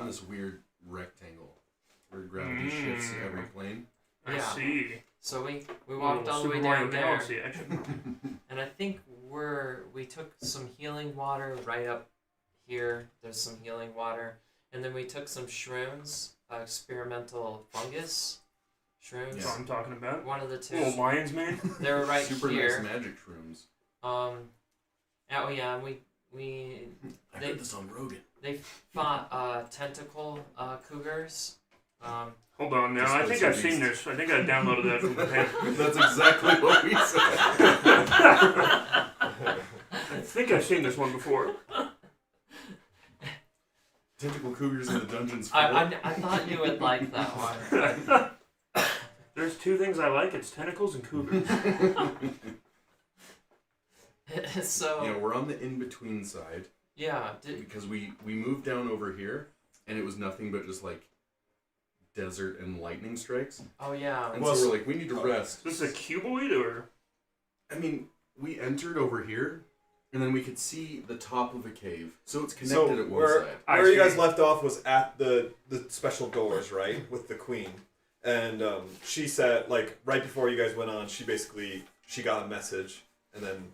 in this weird rectangle where gravity shifts every plane. I see. So we walked all the way down there, galaxy action. and I think we took some healing water right up here. There's some healing water, and then we took some shrooms, experimental fungus shrooms. That's what I'm talking about. One of the two. Little lion's mane. They were right Super here. nice magic shrooms. Oh yeah, and I heard this on Rogan. they fought tentacle cougars. Hold on now. I think I've seen this. I think I downloaded that from the paper. That's exactly what we said. I think I've seen this one before. Tentacle cougars in the dungeons. I thought you would like that one. There's two things I like. It's tentacles and cougars. So yeah, we're on the in-between side. yeah, Because we moved down over here, and it was nothing but just like desert and lightning strikes. oh yeah. And so we're like, we need to rest. Is this a cuboid or? I mean, we entered over here, and then we could see the top of a cave. So it's connected at one side. Where you guys left off was at the special doors, right? With the queen. And she said, like, right before you guys went on, she got a message, and then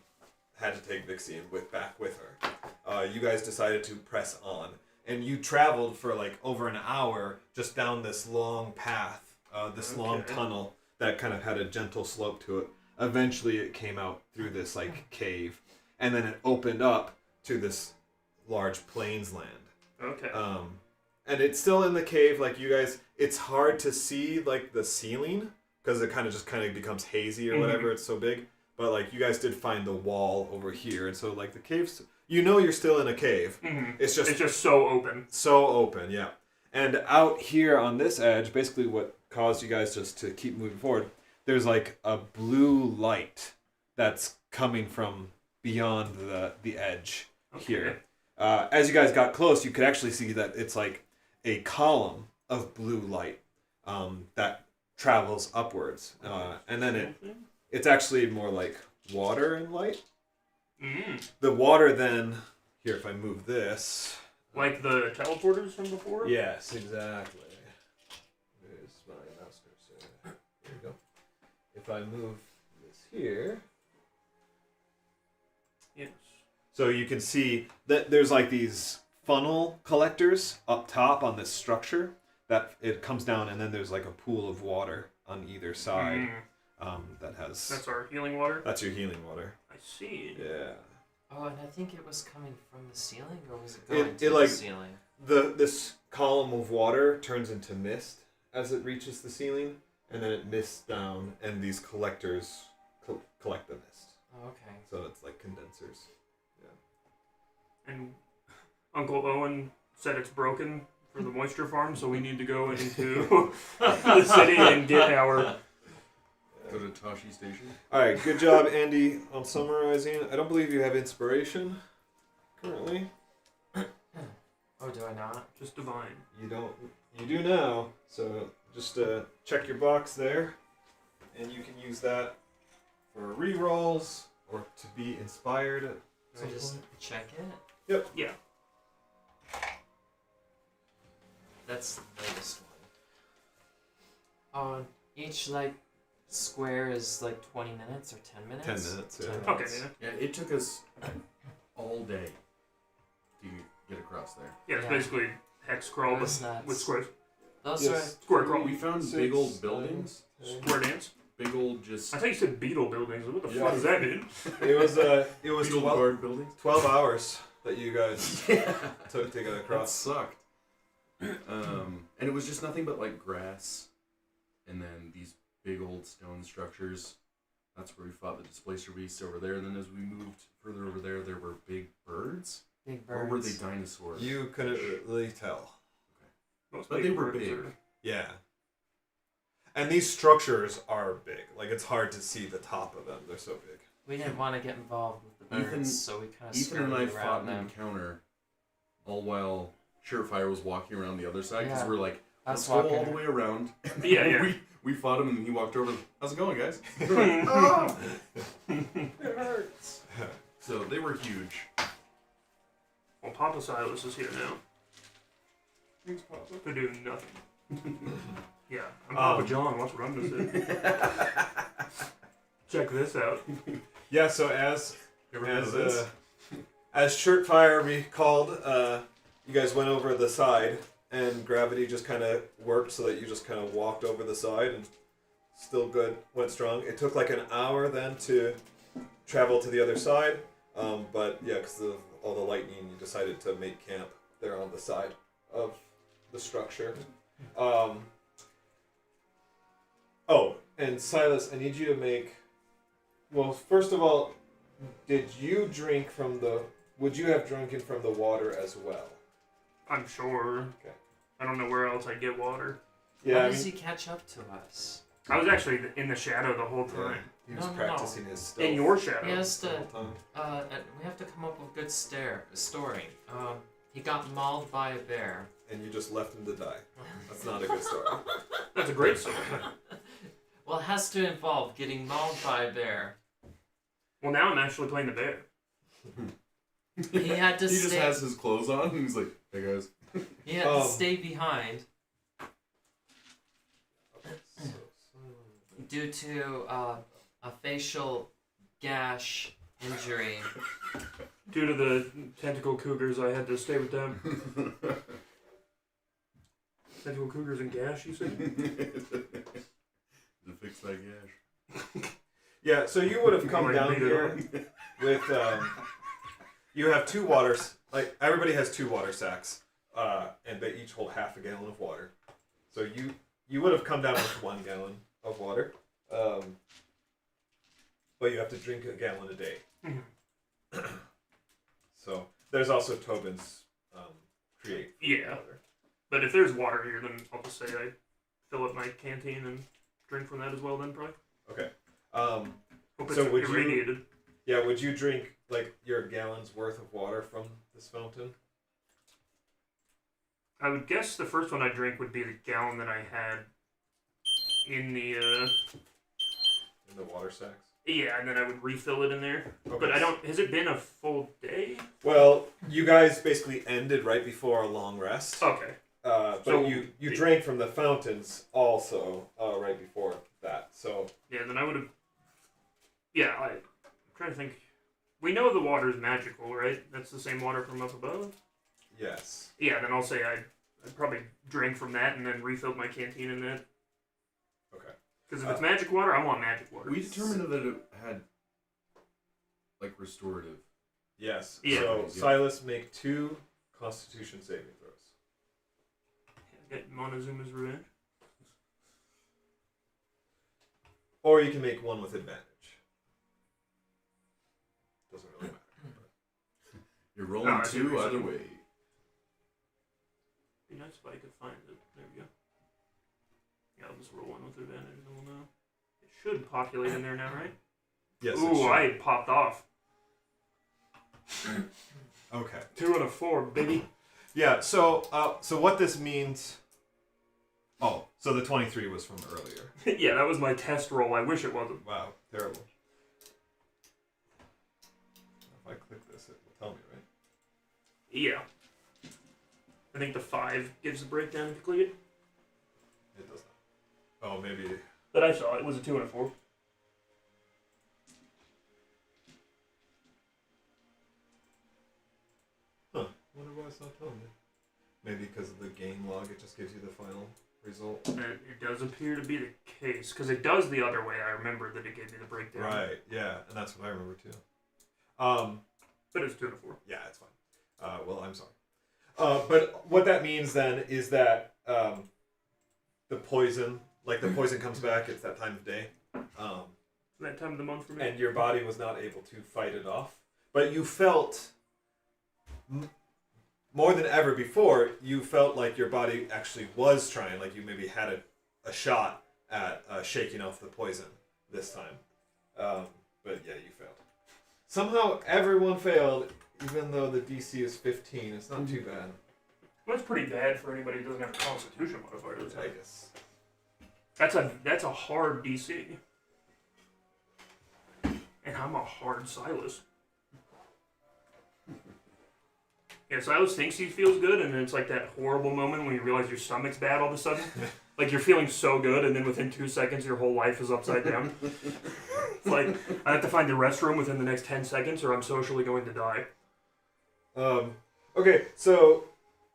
had to take Vixie back with her. You guys decided to press on. And you traveled for like over an hour just down this long path, this long tunnel that kind of had a gentle slope to it. Eventually it came out through this like cave, and then it opened up to this large plains land. Okay. And it's still in the cave, like you guys, it's hard to see like the ceiling because it kind of becomes hazy or whatever, it's so big. But like you guys did find the wall over here, and so like the cave's, you know, you're still in a cave. Mm-hmm. It's just so open. So open, yeah. And out here on this edge, basically what caused you guys just to keep moving forward, there's like a blue light that's coming from beyond the edge here. As you guys got close, you could actually see that it's like a column of blue light that travels upwards. And then it's actually more like water and light. The water then, here if I move this. Like the teleporters from before? Yes, exactly. There's my mouse cursor. There we go. If I move this here. Yes. So you can see that there's like these funnel collectors up top on this structure that it comes down, and then there's like a pool of water on either side. That has... That's our healing water? That's your healing water. I see. Yeah. Oh, and I think it was coming from the ceiling, or was it going to like, the ceiling? This column of water turns into mist as it reaches the ceiling, and then it mists down, and these collectors collect the mist. Oh, okay. So it's like condensers. Yeah. And Uncle Owen said it's broken for the moisture farm, so we need to go into the city and get our... Go to Tashi Station. Alright, good job, Andy, on summarizing. I don't believe you have inspiration currently. Oh, do I not? Just divine. You don't. You do now. So just check your box there, and you can use that for re-rolls or to be inspired at Do I just check it? Yep. Yeah. That's the latest one. Oh, each like square is like 20 minutes or 10 minutes? 10 minutes, yeah. 10 Okay, minutes. yeah. Yeah, it took us all day to get across there. Yeah, it's Yeah. basically hex crawl It was with nuts. squares. Those Yes. Square crawl. We found 6, big old 7, buildings. 10. Square dance. Big old just... I thought you said beetle buildings. What the Yeah. fuck does that mean? It was Beetle 12, guard buildings. 12 hours that you guys Yeah. took to get That across. sucked. And it was just nothing but like grass, and then these big old stone structures. That's where we fought the displacer beasts over there. And then as we moved further over there, there were big birds. Big Or birds. were they dinosaurs? You couldn't really tell. Most But big they were birds big. are- Yeah. And these structures are big. Like, it's hard to see the top of them. They're so big. We didn't want to get involved with the birds, Ethan- so we kind of Ethan and I skirted fought around an them. encounter all while Surefire was walking around the other side because Yeah. we're like, I let's was go walking all the way around. Yeah, yeah. We fought him and he walked over. How's it going, guys? We're like, oh! It hurts. So they were huge. Well, Papa Silas is here now. Thanks, Papa. To do nothing. Yeah, I'm Papa John. Watch what I'm gonna say. Check this out. Yeah. So as Ever heard of this? as shirt fire recalled, you guys went over the side, and gravity just kind of worked so that you just kind of walked over the side, and still good, went strong. It took like an hour then to travel to the other side, but yeah, because of all the lightning, you decided to make camp there on the side of the structure. Oh, and Silas, I need you to make. Well, first of all, did you drink from the? Would you have drunken from the water as well? I'm sure. Okay. I don't know where else I'd get water. How Yeah, does he catch up to us? I was actually in the shadow the whole time. he was No. practicing his stealth. In your shadow. He has the to. whole time. We have to come up with a good story. He got mauled by a bear. And you just left him to die. That's not a good story. That's a great story. Well, it has to involve getting mauled by a bear. Well, now I'm actually playing the bear. He had to He just stay. has his clothes on and he's like, hey guys. He had to stay behind due to a facial gash injury. Due to the tentacle cougars, I had to stay with them. Tentacle cougars and gash, you say? To fix that gash. Yeah, so you would have come Like down made it here with. You have 2 waters. Like everybody has 2 water sacks, and they each hold half a gallon of water. So you would have come down with 1 gallon of water, but you have to drink a gallon a day. So there's also Tobin's create. Yeah. Water. But if there's water here, then I'll just say I fill up my canteen and drink from that as well then, probably. Okay. Hope it's So would you- irradiated. Yeah, would you drink like your gallon's worth of water from this fountain? I would guess the first one I drink would be the gallon that I had in the, In the water sacks? yeah, and then I would refill it in there. Okay. But I don't, has it been a full day? Well, you guys basically ended right before a long rest. Okay. But So- you drank from the fountains also right before that. So Yeah, then I would have, yeah, I'm trying to think. We know the water is magical, right? That's the same water from up above? yes. Yeah, then I'll say I'd probably drank from that and then refilled my canteen in that. Okay. Because if it's magic water, I want magic water. We determined that it had like restorative. Yes. Yeah. So Yeah. Silas, make 2 Constitution saving throws. Get Montezuma's revenge. Or you can make 1 with advantage. Doesn't really matter. You're rolling No, I see what 2 you're either saying. way. Be nice if I could find it. There we go. Yeah, I'll just roll 1 with advantage and we'll know. It should populate in there now, right? Yes. it Ooh, should. I popped off. Okay. 2 and a 4, baby. Yeah. So what this means. Oh, so the 23 was from earlier. Yeah, that was my test roll. I wish it wasn't. Wow, terrible. If I click this, it will tell me, right? Yeah. I think the 5 gives the breakdown if you click it. It does not. Oh, maybe. But I saw it was a 2 and a 4. Huh. Wonder why it's not telling me. Maybe because of the game log, it just gives you the final result. It does appear to be the case, because it does the other way. I remember that it gave me the breakdown. Right. Yeah, and that's what I remember too. But it's 2 and a 4. Yeah, it's fine. Well, I'm sorry. But what that means then is that the poison comes back. It's that time of day. That time of the month for me. And your body was not able to fight it off. But you felt, more than ever before, you felt like your body actually was trying, like you maybe had a shot at shaking off the poison this time. But yeah, you failed. Somehow everyone failed, even though the DC is 15. It's not too bad. Well, that's pretty bad for anybody who doesn't have a Constitution modifier. I guess. That's a hard DC. And I'm a hard Silas. Yeah, Silas thinks he feels good, and then it's like that horrible moment when you realize your stomach's bad all of a sudden. Like, you're feeling so good, and then within 2 seconds, your whole life is upside down. It's like, I have to find the restroom within the next 10 seconds, or I'm socially going to die. Okay, so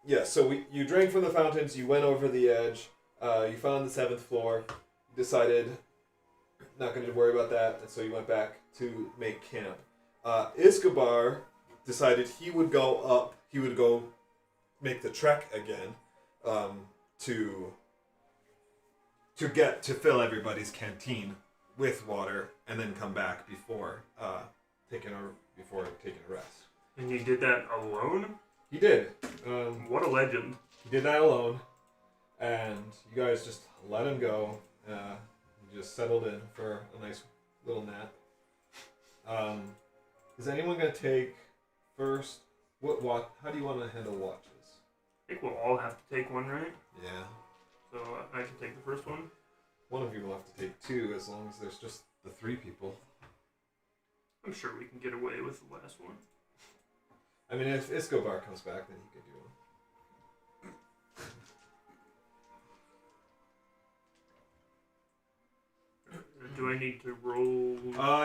you drank from the fountains, you went over the edge, you found the 7th floor, you decided not going to worry about that, and so you went back to make camp. Escobar decided he would go up, he would go make the trek again, to fill everybody's canteen with water, and then come back before taking a rest. And you did that alone? He did. What a legend. He did that alone, and you guys just let him go. He just settled in for a nice little nap. Is anyone gonna take first? What? How do you want to handle watches? I think we'll all have to take one, right? Yeah. So I can take the first one. One of you will have to take 2, as long as there's just the 3 people. I'm sure we can get away with the last one. I mean, if Escobar comes back, then he can do Do I need to roll?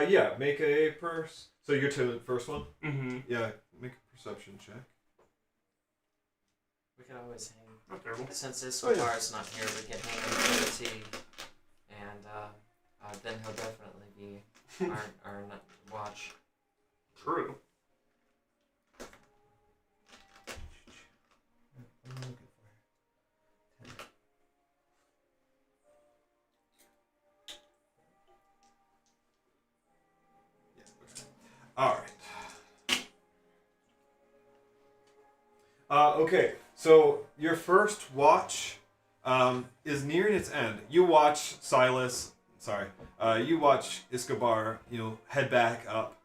Yeah, make a So you're to the first one? Mm-hmm. Yeah, make a perception check. We could always hang. Not terrible. Since Escobar's not here, we can hang him for the tea. And then he'll definitely be our watch. True. All right. Okay, so your first watch is nearing its end. You watch you watch Escobar, head back up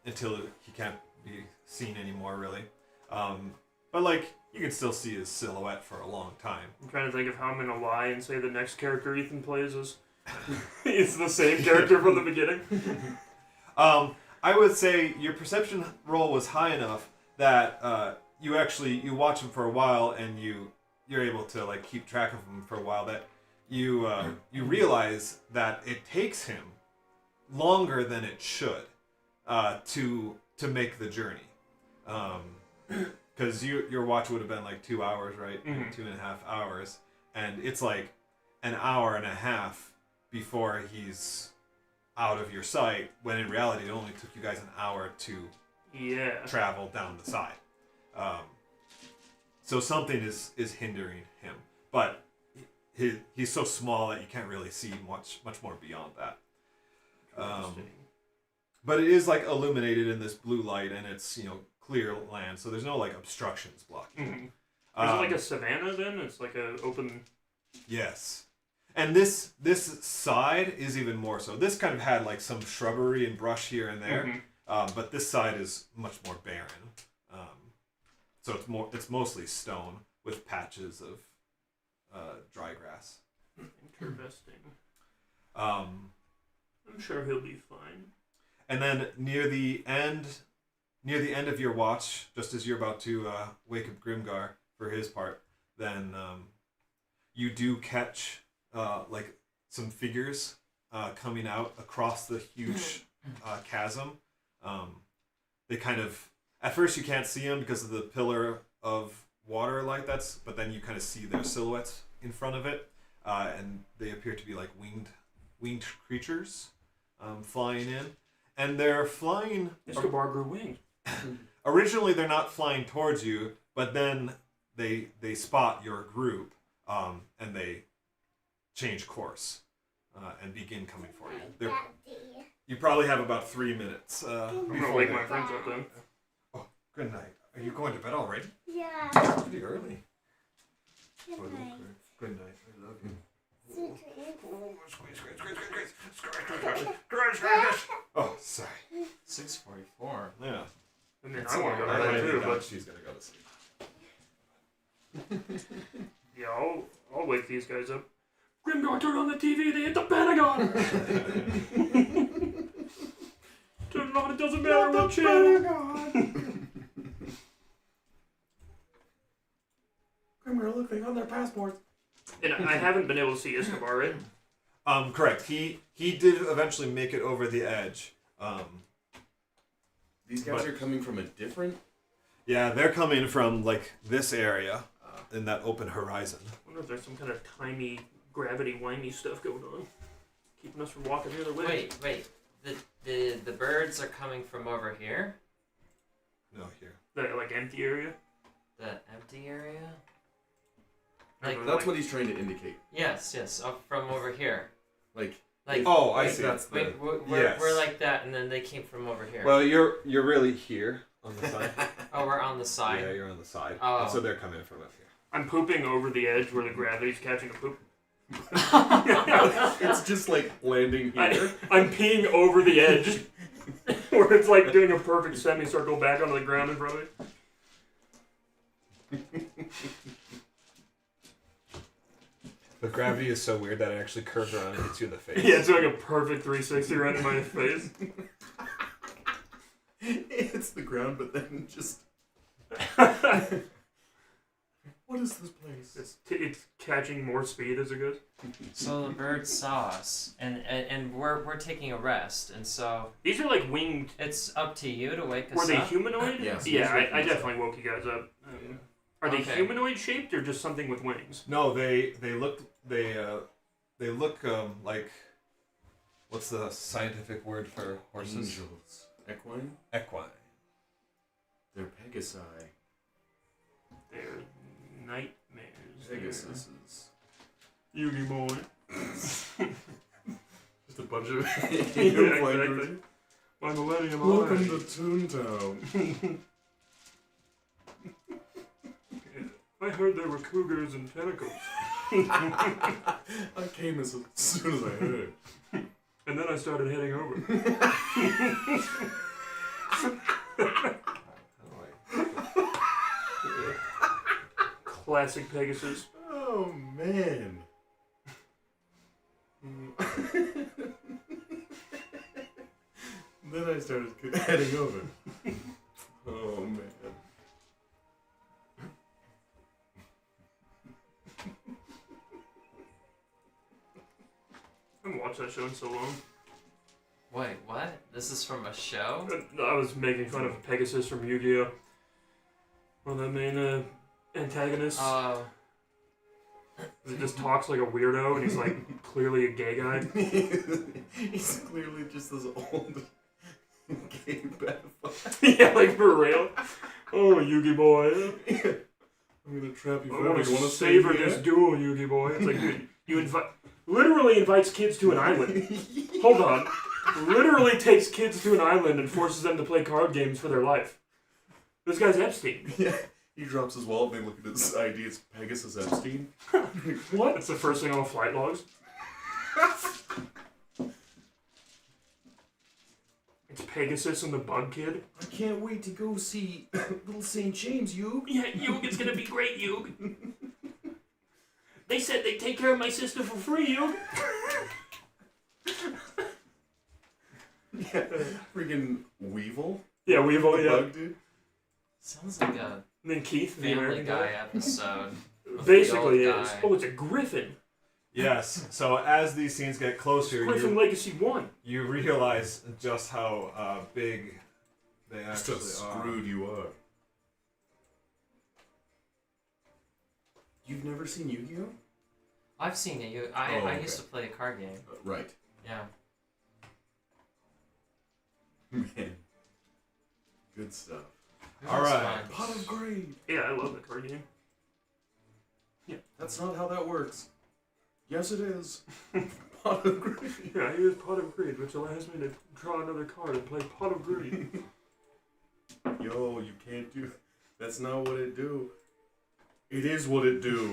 until he can't be seen anymore, really. But you can still see his silhouette for a long time. I'm trying to think of how I'm gonna lie and say the next character Ethan plays is it's the same character from the beginning. I would say your perception roll was high enough that you watch him for a while, and you're able to keep track of him for a while. That you realize that it takes him longer than it should to make the journey, because your watch would have been 2 hours, right? Mm-hmm. 2.5 hours, and it's an hour and a half before he's out of your sight, when in reality it only took you guys an hour to travel down the side. So something is hindering him, but he's so small that you can't really see much more beyond that. But it is illuminated in this blue light, and it's clear land, so there's no obstructions blocking. Mm-hmm. Is it a savanna then? It's a open. Yes. And this side is even more so. This kind of had some shrubbery and brush here and there, but this side is much more barren. So it's mostly stone with patches of dry grass. Interesting. I'm sure he'll be fine. And then near the end of your watch, just as you're about to wake up Grimgar for his part, then you do catch some figures coming out across the huge chasm. They kind of, at first you can't see them because of the pillar of water but then you kind of see their silhouettes in front of it, and they appear to be winged creatures flying in, and they're flying. Escobar grew wings. Originally, they're not flying towards you, but then they spot your group, and they change course and begin coming for you. You probably have about 3 minutes. I'm gonna wake my friends up then. Oh, good night. Are you going to bed already? Yeah. It's pretty early. Good night. Good night. I love you. Oh, sorry. 6:44. Yeah. I mean, I want to go to bed too, but she's gonna go to sleep. yeah, I'll wake these guys up. Grimgar, turn on the TV. They hit the Pentagon. Turn it on. It doesn't matter what channel. Come here, look, they got their passports. And I haven't been able to see Escobar, right? Correct. He did eventually make it over the edge. These guys But- are coming from a different... Yeah, they're coming from like this area in that open horizon. I wonder if there's some kind of timey, gravity, wimey stuff going on. Keeping us from walking the other way. Wait. The birds are coming from over here? No, here. That, like, empty area? The empty area? Like, That's what he's trying to indicate. Yes, up from over here. Like, Like, Oh, I like see. that's the... wait, Yes. we're like that, and then they came from over here. Well, you're really here on the side. Oh, we're on the side. Yeah, you're on the side. Oh. And so they're coming from up here. I'm pooping over the edge where the gravity's catching a poop. It's just like landing here. I'm peeing over the edge where it's like doing a perfect semicircle back onto the ground in front of me. The gravity is so weird that it actually curves around and hits you in the face. Yeah, it's doing a perfect 360 right in my face. It's the ground, but then just... What is this place? It's catching more speed as it goes. So the birds saw us, and we're taking a rest, and so These are like winged. it's up to you to wake us Were they up. humanoid? Yes, Yeah, these are I humanoid. definitely woke you guys up. Are they Okay. humanoid shaped or just something with wings? No, they look like, what's the scientific word for horses? Angels. Equine? Equine. They're Pegasi. They're nightmares. Pegasuses. Yugi boy. Just a bunch of Yeah, flankers. exactly. My millennium Welcome eye. to Toontown. I heard there were cougars and tentacles. I came as soon as I heard. And then I started heading over. Classic Pegasus. Oh, man. Then I started heading over. Oh, man. I haven't watched that show in so long. Wait, what? This is from a show? I was making fun of Pegasus from Yu-Gi-Oh! One of the main antagonists. He just talks like a weirdo, and he's like clearly a gay guy. He's clearly just this old gay pedophile. Yeah, like for real. Oh, Yugi boy. I'm gonna trap you I forever. want You to wanna savor stay this here? duel, Yugi boy. It's like, dude, you literally invites kids to an island. Hold on. Literally takes kids to an island and forces them to play card games for their life. This guy's Epstein. Yeah. He drops his wallet and they look at his ID. It's Pegasus Epstein. What? That's the first thing on the flight logs. It's Pegasus and the Bug Kid. I can't wait to go see Little St. James, you. Yeah, Yug, it's gonna be great, Yug. They said they'd take care of my sister for free, Yug. Yeah. Freaking Weevil. Yeah, we've The all, yeah. bug dude. Sounds like a And then Keith, the Family American Guy guy. episode. Basically The old is. guy. Oh, it's a Griffin. Yes. So as these scenes get closer, Griffin you Legacy 1. you realize just how big they Just how actually are. screwed you are. You've never seen Yu-Gi-Oh? I've seen it. Oh, I okay. used to play a card game. Right. Yeah. Man. Good stuff. It All was right. fun. Pot of Greed. Yeah, I love that card game. That's not how that works. Yes, it is. Pot of Greed. Yeah, I use Pot of Greed, which allows me to draw another card and play Pot of Greed. Yo, you can't do. That's not what it do. It is what it do.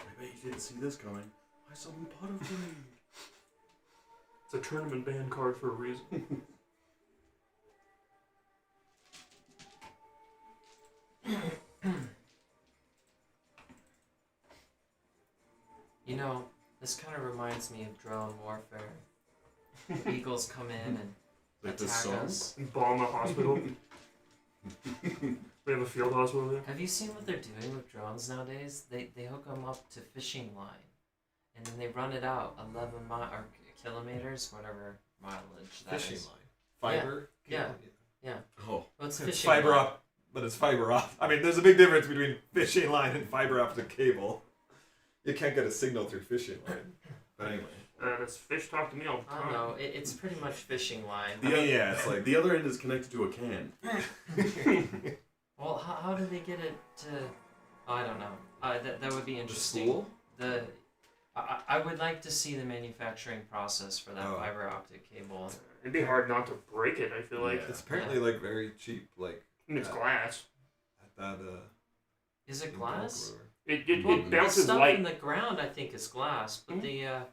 I bet you didn't see this coming. I saw him Pot of Greed. It's a tournament ban card for a reason. You know, this kind of reminds me of drone warfare. eagles come in and Like this attack song? us. Bomb a hospital. We have a field hospital there. Have you seen what they're doing with drones nowadays? They hook them up to fishing line, and then they run it out 11 kilometers, whatever mileage that is. Fishing line. Fiber. Yeah. cable? Oh. Well, it's It's fishing fiber line. op, but it's fiber op. I mean, there's a big difference between fishing line and fiber optic cable. You can't get a signal through fishing line. But anyway. This fish talk to me all the I time. don't know. It's pretty much fishing line. Yeah, it's like The other end is connected to a can. Well, how do they get it to? I don't know. That would be The interesting. spool? I would like to see the manufacturing process for that Oh. fiber optic cable. It'd be hard not to break it, I feel like. Yeah. it's apparently like very cheap, like And it's glass. at that Is it glass? It Well, it the bounces stuff light. in the ground, I think, is glass, but Mhm. the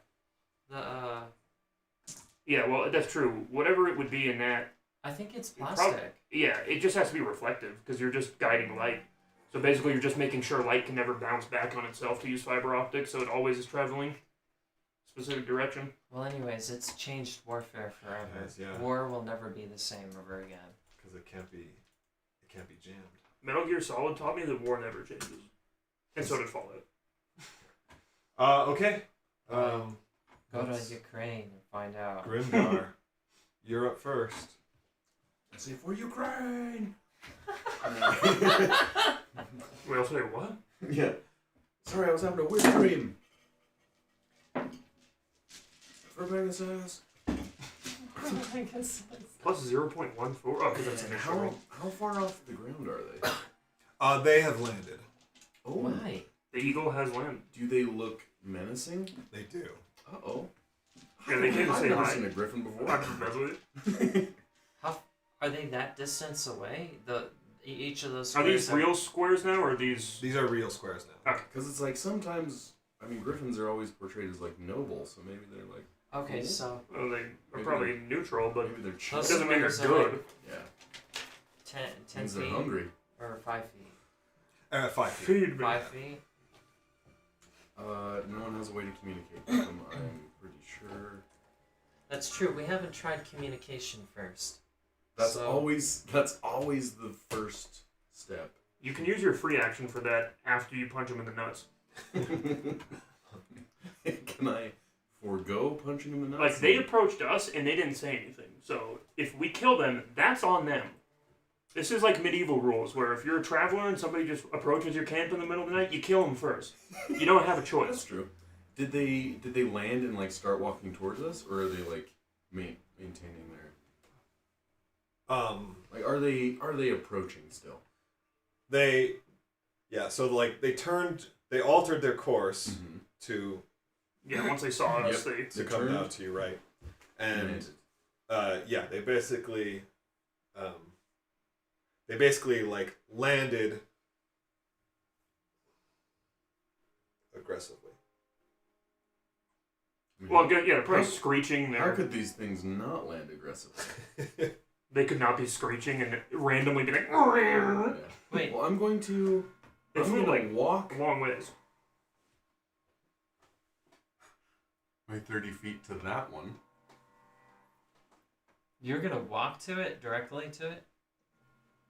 Yeah, well, that's true. Whatever it would be in that, I think it's Prob- plastic. yeah, it just has to be reflective because you're just guiding light. So basically, you're just making sure light can never bounce back on itself to use fiber optics, so it always is traveling specific direction. Well, anyways, it's changed warfare forever. It has, yeah. War will never be the same ever again. because it can't be jammed. Metal Gear Solid taught me that war never changes, and so did Fallout. Okay. Go to let's- Ukraine and find out. Grimgar, you're up first. I say for Ukraine. We also say what? Yeah. Sorry, I was having a weird dream. For Pegasus. Plus 0.14. Oh, because that's initial. How far off the ground are they? They have landed. Oh. Why? The eagle has land. Do they look menacing? They do. Uh-oh. Yeah, they came to I've say never hi. seen a griffin before. I'm just messing with you. Are they that distance away? Each of those Are these squares real squares now, or are these? These are real squares now. Because it's like sometimes, I mean, griffins are always portrayed as like noble, so maybe they're like, Okay, so Well, they are probably neutral, but maybe they're it chill. Those- doesn't mean they're squares are good. Yeah. 10 Means they're feet hungry. or 5 feet? 5 feet. Feed me. 5 feet? No one has a way to communicate with them, I'm pretty sure. That's true. We haven't tried communication first. That's So- always the first step. You can use your free action for that after you punch him in the nuts. Can I forego punching him in the nuts? Like, they approached us and they didn't say anything. So, if we kill them, that's on them. This is like medieval rules, where if you're a traveler and somebody just approaches your camp in the middle of the night, you kill them first. You don't have a That's choice. true. Did they land and like start walking towards us, or are they like maintaining their like are they approaching still? So like they altered their course Mm-hmm. to Yeah, once they saw us, Yep. they... to come turned. down to you, right? And Landed. they basically like landed aggressively. I mean, Well, yeah, they're probably How- screeching how there. could these things not land aggressively? They could not be screeching and randomly be like... Yeah. Wait, Well, I'm going to They I'm flew gonna like walk a long ways. my 30 feet to that one. you're gonna walk to it, directly to it?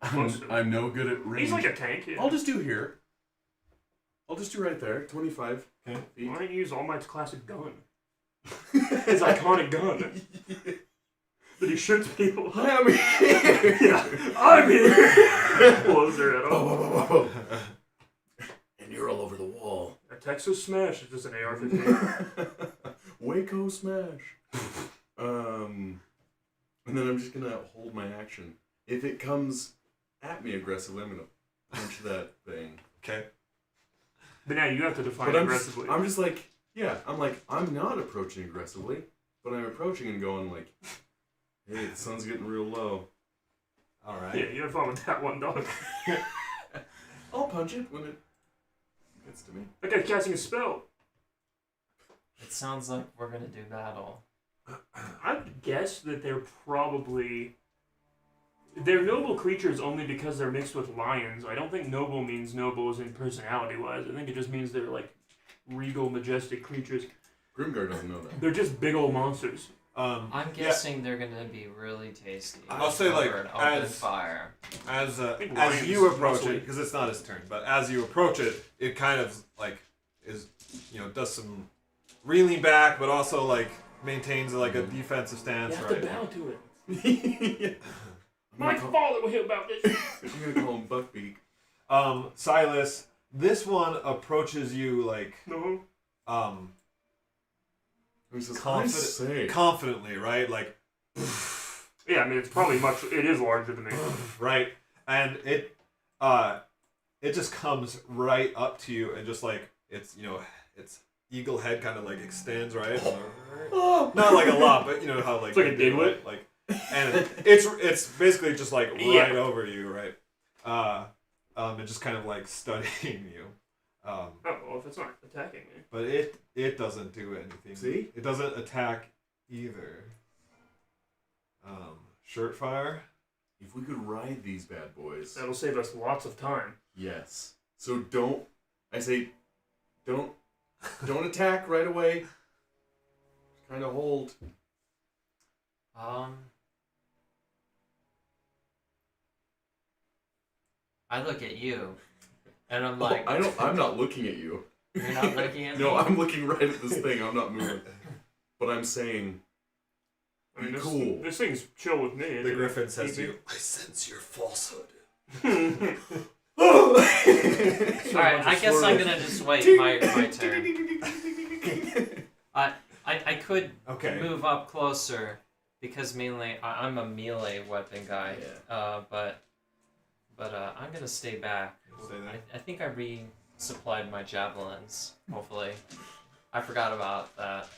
I'm no good at range. He's like a tank. Yeah. I'll just do here. I'll just do right there, 25 Okay. feet. Why don't you use All Might's classic gun? His iconic gun. That he shoots people. I'm here. Yeah, I'm here. Blows their head Whoa, off. whoa, whoa, whoa, whoa. And you're all over the wall. A Texas Smash is just an AR-15. Waco smash. And then I'm just gonna hold my action. If it comes at me aggressively, I'm gonna punch that thing. Okay. But now you have to define But aggressively. I'm just like, yeah, I'm not approaching aggressively, but I'm approaching and going like, hey, the sun's getting real low. All right. Yeah, you have fun with that one, dog. I'll punch it when it gets to me. That guy's casting a spell. It sounds like we're gonna do battle. I'd guess that they're probably... They're noble creatures only because they're mixed with lions. I don't think noble means noble as in personality-wise. I think it just means they're like regal, majestic creatures. Grimgar doesn't know that. They're just big old monsters. I'm guessing they're gonna be really tasty. I'll say, like, Over an open as- fire. As Ryan's you approach mostly- it, because it's not his turn, but as you approach it, it kind of like is, does some reeling back, but also like maintains like a defensive stance, You have right? to bow to it. My father will hear about this. I'm gonna call him Buckbeak. Silas, this one approaches you like No. Who says, Confident- "I say." confidently, right? Like, Yeah, I mean it's probably much. It is larger than me. right, and it just comes right up to you and just like its eagle head kind of like extends, right? Not like a lot, but you know how like It's like a they do diglet? it, like, and it's basically just like right Yeah. over you, right? And just kind of like studying you. Oh well, if it's not attacking me. But it doesn't do anything. See? It doesn't attack either. Shirt fire. If we could ride these bad boys. That'll save us lots of time. Yes. So don't attack right away. Kind of hold. I look at you, and I'm Oh, like, I'm not looking at you. you're not looking at me? No, I'm looking right at this thing. I'm not moving. But I'm saying, I mean, be this, cool. this thing's chill with me. The griffin says to Maybe. you, "I sense your falsehood." Alright, I guess I'm gonna just wait my turn. I could Okay. move up closer because mainly I'm a melee weapon guy. Yeah. But I'm gonna stay back. Stay there. I think I resupplied my javelins. Hopefully, I forgot about that.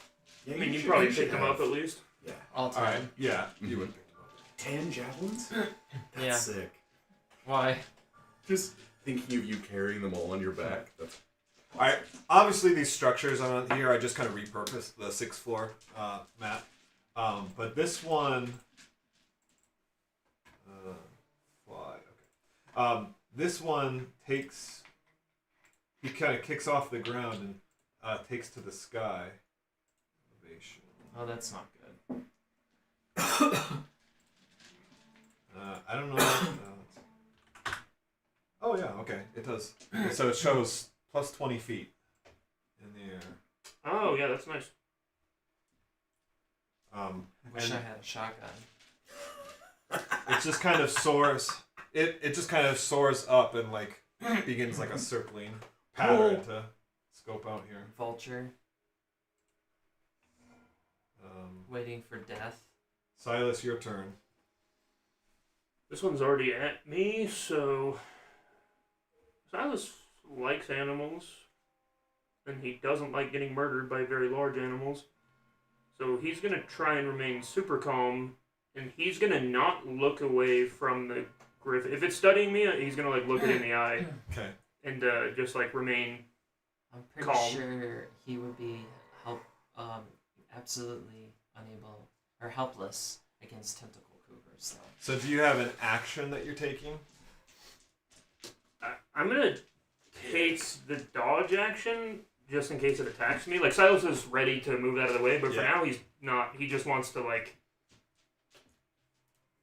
Yeah, I mean, you should- probably should picked them up have. at least. Yeah. All All time. right. Yeah. Mhm. You would pick them up. 10 javelins? That's Yeah. sick. Why? Just thinking of you carrying them all on your back. That's All right. Obviously, these structures on here, I just kind of repurposed the 6th floor map. But this one, fly. Okay. This one takes. He kind of kicks off the ground and takes to the sky. Elevation. Oh, that's not good. I don't know. Oh yeah. Okay. It does. So it shows plus 20 feet in the air. Oh yeah, that's nice. I wish and I had a shotgun. it just kind of soars. It just kind of soars up and like begins like a circling pattern to scope out here. Vulture, waiting for death. Silas, your turn. This one's already at me, so Silas likes animals, and he doesn't like getting murdered by very large animals. So he's gonna try and remain super calm, and he's gonna not look away from the griffin. If it's studying me, he's gonna like look it in the eye Okay. and just like remain. I'm pretty Calm. sure he would be absolutely unable or helpless against tentacle cougars, though. So do you have an action that you're taking? I'm gonna take the dodge action just in case it attacks me. Like Silas is ready to move out of the way, but for Yeah. now he's not. He just wants to like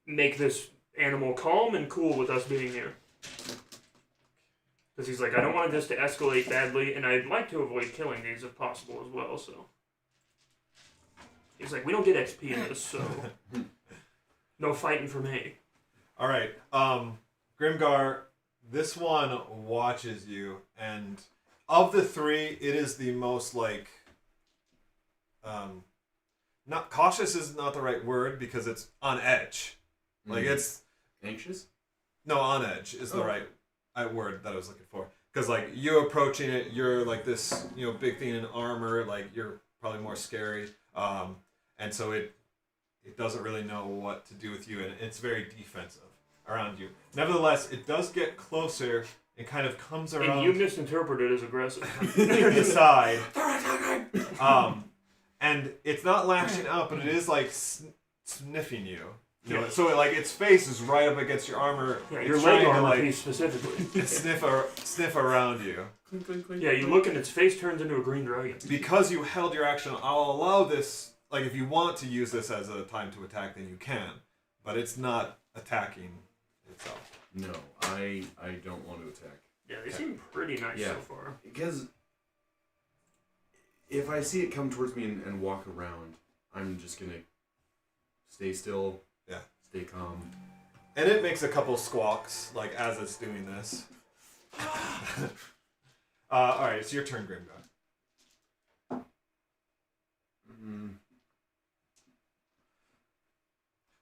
make this animal calm and cool with us being here. Because he's like, I don't want this to escalate badly, and I'd like to avoid killing these if possible as well. So he's like, we don't get XP in this, so no fighting for me. All right. Grimgar, this one watches you, and of the three, it is the most like not cautious is not the right word because it's on edge. Like it's anxious? no, on edge is the right word that I was looking for. Because like you approaching it, you're like this, big thing in armor. Like you're probably more scary, and so it doesn't really know what to do with you, and it's very defensive around you. Nevertheless, it does get closer. It kind of comes around And you misinterpreted it as aggressive. the side, and it's not lashing out, but it is like sniffing you. Yeah. So like its face is right up against your armor. Yeah, It's your trying leg to, armor like, piece specifically. sniff around you. Yeah, you look and its face turns into a green dragon. Because you held your action, I'll allow this like if you want to use this as a time to attack, then you can, but it's not attacking itself. No, I don't want to attack. Yeah, they seem pretty nice so far. Because if I see it come towards me and walk around, I'm just gonna stay still. Yeah. Stay calm. And it makes a couple squawks like as it's doing this. All right, it's your turn, Grimgar.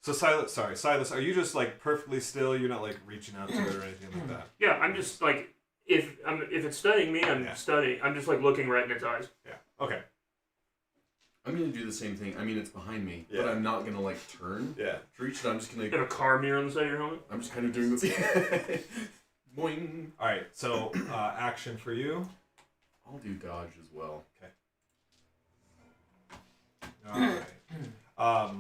So Silas, are you just like perfectly still? You're not like reaching out to it or anything like that. Yeah, I'm just like if it's studying me, I'm studying. I'm just like looking right in its eyes. Yeah. Okay. I'm gonna do the same thing. I mean, it's behind me, Yeah. but I'm not gonna like turn. Yeah. To reach it. I'm just gonna. You have a car mirror on the side of your helmet. I'm just kind of doing this. Boing. All right. So action for you. I'll do dodge as well. All right.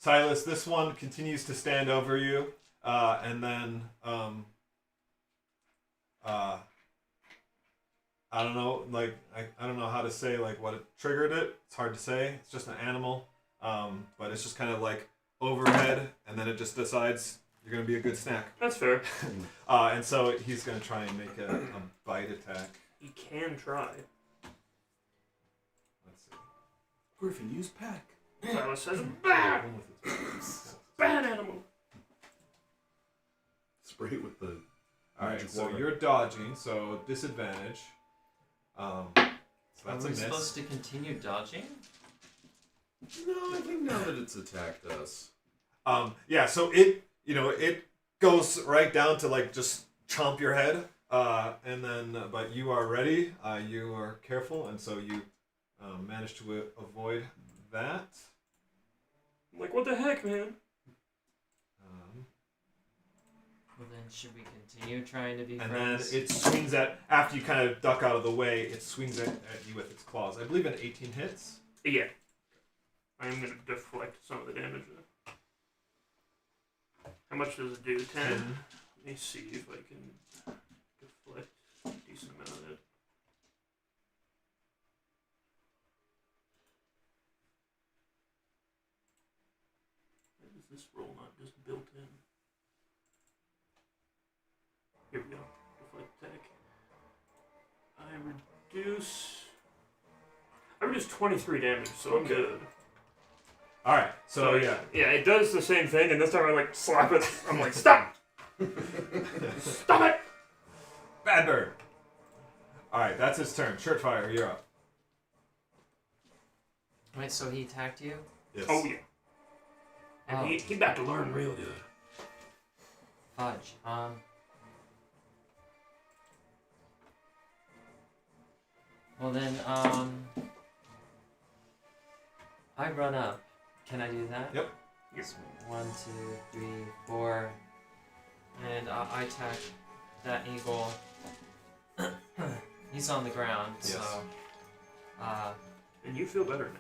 Silas, this one continues to stand over you, and then I don't know, like I don't know how to say like what it triggered it. It's hard to say. It's just an animal, but it's just kind of like overhead, and then it just decides you're gonna be a good snack. That's fair. And so he's gonna try and make a bite attack. You can try. Let's see. Griffin, use pack. Silas says, bad! One with its- Bad animal! Spray it with the. All right, magic so water. you're dodging, so disadvantage. So that's Are a we miss. supposed to continue dodging? No, I think now that it's attacked us. Yeah, so it goes right down to like just chomp your head, and then but you are ready. You are careful, and so you manage to avoid that. I'm like, what the heck, man? Well, then should we continue trying to be And friends? then it swings after you kind of duck out of the way. It swings at you with its claws. I believe an 18 hits. Yeah. I am going to deflect some of the damage. How much does it do? 10? 10. Let me see if I can deflect a decent amount of it. Why is this roll not just built in? Here we go. Deflect attack. I reduce 23 damage, so I'm good. All right, so yeah. Yeah, it does the same thing, and this time I like slap it. I'm like, stop! Stop it! Bad bird. All right, that's his turn. Shirtfire, you're up. Wait, so he attacked you? Yes. Oh yeah. And Oh. he about to learn real good. Fudge. Well then, I run up. Can I do that? Yep. So 1, 2, 3, 4, and I attack that eagle. He's on the ground, Yes. so. And you feel better now.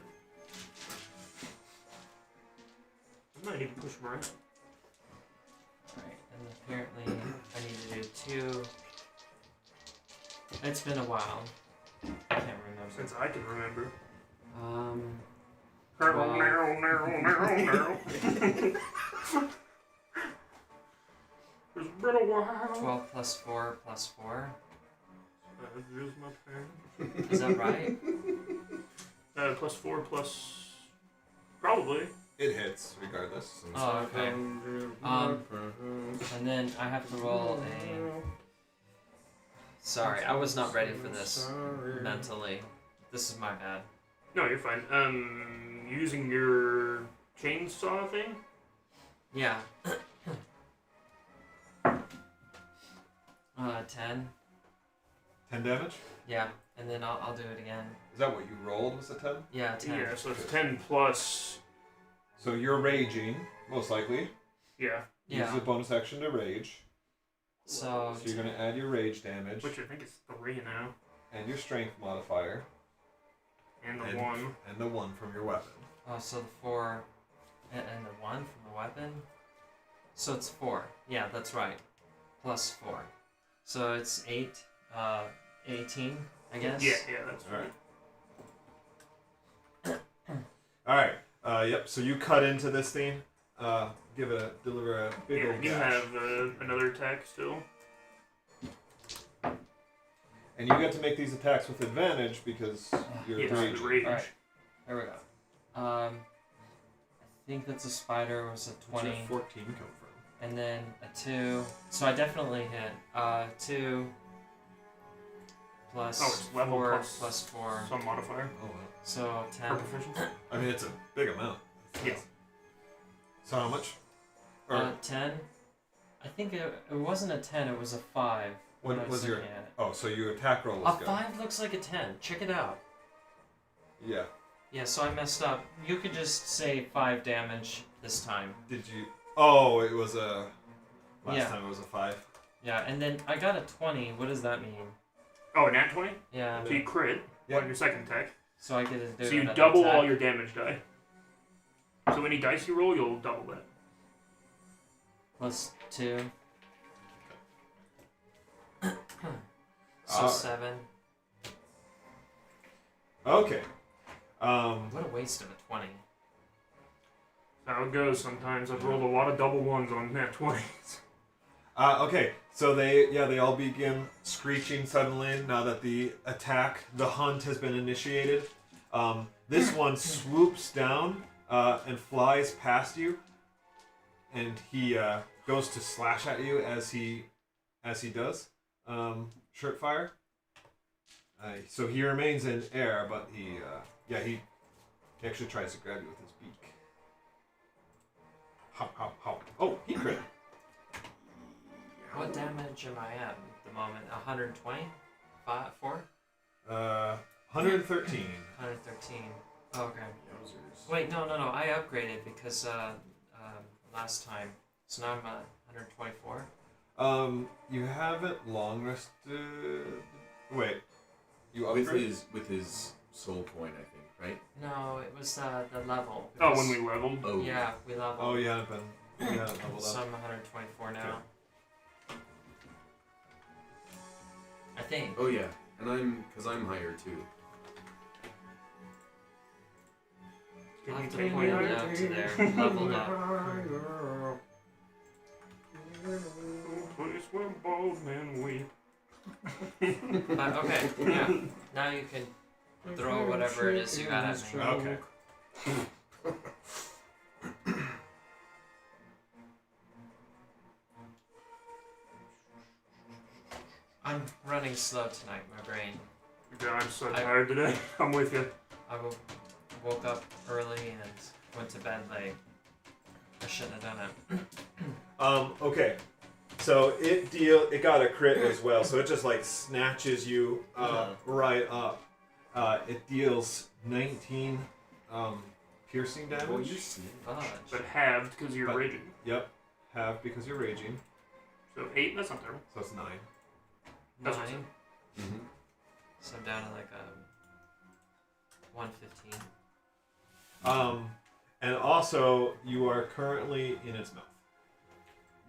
I might even push him around. Alright, and apparently I need to do 2. It's been a while. I can't remember. Since I can remember. Well- Narrow. It's been a while. 12 plus 4 plus 4. Here's my pen. Is that right? Plus 4 plus. Probably. It hits regardless. Oh, okay. And then I have to roll a. Sorry, I was not ready for this mentally. This is my bad. No, you're fine. Using your chainsaw thing? Yeah. 10. 10 damage? Yeah, and then I'll do it again. Is that what you rolled? Was it 10? Yeah, 10. Yeah, so it's 10 plus. So you're raging, most likely. Yeah. Use Yeah. a bonus action to rage. So So you're going to add your rage damage Which I think is 3 now. and your strength modifier And the and 1. and the 1 from your weapon. Oh, so the 4 and the 1 from the weapon. So it's 4. Yeah, that's right. Plus 4. So it's 8. 18, I guess. Yeah, that's All right. All right. Yep. So you cut into this thing. Deliver a big Yeah, old you gash. have another attack still. And you get to make these attacks with advantage because you're Yes, raging. rage. Alright. There we go. I think that's a spider. Was a Where's 20, your 14 come from? and then a 2. So I definitely hit. 2 plus Oh, it's level 4 plus 4. Some modifier. Oh wow. So For 10. proficiency. I mean, it's a big amount. Yeah. So how much? Or 10. I think it wasn't a 10. It was a 5. What when I was your- looking at it. oh, so your attack roll was A good. 5 looks like a 10. Check it out. Yeah. Yeah, so I messed up. You could just say 5 damage this time. Did you? Oh, it was a. Last Yeah. time it was a 5. Yeah, and then I got a 20. What does that mean? Oh, a nat 20? Yeah. So you crit Yeah. on your second attack. So I get to do So you another double attack. all your damage die. So any dice you roll, you'll double that. Plus 2. So Alright. 7. Okay. What a waste of a 20. That's how it goes sometimes. I've rolled a lot of double ones on nat 20s. Okay. So they all begin screeching suddenly now that the hunt has been initiated. This one swoops down and flies past you, and he goes to slash at you as he does. Shirt fire. So he remains in air, but he actually tries to grab you with his beak. Hop, hop, hop. Oh, he crit. What damage am I at the moment? 120? 4? 113. 113. Oh, okay. Yowzers. Wait, no. I upgraded because last time. So now I'm at 124. You haven't long rested. Wait, you With upgraded? his soul point, I think, right? No, it was the level. Oh, because- when we leveled? Oh. Yeah, we leveled. Oh, you haven't been. You haven't leveled So up. I'm 124 now. I think. Oh yeah, and I'm higher too. Can I'll you have to take point me it higher? out to there. Leveled up. Place where bald men weep. Okay, yeah. Now you can throw whatever it is you got at me. Okay. I'm running slow tonight, my brain. God, I'm so tired today. I'm with you. Woke up early and went to bed late. I shouldn't have done it. Okay. So it got a crit as well. So it just like snatches you right up. It deals 19 piercing damage. Well, you sneak. Fudge. But halved because you're But- raging. Yep. Half because you're raging. So 8, that's not terrible. So it's 9. That's what's 9. Mm-hmm. So I'm down to like 115. And also you are currently in its mouth.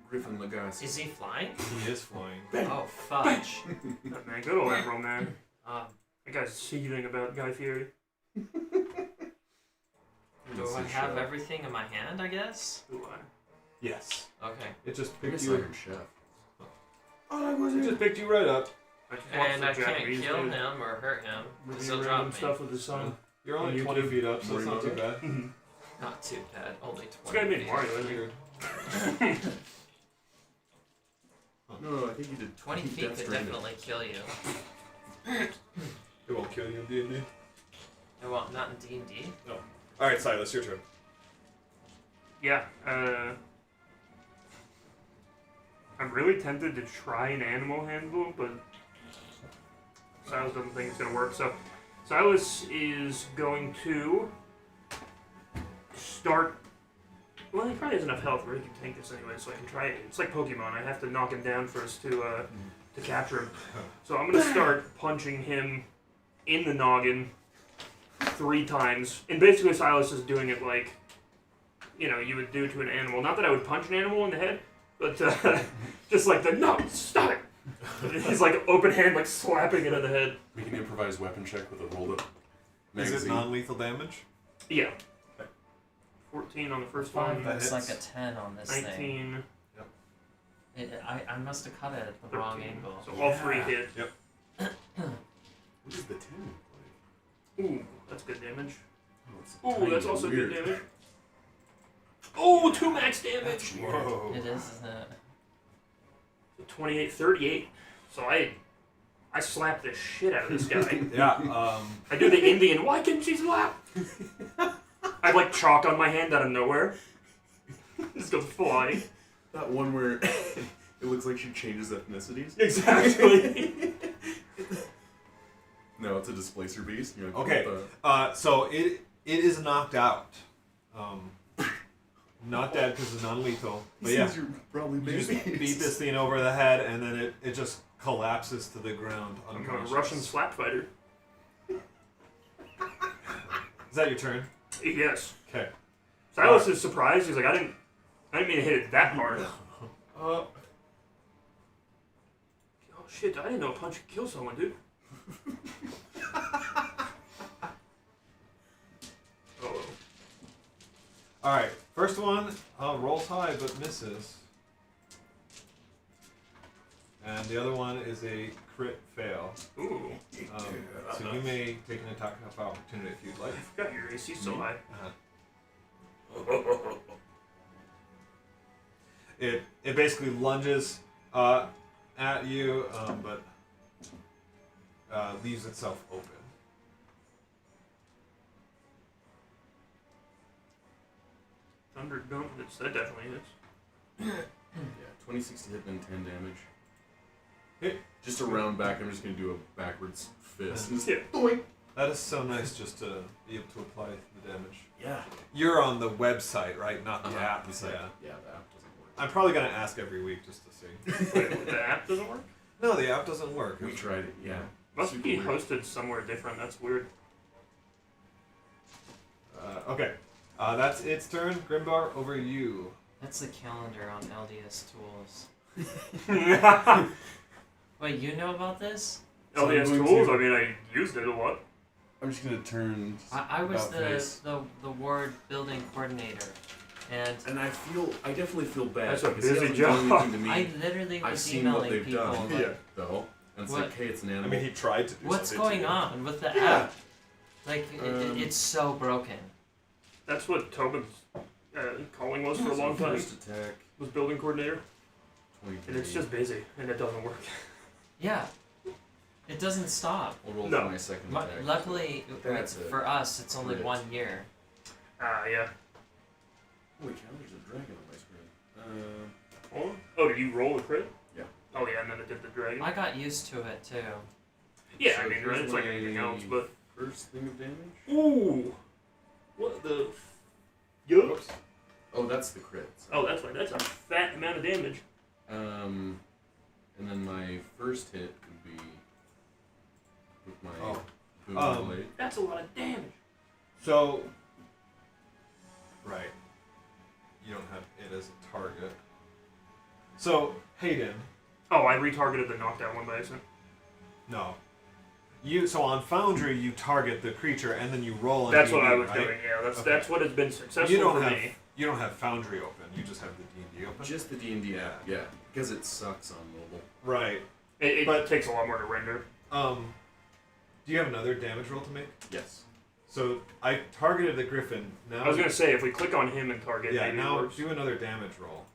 Griffin Lagasse. Is he flying? He is flying. Oh, fudge. Oh, man, good old Admiral, man. Um, That guy's seething about Guy Fieri. do I have everything in my hand, I guess? Who I? Yes. Okay. It just You're picked a you. Iron Chef. It just picked you right up. I just watched And the I can't Japanese kill dude him or hurt him. Because he'll review drop random me. stuff with his son. You're only On 20 YouTube. feet up, so it's not too Mario. bad. Not too bad. Only 20. This guy made feet. Mario, isn't he? Weird. No, I think you did 20 feet Death could Stranding. definitely kill you. It won't kill you in D&D. Well, not in D&D. Alright, Silas, your turn. Yeah, I'm really tempted to try an animal handle, but Silas doesn't think it's going to work. So Silas is going to start... Well, he probably has enough health where he can tank this anyway, so I can try it. It's like Pokemon. I have to knock him down first to capture him. So I'm going to start punching him in the noggin 3 times. And basically Silas is doing it like, you would do to an animal. Not that I would punch an animal in the head, but just like no, stop it! He's like open hand, like slapping it in the head. We can improvise weapon check with a rolled up Is magazine. it non-lethal damage? Yeah. 14 on the first 5 one. That looks like hits. a 10 on this thing. 19. I must have cut it at the wrong 13. angle. So all 3 hit. What does the 10 look like? Ooh, that's good damage. Oh, it's Ooh, tiny that's and also weird. good damage. Oh, 2 max damage. That's weird. Whoa. It is, isn't it? 28, 38. So I slapped the shit out of this guy. Yeah. I do the Indian, why couldn't she slap? I have like chalk on my hand out of nowhere. Just goes flying. That one where it looks like she changes ethnicities. Exactly. No, it's a displacer beast. You're like, Okay. what So it is knocked out. Not dead because it's non-lethal. the- But yeah, These are probably you just babies. beat this thing over the head, and then it just collapses to the ground I'm a unconscious. Russian slap fighter. Is that your turn? Yes. Okay. Silas is surprised. He's like, I didn't mean to hit it that hard. Oh shit! I didn't know a punch could kill someone, dude. Oh. All right. First one rolls high but misses, and the other one is a crit fail. Ooh. So you may take an attack of opportunity if you'd like. I forgot your AC so high. It basically lunges at you, but leaves itself open. Thunder Gauntlets, that definitely hits. Yeah, 26 to hit and 10 damage. Hit. Just to round back, I'm just gonna do a backwards fist. Yeah. Doink. That is so nice just to be able to apply the damage. Yeah. You're on the website, right? Not the app. It's Yeah. like, yeah, the app doesn't work. I'm probably gonna ask every week just to see. Wait, the app doesn't work? No, the app doesn't work. We tried it, yeah. Must Super be weird. hosted somewhere different. That's weird. Okay. That's its turn. Grimbar, over you. That's the calendar on LDS Tools. LDS Wait, you know about this? So I'm going tools? to- I mean, I used it a lot. I'm just gonna turn. I was about face. the ward building coordinator, and And I definitely feel bad. That's a because he busy hasn't done job. anything to me. I literally I've was seen what emailing they've people. done. Like, Yeah. Though. And it's What? like, hey, it's an I animal. mean, he tried to do what's something to going you. on with the Yeah. app? Like, Um, it's so broken. That's what Tobin's calling was for a long time. First attack. Was building coordinator, 23. and it's just busy, and it doesn't work. Yeah, it doesn't stop. I'll roll No. for my second Lu- attack. Luckily, That's it's, it. for us, it's only Crit. 1 year. Yeah. Holy cow, there's a dragon on my screen. Oh, did you roll the crit? Yeah. Oh yeah, and then it did the dragon. I got used to it too. Yeah, So I mean, here's right? It's like my anything else, but First thing of damage? ooh, what the? Yup. Whoops. Oh, that's the crit. Oh, that's right. That's a fat amount of damage. And then my first hit would be with my Oh. boom blade. That's a lot of damage. So, right. You don't have it as a target. So, Hayden, Oh, I retargeted the knockdown one by accident. no. So on Foundry, you target the creature and then you roll. on That's what D&D, I was right? doing. Yeah, that's Okay. that's what has been successful You don't for have me. you don't have Foundry open. You just have the D&D open. Just the D&D Yeah. app, yeah. Because it sucks on mobile. Right. It But- takes a lot more to render. Do you have another damage roll to make? Yes. So I targeted the Griffin. Now. I was gonna say if we click on him and target, Yeah. maybe it Now works. do another damage roll.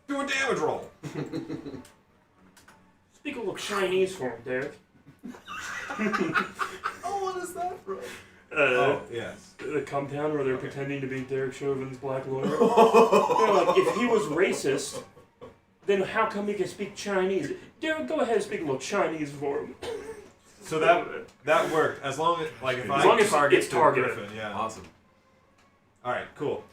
Do a damage roll. Speak a little Chinese for him, Derek. Oh, what is that from? Oh yes. The compound where they're Okay. pretending to be Derek Chauvin's black lawyer. They're like, if he was racist, then how come he can speak Chinese? Derek, go ahead and speak a little Chinese for him. So that worked as long as like if As I long as target it's the targeted. Griffin, yeah. Awesome. All right, cool.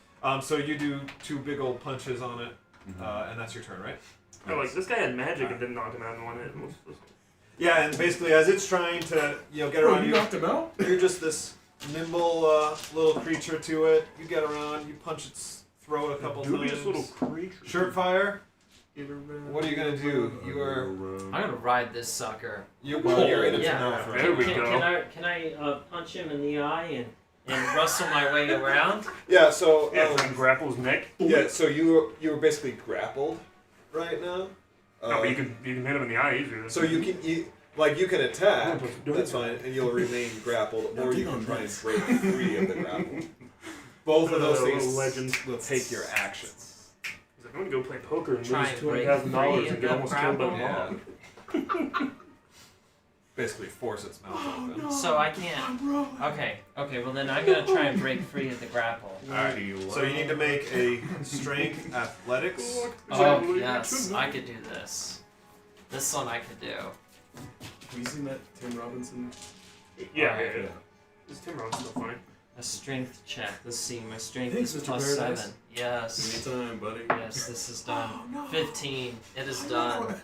So you do 2 big old punches on it, Mhm. and that's your turn, right? They're like, this guy had magic and didn't knock him out in one hit. Yeah, and basically as it's trying to get Oh, around you you, knocked him out? you're just this nimble little creature to it. You get around, you punch its throat a couple Dubious times. little creature. Shirt fire. What are you gonna do? You are- I'm gonna ride this sucker. You're in its Yeah. mouth, right? There we Can go. I punch him in the eye and and rustle my way around. Yeah. So Yeah, try and grapple his neck. yeah. So you were basically grappled right now. No, but you can hit him in the eye easier. So you can attack. That's fine, and you'll remain grappled, or you can try and break free of the grapple. Both of those things legends. will take your actions. He's like, I'm gonna go play poker and Try lose and break $200,000 free and of get the almost killed by grapple. a mob. Basically, force its mouth open. So I can't. Okay. Well then I'm gonna try and break free of the grapple. Alright, so you need to make a strength athletics. Oh yes, I could do this. This one I could do. Have you seen that Tim Robinson? Yeah. Is Tim Robbins still funny? A strength check. Let's see. My strength Thanks, is Mr. plus Paradise. 7. Yes. Anytime, buddy. Yes, this is done. 15. It is done.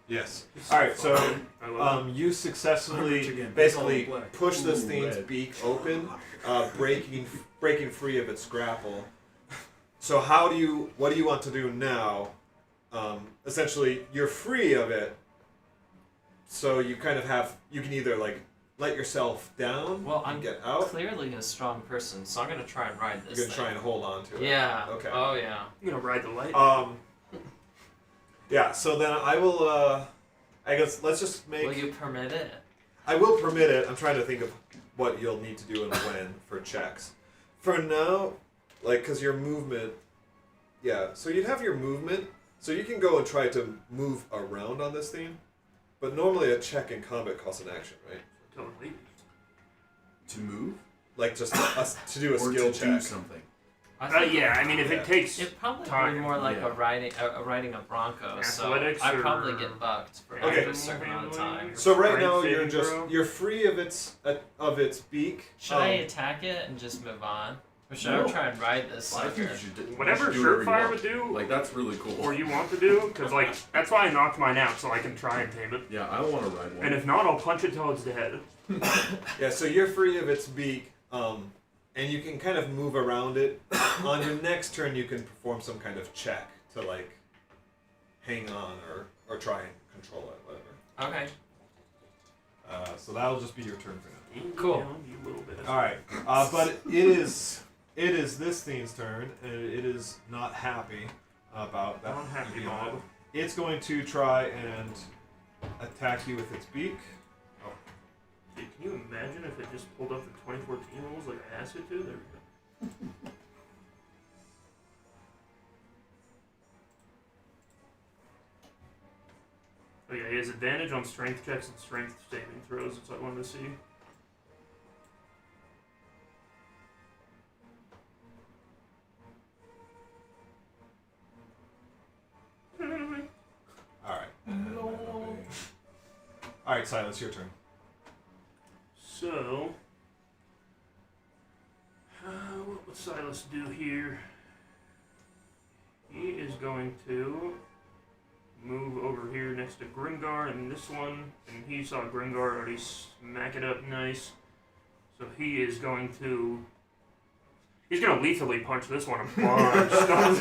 Yes. Alright, so I love you successfully Again, basically all black. push this Ooh, thing's red. beak open, breaking free of its grapple. So what do you want to do now? Essentially, you're free of it, so you kind of you can either like let yourself down Well, and I'm get out. clearly a strong person, so I'm gonna try and ride this. You're gonna thing. try and hold on to it. Yeah. Okay. Oh yeah. I'm gonna ride the light. Yeah. So then I will. I guess let's just make. Will you permit it? I will permit it. I'm trying to think of what you'll need to do and when for checks. For now, because your movement. Yeah. So you'd have your movement. So you can go and try to move around on this thing, but normally a check in combat costs an action, right? Tell him leave. To move? Like just to do a Or skill to check. do something? Yeah, I mean, if Yeah. it takes It'd probably time. be more like Yeah. riding a Bronco. Athletics so I or- probably get bucked for Okay. a certain amount of time. So right Strength now saving throw? you're free of its beak. Should I attack it and just move on, or should No. I try and ride this I think sucker? you should do whatever you should do whatever you Surefire want. would do, Like, that's really cool. or you want to do, because like that's why I knocked mine out, so I can try and tame it. Yeah, I want to ride one. And if not, I'll punch it till it's dead. Yeah, so you're free of its beak, and you can kind of move around it. On your next turn, you can perform some kind of check to like hang on or try and control it, whatever. Okay. So that'll just be your turn for now. Cool. You little bit. All right, but it is this thing's turn, and it is not happy about that. Not happy, being on it. Bob. It's going to try and attack you with its beak. Dude, can you imagine if it just pulled up the 2014 rules like I asked it to? There we go. Oh yeah, he has advantage on strength checks and strength saving throws. That's what I wanted to see. All right. All right, Silas, your turn. So, what would Silas do here? He is going to move over here next to Grimgar and this one, and he saw Grimgar already smack it up nice. So he is going to... He's going to lethally punch this one a bunch. I'm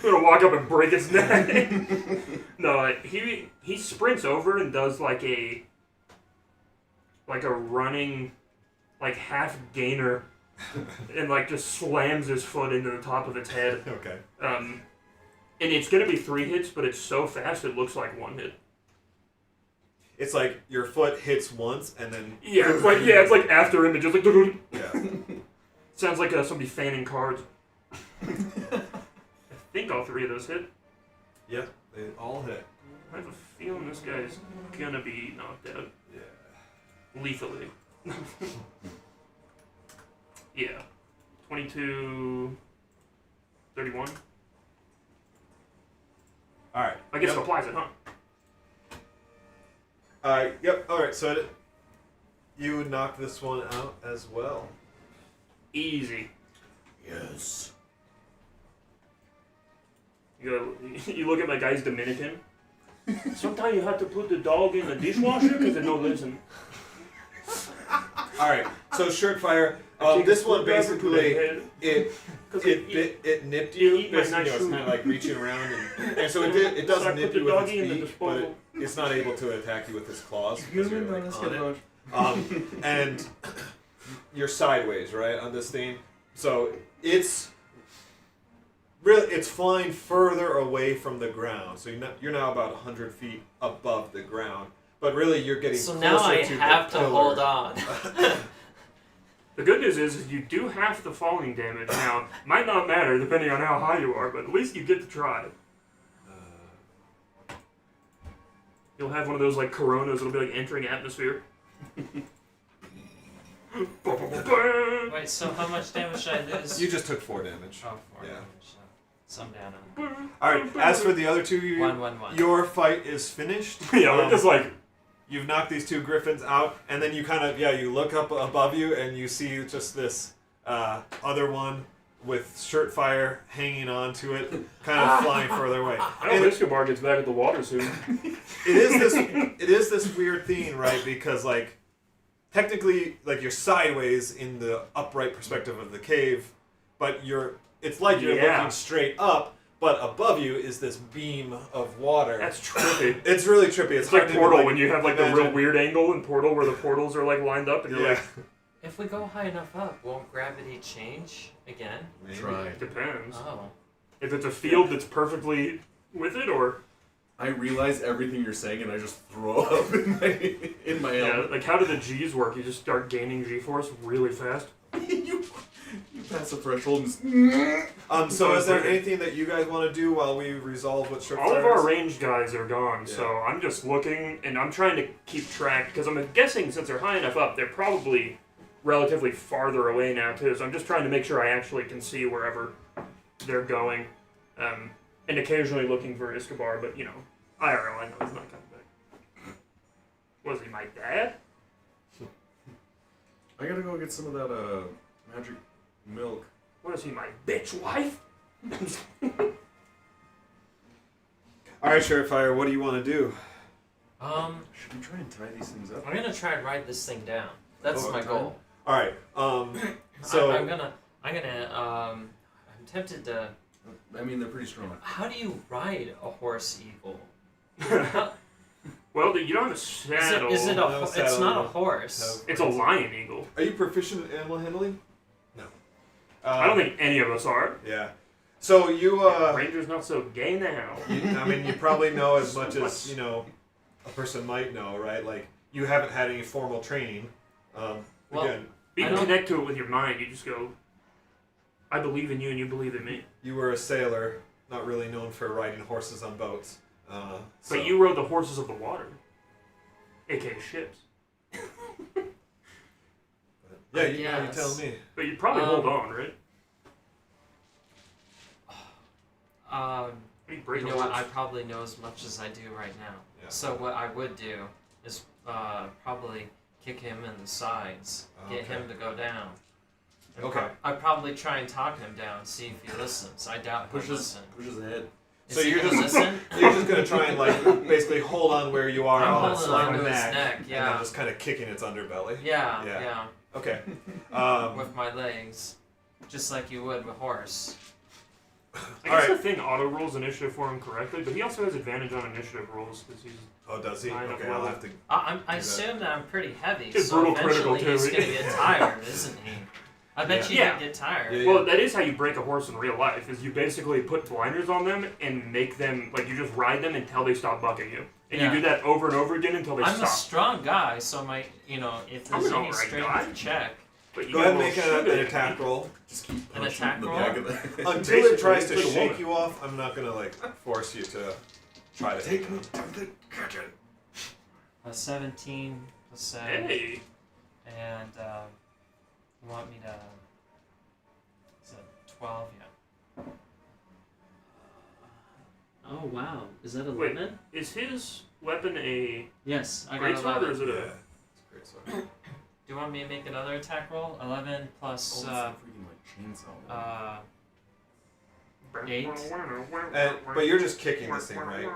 going to walk up and break its neck. No, he sprints over and does like a running, like half gainer, and like just slams his foot into the top of its head. Okay. And it's gonna be 3 hits, but it's so fast it looks like 1 hit. It's like your foot hits once and then. Yeah, it's like after him, it just like Yeah. sounds like somebody fanning cards. I think all 3 of those hit. Yeah, they all hit. I have a feeling this guy's gonna be knocked out Yeah. lethally. Yeah, 22, 31. All right. I guess Yep. it applies it, huh? Yep. All right. So you knock this one out as well. Easy. Yes. You look at my guy's Dominican. Sometimes you have to put the dog in the dishwasher because it don't listen. All right. So Surefire. Take This a one screwdriver, put it basically in it nipped you. eat my Basically, nice it's food. kind of like reaching around and so it does So I nip put the you with its doggy in the beak, but disposal. it's not able to attack you with its claws because you're like on it. And you're sideways, right, on this thing. So it's flying further away from the ground. So you're now about 100 feet above the ground. But really, you're getting So closer now I to have the to pillar. hold on. The good news is you do half the falling damage. Now, might not matter depending on how high you are, but at least you get to try. You'll have one of those like coronas. It'll be like entering atmosphere. Wait, so how much damage should I lose? You just took 4 damage. Oh, 4 Yeah. damage. Some down on. All right. As for the other two, 1-1-1. your fight is finished. Yeah, we're just like You've knocked these 2 griffins out, and then you kind of you look up above you, and you see just this other one with shirt fire hanging on to it, kind of flying further away. I hope Escobar gets back at the water soon. It is this weird thing, right? Because like technically, like you're sideways in the upright perspective of the cave, but it's like you're Yeah. looking straight up. But above you is this beam of water. That's trippy. It's really trippy. It's like hard to, Portal when you have like the real imagine. weird angle in Portal where the portals are like lined up and you're Yeah. like, If we go high enough up, won't gravity change again? Maybe. Try. depends. Oh. If it's a field that's perfectly with it, or I realize everything you're saying, and I just throw up in my yeah, helmet. like how do the G's work? You just start gaining G-force really fast. you pass a threshold and just... So is there anything that you guys want to do while we resolve what Strip All of Fire our is? ranged guys are gone, so I'm just looking and I'm trying to keep track because I'm guessing since they're high enough up, they're probably relatively farther away now too. So I'm just trying to make sure I actually can see wherever they're going, and occasionally looking for Escobar. But you know, IRL, I know he's not coming back. Was he my dad? I gotta go get some of that magic milk. What is he, my bitch wife? All right, Sheriff Fire, what do you want to do? Should we try and tie these things up? I'm gonna try and ride this thing down. That's Oh, my okay. goal. All right. So I'm tempted to. I mean, they're pretty strong. How do you ride a horse eagle? Well, you don't have a saddle. Is it a? No It's saddle, not no. a horse. It's a lion eagle. are you proficient in animal handling? No. I don't think any of us are. Yeah. So you Ranger's not so gay now. I mean, you probably know as much as a person might know, right? Like you haven't had any formal training. Well, Again, You I can don't- connect to it with your mind. You just go, I believe in you and you believe in me. you were a sailor, not really known for riding horses on boats. So- But you rode the horses of the water, aka ships. Yeah, I you guess. tell me. But you'd probably hold on, right? How do you break You a know what? I horse? probably know as much as I do right now. Yeah. So what I would do is probably kick him in the sides, get Okay. him to go down. And Okay. I'd probably try and talk him down, see if he listens. I doubt he'll listen. Pushes ahead. Is So he you're gonna just listen? you're just gonna try and like basically hold on where you are I'm on holding its like onto his neck, neck, and yeah. then just kind of kicking its underbelly. Yeah, Yeah. yeah. Okay. With my legs, just like you would with a horse. I guess Alright. the thing auto rolls initiative for him correctly, but he also has advantage on initiative rolls because he's. Oh, does he? I know, Okay, well- I'll have to. I that. assume that I'm pretty heavy, He's so brutal critical, eventually he's too. gonna get tired, isn't he? I bet you Yeah. he'd get tired. Yeah. Well, that is how you break a horse in real life. Is you basically put blinders on them and make them like you just ride them until they stop bucking you, and Yeah. you do that over and over again until they I'm a stop. strong guy, so my if I'm there's an any alright strength guy. check, But you Go got ahead and a make little sugar an in attack you. roll. Just keep An punching attack in the roll? back of the Until Basically, it tries to it's a shake woman. you off, I'm not gonna like force you to try to Take me to the kitchen. a 17 plus 7, Hey, and you want me to? Is it 12? Yeah. Oh wow, is that Wait. 11? is his weapon a Yes, I got great sword or 11. is it Yeah, a? it's a great sword. Do you want me to make another attack roll? 11 Oh, plus it's a freaking like chainsaw. 8. But you're just kicking this thing, right?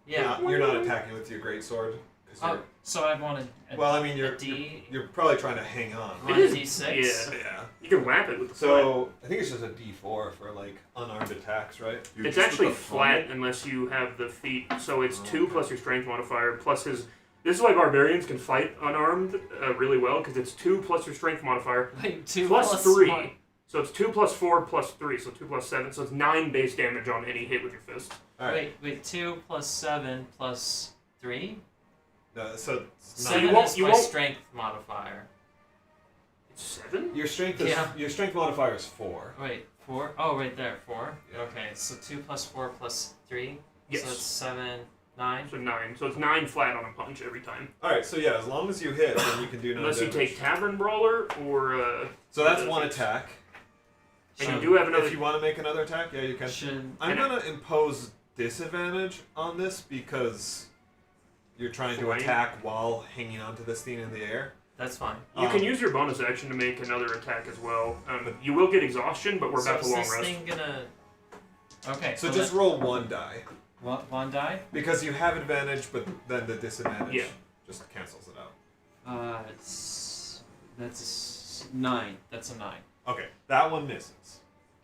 Yeah. You're not attacking with your great sword. 'Cause Oh, you're, so I wanted a, well, I mean, a you're D, you're probably trying to hang on. It one is- D6. yeah. Yeah. You can whap it with the flat. So I think it's just a D4 for like unarmed attacks, right? You're It's just with actually the flat funnel. unless you have the feet. So it's Oh, 2 okay. plus your strength modifier plus his. This is why barbarians can fight unarmed really well, because it's 2 plus your strength modifier Wait, 2 plus 3. one. So it's 2 plus 4 plus 3, so 2 plus 7. So it's 9 base damage on any hit with your fist. All right. Wait, 2 plus 7 plus 3? No, so it's So not, 7 you won't- is you my won't- strength modifier. It's 7? your strength is Yeah. your strength modifier is 4. Wait, 4? Oh, right there, 4? Yeah. Okay, so 2 plus 4 plus 3? Yes. So it's 7, 9? So 9. So it's 9 flat on a punch every time. All right, so yeah, as long as you hit, then you can do 9 Unless you damage. take Tavern Brawler or... So that's one attack. and you do have another... If you want to make another attack, yeah, you can. Should... I'm And gonna impose disadvantage on this because you're trying to Flame? attack while hanging onto this thing in the air. That's fine. You can use your bonus action to make another attack as well. You will get exhaustion, but we're So about to is long this rest. thing gonna... Okay, So just roll 1 die one die? because you have advantage, but then the disadvantage Yeah. just cancels it out. That's 9. That's a 9. Okay, that one misses.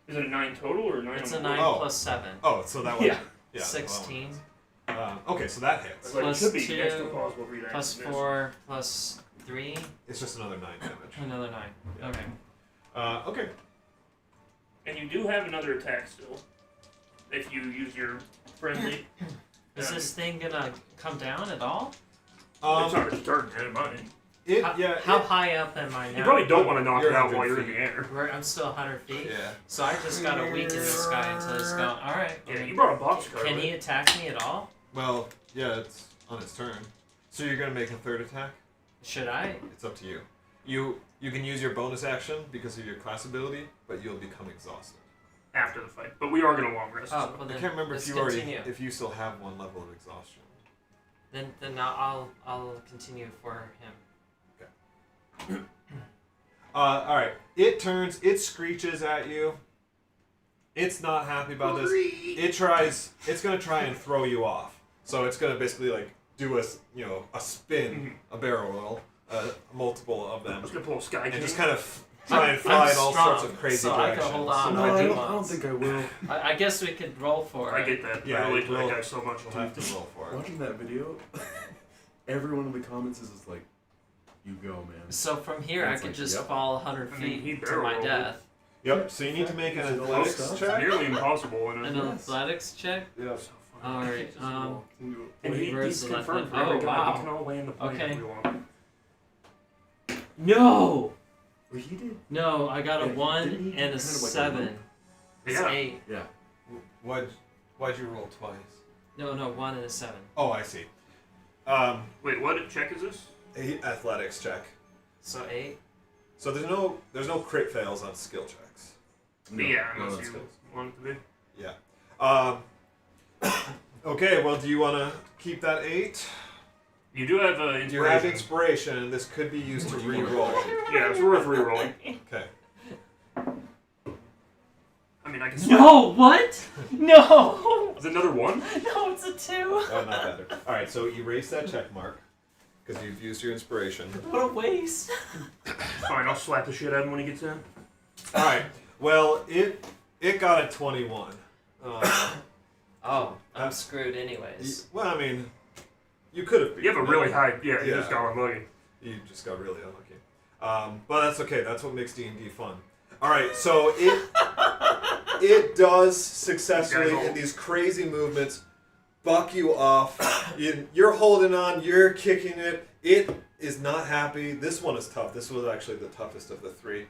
Is it a 9 total or 9 It's on a the 9 Oh. plus 7. Oh, so that one. Yeah. Yeah. 16 Okay, so that hits. Like, Plus it should be 2 extra plausible for you to plus actually miss. 4 plus 3. It's just another 9 damage. Another 9. Yeah. Okay. Okay. And you do have another attack still. If you use your friendly. Is this thing gonna come down at all? It's already starting, never mind. How high up am I now? You probably don't want to knock You're it out 100 while you're in feet. the air. I'm still 100 feet. Yeah. So I just gotta weaken this guy until he's gone. Alright. Yeah, you brought a box car. Can right? he attack me at all? Well, yeah, it's on its turn. So you're gonna make a third attack? Should I? It's up to you. You can use your bonus action because of your class ability, but you'll become exhausted. After the fight. But we are going to long rest. Oh, so. well I then, can't remember let's if continue. you still have 1 level of exhaustion. Then I'll continue for him. All right. It turns. It screeches at you. It's not happy about this. It's gonna try and throw you off. So it's gonna basically like do a spin, a barrel roll, multiple of them, I'm just going to pull a sky and king. just kind of try and fly in all strong, sorts of crazy so I can directions. hold on. No, I I do don't once. think I will. I guess we could roll for I it. get that. Yeah, I relate to roll. that guy so much. You'll have to roll for it. Watching that video, everyone in the comments is just like, "You go, man." So from here, I It's could like, just yep. fall 100 I mean, he feet to barrel my rolled. death. Yep. So you need to make an Is it all athletics stuff? It's check. nearly impossible. And An athletics check? Yep. So funny. Alright, And where's he's the confirmed for left every one? Oh, guy. wow. We can all land the plane Okay. if we want. No! Well, he did. No, I got a Yeah, 1 didn't he and a kind of like a 7. lump? It's Yeah. 8. Yeah. Why'd you roll twice? No, 1 and a 7. Oh, I see. Wait, what check is this? Athletics check. So 8. So there's no crit fails on skill checks. Yeah, no, unless that's you good. want it to be. Yeah. Okay. Well, do you want to keep that 8? You do have You inspiration. have inspiration, and this could be used to re-roll. Yeah, it's worth re-rolling. Okay. I mean, I can. No, what? No! Is it another 1? No, it's a 2. Oh, not better. All right. So erase that check mark because you've used your inspiration. What a waste. Fine, I'll slap the shit out of him when he gets in. All right. Well, it got a 21. Oh, I'm screwed anyways. Well, I mean, you could have. You have a really high. Yeah, you Yeah. just got unlucky. You just got really unlucky. But that's okay. That's what makes D&D fun. All right. So it does successfully You guys all- in these crazy movements buck you off. You're holding on. You're kicking it. It is not happy. This one is tough. This was actually the toughest of the 3.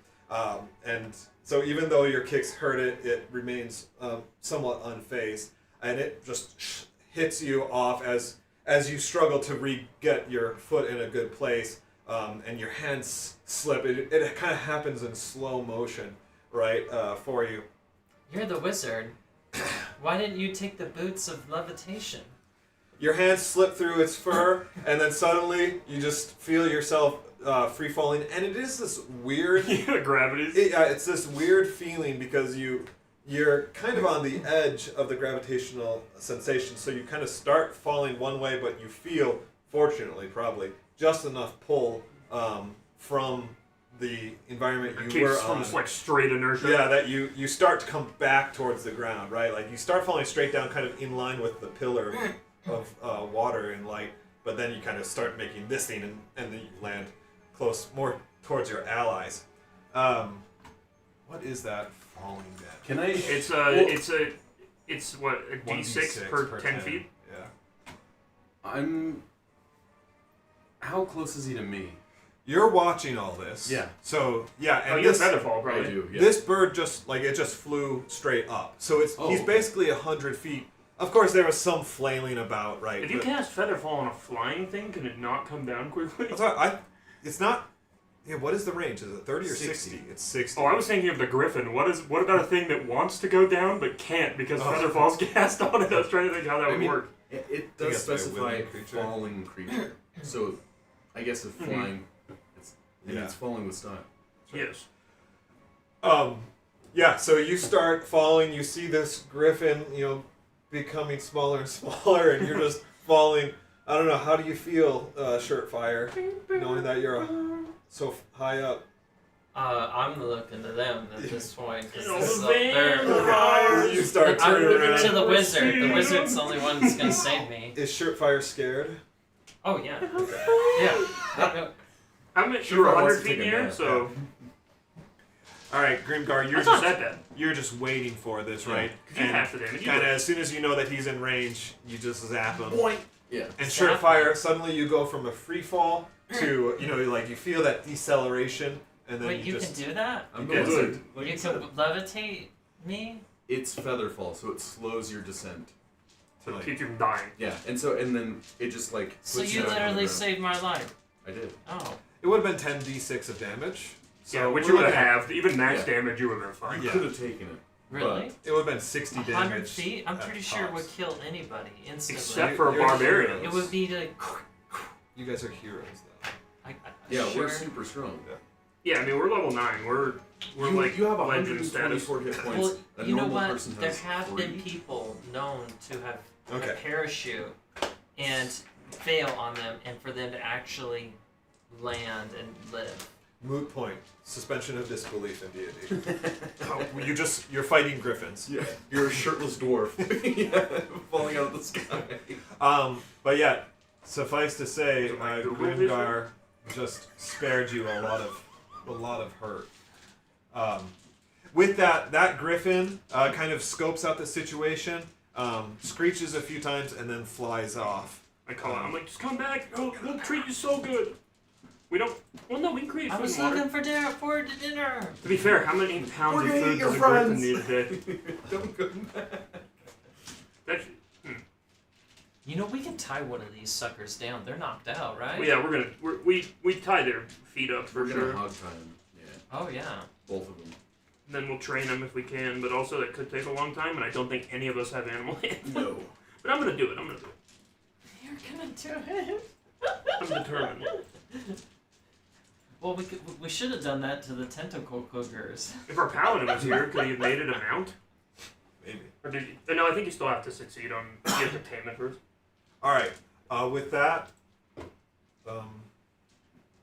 And so even though your kicks hurt it, it remains somewhat unfazed, and it just hits you off as you struggle to get your foot in a good place, and your hands slip. It kind of happens in slow motion, right, for you. You're the wizard. Why didn't you take the boots of levitation? Your hands slip through its fur, and then suddenly you just feel yourself free falling, and it is this weird. Yeah, gravity's. It's this weird feeling because you're kind of on the edge of the gravitational sensation, so you kind of start falling one way, but you feel, fortunately, probably just enough pull from the environment you were Keeps from on. just like straight inertia. Yeah, that you start to come back towards the ground, right? Like you start falling straight down, kind of in line with the pillar of water and light, but then you kind of start making this scene, and then you land close, more towards your allies. What is that falling dead? Can I? It's what a 1d6 D6 per 10 feet. Yeah. How close is he to me? You're watching all this. Yeah. So yeah, and you're this Featherfall, I probably. do. Yeah. this bird just flew straight up. So he's basically 100 feet. Of course, there was some flailing about, right? If you cast Featherfall on a flying thing, can it not come down quickly? That's why it's not. Yeah, what is the range? Is it 30 or 60? It's 60. Oh, I was thinking of the Griffin. What about a thing that wants to go down but can't because Featherfall's cast on it? I was trying to think how that would work. It I does guess by a specify willing creature. falling creature. So, I guess if flying, it's falling with style. Yes. Yeah, so you start falling, you see this griffin, becoming smaller and smaller, and you're just falling. I don't know, how do you feel, Shirtfire, knowing that you're so high up? I'm looking to them at this point. 'Cause Oh, this is up there. You start I'm turning looking around. to the wizard. The wizard's the only one that's gonna save me. Is Shirtfire scared? Oh yeah. Yeah. I'm at Sure, I 100 wants to feet take a here, nap. so Alright, Grimgar, I thought that. you're just waiting for this, right? Because you have the damage. You Kind of do. as soon as you know that he's in range, you just zap him. Boing. Yeah. And Zap Surefire, suddenly you go from a free fall to, you feel that deceleration, and then Wait, you just... can do that? I'm Yeah, going good. to. Like You I said, can levitate me? it's Featherfall, so it slows your descent. to, like, Keep you from dying. Yeah, and then it just like. So puts you down on the literally ground. saved my life. I did. Oh. It would have been 10d6 of damage. So Yeah, which we're you would looking at- have halved. Even max Yeah. damage, you would have been fine. I Yeah. could have taken it. Really? It would have been 60 damage. 100 feet? I'm at pretty sure it would tops. kill anybody instantly. Except for a You're barbarian. heroes. It would be to. You guys are heroes, though. Yeah, sure. we're super strong. Yeah, I mean, we're level 9. We're like you have legend status. 124 hit points. Well, A you know normal what? person There has have been 40. people known to have Okay. a parachute and fail on them, and for them to actually land and live. Moot point. Suspension of disbelief in D&D. You're fighting griffins. Yeah, you're a shirtless dwarf. Yeah, falling out of the sky. But yeah, suffice to say, Is it my Google Grimgar just spared you a lot of hurt. With that griffin kind of scopes out the situation, screeches a few times, and then flies off. I call out. I'm like, just come back. We'll treat you so good. We don't. Well, no, we can create I food was and water. looking for dinner. To be fair, how many pounds We're of gonna food eat your does a griffin friends. need a day? Don't go back. That's, You know, we can tie one of these suckers down. They're knocked out, right? well, yeah, we tie their feet up for We're gonna sure. hog tie them. Yeah, Oh, yeah. both of them. Then we'll train them if we can, but also that could take a long time, and I don't think any of us have animal handling. No. But I'm gonna do it. You're gonna do it. I'm determined. Well, we should have done that to the tentacle cougars. If our paladin was here, could he have made it a mount? Maybe. Or did you? No, I think you still have to succeed on. You have to tame it first. All right. With that,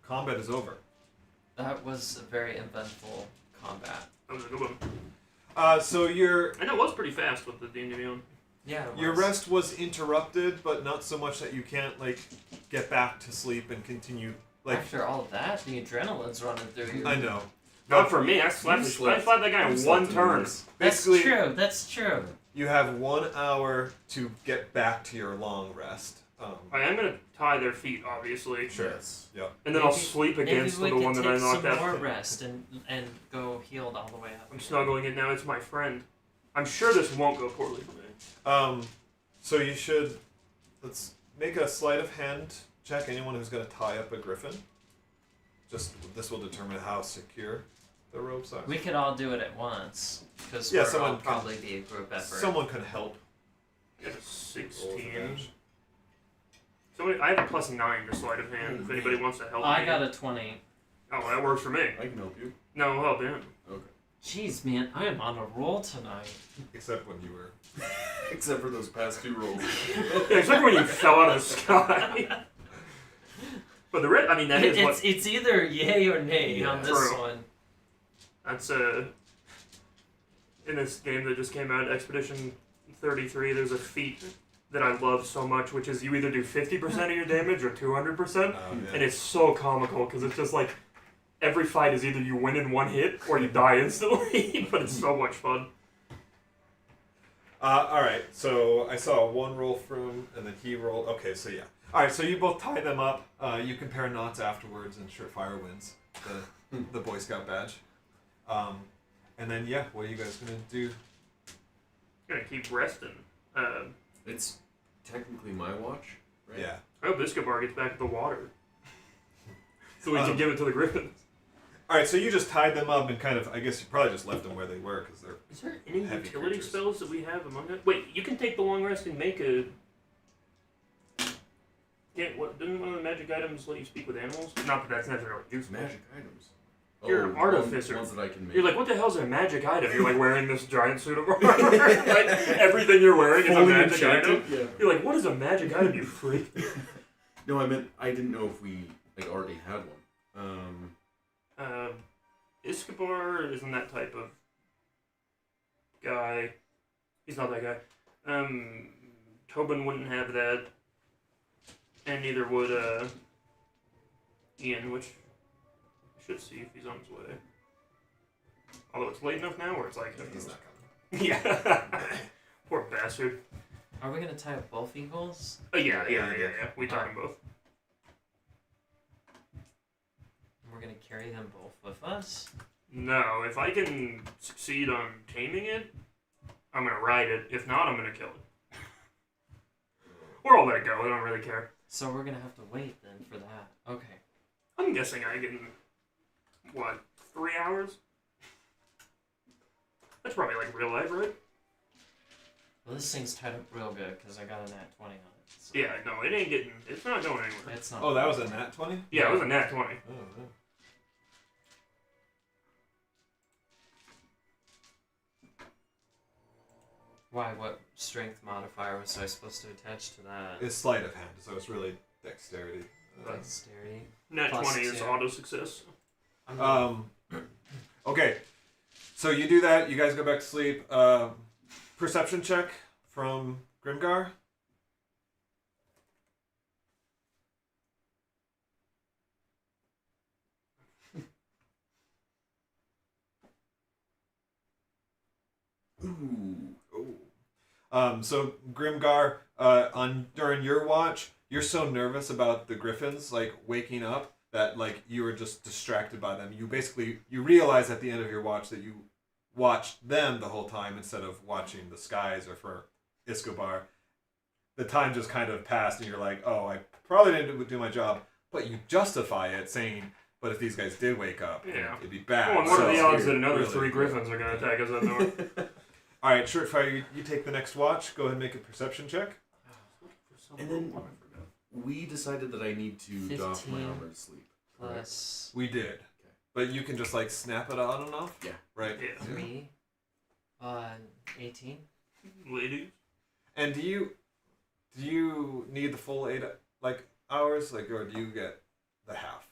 combat is over. That was a very eventful combat. That was a good one. So your I know it was pretty fast with the D&D on. Yeah, it your was. rest was interrupted, but not so much that you can't get back to sleep and continue. After all of that, the adrenaline's running through you. I know. Not for me. I slapped that guy in one turn. That's Basically, true. That's true. you have 1 hour to get back to your long rest. I am gonna tie their feet, obviously. Yes. And then I'll Maybe- sleep against Maybe the we one can that I take knocked some more out. rest and go healed all the way up. I'm snuggling it now. It's my friend. I'm sure this won't go poorly for me. So you should let's make a sleight of hand check. Anyone who's going to tie up a griffin. This will determine how secure the ropes are. We could all do it at once because Yeah, we're someone all can- probably be a group effort. Someone can help. I got a Roll for 16. damage. Somebody, I have a +9 to sleight of hand. If anybody wants to help me. I got a 20. Oh, that works for me. I can help you. No, I'll help him. Okay. Jeez, man, I am on a roll tonight. Except when you were. Except for those past 2 rolls. Yeah, it's like when you fell out of the sky. But the red, I mean, that is what. It's either yay or nay Yeah. on this True. one. That's in this game that just came out, Expedition 33. There's a feat that I love so much, which is you either do 50% of your damage or 200%, and yeah. it's so comical because it's just like every fight is either you win in one hit or you die instantly, but it's so much fun. All right, so I saw one roll from, and then he rolled. Okay, so yeah. All right, so you both tie them up. You compare knots afterwards, and Surefire wins the Boy Scout badge. And then yeah, what are you guys gonna do? Gonna keep resting. It's technically my watch, right? Yeah. I hope Escobar gets back to the water. So we can give it to the Griffins. All right, so you just tied them up and kind of, I guess you probably just left them where they were because they're. Is there any Heavy utility creatures. spells that we have among us? Wait, you can take the long rest and make a. Yeah, what? Didn't one of the magic items let you speak with animals? Not that that's necessarily useful. Magic items. You're an artificer. Ones that I can make. You're like, what the hell's a magic item? You're like wearing this giant suit of armor. Like everything you're wearing is a Fully magic enchanted? item. Yeah. You're like, what is a magic item, you freak? No, I meant I didn't know if we like already had one. Escobar isn't that type of guy. He's not that guy. Tobin wouldn't have that. And neither would Ian, which I should see if he's on his way. Although it's late enough now where it's like He's not coming. yeah. Poor bastard. Are we gonna tie up both eagles? Yeah. We tied them both. We're gonna carry them both with us? No, if I can succeed on taming it, I'm gonna ride it. If not, I'm gonna kill it. Or I'll let it go. I don't really care. So we're gonna have to wait then for that. Okay. I'm guessing I can, 3 hours? That's probably like real life, right? Well, this thing's tied up real good because I got a nat 20 on it. So Yeah, no, it's not going anywhere. it's not. Oh, that was a nat 20? Yeah, it was a nat 20. Oh, no. Why? What strength modifier was I supposed to attach to that? It's sleight of hand, so it's really dexterity. Dexterity. Nat Plus 20 is two. auto success. Okay, so you do that. You guys go back to sleep. Perception check from Grimgar. Ooh. So Grimgar, during your watch, you're so nervous about the griffins like waking up that like you were just distracted by them. You realize at the end of your watch that you watched them the whole time instead of watching the skies or for Escobar. The time just kind of passed, and you're like, oh, I probably didn't do my job, but you justify it saying, but if these guys did wake up, Yeah. it'd be bad. Oh, and what are the So odds that another really- 3 griffins are going to attack us out north? All right, Shortfire, you take the next watch. Go ahead and make a perception check. And then we decided that I need to doff my 15. armor to sleep. Plus We did. But you can just like snap it on and off? Yeah. Right? Yeah. 3. 18. Ladies. And do you need the full 8 hours? Or do you get the half?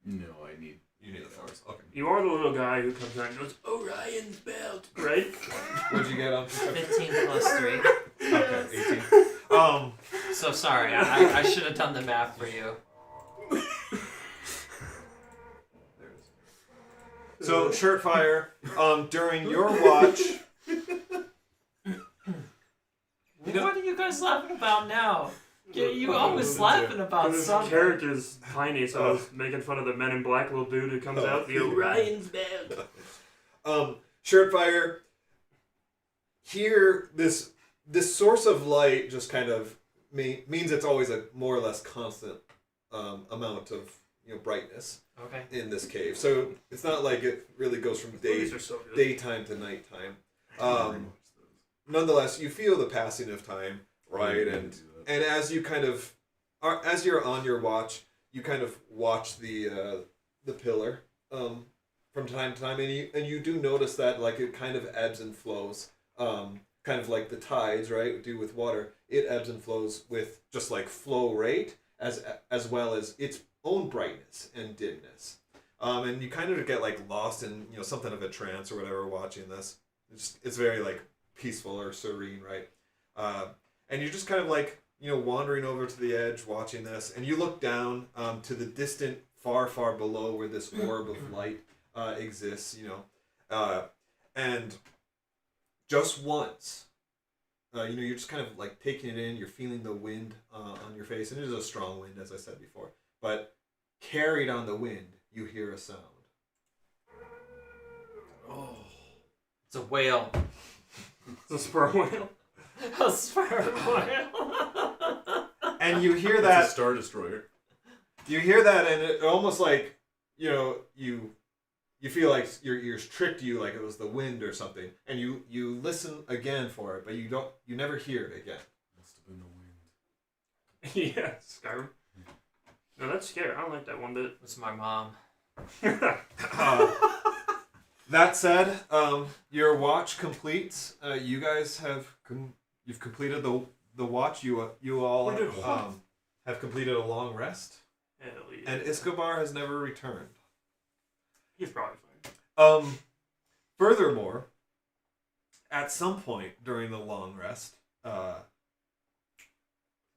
No, I need. You need the full hours. Okay. You are the little guy who comes out and goes, Orion's belt, right? What'd you get on perception? 15 plus 3. Okay, 18. So sorry, I should have done the math for you. There it is. So, Shirtfire, during your watch, What are you guys laughing about now? You always laughing about His something. character's tiny, so I was making fun of the Men in Black little dude who comes out, the Orion's belt. Shirtfire, here, this source of light just kind of means it's always a more or less constant amount of brightness Okay. in this cave. So it's not like it really goes from These are so good. daytime to nighttime. Nonetheless, you feel the passing of time, right? And as you kind of as you're on your watch, you kind of watch the pillar from time to time, and you do notice that like it kind of ebbs and flows, kind of like the tides, right? Do with water, it ebbs and flows with just like flow rate as well as its own brightness and dimness, and you kind of get like lost in something of a trance or whatever watching this. It's very like peaceful or serene, right? and you're just kind of like, wandering over to the edge, watching this, and you look down to the distant, far, far below where this orb of light exists, and just once, you're just kind of like taking it in, you're feeling the wind on your face, and it is a strong wind, as I said before, but carried on the wind, you hear a sound. Oh. It's a whale. It's a sperm whale. A sperm whale. And you hear It's that. a Star Destroyer. You hear that, and it almost like, you feel like your ears tricked you, like it was the wind or something, and you listen again for it, but you never hear it again. Must have been the wind. Yeah, Skyrim. No, that's scary. I don't like that one bit. It's my mom. That said, your watch completes. You guys you've completed the watch. You all We did what? have completed a long rest, Hell yeah. and Escobar has never returned. He's probably fine. Furthermore, at some point during the long rest,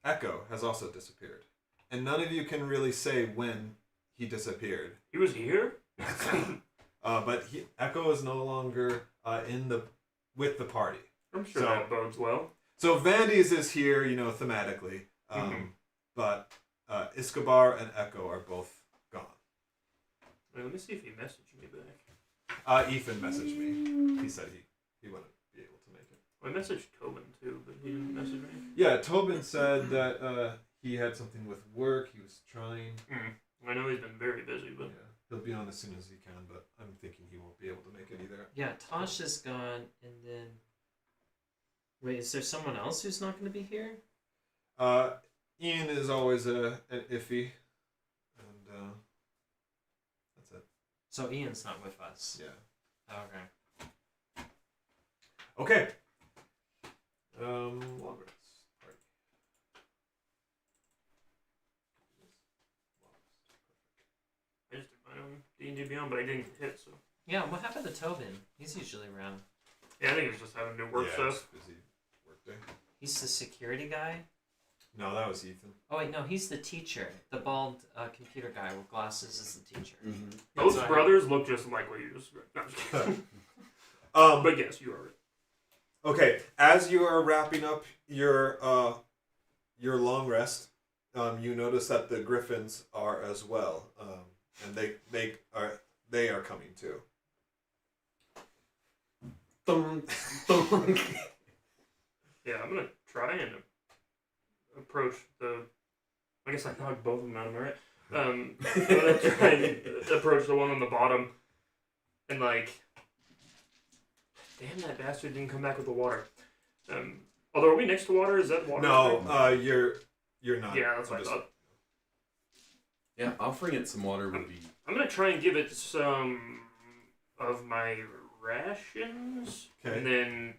Echo has also disappeared, and none of you can really say when he disappeared. He was here? But Echo is no longer with the party. I'm sure So- that bodes well. So Vandy's is here, thematically, but Escobar and Echo are both gone. Wait, let me see if he messaged me back. Ethan messaged me. He said he wouldn't be able to make it. I messaged Tobin too, but he didn't message me. Yeah, Tobin said that he had something with work. He was trying. I know he's been very busy, but Yeah, he'll be on as soon as he can, but I'm thinking he won't be able to make it either. Yeah, Tosh is gone, and then... Wait, is there someone else who's not going to be here? Ian is always an iffy, and that's it. So Ian's not with us. Yeah. Okay. Okay. Long rest. Party. I just did my own D&D Beyond, but I didn't hit, so. Yeah, what happened to Tobin? He's usually around. Yeah, I think he was just having to do work Yeah, stuff. it's busy work day. He's the security guy? No, that was Ethan. Oh wait, no, he's the teacher. The bald computer guy with glasses is the teacher. Mm-hmm. Both That's brothers look just like what you described. No, I'm just kidding. But yes, you are right. Okay, as you are wrapping up your long rest, you notice that the griffins are as well, and they are coming too. Thunk, thunk. Yeah, I'm gonna try and approach the. I guess I knocked both of them out of my right. I'm gonna try and approach the one on the bottom, and like, damn, that bastard didn't come back with the water. Although, are we next to water? Is that water? No, you're not. Yeah, that's what I Just- thought. Yeah, offering it some water would be. I'm gonna try and give it some of my rations, Okay. and then,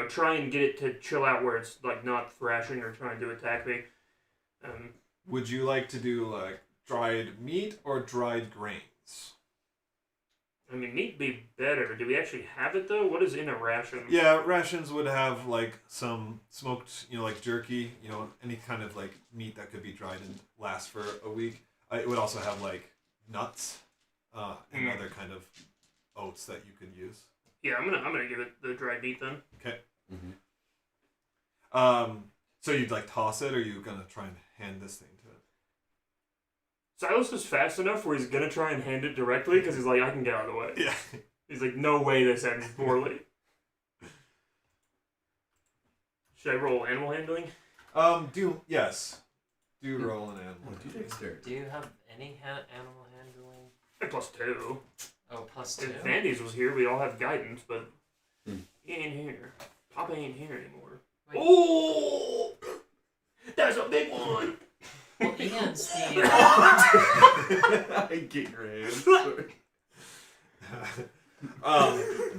try and get it to chill out where it's like not thrashing or trying to attack me. Would you like to do like dried meat or dried grains? I mean, meat be better. Do we actually have it though? What is in a ration? Yeah, rations would have like some smoked, like jerky, any kind of like meat that could be dried and last for a week. It would also have like nuts and other kind of oats that you could use. Yeah, I'm gonna give it the dried meat then. Okay. Mm-hmm. So you'd like toss it, or are you gonna try and hand this thing to it? Silas is fast enough where he's gonna try and hand it directly because he's like, I can get out of the way. Yeah. He's like, no way this ends poorly. Should I roll animal handling? Yes. Do roll an animal. Oh, do dexterity. Do you have any animal handling? +2. Oh, +2. If Vandy's was here, we'd all have guidance, but Hmm. he ain't here. Papa ain't here anymore. Wait. Oh, that's a big one. Well, Ian's the... I get your hands. Sorry.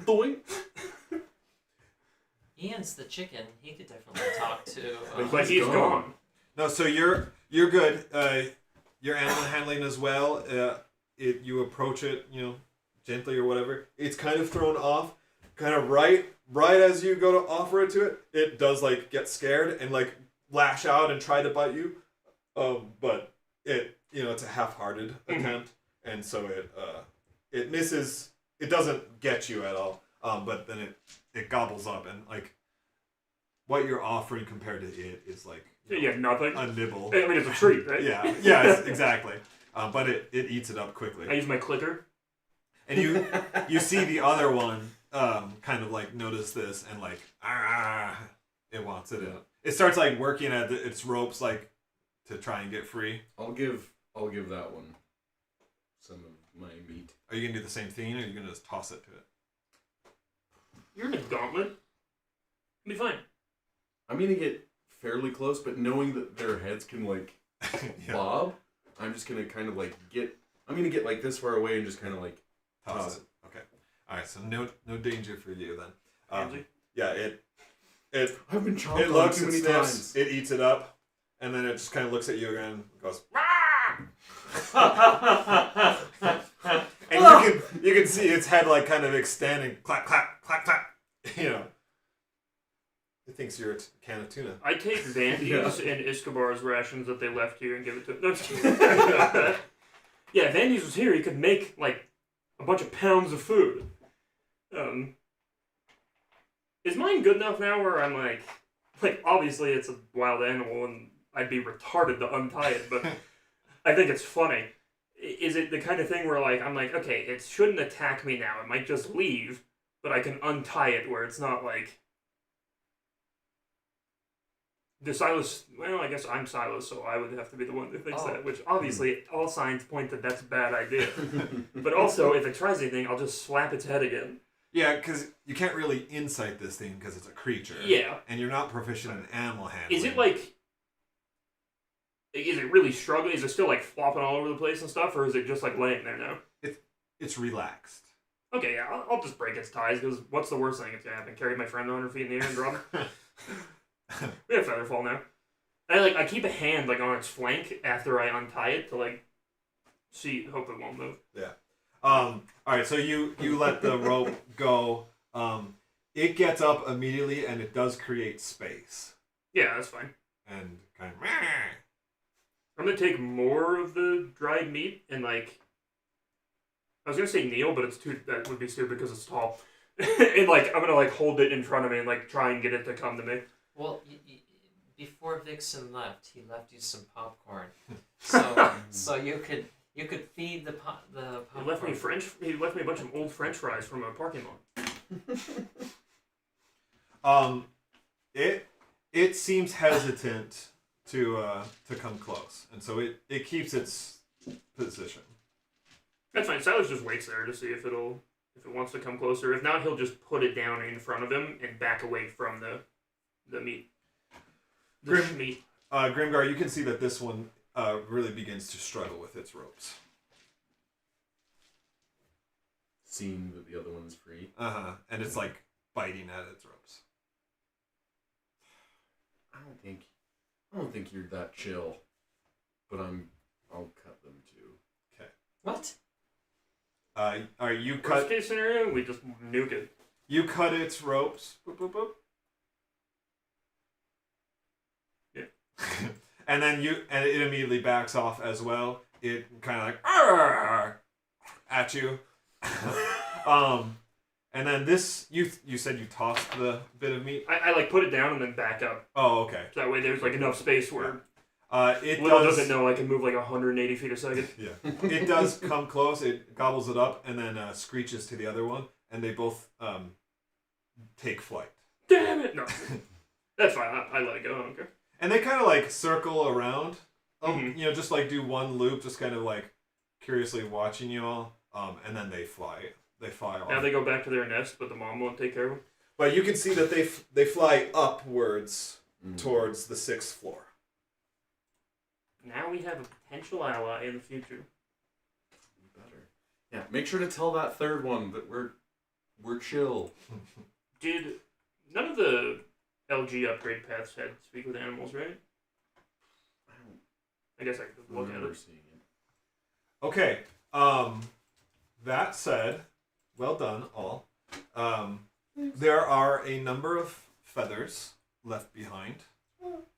Boing. Ian's the chicken. He could definitely talk to... But he's gone. No, so you're good. Your animal handling as well. You approach it, gently or whatever. It's kind of thrown off kind of right as you go to offer it to it, it does like get scared and like lash out and try to bite you. But it, it's a half-hearted attempt, and so it misses. It doesn't get you at all. But then it gobbles up, and like what you're offering compared to it is like nothing. A nibble. I mean, it's a treat, right? Yeah, exactly. But it eats it up quickly. I use my clicker. And you see the other one kind of like notice this and like it wants it in. It starts like working at its ropes like to try and get free. I'll give that one some of my meat. Are you gonna do the same thing, or are you gonna just toss it to it? You're in a gauntlet. It'll be fine. I'm gonna get fairly close, but knowing that their heads can like bob, I'm just gonna kind of like I'm gonna get like this far away and just kind of like toss it. Okay. All right. So no danger for you then. Pansy? Yeah. It I've been chomping it looks, too many it sniffs, times. it eats it up, and then it just kind of looks at you again and goes. And you can see its head like kind of extending, clap, clap, clap, clap. It thinks you're a can of tuna. I take Vandy's and Escobar's rations that they left here and give it to him. No, I'm just kidding. Yeah, if Vandy's was here, he could make like a bunch of pounds of food. Is mine good enough now where I'm like obviously it's a wild animal and I'd be retarded to untie it, but I think it's funny. Is it the kind of thing where like I'm like, okay, it shouldn't attack me now. It might just leave, but I can untie it where it's not like the Silas. Well, I guess I'm Silas, so I would have to be the one that thinks that. Which obviously all signs point that that's a bad idea. But also, if it tries anything, I'll just slap its head again. Yeah, because you can't really insight this thing because it's a creature. Yeah. And you're not proficient in animal handling. Is it like? Is it really struggling? Is it still like flopping all over the place and stuff, or is it just like laying there now? It's relaxed. Okay, yeah, I'll just break its ties because what's the worst thing that's gonna happen? Carry my friend 100 feet in the air and drop him? We have Featherfall now. I keep a hand like on its flank after I untie it to like hope it won't move. Yeah. All right. So you let the rope go. It gets up immediately and it does create space. Yeah, that's fine. And kind of. I'm gonna take more of the dried meat and like. I was gonna say kneel, but that would be stupid because it's tall. And like I'm gonna like hold it in front of me and like try and get it to come to me. Well, before Vixen left, he left you some popcorn, so you could feed the popcorn. He left me a bunch of old French fries from a parking lot. It seems hesitant to come close, and so it keeps its position. That's fine. Silas just waits there to see if it wants to come closer. If not, he'll just put it down in front of him and back away from the meat. Meat. Grimgar, you can see that this one really begins to struggle with its ropes. Seeing that the other one's free. And it's like biting at its ropes. I don't think you're that chill, but I'll cut them too. Okay. What? Are you Worst cut? case scenario, we just nuke it. You cut its ropes. Boop, boop, boop. Yeah. And then it immediately backs off as well. It kind of like "Arr!" at you. And then this, you said you tossed the bit of meat. I like put it down and then back up. Oh, okay. So that way there's like enough space where It Little does, doesn't know I can move like 180 feet a second. Yeah. It does come close. It gobbles it up and then screeches to the other one, and they both take flight. Damn it! No, that's fine. I let it go. I don't care. And they kind of like circle around, Mm-hmm. just like do one loop, just kind of like curiously watching you all, and then they fly. They fly off. Now they go back to their nest, but the mom won't take care of them. But you can see that they fly upwards towards the 6th floor. Now we have a potential ally in the future. Better. Yeah, make sure to tell that third one that we're chill. Did none of the LG upgrade paths had speak with animals, right? I guess I could look at Remember it. seeing it. Okay. That said, well done, all. There are a number of feathers left behind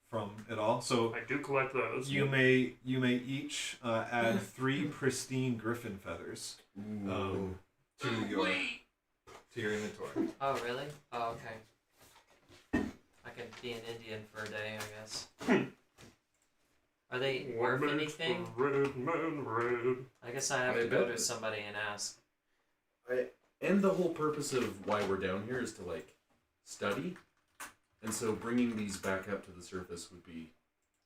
from it all. So I do collect those. you may each add 3 pristine griffin feathers Ooh. to your inventory. Oh, really? Oh, okay. I could be an Indian for a day, I guess. Are they worth What makes anything? the red man red? I guess I have I to go bet. to somebody and ask. And the whole purpose of why we're down here is to like study, and so bringing these back up to the surface would be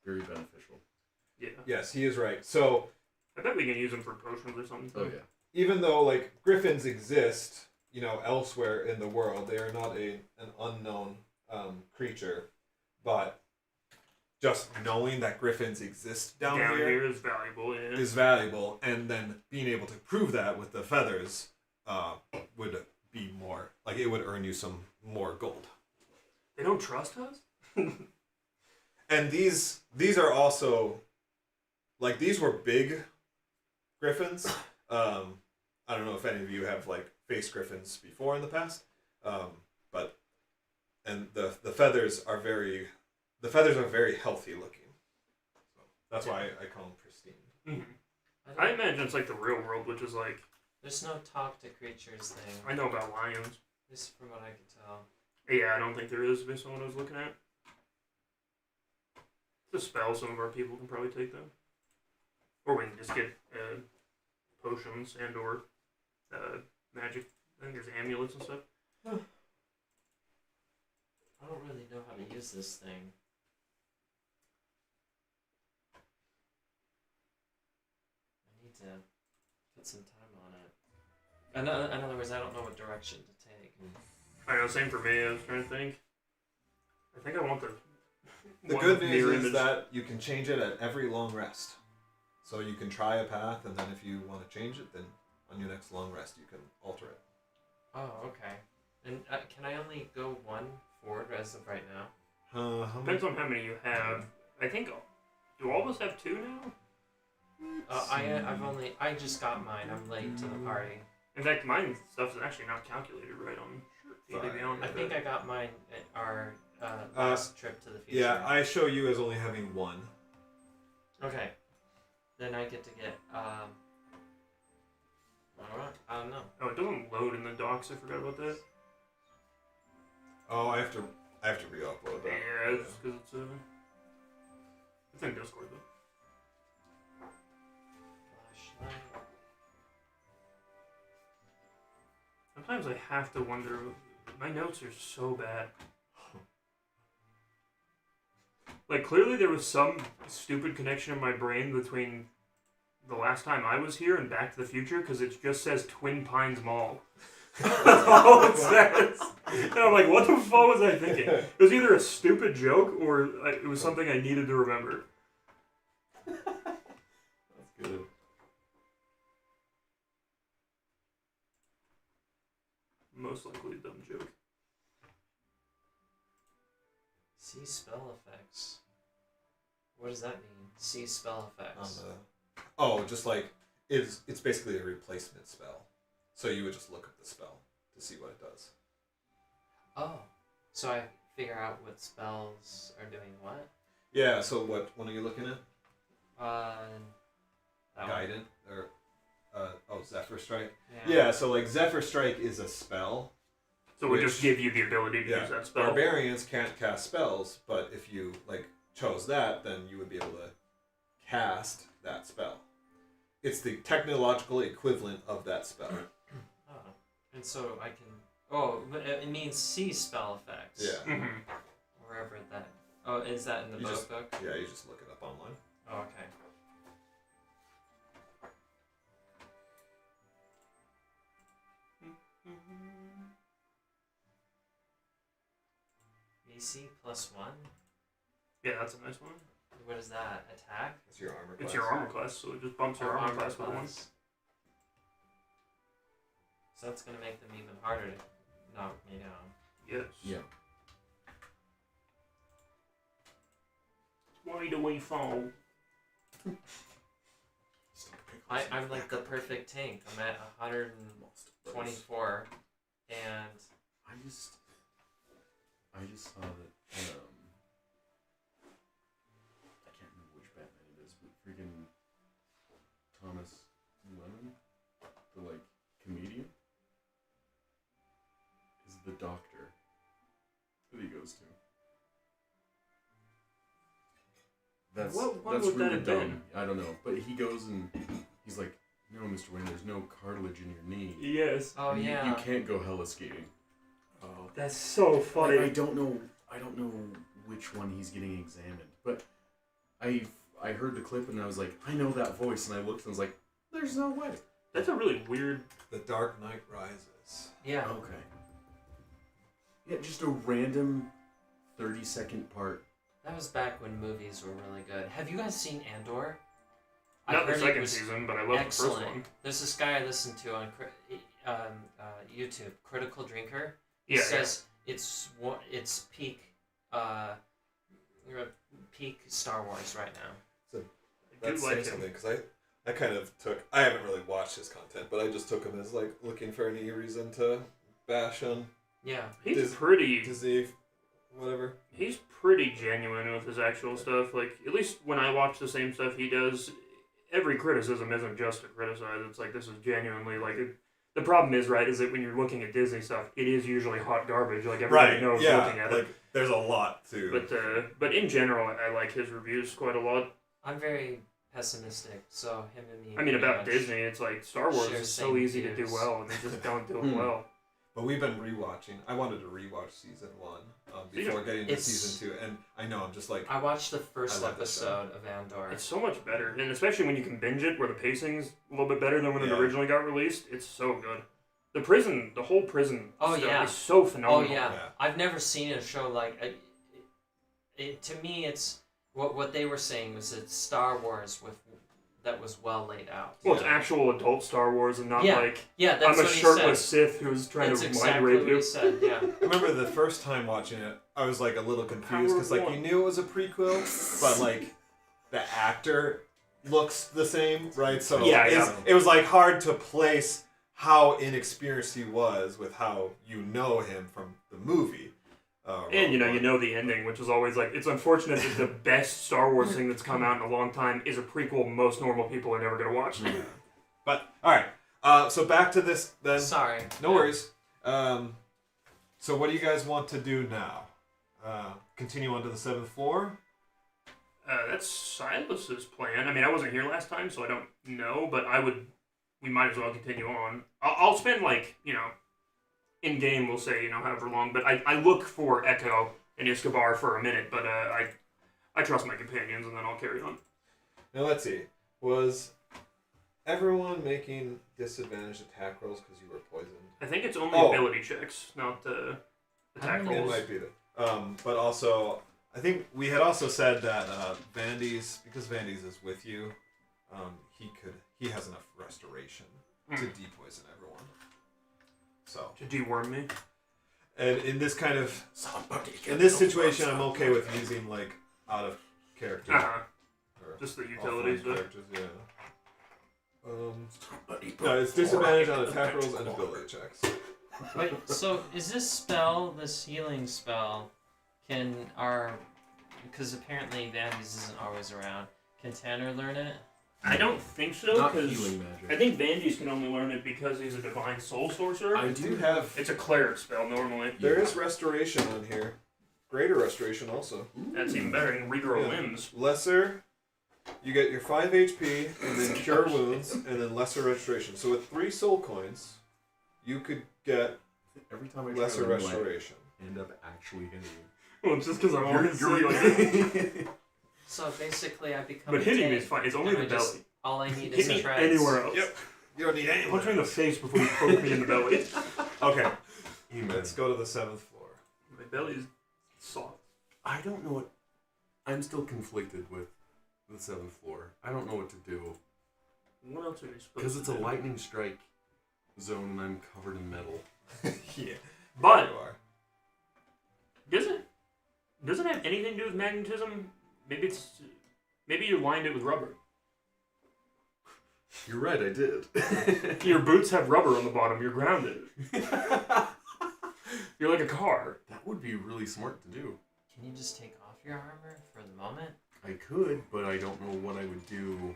very beneficial. Yeah. Yes, he is right. So I bet we can use them for potions or something. Oh yeah. even though like griffins exist, elsewhere in the world, they are not an unknown creature, but just knowing that griffins exist down here is valuable. Yeah. is valuable, and then being able to prove that with the feathers would be more like it would earn you some more gold. They don't trust us. And these are also like these were big griffins. I don't know if any of you have like faced griffins before in the past, but the feathers are very healthy looking. So that's why I call them pristine. Mm-hmm. I imagine it's like the real world, which is like There's no talk to creatures thing. I know about lions. Just from what I can tell. Yeah, I don't think there is based on what I was looking at. It's a spell. Some of our people can probably take them, or we can just get potions and or magic. I think there's amulets and stuff. I don't really know how to use this thing. I need to put some time on it. In other words, I don't know what direction to take. I know, same for me. I was trying to think. I think I want the. The one good with news mirror is image. that you can change it at every long rest. So you can try a path, and then if you want to change it, then on your next long rest you can alter it. Oh, okay. And can I only go one forward as of right now? How many? Depends on how many you have. I think. Do all of us have 2 now? I just got mine. I'm late to the party. In fact, mine stuff's actually not calculated right on. Fine. I think I got mine at our last trip to the future. Yeah, I show you as only having 1. Okay. Then I get to get alright, I don't know. Oh, it doesn't load in the docs. I forgot about that. Oh, I have to re-upload that. Yeah, it's because it's in Discord though. Flashlight. Sometimes I have to wonder. My notes are so bad. Like, clearly there was some stupid connection in my brain between the last time I was here and Back to the Future, because it just says Twin Pines Mall. That's all it says. And I'm like, what the fuck was I thinking? It was either a stupid joke or it was something I needed to remember. That's good. Most likely a dumb joke. See spell effects. What does that mean? See spell effects. Just like it's basically a replacement spell. So you would just look up the spell to see what it does. Oh. So I figure out what spells are doing what? Yeah. So what one are you looking at? That Guidance or Zephyr Strike. one. Yeah. So like Zephyr Strike is a spell. So we just give you the ability to Yeah. use that spell. Barbarians can't cast spells, but if you like chose that, then you would be able to cast that spell. It's the technological equivalent of that spell. Oh. And so I can. Oh, but it means see spell effects. Yeah. Mm-hmm. Wherever that. Oh, is that in the You just- book? Yeah, you just look it up online. Oh, okay. AC +1? Yeah, that's a nice one. What is that? Attack? It's your armor class. It's your armor class, so it just bumps your armor class with 1. So that's going to make them even harder to knock me down. Yes. Yeah. Why do we fall? I'm like the perfect tank. I'm at 124, and I just saw that. I can't remember which Batman it is, but freaking Thomas Lennon, the like comedian, is the doctor that he goes to. That's What one that's would that really have dumb. been? I don't know, but he goes and he's like, "No, Mr. Wayne, there's no cartilage in your knee. Yes. Oh You- yeah. you can't go hella skating." Oh. That's so funny. I don't know which one he's getting examined, but I heard the clip and I was like, I know that voice, and I looked and was like, there's no way. That's a really weird. The Dark Knight Rises. Yeah. Okay. Yeah, just a random 30-second part. That was back when movies were really good. Have you guys seen Andor? Not the heard it second was season, but I love the excellent. first one. There's this guy I listened to on YouTube, Critical Drinker. He Yeah. says it's peak peak Star Wars right now. That's like saying him. something because I kind of took. I haven't really watched his content, but I just took him as like looking for any reason to bash on Yeah. He's pretty. Disney, whatever. He's pretty genuine with his actual stuff. Like, at least when I watch the same stuff he does, every criticism isn't just to criticize. It's like, this is genuinely, like, the problem is, right, is that when you're looking at Disney stuff, it is usually hot garbage. Like, everybody knows looking at like, it. there's a lot to. But in general, I like his reviews quite a lot. I'm very pessimistic, so him and me. I mean, pretty about much Disney, it's like, Star Wars share is so same easy to do views. well, and they just don't do it well. But we've been rewatching. I wanted to rewatch season 1 before getting to It's- season 2, and I know I'm just like. I watched the first I love this show. episode of Andor. It's so much better, and especially when you can binge it, where the pacing's a little bit better than when it Yeah. originally got released. It's so good. The whole prison Oh, stuff yeah. is so Oh phenomenal. yeah. Yeah. I've never seen a show like it. To me, it's what they were saying was it's Star Wars that was well laid out. Well, it's Yeah. actual adult Star Wars, and not Yeah. like Yeah, that's I'm a what he shirtless said. Sith who's trying That's to exactly mind rape what you. he said. Yeah. I remember the first time watching it, I was like a little confused because like Power you one. knew it was a prequel, but like the actor looks the same, right? So Yeah, it was like hard to place how inexperienced he was with how you know him from the movie. And you Rogue One. know the ending, which is always like, it's unfortunate that the best Star Wars thing that's come out in a long time is a prequel most normal people are never gonna watch. But all right, so back to this then. Sorry. No worries. So what do you guys want to do now? Continue on to the 7th floor? That's Silas's plan. I mean, I wasn't here last time, so I don't know, but we might as well continue on. I'll spend like, in game we'll say, however long, but I look for Echo and Escobar for a minute, but I trust my companions, and then I'll carry on. Now let's see. Was everyone making disadvantaged attack rolls because you were poisoned? I think it's only Oh. ability checks, not attack don't know. It rolls. might be that. But also, I think we had also said that Vandy's, because Vandy's is with you, he has enough restoration to depoison everyone. So, To deworm me. and in this kind of, Somebody in this situation, I'm okay with using like out of character. Uh-huh. or Just the utility offline stuff. characters, yeah. No, it's disadvantage on attack rolls and ability checks. Wait. So is this spell, this healing spell, because apparently Vandy's isn't always around. Can Tanner learn it? I don't think so, Not because healing magic. I think Vanjis can only learn it because he's a divine soul sorcerer. I do have. It's a cleric spell normally. There is restoration on here. Greater restoration also. That's even better. And regrow Yeah. limbs. Lesser, you get your 5 HP, and then cure wounds, and then lesser restoration. So with 3 soul coins, you could get Every time I try lesser to win, restoration. I end up actually hitting you. Well, it's just because I'm already like So basically, I become. But a hitting me tank, is fine. It's only and the I belly. just- all I need Hit is me treads. anywhere else. Yep. You don't need any. Punch me in the face before you poke me in the belly. Okay, Amen. let's go to the 7th floor. My belly's soft. I don't know what. I'm still conflicted with the 7th floor. I don't know what to do. What else are we supposed to Because it's a do? lightning strike zone and I'm covered in metal. Yeah. But You are. does it have anything to do with magnetism? Maybe you lined it with rubber. You're right, I did. Your boots have rubber on the bottom. You're grounded. You're like a car. That would be really smart to do. Can you just take off your armor for the moment? I could, but I don't know what I would do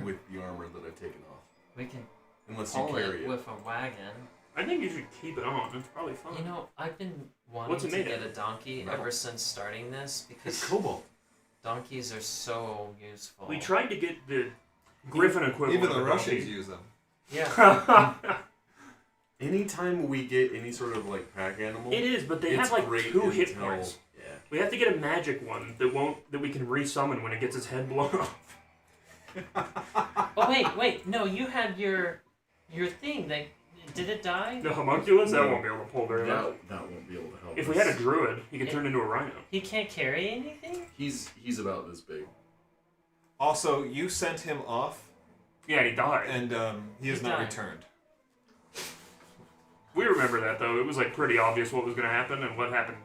with the armor that I've taken off. We can Unless you pull carry it it. with a wagon. I think you should keep it on. It's probably fun. You know, I've been What's wanting it to made get of? a donkey Metal. ever since starting this It's because cobalt. donkeys are so useful. We tried to get the Griffin equivalent. Even the of a Russians donkey. use them. Yeah. Anytime we get any sort of like pack animal, It is, but they it's have like great 2 hit until- points. Yeah. We have to get a magic one that we can resummon when it gets its head blown off. Oh wait, no, you had your thing. Did it die? The homunculus, that No. won't be able to pull very much. That won't be able to help. If we us. had a druid, he could turn into a rhino. He can't carry anything? He's about this big. Also, you sent him off, Yeah, he died. and he has He not died. returned. We remember that though. It was like pretty obvious what was going to happen, and what happened.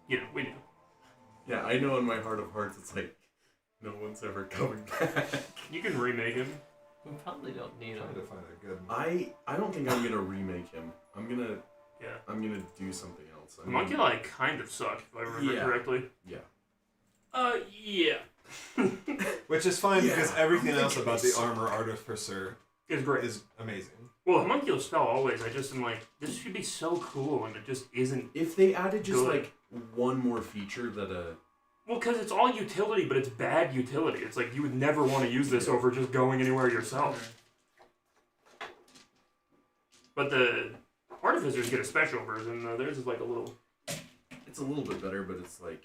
You know, we knew. Yeah, I know in my heart of hearts it's like no one's ever coming back. You can remake him. We probably don't need Trying him. to find a good. I don't think I'm gonna remake him. I'm gonna Yeah. do something else. Homunculi kind of suck, if I remember Yeah. correctly. Yeah. Yeah. Which is fine Yeah, because everything I'm else thinking about the it's- armor artificer It's great. is amazing. Well, homunculus spell always. I just am like, this should be so cool, and it just isn't. If they added just Good. like one more feature that Well, because it's all utility, but it's bad utility. It's like you would never want to use this over just going anywhere yourself. But the artificers get a special version. Theirs is like a little. it's a little bit better, but it's like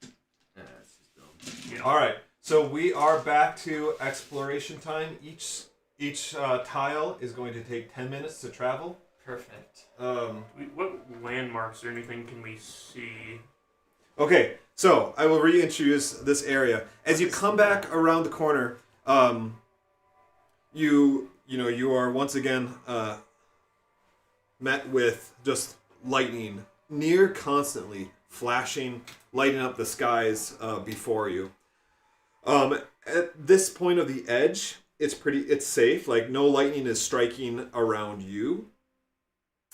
it's just dumb. Yeah. All right, so we are back to exploration time. Each tile is going to take 10 minutes to travel. Perfect. What landmarks or anything can we see? Okay, so I will reintroduce this area. As you come back around the corner, you are once again met with just lightning, near constantly flashing, lighting up the skies before you. At this point of the edge, it's safe. Like no lightning is striking around you,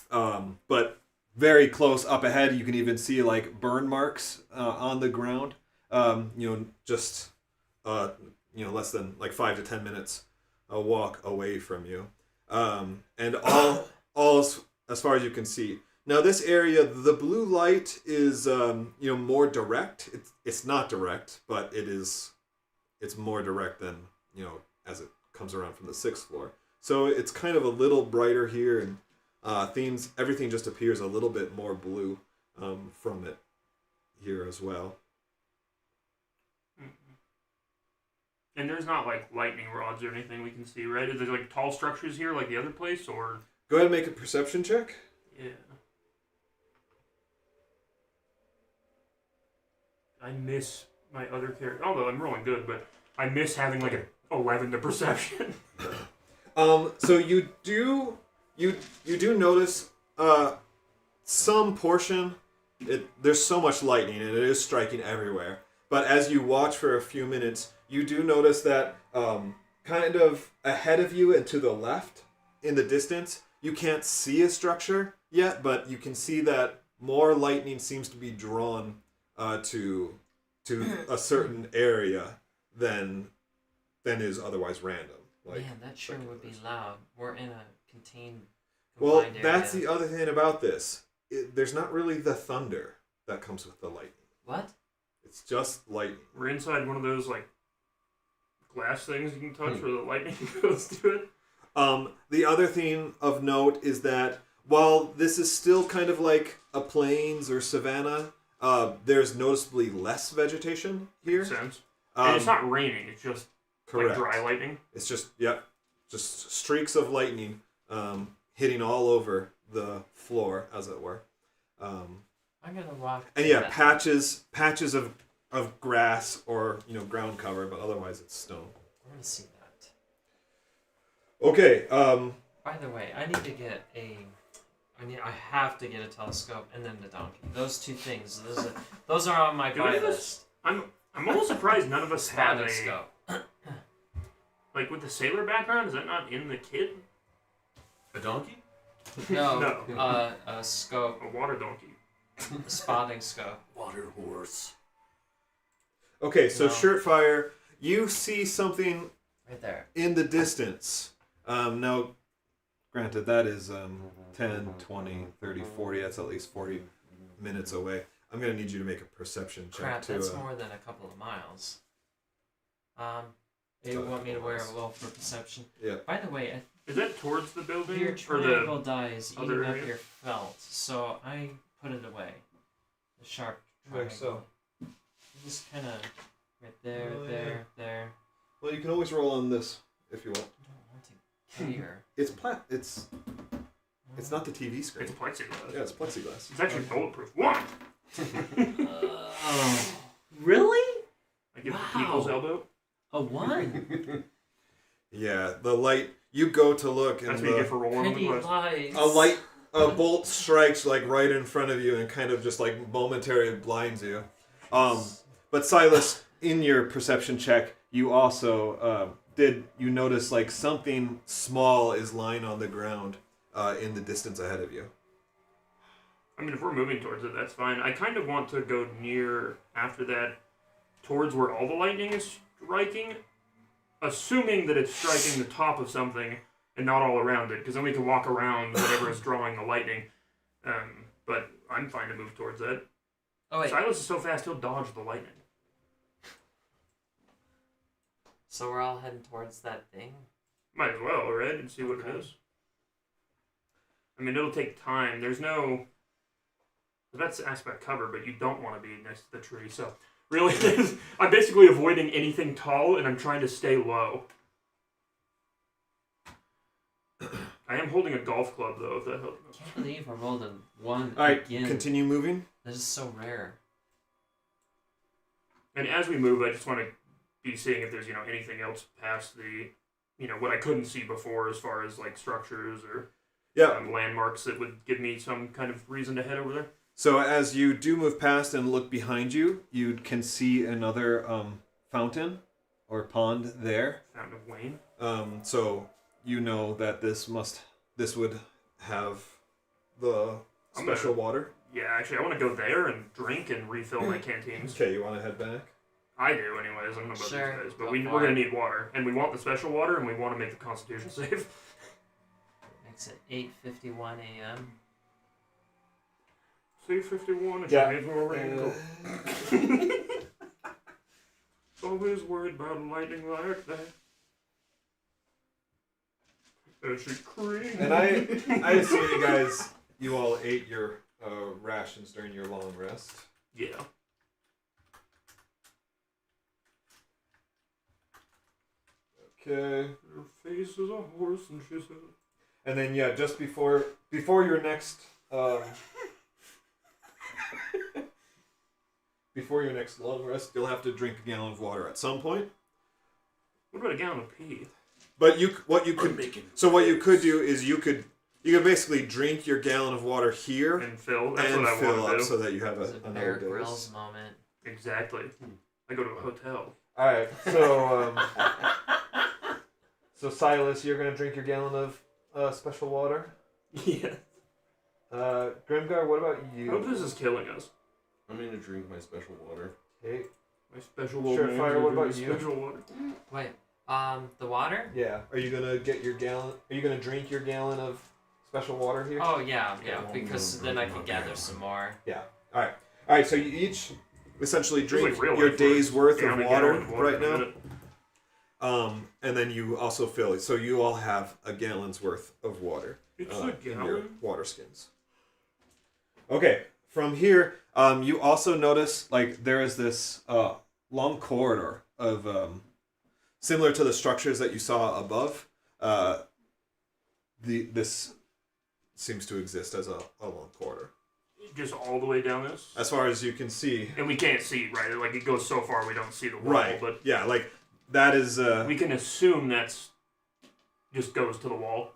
but very close up ahead, you can even see like burn marks on the ground. Just less than like 5 to 10 minutes a walk away from you, and all as far as you can see. Now this area, the blue light is more direct. It's not direct, but it's more direct than as it comes around from the 6th floor. So it's kind of a little brighter here, and everything just appears a little bit more blue from it here as well. And there's not like lightning rods or anything we can see, right? Is there like tall structures here like the other place, or? Go ahead and make a perception check. Yeah. I miss my other character. Although I'm rolling good, but I miss having like an 11 to perception. So you do notice some portion. There's so much lightning and it is striking everywhere. But as you watch for a few minutes, you do notice that kind of ahead of you and to the left in the distance, you can't see a structure yet, but you can see that more lightning seems to be drawn to a certain area than is otherwise random. Like, Man, that sure would be loud. We're in a contained. well, confined that's area. the other thing about this. There's not really the thunder that comes with the lightning. What? It's just lightning. We're inside one of those like glass things you can touch where the lightning goes to it. The other thing of note is that while this is still kind of like a plains or savanna, there's noticeably less vegetation here. Makes sense. And it's not raining. It's just Correct. like dry lightning. It's just just streaks of lightning hitting all over the floor, as it were. I'm gonna walk. And to yeah, that- patches of grass or ground cover, but otherwise it's stone. I want to see that. Okay. By the way, I need to get I have to get a telescope and then the donkey. Those two things. Those are on my Do any buy of us- list. I'm almost surprised none of us have a Telescope. like with the sailor background. Is that not in the kit? A donkey? No, No. a scope, A water donkey. a spotting scope. Water horse. Okay, so No. Shirtfire, you see something Right there. in the distance. Now, granted, that is 10, 20, 30, 40. That's at least 40 minutes away. I'm going to need you to make a perception check. Crap, to, that's more than a couple of miles. You So want me to wear miles. a roll for perception? Yeah. By the way, Is that towards the building? your or triangle die is other eating up area? your felt, so I put it away. The sharp Where triangle. so? Just kind of right there, Oh, there. Well, you can always roll on this if you want. I don't want to care. It's not the TV screen. It's plexiglass. Yeah, it's plexiglass. It's actually bulletproof. What? Really? I give Wow. people's elbow. A 1. Yeah, the light. You go to look, and That's what you get for rolling on the Pretty glass. lights. a bolt strikes like right in front of you and kind of just like momentarily blinds you. But Silas, in your perception check, you also did you notice like something small is lying on the ground in the distance ahead of you. I mean, if we're moving towards it, that's fine. I kind of want to go near, after that, towards where all the lightning is striking, assuming that it's striking the top of something and not all around it, because then we can walk around whatever is drawing the lightning. But I'm fine to move towards that. Oh wait, Silas is so fast, he'll dodge the lightning. so we're all heading towards that thing? Might as well, right? And see what it Okay. is. I mean, it'll take time. There's no... That's aspect cover, but you don't want to be next to the tree, so... Really, I'm basically avoiding anything tall, and I'm trying to stay low. I am holding a golf club, though, if that helps. I can't believe I rolled a 1 All right, again. continue moving. That is so rare. And as we move, I just want to be seeing if there's, anything else past the, what I couldn't see before as far as, like, structures or Yeah. landmarks that would give me some kind of reason to head over there. So as you do move past and look behind you, you can see another fountain or pond there. Fountain of Wayne. So you know that this would have the special water. Yeah, actually, I want to go there and drink and refill my canteens. Okay, you want to head back? I do, anyways. I don't know about Sure, these guys. But go we're for going it. to need water. And we want the special water, and we want to make the Constitution save. Makes it 8:51 a.m. C51, it Yeah. should be more rain. Always worried about lightning like that. As she creams. And I assume you all ate your rations during your long rest. Yeah. Okay. Her face is a horse, and she says... And then just before your next before your next long rest, you'll have to drink a gallon of water at some point. What about a gallon of pee? But what you could do is you could basically drink your gallon of water here And fill. That's and what I fill want up to do. so that you have It's a another Bear dose. Grylls moment. Exactly. I go to a hotel. All right, so so Silas, you're gonna drink your gallon of special water. Yeah. Grimgar, what about I hope this is killing us. I'm going to drink my special water. Okay. My special old Sure, man Fire, gonna what drink about my you? Special water. Wait, the water? Yeah. Are you gonna get your gallon? Are you gonna drink your gallon of special water here? Oh yeah, because then I can gather some more. All right. So you each essentially It's drink like real your life day's worth down of a water gallon of right in a now. minute. And then you also fill it. So you all have a gallon's worth of water It's a in your gallon? water skins. Okay. From here, you also notice like there is this long corridor of similar to the structures that you saw above. This seems to exist as a long corridor. Just all the way down this? As far as you can see. And we can't see, right? Like, it goes so far we don't see the wall, Right. but Yeah, like that is we can assume that's just goes to the wall.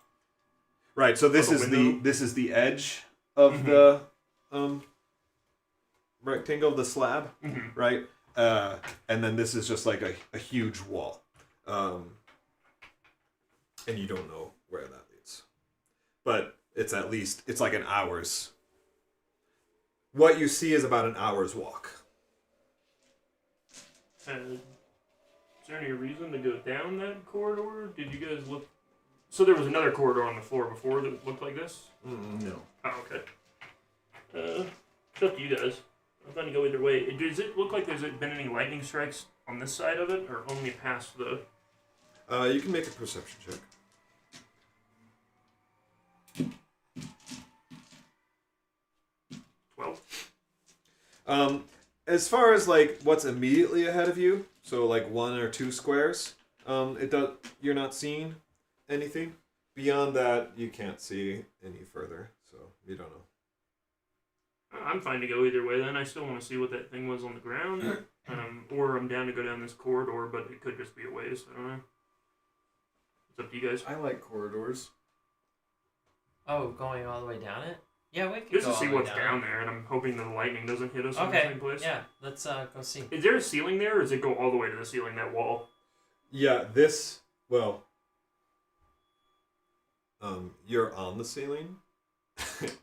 right. So this the is window? this is the edge of the rectangle of the slab, Mm-hmm. right? And then this is just like a huge wall. And you don't know where that leads. But it's like an hour's. What you see is about an hour's walk. Is there any reason to go down that corridor? Did you guys look? So there was another corridor on the floor before that looked like this? No. Oh, okay. It's up to you guys. I'm trying to go either way. Does it look like there's been any lightning strikes on this side of it, or only past the... You can make a perception check. As far as like what's immediately ahead of you, so like 1 or 2 squares, you're not seeing anything. Beyond that, you can't see any further, so you don't know. I'm fine to go either way then. I still want to see what that thing was on the ground. Or I'm down to go down this corridor, but it could just be a waste. I don't know. It's up to you guys. I like corridors. Oh, going all the way down it? Yeah, we could Just go to see all the way what's down. down there, and I'm hoping the lightning doesn't hit us in the Okay, same place. yeah, let's go see. Is there a ceiling there, or does it go all the way to the ceiling, that wall? Yeah, you're on the ceiling.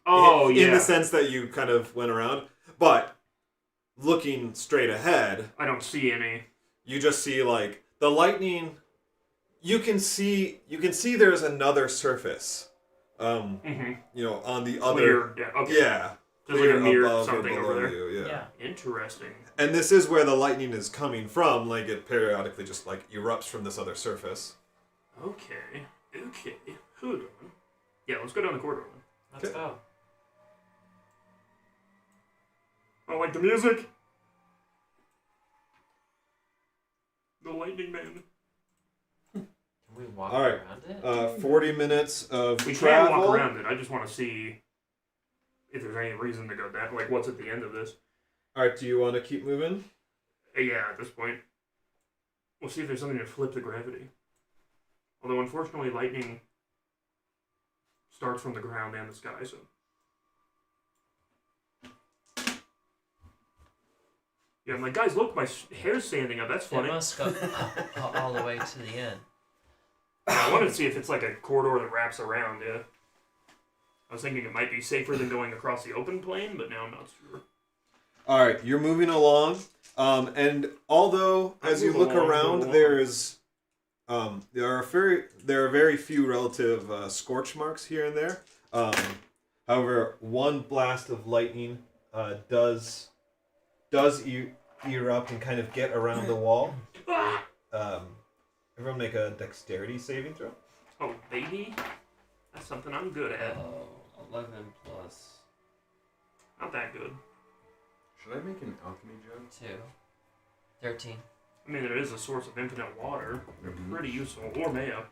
Oh, yeah. In the sense that you kind of went around, but looking straight ahead, I don't see any. you just see like the lightning. You can see there's another surface. On the other. Clear. Yeah, okay. Yeah. There's like a mirror above or something over below there. you, yeah. Interesting. And this is where the lightning is coming from. Like it periodically just like erupts from this other surface. Okay. Hold on. Yeah, let's go down the corridor then. Let's Okay. go. I like the music. The lightning man. Can we walk All right. around it? 40 minutes of We travel. can't walk around it. I just want to see if there's any reason to go down. Like, what's at the end of this? All right. Do you want to keep moving? Yeah, at this point. We'll see if there's something to flip the gravity. Although, unfortunately, lightning starts from the ground and the sky, so... Yeah, I'm like, guys, look, my hair's standing up. That's It funny. must go all the way to the end. Yeah, I wanted to see if it's like a corridor that wraps around, yeah. I was thinking it might be safer than going across the open plain, but now I'm not sure. All right. You're moving along. And although as you look around, there are very few relative scorch marks here and there. However, one blast of lightning does erupt and kind of get around the wall. Everyone make a dexterity saving throw. Oh, baby. That's something I'm good at. 11 plus Not that good. Should I make an alchemy jug? 2. 13. I mean, it is a source of infinite water. They're Mhm. pretty useful. Or mayo.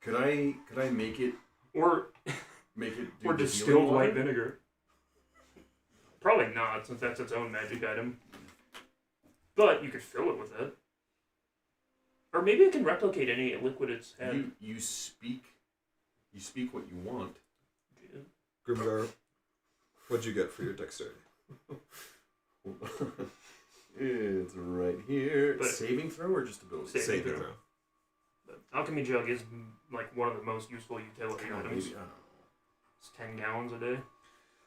Could I make it Or do or the healing distilled water? white vinegar. Probably not, since that's its own magic item. But you could fill it with it. Or maybe it can replicate any liquid it's had. You speak what you want. Grimgar, what'd you get for your dexterity? It's right here. But- Saving throw or just ability? Saving Saving throw. throw. The alchemy jug is like one of the most useful utility Oh, items. maybe, It's 10 gallons a day.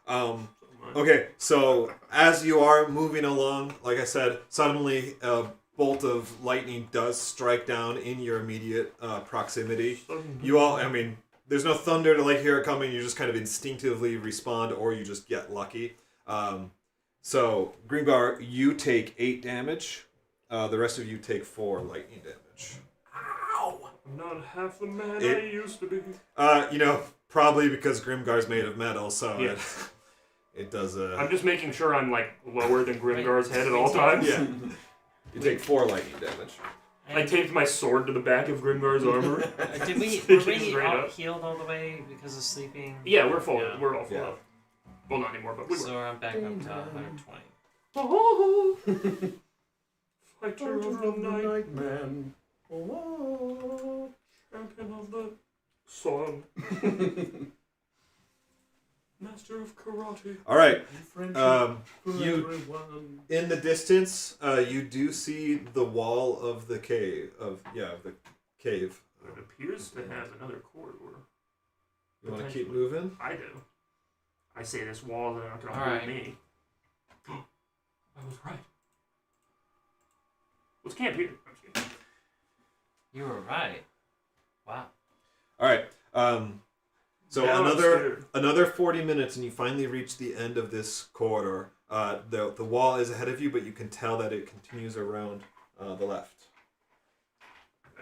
Um, Something like Okay, so as you are moving along, like I said, suddenly a bolt of lightning does strike down in your immediate proximity. You all, I mean, there's no thunder to like hear it coming. You just kind of instinctively respond, or you just get lucky. So Greenbar, you take 8 damage. The rest of you take 4 lightning damage. Ow! I'm not half the man I It- used to be. Probably because Grimgar's made of metal, so Yeah. it does. I'm just making sure I'm like lower than Grimgar's head at all times. Yeah. You take 4 lightning damage. I taped my sword to the back of Grimgar's armor. Did we Stick were it we straight all up. healed all the way because of sleeping? Yeah, we're full. Yeah. We're all full Yeah. up. Well, not anymore, but we were. So I'm back up to 120. Oh, fighter of the night, man. Oh. champion of the sun, master of karate. All right. Friendship for You everyone. in the distance, you do see the wall of the cave. Of the cave. It appears to have another corridor. You want to keep moving? I do. I say this wall is not going to All hold right. me. I was right. Let's camp here. I'm just kidding. You were right. Wow. All right. So Now I'm another scared. another 40 minutes, and you finally reach the end of this corridor. The wall is ahead of you, but you can tell that it continues around the left.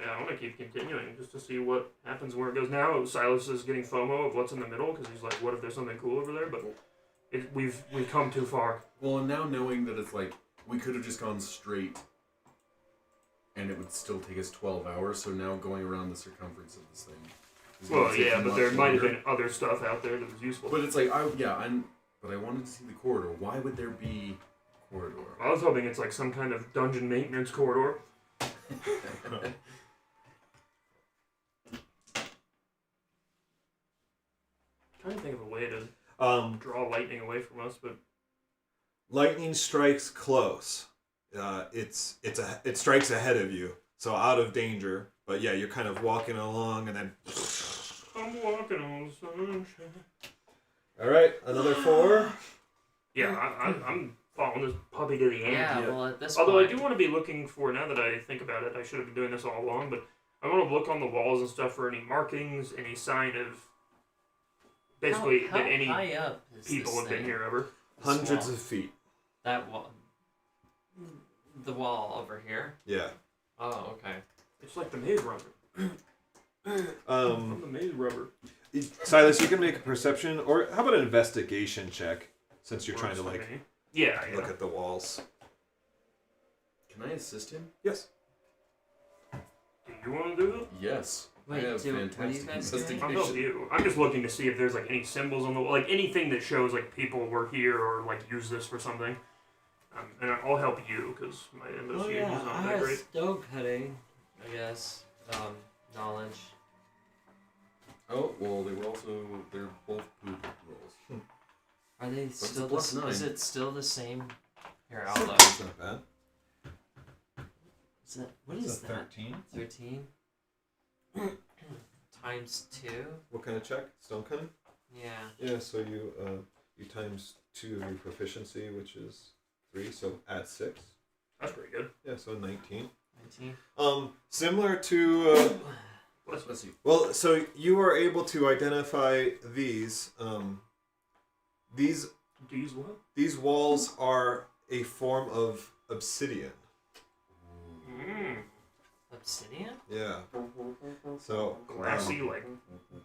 Yeah, I want to keep continuing just to see what happens where it goes now. Silas is getting FOMO of what's in the middle because he's like, what if there's something cool over there? But we've come too far. Well, and now knowing that it's like we could have just gone straight, and it would still take us 12 hours. So now going around the circumference of this thing. is gonna Well, take yeah, but much there might have longer. been other stuff out there that was useful. But it's like but I wanted to see the corridor. Why would there be a corridor? I was hoping it's like some kind of dungeon maintenance corridor. Trying to think of a way to draw lightning away from us, but Lightning strikes close. It strikes ahead of you, so out of danger. But yeah, you're kind of walking along, and then. I'm walking on sunshine. All right, another 4. Yeah, I'm following this puppy to the end. Yeah, well, at this Although I point... do want to be looking for, now that I think about it, I should have been doing this all along, but I want to look on the walls and stuff for any markings, any sign of basically how that any high up is people this have been thing? here ever. This Hundreds wall? of feet. That wall. The wall over here? Yeah. Oh, okay. It's like the maze runner. I'm the maze rubber. Silas, you can make a perception, or how about an investigation check, since you're trying to Works like for me. Yeah. look at the walls. Can I assist him? Yes. Do you want to do it? Yes. Wait, I have what are you fantastic guys doing? investigation. I'll help you. I'm just looking to see if there's like any symbols on the wall, like anything that shows like people were here or like use this for something. And I'll help you because my Oh investigation yeah, is not I that have great. stone cutting, I guess. Knowledge. Oh, well, they're both poop rolls. Are they it's still a plus 9. Is it still the same? Here, I'll look. That's not bad. Is that, what is that? 13. 13? Times 2? What kind of check? Stone cutting? Yeah. Yeah, so you times 2 of your proficiency, which is 3, so add 6. That's pretty good. Yeah, so 19. 19? Similar to Let's see. well, so you are able to identify these These what? these walls are a form of obsidian. Mm. Obsidian? Yeah. So Glassy, like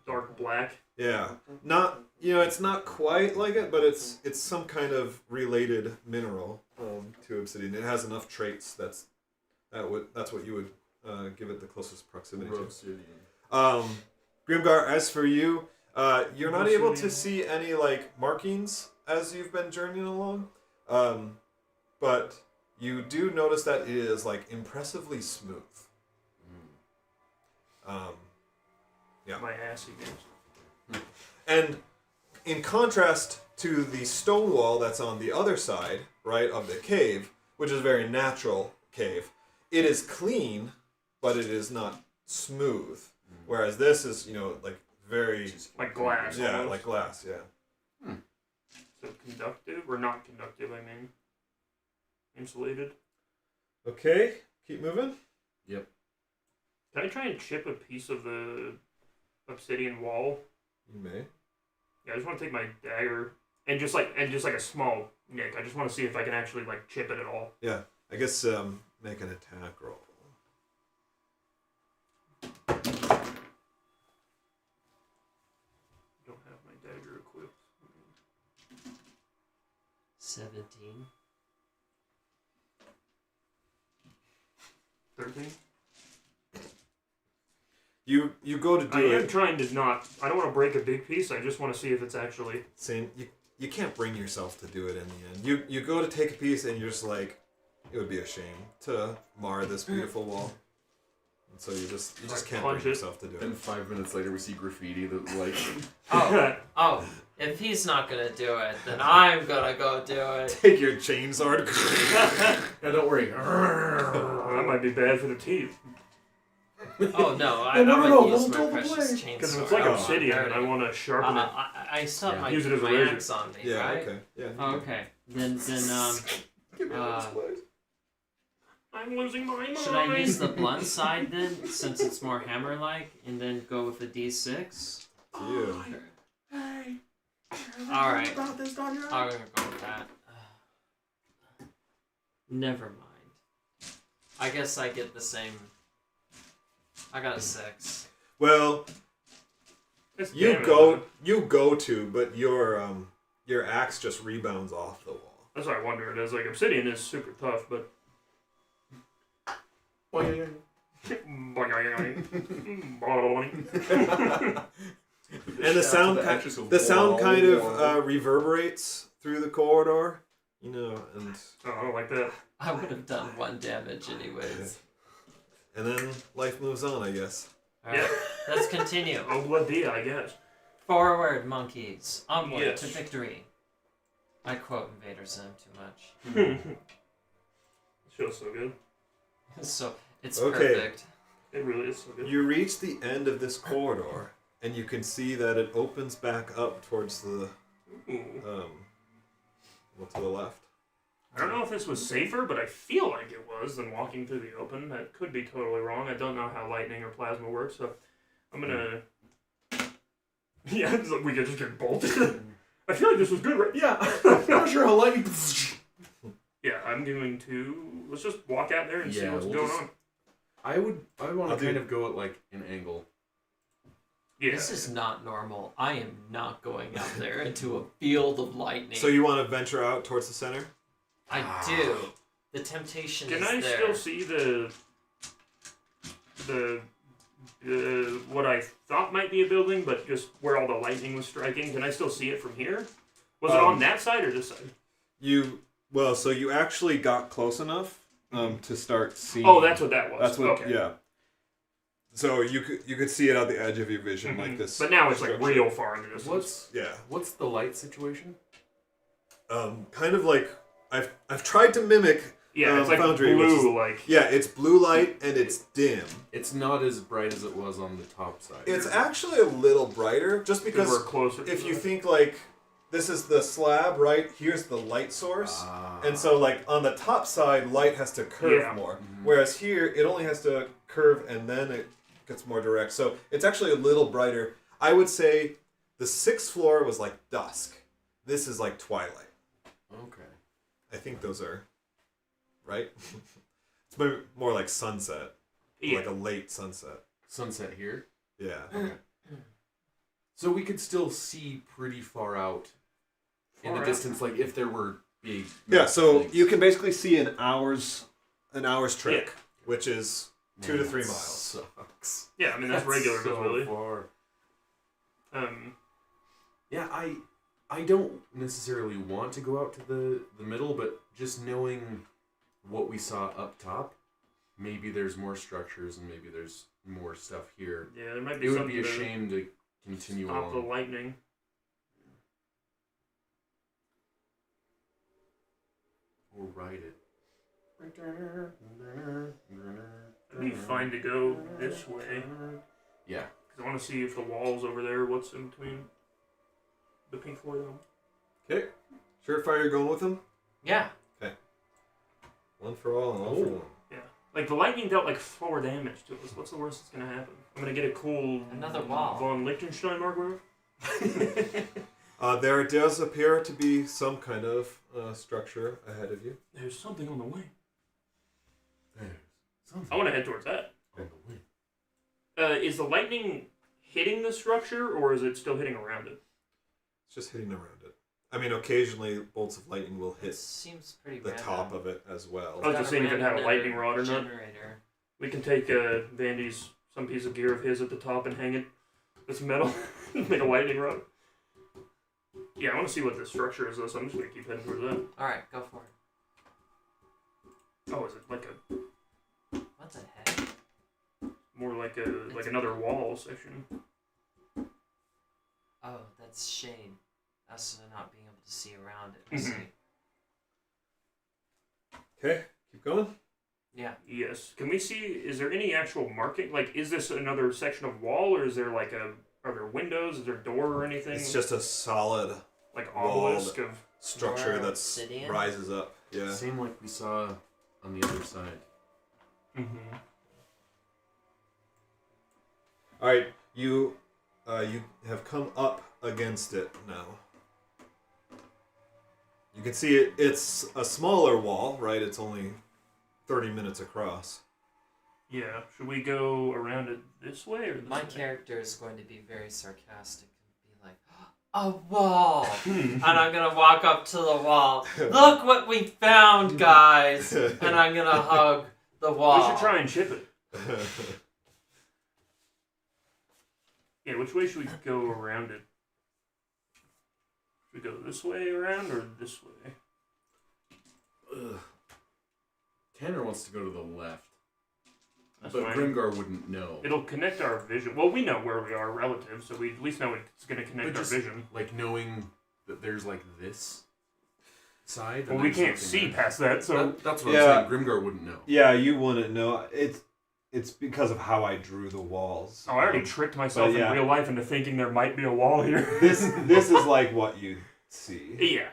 dark black. yeah, not it's not quite like it, but it's some kind of related mineral to obsidian. It has enough traits that's what you would give it the closest proximity to. Obsidian. Grimgar, as for you, you're not able to Obsidian. see any like markings as you've been journeying along, but you do notice that it is like impressively smooth. Yeah. My assy games. And in contrast to the stone wall that's on the other side, right, of the cave, which is a very natural cave, it is clean, but it is not smooth. Whereas this is, like very, Like glass. yeah, almost. like glass, yeah. So conductive or not conductive? I mean, insulated. Okay, keep moving. Yep. Can I try and chip a piece of the obsidian wall? You may. Yeah, I just want to take my dagger and just like a small nick. I just want to see if I can actually like chip it at all. Yeah, I guess make an attack roll. Don't have my dagger equipped. 17. 13. You go to I do am it. trying to not. I don't want to break a big piece. I just want to see if it's actually. Saying you can't bring yourself to do it in the end. You go to take a piece and you're just like, it would be a shame to mar this beautiful wall. And so you just can't Punch bring it. yourself to do Then it. 5 minutes later, we see graffiti that like. Oh, if he's not gonna do it, then I'm gonna go do it. Take your chainsword. Yeah, don't worry. That might be bad for the teeth. Oh no, I No, would no, use don't my tell the precious play. chainsaw. Because if it's like Oh, obsidian and I want to sharpen it. I still have Yeah. my Use it as a clamps on me, Yeah. right? Okay. Yeah. Oh, okay. Then Give me Uh, this way. I'm losing my mind. should I use the blunt side then, since it's more hammer-like, and then go with the D6? You. Hey. All right. About this, Daniel? I'm gonna go with that. Never mind. I guess I get the same. I got a 6. Well, It's you damage. go to, but your axe just rebounds off the wall. That's what I wondered. Is like obsidian is super tough, but. Oh, yeah. And the sound kind of reverberates through the corridor, you know, and Oh, like that. I would have done 1 damage anyways. and then life moves on, I guess. Alright, let's continue. Obladia, I guess. Forward, monkeys. Onward Yes. to victory. I quote Invader Zim too much. It feels so good. So, it's Okay. perfect. It really is so good. You reach the end of this corridor, and you can see that it opens back up towards the Ooh. to the left. I don't know if this was safer, but I feel like it was than walking through the open. That could be totally wrong. I don't know how lightning or plasma works, so I'm gonna. Yeah, it's like we could just get bolted. I feel like this was good, right? Yeah, I'm not sure how lightning. Yeah, I'm going to. Let's just walk out there and see Yeah, what's we'll going just- on. I want I'll to do- kind of go at like an angle. Yeah. This is not normal. I am not going out there into a field of lightning. So you want to venture out towards the center? I do. The temptation Can is I there. still see the what I thought might be a building, but just where all the lightning was striking? Can I still see it from here? Was it on that side or this side? So you actually got close enough to start seeing. Oh, that's what that was. That's what. Okay. Yeah. So you could see it at the edge of your vision like this. But now it's like structure. real far in the distance. What's the light situation? Kind of like I've tried to mimic. Yeah, it's like Foundry, which blue, is- like. Yeah, it's blue light and it's dim. It's not as bright as it was on the top side. It's actually a little brighter, just Because because we're closer. if to you the- think like this is the slab, right? Here's the light source. And so, like, on the top side, light has to curve Yeah. more. Mhm. Whereas here, it only has to curve and then it gets more direct. So it's actually a little brighter. I would say the 6th floor was like dusk. This is like twilight. Okay. I think those are, right? It's maybe more like sunset. Yeah. Like a late sunset. Sunset here. Yeah. So we could still see pretty far out in the Far out. distance, like if there were big. Yeah, so things. you can basically see an hour's trek, which is 2 to Man, 3 that miles. Sucks. Yeah, I mean that's regular so visibility. far. Um, Yeah, I don't necessarily want to go out to the middle, but just knowing what we saw up top, maybe there's more structures and maybe there's more stuff here. yeah, there might be It would something be a to shame to continue stop the on. lightning. Or ride it. It'd be fine to go this way. Yeah. Because I want to see if the walls over there, what's in between the Pink Floyd album. Okay. Surefire, you're going with him? Yeah. One for all and all for one. Like, the lightning dealt, like, 4 damage to us. What's the worst that's going to happen? I'm going to get a cool... Another wall. Von Liechtenstein mark, whatever? There does appear to be some kind of structure ahead of you. There's something on the way. There's something I want to head towards that. on the way. Is the lightning hitting the structure, or is it still hitting around it? It's just hitting around it. I mean, occasionally bolts of lightning will It hit seems pretty the random. top of it as well. I was just seeing if it had a lightning rod or not. Generator. We can take Vandy's, some piece of gear of his at the top and hang it. It's metal. Make a lightning rod. Yeah, I want to see what the structure is, though, so I'm just going to keep heading towards that. Alright, go for it. Oh, is it like a... What the heck? More like another wall section. Oh, that's shade. Us not being able to see around it. I see. Mhm. Okay, keep going. Yeah. Yes. Can we see? Is there any actual marking? Like, is this another section of wall, or is there like are there windows? Is there a door or anything? It's just a solid like walled obelisk of. structure More that's obsidian? rises up. Yeah. Same like we saw on the other side. Mm-hmm. All right, you have come up against it now. You can see it. It's a smaller wall, right? It's only 30 minutes across. Yeah. Should we go around it this way or this My way? character is going to be very sarcastic and be like, a wall! Hmm. And I'm gonna walk up to the wall. Look what we found, guys! And I'm gonna hug the wall. We should try and chip it. Yeah. Which way should we go around it? Should we go this way around or this way? Ugh. Tanner wants to go to the left, That's but fine. Grimgar wouldn't know. It'll connect our vision. Well, we know where we are relative, so we at least know it's going to connect But our just, vision. Like knowing that there's like this side. Well, and we there's can't nothing see there. past that, so That's what Yeah. I'm saying. Grimgar wouldn't know. Yeah, you wouldn't know. It's because of how I drew the walls. I already tricked myself yeah. in real life into thinking there might be a wall here. This is like what you see. Yeah.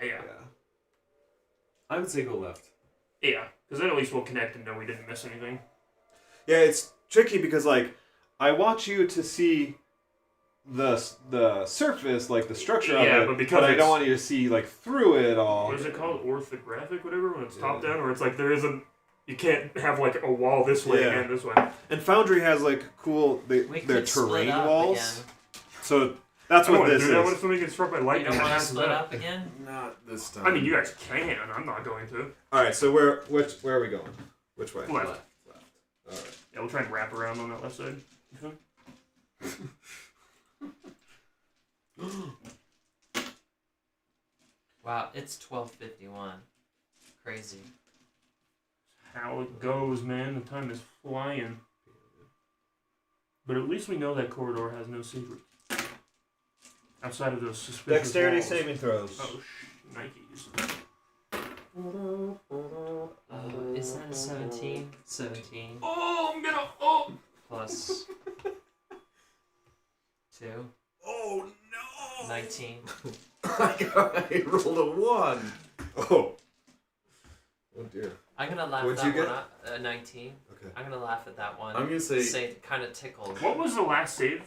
I would say go left. Yeah, because then at least we'll connect and know we didn't miss anything. Yeah, it's tricky because like I want you to see the surface, like the structure Yeah, of it, but because I it's- don't want you to see like through it all. What is it called? Orthographic, whatever, when it's top Yeah. down, where it's like there isn't. You can't have like a wall this way Yeah. and this way. And Foundry has like cool We their could split terrain up walls. again. So that's I don't what want to this do that. What is. if somebody gets struck by You lightning? don't want to after split that? up again? Not this time. I mean, you guys can. I'm not going to. All right, so where are we going? Which way? Left. left. All right. Yeah, we'll try and wrap around on that left side. Wow, it's 12:51. Crazy. How it goes, man. The time is flying. But at least we know that corridor has no secrets. Outside of those suspicious Dexterity walls. saving throws. Oh, Nikes. Is that a 17? 17 Oh, I'm gonna. Oh! plus 2. Oh no! 19. I rolled a 1. Oh. Oh dear. I'm gonna laugh What'd that you get? one up. 19. Okay. I'm gonna laugh at that one. I'm gonna say Say kind of tickled. What was the last save?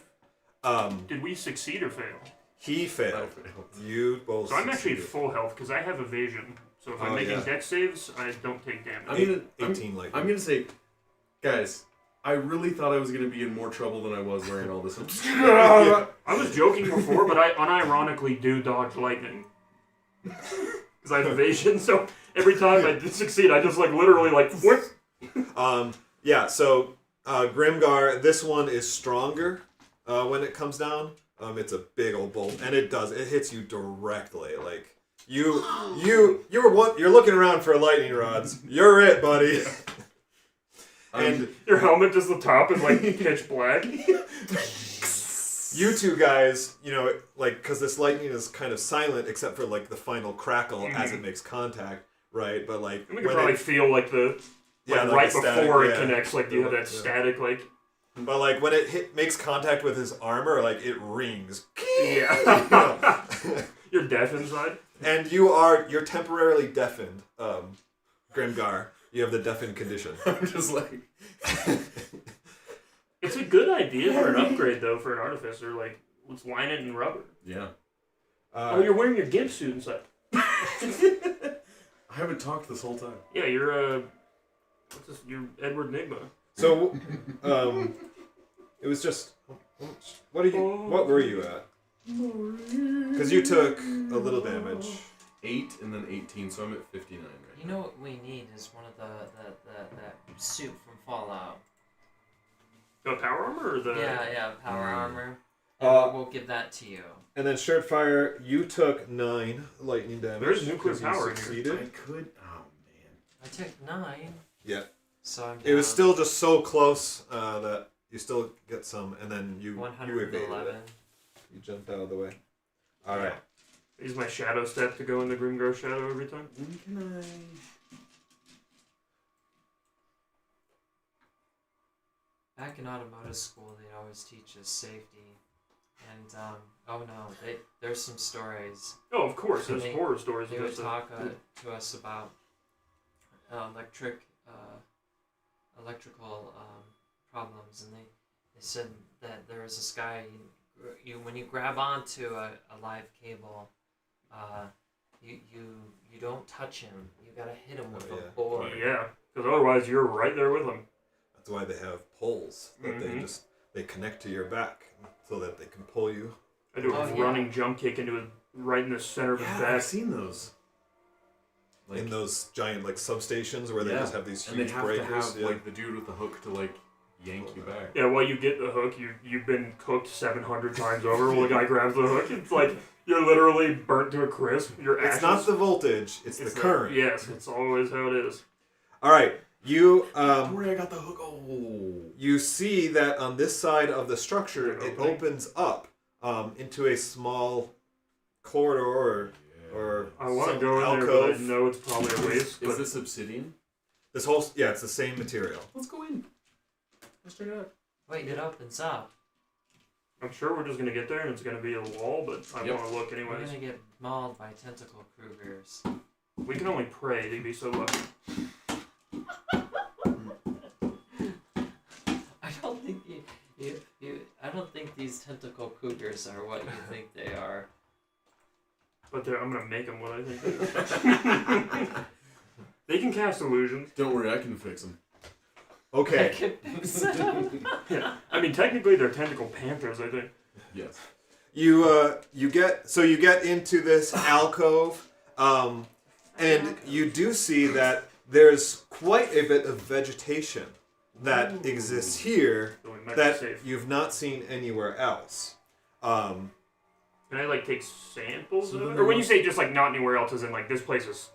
Did we succeed or fail? he I failed? failed. You both. So I'm actually succeeded. full health because I have evasion. So if I'm Oh, making yeah. dex saves, I don't take damage. I'm gonna, 18 like. I'm gonna say, guys, I really thought I was gonna be in more trouble than I was wearing all this. I was joking before, but I unironically do dodge lightning. Because I have evasion, so every time I succeed, I just like literally like whip. Yeah. So Grimgar, this one is stronger when it comes down. It's a big old bolt, and it hits you directly. Like you're looking around for lightning rods. You're it, buddy. And Your helmet just the top is like pitch black. you two guys, like, because this lightning is kind of silent except for like the final crackle as it makes contact, right? But like And we can probably feel like the like right the static, before it yeah. connects, like you have that Yeah. static like But like when it makes contact with his armor, like it rings. yeah. You're deaf inside. And you're temporarily deafened, Grimgar. You have the deafened condition. I'm just like, It's a good idea for an upgrade though for an artificer. Like let's line it in rubber. yeah. Oh, you're wearing your gimp suit inside. I haven't talked this whole time. Yeah, you're what's this? You're Edward Nigma. So, it was just what were you at? Because you took a little damage. 8 and then 18, so I'm at 59 right You know what we need is one of that suit from Fallout. The power armor or the Yeah, power Mm. armor. And Uh, we'll give that to you. And then Shirtfire, you took 9 lightning damage. There's nuclear 'cause you power in here. succeeded. I could. Oh man. I took 9. Yeah. So I'm It was down still just so close that you still get some, and then you evaded it. 111. You jumped out of the way. All right. Use my shadow step to go in the Grimgar shadow every time. When can I? back in automotive school, they always teach us safety, and oh no, there's some stories. Oh, of course, there's They- horror stories. They about would that. talk to us about electrical problems, and they said that there was this guy. You when you grab onto a live cable, you don't touch him. You gotta hit him with Oh, a yeah. board. Yeah, because otherwise you're right there with them. That's why they have poles that they connect to your back so that they can pull you. I do a Oh, yeah. running jump kick into it right in the center of his Yeah, back. I've seen those. In those giant like substations where they just have these and they huge have breakers. to have yeah. like the dude with the hook to like yank you back. Yeah, while you get the hook, you've been cooked 700 times over. While the guy grabs the hook, it's like you're literally burnt to a crisp. Your It's ashes. not the voltage; it's the current. Yes, it's always how it is. All right, you Don't worry, I got the hook. Oh. you see that on this side of the structure, Is it it opening? opens up into a small corridor or I want to some go in there, but I alcove. know it's probably a waste. Is But this obsidian? This whole it's the same material. Let's go in. Let's check it out. Wait, it opens up. I'm sure we're just gonna get there and it's gonna be a wall. But I Yep. want to look We're anyways. gonna get mauled by tentacle Krugers. We can only pray to be so lucky. I don't think I don't think these tentacle cougars are what you think they are. But I'm gonna make them what I think they are. They can cast illusions. Don't worry, I can fix them. Okay. Yeah. I mean, technically they're tentacle panthers. I think. Yes. You get into this alcove, and you do see that there's quite a bit of vegetation that exists here So we might be that safe. you've not seen anywhere else. Can I like take samples So of then it? there Or when you was- say just like not anywhere else, as in like this place is.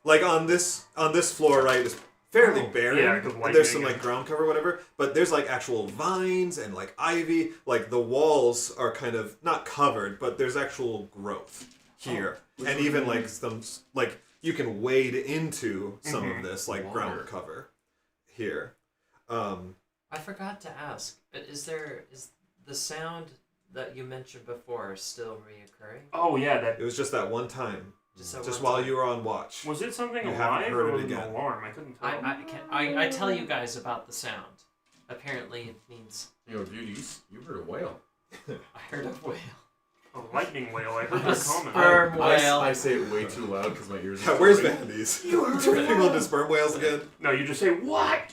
Like on this floor, right, is fairly barren. Yeah, 'cause And there's some lightning like ground cover, whatever. But there's like actual vines and like ivy. Like the walls are kind of not covered, but there's actual growth here, Which and would even be- like some like you can wade into some Mhm. of this like Water. ground cover here. I forgot to ask. Is the sound that you mentioned before still reoccurring? Oh yeah, that It was just that one time, Just, just while you were on watch. was it something You haven't alive heard or it was it again. an alarm? I couldn't tell. I tell you guys about the sound. Apparently it means Yo, dude, you heard a whale. I heard a whale. A lightning whale. I heard A that comment. sperm whale. I say it way too loud because my ears. Yeah, are where's ringing. Vandy's? Turning people into sperm whales again. No, you just say what?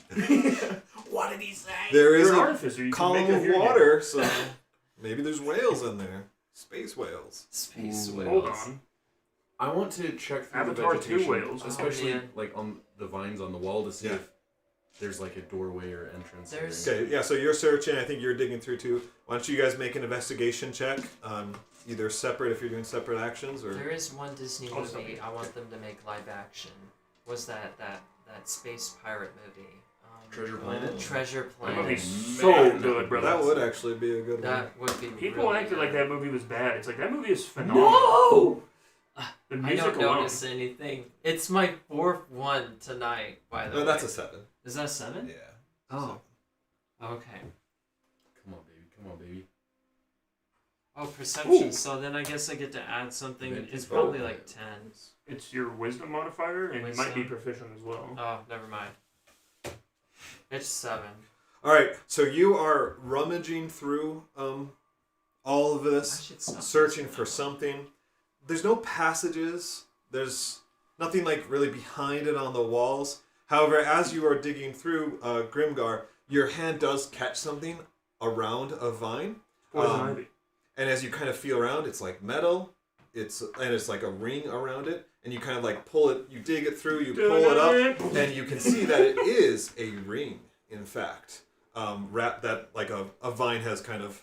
What did he say? There is You're an a artificer. You can column make it of hear you. water, so maybe there's whales in there. Space whales. Space Ooh. whales. Hold on. I want to check through Avatar the 2 vegetation, whales. Oh, especially man. like on the vines on the wall to see Yeah. if there's like a doorway or entrance. or There's- anything. Okay, yeah, so you're searching. I think you're digging through too. Why don't you guys make an investigation check? Either separate if you're doing separate actions or. There is one Disney Oh, movie sorry. I want them to make live action. Was that space pirate movie? Treasure Planet? Treasure That Planet. movie's Man, so that good, would- brother. That would actually be a good one. That would be. People really acted like good. that movie was bad. It's like that movie is phenomenal. No! The I music don't alone. notice anything. It's my fourth one tonight, by the way. No, that's a 7. Is that 7? Yeah. Oh. Okay. Come on, baby. Come on, baby. Oh, perception. Ooh. So then I guess I get to add something. Then It's keep probably going. like 10. It's your wisdom modifier, and you might be Wisdom. proficient as well. Oh, never mind. It's 7. All right, so you are rummaging through all of I this, should stop searching using for that something. There's no passages. There's nothing like really behind it on the walls. However, as you are digging through Grimgar, your hand does catch something around a vine. Poison Um, ivy. And as you kind of feel around, it's like metal. It's like a ring around it, and you kind of like pull it. You dig it through. You pull it up, and you can see that it is a ring. In fact, wrap that like a vine has kind of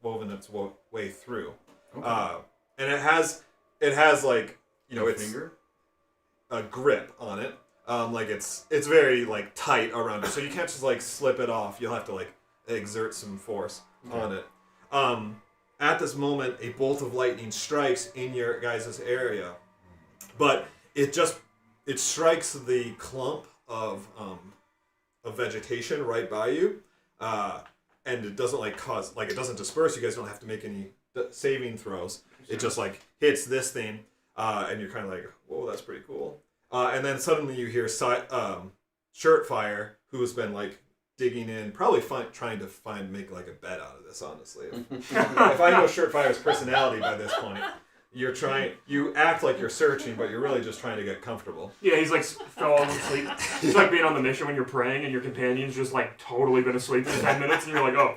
woven its way through, Okay. and it has like No it's finger. a grip on it. Like it's very like tight around it, so you can't just like slip it off. You'll have to like exert some force on it. At this moment, a bolt of lightning strikes in your guys' area, but it strikes the clump of vegetation right by you, and it doesn't like cause like it doesn't disperse. You guys don't have to make any saving throws. It just like hits this thing, and you're kind of like, whoa, that's pretty cool. And then suddenly you hear Shirt Fire, who has been like digging in, probably trying to make like a bed out of this. Honestly, if I know Shirt Fire's personality by this point, you act like you're searching, but you're really just trying to get comfortable. Yeah, he's like falling asleep. He's like being on the mission when you're praying and your companion's just like totally been asleep for 10 minutes and you're like, oh.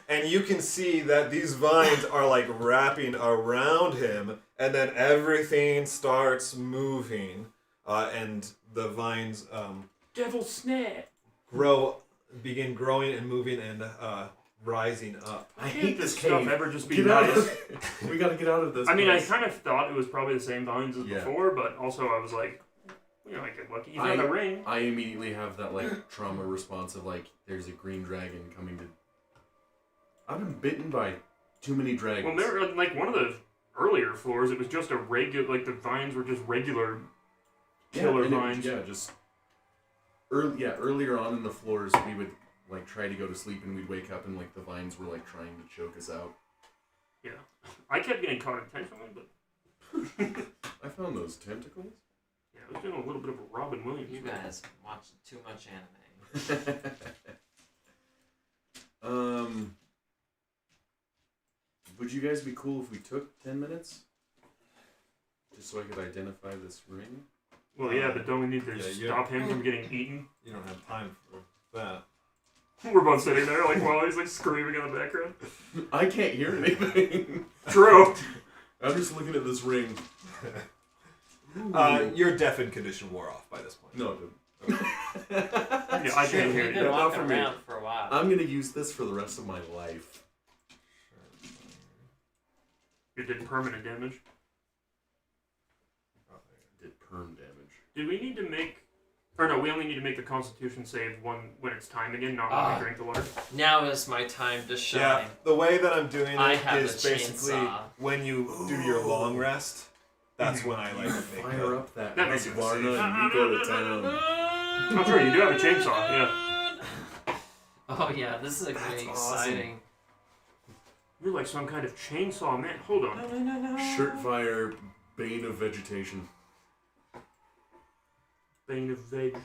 And you can see that these vines are like wrapping around him, and then everything starts moving, and the vines Devil snare. begin growing and moving and rising up. I hate this stuff cave. ever just be Get out nice. of We gotta get out of this. I mean, I place. kind of thought it was probably the same vines as before, but also I was like, I get lucky. You found a ring. I immediately have that like trauma response of like, there's a green dragon coming to. I've been bitten by too many dragons. Well, remember, like one of the earlier floors, it was just a regular, like the vines were just regular killer vines. Earlier on in the floors, we would like try to go to sleep and we'd wake up and like the vines were like trying to choke us out. Yeah, I kept getting caught intentionally, but I found those tentacles. yeah, I was doing a little bit of a Robin Williams. You thing. guys watch too much anime. Would you guys be cool if we took 10 minutes? Just so I could identify this ring? Well, yeah, but don't we need to Yeah, stop him from getting eaten? You don't have time for that. We're both sitting there, like, while he's like screaming in the background. I can't hear anything. True. I'm just looking at this ring. Your deafened condition wore off by this point. No, it didn't. Yeah, I can't hear We've you. been not walking for me. around for a while. I'm gonna use this for the rest of my life. It did permanent damage. Did perm damage. Did we need to make... Or no, we only need to make the Constitution save when it's time again, not when we drink the water. Now is my time to shine. Yeah, the way that I'm doing I it have is a basically chainsaw. when you do your long rest, that's when I like make Fire up that That makes Husqvarna and you go to town. Oh, true, you do have a chainsaw, yeah. Oh yeah, this is gonna be exciting. You're like some kind of chainsaw man. Hold on. Shirt fire, bane of vegetation. Bane of veg.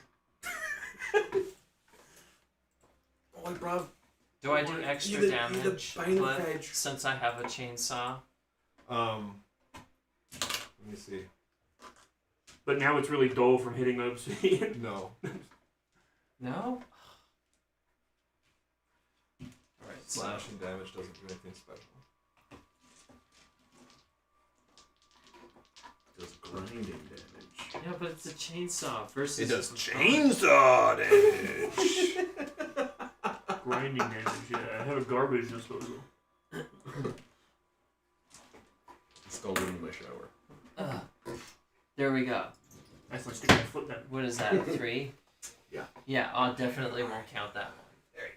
Oh, bruv. Do I do extra You're the damage bane of Cliff, veg. since I have a chainsaw? Let me see. But now it's really dull from hitting the obsidian. No. No? Alright, so Slashing damage doesn't do anything special. Does grinding damage. yeah, but it's a chainsaw versus. It does chainsaw damage. Grinding damage, yeah. I have a garbage disposal. Installed into my shower. There we go. I still stick my foot down. What is that? 3? Yeah. Yeah, I definitely won't count that one. There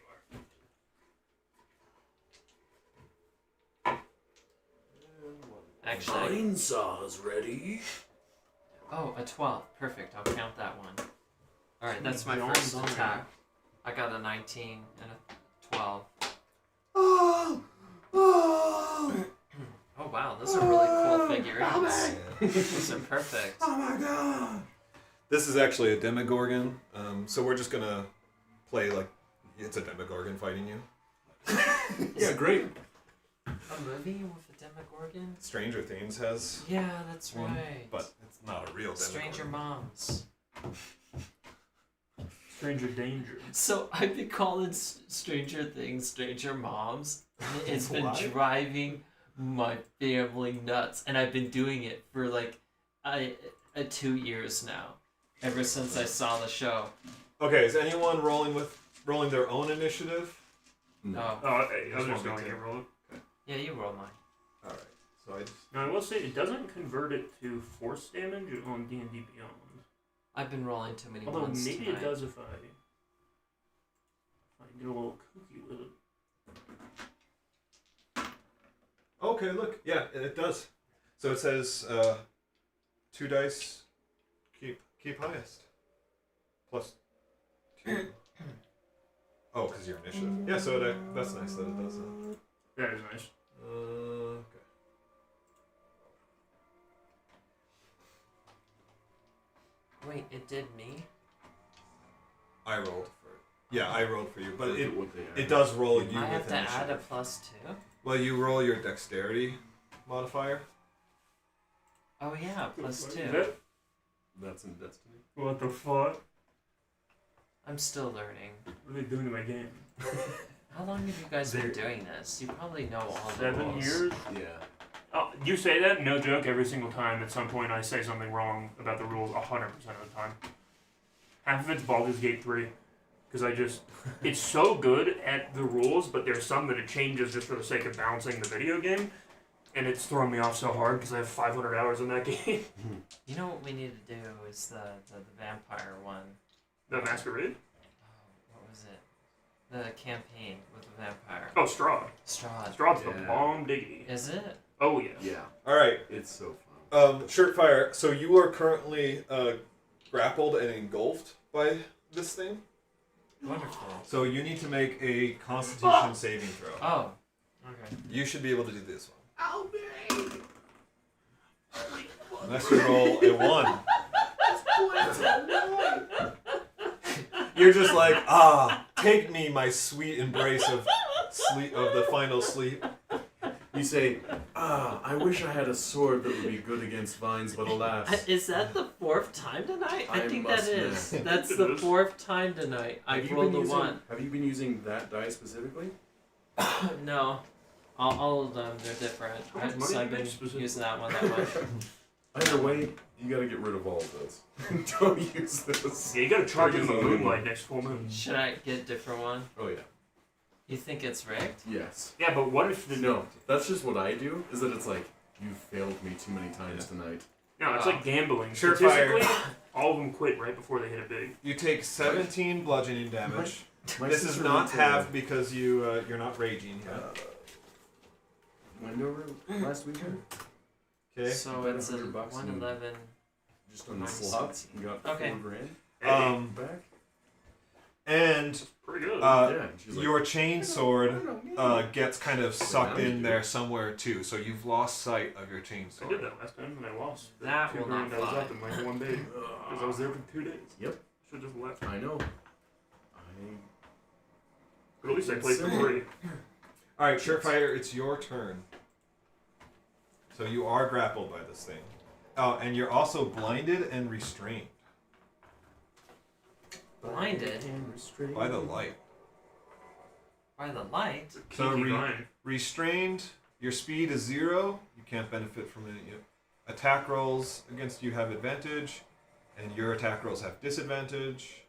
you are. Actually, Chainsaw's ready. oh, a 12. Perfect. I'll count that one. Alright, that's my Beyond first beyond. attack. I got a 19 and a 12. Oh! Oh! Oh wow, those are really cool figurines. Those are perfect. Oh my god! This is actually a Demogorgon, so we're just gonna play like it's a Demogorgon fighting you. Yeah, great. A movie with a Demogorgon? Stranger Things has Yeah, that's one, right. but it's not a real Demogorgon. Stranger Moms. Stranger danger. So I've been calling Stranger Things Stranger Moms. And it's been Why? driving my family nuts, and I've been doing it for like 2 years now. Ever since I saw the show. Okay, is anyone rolling their own initiative? Oh, Oh, I was This just won't going be to roll it. yeah, you roll mine. All right. So I just Now, I will say, it doesn't convert it to force damage on D&D Beyond. I've been rolling too many Although ones maybe tonight. it does if I get a little kooky with it. Okay, look. Yeah, it does. So it says 2 dice keep highest. Plus 2. Oh, because your initiative. Yeah, so that's nice that it does that. That is nice. Okay. Wait, it did me? I rolled for it. Yeah, I rolled for you, but Look it at what they it add. does roll you I with have to initiative. add a +2? Well, you roll your dexterity modifier. Oh yeah, +2. That's in Destiny. What the fuck? I'm still learning. What are they doing to my game? How long have you guys been doing this? You probably know all the 7 rules. years? Yeah. Oh, you say that? No joke. Every single time, at some point, I say something wrong about the rules 100% of the time. Half of it's Baldur's Gate 3. Because it's so good at the rules, but there's some that it changes just for the sake of balancing the video game. And it's thrown me off so hard because I have 500 hours in that game. You know what we need to do is the vampire one. The Masquerade? Oh, what was it? The campaign with the vampire. Oh, Straw. Strahd. Straw's the Yeah. bomb diggity. Is it? Oh, yeah. Yeah. All right, It's so fun. Shirtfire. So you are currently grappled and engulfed by this thing. Wonderful. So you need to make a Constitution saving throw. Oh. Okay. You should be able to do this one. Unless you roll a 1. You're just like, take me, my sweet embrace of sleep, of the final sleep. You say, I wish I had a sword that would be good against vines, but alas. Is that the 4th time tonight? I I think that must is. admit. That's It the is. 4th time tonight. I Have you rolled been a using- 1. Have you been using that die specifically? No. All of them, they're different. How much I've money I've do you been make specifically? using that one that much. Either way, you gotta get rid of all of this. Don't use this. Yeah, you gotta charge in the Charge in the moonlight next full moon. Should I get a different one? Oh yeah. You think it's rigged? Yes. Yeah, but what if the... No, that's just what I do, is that it's like, you failed me too many times tonight. No, it's like gambling. Surefire. Statistically, all of them quit right before they hit it big. You take 17 bludgeoning damage. My This is sister not went to half because you're not raging yet. Wendover last weekend. Okay. So about it's a $100 and- 111. Just on the Nice. slots, and got Okay. $4,000 Hey, back. And pretty good. Yeah, she's like, your chain sword gets kind of sucked now you in do. there somewhere too. So you've lost sight of your chain I sword. did that last time and I lost. That $2 will not grand I was fly. up in like one day. Because I was there for 2 days. Yep. Should just left. I know. But at least I played for free. All right, Surefire, it's your turn. So you are grappled by this thing. Oh, and you're also blinded and restrained Blinded by the light. by the light. So Kinky grind. Restrained, your speed is 0. You can't benefit from any. Attack rolls against you have advantage, and your attack rolls have disadvantage.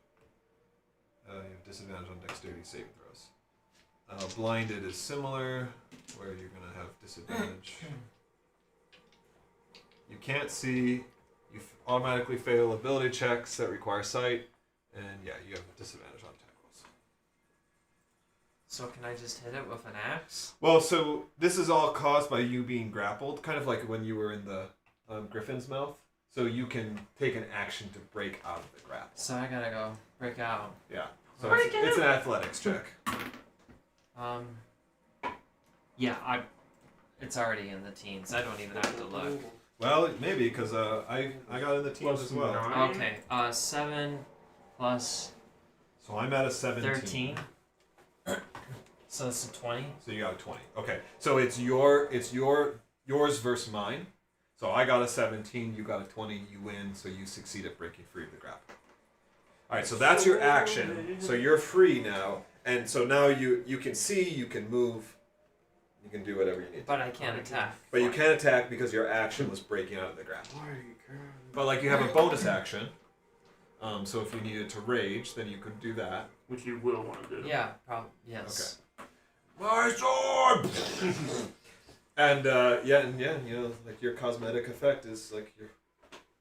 You have disadvantage on dexterity saving throws. Blinded is similar, where you're going to have disadvantage. You can't see. You automatically fail ability checks that require sight, and yeah, you have a disadvantage on attack rolls. So can I just hit it with an axe? Well, so this is all caused by you being grappled, kind of like when you were in the griffin's mouth. So you can take an action to break out of the grapple. So I gotta go break out. Yeah. So Break it's an athletics check. Yeah, it's already in the teens. I don't even have to look. Well, maybe because I got in the teams Plus as well. 9. Okay, 7 plus So I'm at a 17. 13. So it's a 20. So you got a 20. Okay. So it's yours versus mine. So I got a 17, you got a 20, you win, so you succeed at breaking free of the grapple. Alright, so that's your action. So you're free now. And so now you can see, you can move, you can do whatever you need. But I can't attack. But you can't attack because your action was breaking out of the grapple. But like you have a bonus action. So if you needed to rage, then you could do that. Which you will want to do. Yeah, probably. Yes. My sword! And you know, like your cosmetic effect is like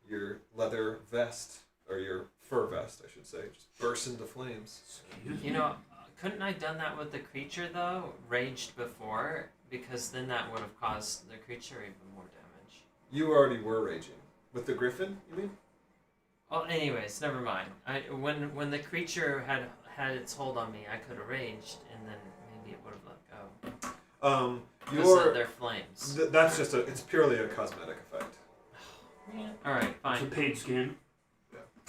your leather vest, or your fur vest, I should say, just bursts into flames. You know, couldn't I done that with the creature though? Raged before, because then that would have caused the creature even more damage. You already were raging with the griffin, you mean? Well, anyways, never mind. When the creature had its hold on me, I could have raged, and then maybe it would have let go. Your They're flames. that's just it's purely a cosmetic effect. Yeah. All right, It's a fine. paid skin.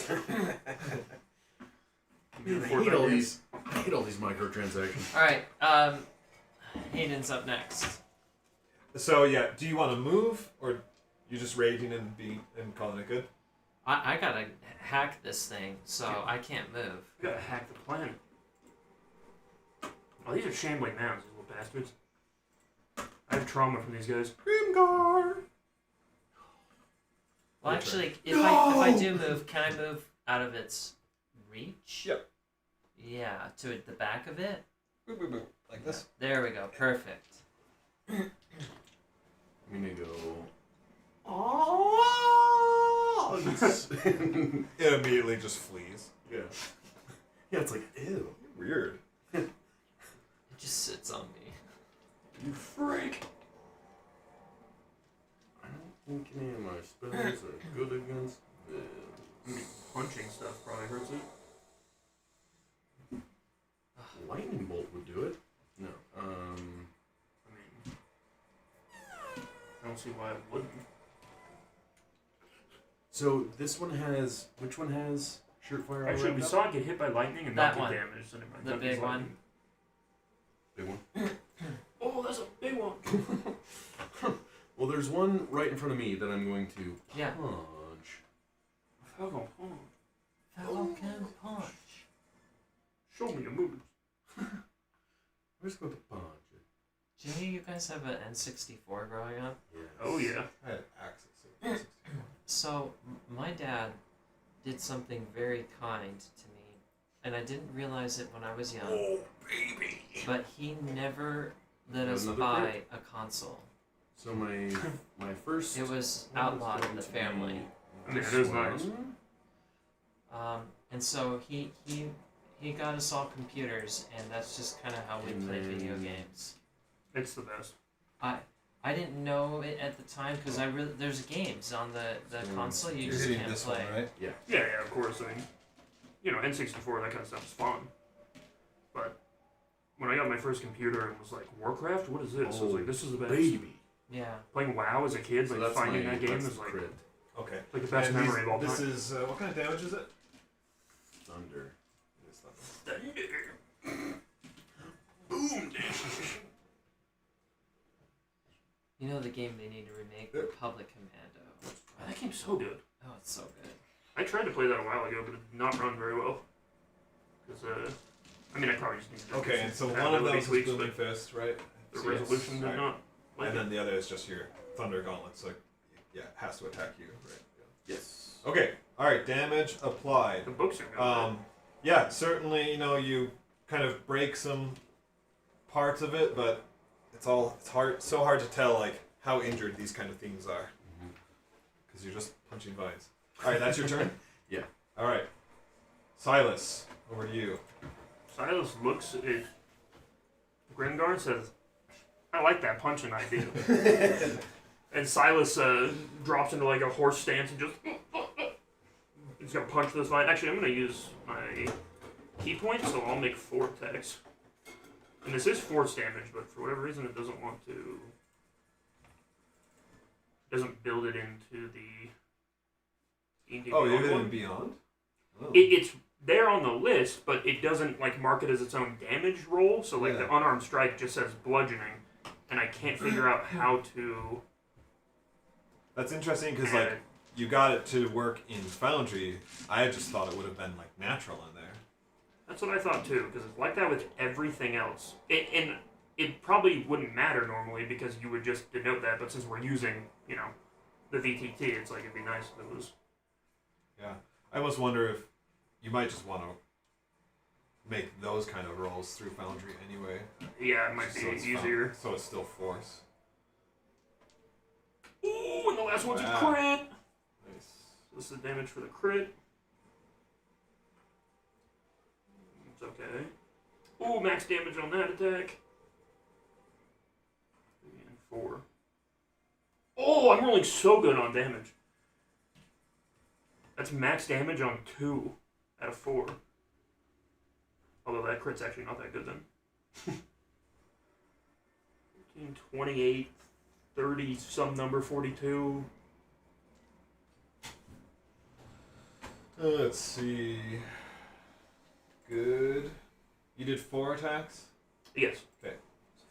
Man, I Afford hate that all game. these. I hate all these microtransactions. All right. Hayden's up next. So yeah, do you want to move or you just raging and calling it good? I gotta hack this thing, so I can't move. We gotta hack the planet. Oh, these are shambling mounds, these little bastards. I have trauma from these guys. Grimgar. Well, Your actually, if I do move, can I move out of its reach? Yep. Yeah, to the back of it. Boop, boop, boop. Like this. There we go. Perfect. I'm gonna go. Oh! It immediately just flees. Yeah. Yeah, it's like, ew. Weird. It just sits on me. You freak. I don't think any of my spells are good against this. Punching stuff probably hurts it. Lightning bolt would do it. No. I mean, I don't see why it wouldn't. So this one has. Which one has shirt fire? Actually, we saw it get hit by lightning and That not one. get damaged. So never mind. The That big means one. lightning. Big one. Oh, that's a big one. Well, there's one right in front of me that I'm going to Yeah. punch. Falcon punch. Falcon punch. Show me your moves. I'm just going to punch it. Did any of you guys have an N64 growing up? Yes. Oh yeah. I had access to it. So, my dad did something very kind to me, and I didn't realize it when I was young, Oh, baby. but he never let us Another buy crit? a console. So my first. It was one outlawed in going the to family. be I mean, this it is one. nice. And so he got us all computers, and that's just kind of how we And played video then- games. It's the best. I didn't know it at the time because there's games on the console you You're just hitting can't this play. one, right? Yeah, yeah, of course. I mean, you know, N64, that kind of stuff is fun. But when I got my first computer and was like, Warcraft? What is this? I was like, this is the best. Baby. Yeah. Playing WoW as a kid, So like that's finding my, that game that's is the like, crit. Okay. like the best And memory of all this time. is what kind of damage is it? Thunder. It is thunder. Boom. You know the game they need to remake, Republic Commando. Oh, that game's so good. Oh, it's so good. I tried to play that a while ago, but it did not run very well. Because, I mean, I probably just need to Okay, and so one of compatibility those is tweaks, Booming but Fist, right? the So yes. resolution did Alright. not. Like And it. then the other is just your Thunder Gauntlet, so yeah, it has to attack you, right? Yes. Yeah. Okay, alright, damage applied. The books are good. Yeah, certainly, you kind of break some parts of it, but it's so hard to tell, like, how injured these kind of things are. Because you're just punching vines. Alright, that's your turn? Yeah. Alright. Silas, over to you. Silas looks at Grimgar and says, I like that punching idea. And Silas drops into like a horse stance and just he's gonna punch this vine. Actually, I'm gonna use my key point, so I'll make 4 attacks. And this is force damage, but for whatever reason it doesn't want to. Doesn't build it into the D&D Oh, Beyond even one. in Beyond? Oh. It's there on the list, but it doesn't like mark it as its own damage roll. So like Yeah. the unarmed strike just says bludgeoning, and I can't figure out how to. That's interesting because, add like, you got it to work in Foundry. I just thought it would have been, like, natural in there. That's what I thought too, because it's like that with everything else. And it probably wouldn't matter normally because you would just denote that, but since we're using, the VTT, it's like it'd be nice if it was. Yeah. I almost wonder if you might just want to make those kind of rolls through Foundry anyway. Yeah, it might be So it's easier. so it's still Force. Ooh, and the last one's a Wow. crit! Nice. So this is the damage for the crit. It's okay. Ooh, max damage on that attack. And 4. Oh, I'm rolling so good on damage. That's max damage on 2 out of 4. Although that crit's actually not that good then. 14, 28, 30, some number, 42. Let's see. Good. You did 4 attacks? Yes. Okay.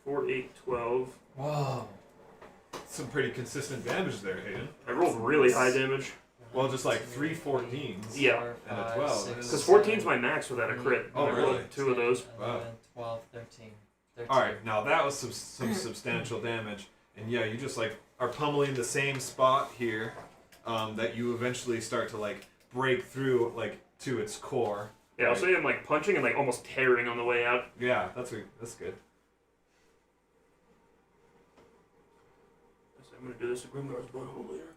4, 8, 12. Whoa. Some pretty consistent damage there, Hayden. I rolled really high damage. Well, just like 3 14s. Yeah. And a 12. Because 14's my max without a crit. Oh, I rolled really? 2 of those. 11, 12, 13. Alright, now that was some substantial damage. And yeah, you just like are pummeling the same spot here that you eventually start to like break through like to its core. Yeah, I'll say I'm like punching and like almost tearing on the way out. Yeah, that's good. I'm gonna do this at Grimgar's butthole later.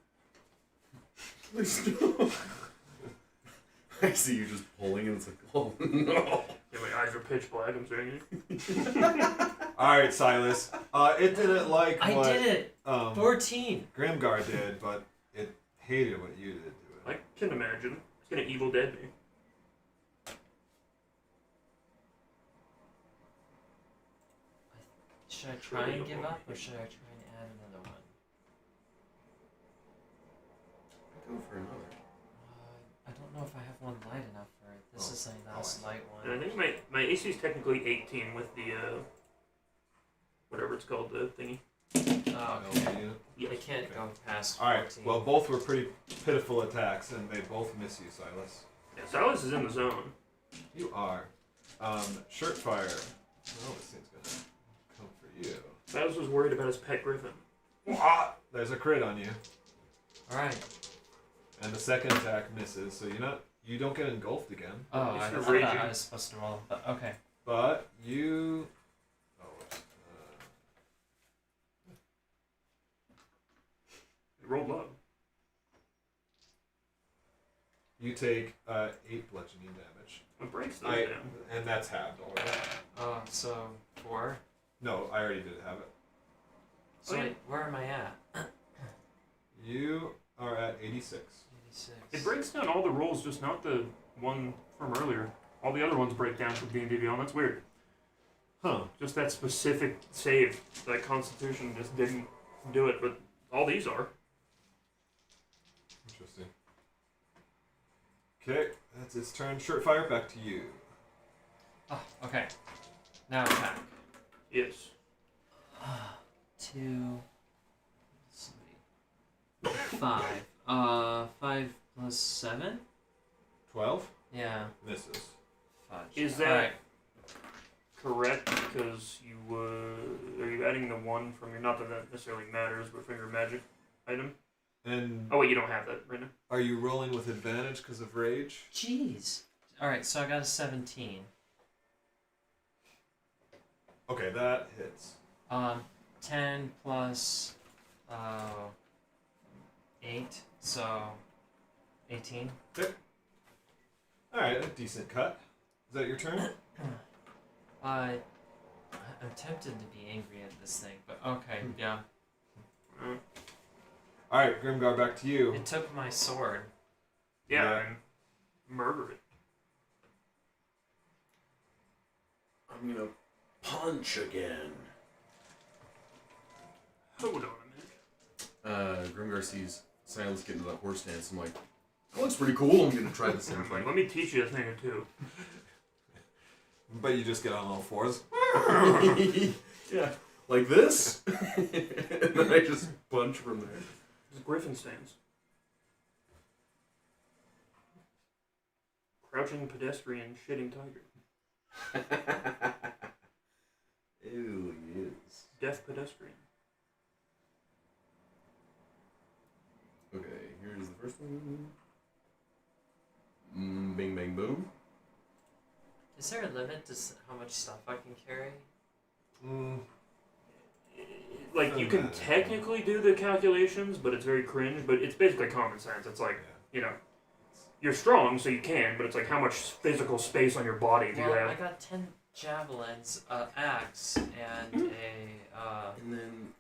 Please don't. I see you just pulling and it's like, oh no. Yeah, my eyes are pitch black, I'm saying Alright, Silas. It didn't like I what did it! 14! Grimgar did, but it hated what you did to it. I can imagine. It's gonna Evil Dead me. Should I try and give up, or should I try and add another one? Go for another. I don't know if I have one light enough for it. This is a nice light And I one. think my AC is technically 18 with the, whatever it's called, the thingy. Oh, okay. Yeah, I can't go past Alright, 14. well both were pretty pitiful attacks and they both miss you, Silas. Yeah, Silas is in the zone. You are. Shirt fire. Oh, this thing's gonna come for you. Silas was worried about his pet griffin. Ah, there's a crit on you. Alright. And the second attack misses, so you don't get engulfed again. Oh, It's I for thought raging. I was supposed to roll, but okay. But you It rolled low. you take 8 bludgeoning damage. It breaks those down. And that's halved already. So 4. No, I already did have it. So Oh, yeah. wait, where am I at? You are at 86. 86. It breaks down all the rolls, just not the one from earlier. All the other ones break down from D&D Beyond. That's weird. Huh. Just that specific save, that Constitution just didn't do it, but all these are. Interesting. Okay, that's its turn. Shirtfire, back to you. Oh, okay. Now attack. Yes. 2. Let's see. 5. 5 plus 7? 12? Yeah. Misses. Fudge. Is that Alright. correct? Because you are you adding the 1 from your, not that that necessarily matters, but from your magic item? And Oh wait, you don't have that right now. are you rolling with advantage because of rage? Jeez. Alright, so I got a 17. Okay, that hits. 10 plus 8, so 18. Alright, a decent cut. Is that your turn? I'm tempted to be angry at this thing, but okay, yeah. Alright, Grimgar, back to you. It took my sword. Yeah, and murder it. I'm gonna punch again. Hold on a minute. Grimgar sees Silas get into that horse stance. I'm like, that looks pretty cool. I'm gonna try the same I'm like, thing. let me teach you a thing or two. But you just get on all fours. Yeah, like this, and then I just punch from there. This is Griffin stance. Crouching pedestrian shitting tiger. Ew, he is. Deaf pedestrian. Okay, here's the first one. Bing, bang, boom. Is there a limit to how much stuff I can carry? Like, you can technically do the calculations, but it's very cringe, but it's basically common sense. It's like, you know, you're strong, so you can, but it's like, how much physical space on your body do you Well, have? I got 10 javelins, axe, and And then,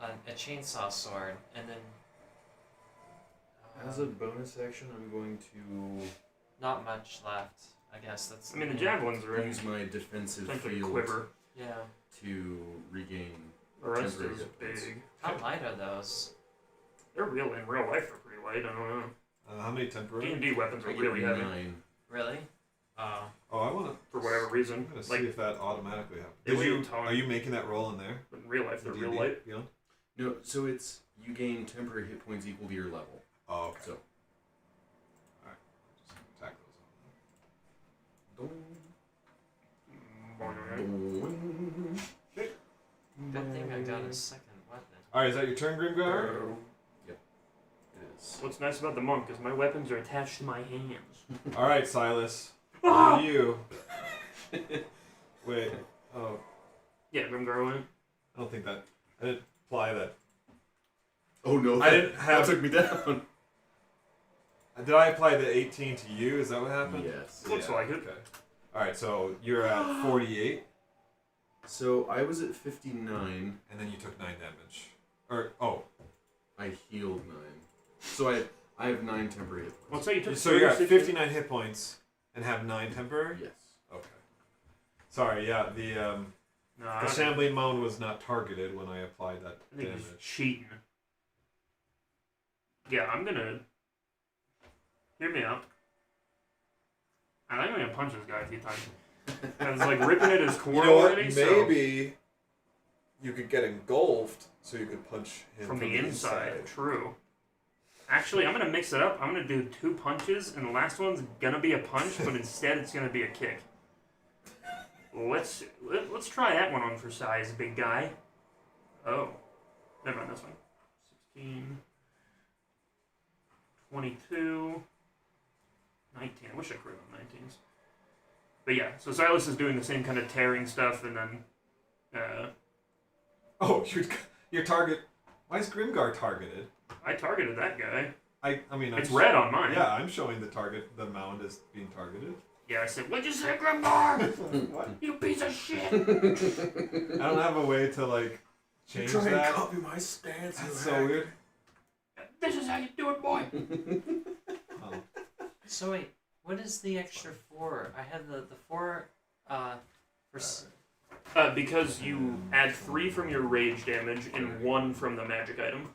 a chainsaw sword, and then as a bonus action, I'm going to... not much left. I guess that's. I mean, the javelins are in Use my defensive essentially field quiver. Yeah. to regain. The rest temporary is hit points. big. How light are those? They're real in real life. They're pretty light. I don't know. How many temporary? D&D weapons are I get really heavy 9. Really? Oh, I want to. for whatever reason. I'm gonna see Like if that automatically happens. they Did weigh a you? ton. Are you making that roll in there? in real life, they're real D&D? light. Yeah. No, so it's you gain temporary hit points equal to your level. Oh, okay. So. Alright. Just attack those. Good thing I got a second weapon. Alright, is that your turn, Grimgar? Yep. It is. What's nice about the monk is my weapons are attached to my hands. Alright, Silas. Ah! What are you? Wait. Oh, Yeah, Grimgar went. I don't think that. I didn't apply that. Oh no! I didn't that have- took me down. Did I apply the 18 to you? Is that what happened? Yes. Looks like it. Okay. Alright, so you're at 48, So I was at 59. and then you took 9 damage. Or, oh. I healed 9. So I have 9 temporary hit points. What's that? You took So you're at 36 59 hit points and have 9 temporary? Yes. Okay. Sorry, yeah, the No, the shambling mound was not targeted when I applied that I think damage. he's cheating. Yeah, I'm gonna. Hear me out. I think I'm gonna punch this guy a few times. I was like ripping at his core You know what? already, Maybe you could get engulfed so you could punch so him from the inside. True. Actually, I'm gonna mix it up. I'm gonna do 2 punches, and the last one's gonna be a punch, but instead it's gonna be a kick. Let's try that one on for size, big guy. Oh, never mind this one. 16, 22, 19. I wish I could have 19s. But yeah, so Silas is doing the same kind of tearing stuff, and then Oh, your target. Why is Grimgar targeted? I targeted that guy. I mean, It's I'm red on mine. Yeah, I'm showing the target. The mound is being targeted. Yeah, I said, what'd you say, Grimgar? What? You piece of shit! I don't have a way to like change Try and that. copy my stance. That's you so hack. weird. This is how you do it, boy! Oh. So wait, what is the extra 4? I had the 4 for Because you add 3 from your rage damage and 1 from the magic item.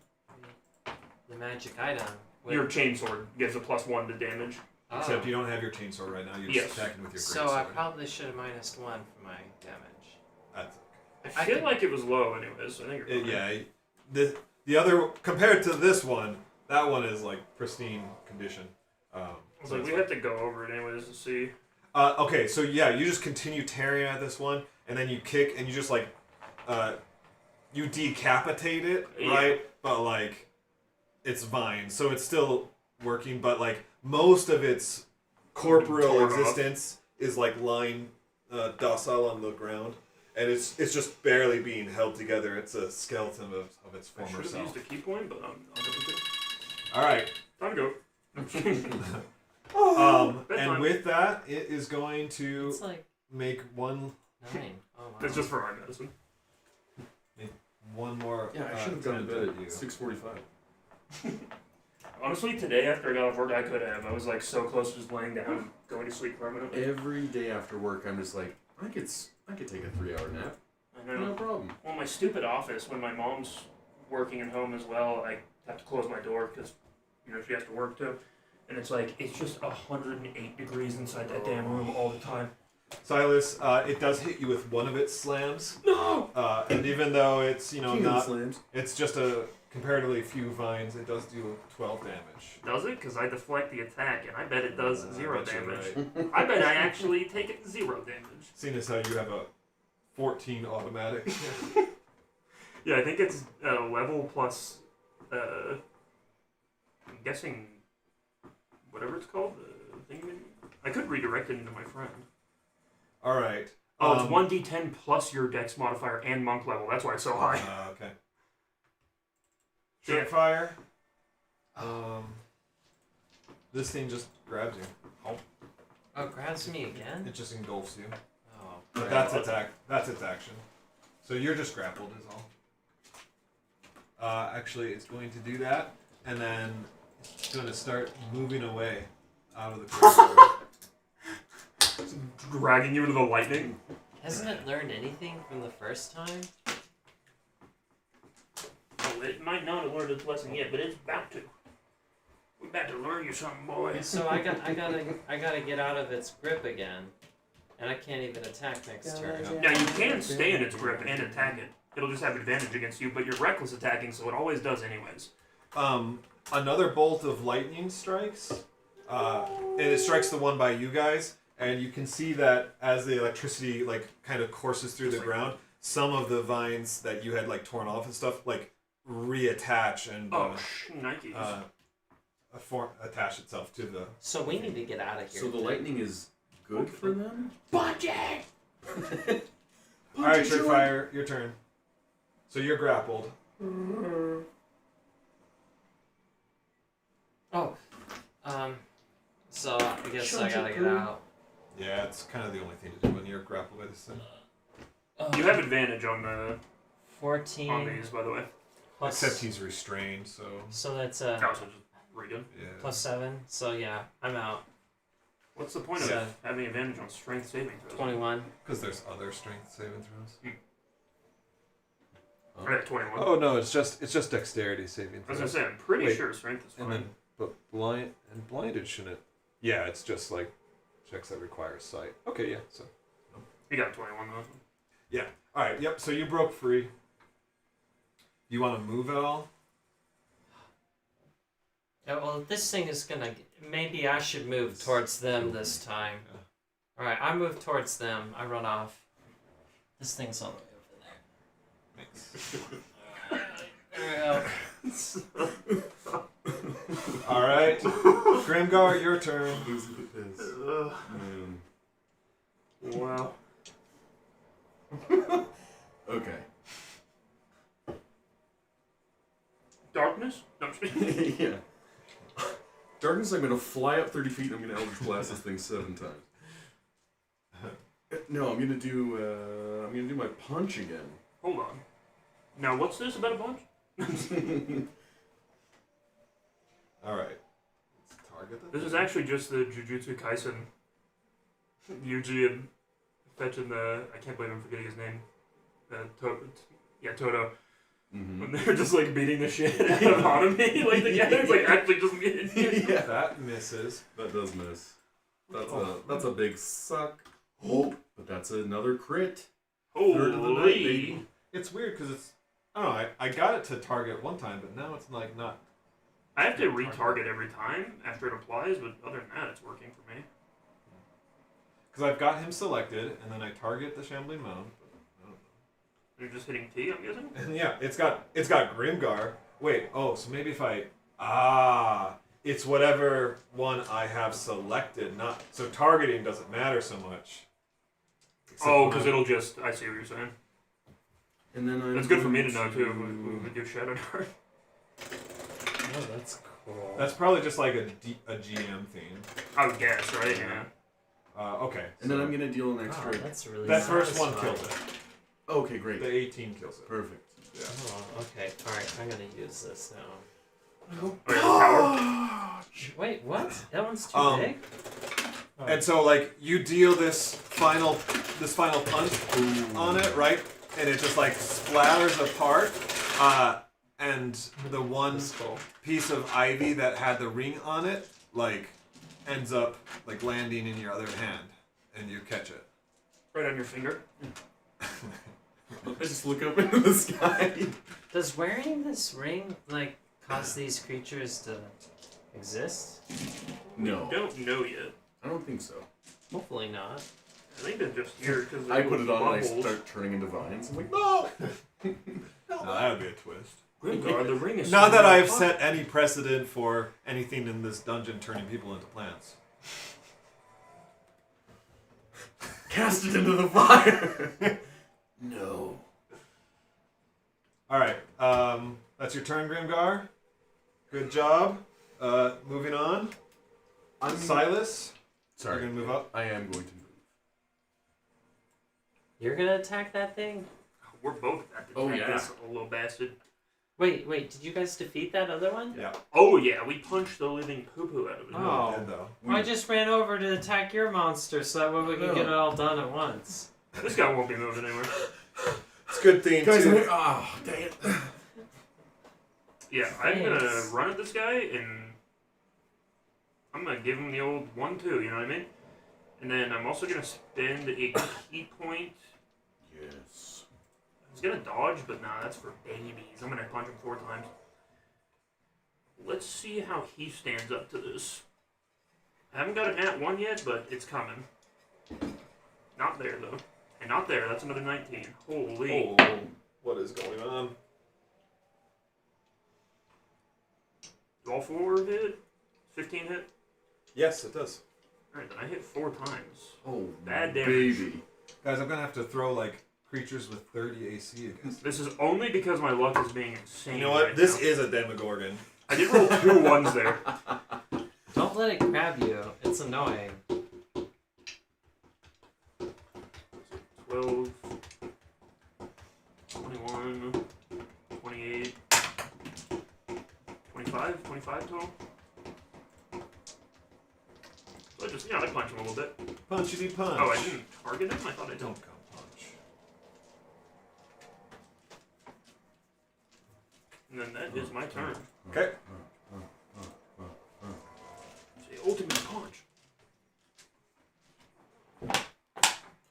the magic item. With, Your chainsword gives a +1 to damage. oh. Except you don't have your chainsaw right now. You're Yes. just attacking with your So I greatsword. probably should have -1 for my damage. That's I I feel could- like it was low anyways, so I think you're fine. yeah. The other compared to this one, that one is like pristine condition. I was So like, it's we fine. have to go over it anyways to see. Okay, so yeah, you just continue tearing at this one, and then you kick, and you just like, you decapitate it, Yeah. right? But like, it's vine, so it's still working, but like most of its corporeal Torn off. existence is like lying docile on the ground, and it's just barely being held together. It's a skeleton of its I former should have self. used a key point, but I'll give it All right. Time to go. And Bedtime. with that, it is going to It's like make one 9. Oh wow. It's just for my medicine. more. Yeah, I should have gone to attempt bed at you. at 6:45. Honestly, today after I got off work, I could have. I was like so close to just laying down, going to sleep permanently. Every day after work, I'm just like, I could take a 3-hour nap. I know. No problem. Well, my stupid office, when my mom's working at home as well, I have to close my door because, she has to work too. And it's like, it's just 108 degrees inside that damn room all the time. Silas, it does hit you with one of its slams. No! And even though it's King of the not, slams. it's just a comparatively few vines. It does do 12 damage. Does it? Because I deflect the attack, and I bet it does I 0 bet you're damage. right. I bet I actually take it 0 damage. Seeing as how you have a 14 automatic. Yeah, I think it's level plus, I'm guessing, whatever it's called, the thing. I could redirect it into my friend. All right. Oh, it's 1d10 plus your dex modifier and monk level. That's why it's so high. Okay. Yeah. Short fire. This thing just grabs you. Oh, grabs me again? It just engulfs you. Oh. But that's its action. So you're just grappled is all. Actually, it's going to do that, and then it's going to start moving away out of the corridor. dragging you into the lightning. Hasn't it learned anything from the first time? Oh, it might not have learned its lesson yet, but it's about to. We're about to learn you something, boy. So I gotta get out of its grip again, and I can't even attack next turn. Now you can stay in its grip and attack it. It'll just have advantage against you, but you're reckless attacking, so it always does anyways. Another bolt of lightning strikes, and it strikes the one by you guys, and you can see that as the electricity like kind of courses through the ground, some of the vines that you had like torn off and stuff like reattach and Nikes. attach itself to the. So we need to get out of here. So the lightning is good for them? Punch it! Alright, Trickfire, your turn. So you're grappled. Oh, so I guess I gotta get out. Yeah, it's kind of the only thing to do when you're grappled by this thing. You have advantage on the 14 on these, by the way. plus. Except he's restrained, so. So that's Oh, so just redo. Yeah. plus 7. So yeah, I'm out. What's the point So- of having advantage on strength saving throws? 21. Because there's other strength saving throws. Or at 21. Oh no, it's just dexterity saving I was throws. gonna say, I'm pretty Wait, sure strength is fine. And then, but blinded shouldn't. Yeah, it's just like checks that require sight. Okay, yeah. So You got 21 though. Alright, yep, so you broke free. You want to move at all? Yeah, well, this thing is gonna. Maybe I should move towards them this time. Alright, I move towards them. I run off. This thing's all the way Thanks. over there. Alright. Grimgar, your turn. Who's the piss? Man. Wow. Okay. Darkness? No, I'm just kidding. Yeah. Darkness, I'm gonna fly up 30 feet and I'm gonna Eldritch Blast this thing 7 times. No, I'm gonna do my punch again. Hold on. Now, what's this about a punch? Alright. Let's target This is actually just the Jujutsu Kaisen. Yuji and fetching the. I can't believe I'm forgetting his name. Toto. Mm-hmm. When they're just like beating the shit out of Hanami, like the guy's like actually just getting. Yeah. That misses. That does miss. That's a big suck. Oh, but that's another crit. Third of the night, baby. Holy! It's weird because it's. I don't know, I got it to target one time, but now it's like not. I have to retarget every time after it applies, but other than that, it's working for me. Because I've got him selected, and then I target the Shambling Mound. But I don't know. You're just hitting T, I'm guessing. And yeah, it's got Grimgar. Wait, so maybe if I it's whatever one I have selected. Not so targeting doesn't matter so much. Except Oh, when because I- it'll just. I see what you're saying. And then I'm That's good for me to going know too. If we do Shadow Dart. Oh, that's cool. That's probably just like a GM thing. I would guess, right? Yeah. Okay. And then I'm gonna deal an extra. Wow, that's really that first one satisfying. kills it. Okay, great. The 18 kills it. Perfect. Yeah. Oh, okay. Alright, I'm gonna use this now. Oh, yeah, the tower. Wait, what? That one's too Um, big? Oh. And so like you deal this final punch on it, right? And it just like splatters apart. And the one That's cool. piece of ivy that had the ring on it, like, ends up like landing in your other hand, and you catch it. Right on your finger. I just look up into the sky. Does wearing this ring, like, cause these creatures to exist? No, Don't know yet. I don't think so. Hopefully not. I think they're just here because I put it on and I bubbles. start turning into vines. I'm like, no! Now that would be a twist. Grimgar, the ring is. Not that I've so set any precedent for anything in this dungeon turning people into plants. Cast it into the fire! No. Alright, that's your turn, Grimgar. Good job. Moving on. I'm Silas, sorry. you're gonna move up. I am going to move. You're gonna attack that thing? We're both at the Oh, yeah. this little bastard. Wait, did you guys defeat that other one? Yeah. Oh yeah, we punched the living poo-poo out of it. Oh. Did, though. Well, I just ran over to attack your monster so that way we can get it all done at once. This guy won't be moving anywhere. It's a good thing, Guys, too. oh, dang it. Yeah, I'm gonna Thanks. run at this guy and I'm gonna give him the old 1-2, you know what I mean? And then I'm also gonna spend a key point. Yes. I was gonna dodge, but nah, that's for babies. I'm gonna punch him 4 times. Let's see how he stands up to this. I haven't got an @1 yet, but it's coming. Not there though. And not there, that's another 19. Holy. Oh, what is going on? All 4 hit? 15 hit? Yes, it does. Alright, then I hit 4 times. Oh, Bad damage. baby. Guys, I'm gonna have to throw like creatures with 30 AC against. This is only because my luck is being insane. You know what? right This now. is a Demogorgon. I did roll 2 1s there. Don't let it grab you. It's annoying. 12, 21, 28, 25 total. So I punch him a little bit. Punchity punch. Oh, I didn't target him? I thought I did. Don't come punch. And then that is my turn. Okay. Say ultimate punch.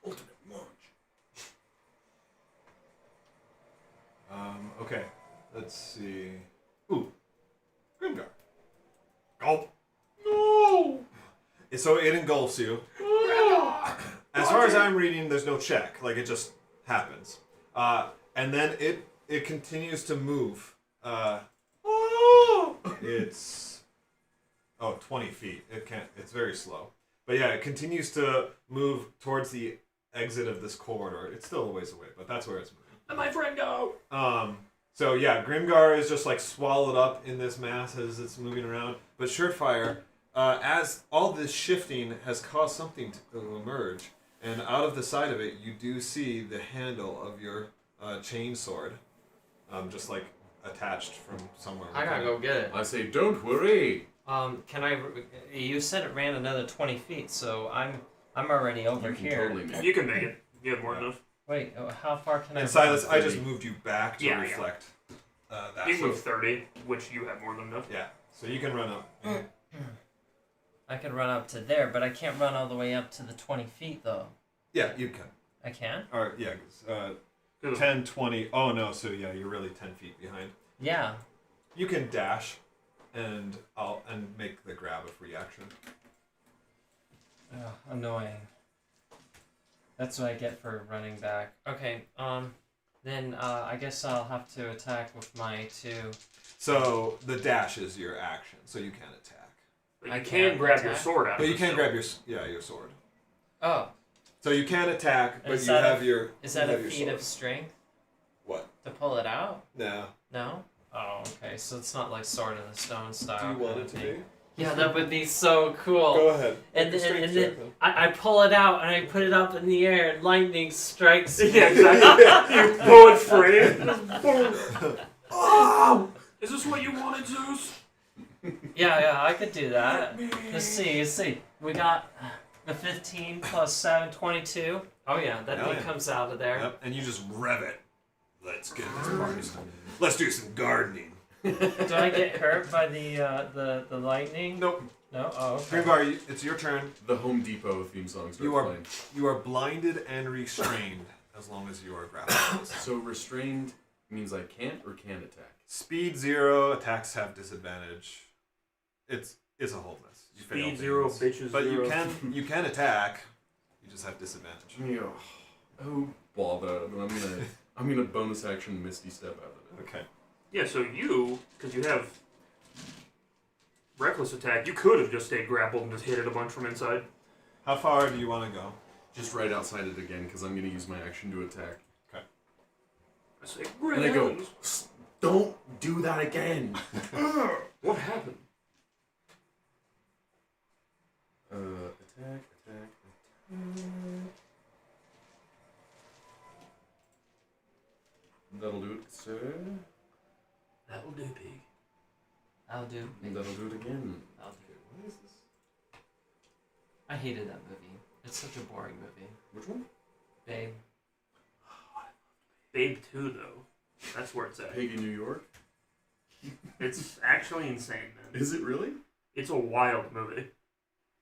Ultimate launch. Okay. Let's see. Ooh. Grimgar. Gulp. No. So it engulfs you. As far as I'm reading, there's no check. Like, it just happens. And then it continues to move. It's 20 feet. It's very slow. But yeah, it continues to move towards the exit of this corridor. It's still a ways away, but that's where it's moving. Let my friend go! So yeah, Grimgar is just like swallowed up in this mass as it's moving around. But Surefire, as all this shifting has caused something to emerge, and out of the side of it, you do see the handle of your chain sword, just like attached from somewhere. I gotta go get it. I say, don't worry. Can I? You said it ran another 20 feet, so I'm already over You can here. totally make it. You can make it. You have more than enough. Wait, how far can I? And Silas, run? I just moved you back to Yeah, reflect that. You So, can move 30, which you have more than enough. yeah, so you can run up. I can run up to there, but I can't run all the way up to the 20 feet though. Yeah, you can. I can? Or yeah, 10, 20. Oh no, so yeah, you're really 10 feet behind. Yeah. You can dash, and make the grab of reaction. Ugh, annoying. That's what I get for running back. Okay, then I guess I'll have to attack with my 2. So the dash is your action, so you can attack. But I you can can't grab your attack. sword out But of you it can still. grab your sword. Oh, So you can attack, but Is you that have a- your. is you that a have your feat sword. of strength What? to pull it out? No. No? Oh, okay, so it's not like Sword in the Stone style. Do you want kind it of to thing. be? Yeah, that would be so cool. Go ahead. And Make a then- strength and then- check, then. I pull it out and I put it up in the air and lightning strikes me. Yeah, exactly. You pull it free. Boom. Oh! Is this what you wanted, Zeus? Yeah, I could do that. Let's see. We got the 15 plus 7, 22. Oh yeah, that Hell thing yeah. comes out of there. Yep, and you just rev it. Let's get this party started. Let's do some gardening. Do I get hurt by the lightning? Nope. No? Oh, okay. Grimgar, it's your turn. The Home Depot theme song starts You are playing. you are blinded and restrained as long as you are grappled. So restrained means I can't or can attack. Speed 0, attacks have disadvantage. It's a whole mess. You fail Speed 0, things. bitches But 0. you can attack. You just have disadvantage. Yeah. Oh bother! I'm gonna bonus action Misty Step out of it. Okay. Yeah, so you, because you have reckless attack, you could have just stayed grappled and just hit it a bunch from inside. How far do you want to go? Just right outside it again because I'm gonna use my action to attack. I say, And I go, "Griffins." don't do that again. What happened? Attack. That'll do it, sir. That'll do, pig. I'll do. That'll do it again. I'll do. What is this? I hated that movie. It's such a boring movie. Which one? Babe. Babe 2, though. That's where it's at. Pig in New York? It's actually insane, man. Is it really? It's a wild movie.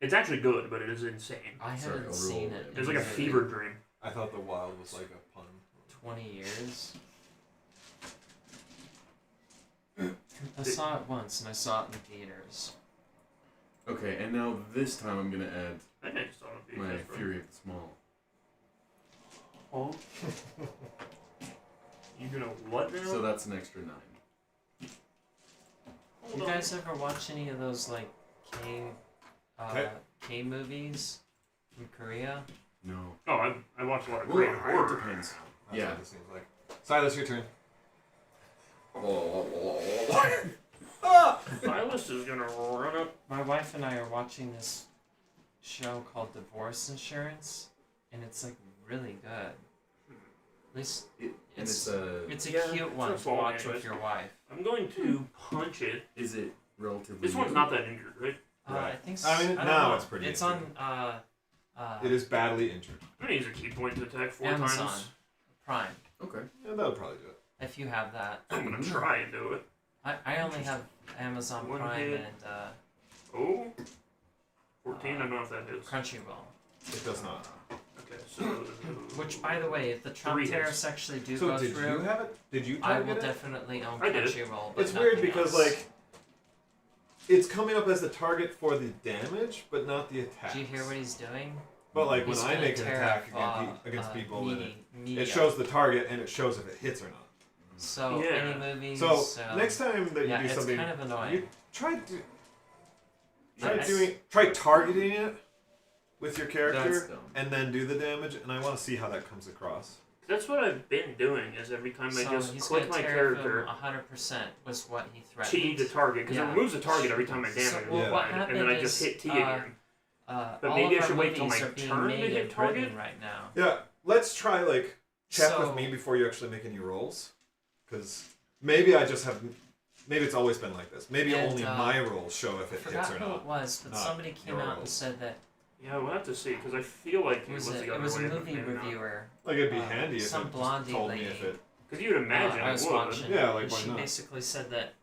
It's actually good, but it is insane. I Sorry, haven't I'll seen roll it. It's in like a maybe fever dream. I thought the wild was like a pun. 20 years. I saw it once, and I saw it in theaters. Okay, and now this time I'm gonna add I think I just saw it on my VHS, bro. Fury of the Small. Oh. You gonna what now? So that's an extra 9. Hold You on. guys ever watch any of those like Okay. K movies from Korea? No. Oh, I watched a lot of Well, Korean it horror. depends. That's Yeah. what this seems like. Silas, your turn. Silas is gonna run up. My wife and I are watching this show called Divorce Insurance, and it's like really good. At least And it's it's a Yeah, cute it's one a to fun watch anyways. with your wife. I'm going to punch it. is it relatively This one's new? not that injured, right? I Right. think so. I mean, don't now know. it's pretty It's injured. on It is badly injured. I'm gonna use a key point to attack 4 Amazon times. Prime. Okay. Yeah, that'll probably do it. If you have that. I'm gonna try and do it. I only have Amazon One Prime hit. and Oh. 14, I don't know if that hits. Crunchyroll. It does not. Okay, so. Which, by the way, if the Trump 3 hits. tariffs actually do So go did through, you have it? Did you I target will it? definitely own I did. Crunchyroll. But It's weird nothing because else. like it's coming up as the target for the damage, but not the attack. Do you hear what he's doing? But like He's when I gonna make an tariff, attack against people, then media. it shows the target and it shows if it hits or not. So Yeah. any movies. So next time that you yeah, do it's something, kind of annoying. you try Yes. try targeting it with your That's character dumb. and then do the damage, and I want to see how that comes across. That's what I've been doing, is every time I So just he's click gonna my tariff character, him 100% was what he T threatened. to target, because Yeah. it removes the target every time I damage So, it. well, Yeah. what And happened then I just is, hit T again. But all maybe of I should our wait till movies my are being turn to made hit in target? Britain right now. Yeah, let's try like check So- with me before you actually make any rolls, because maybe I just have. Maybe it's always been like this. Maybe And, only my rolls show if I it forgot hits or who it not. was, but Not somebody came your out and rolls. said that Yeah, we'll have to see, because I feel like it was the a other movie way, but maybe not. reviewer. Like it'd be handy if some it blondie just told me lady. if it. Because you would imagine I was it would. watching. Yeah, like, and why she not? basically said that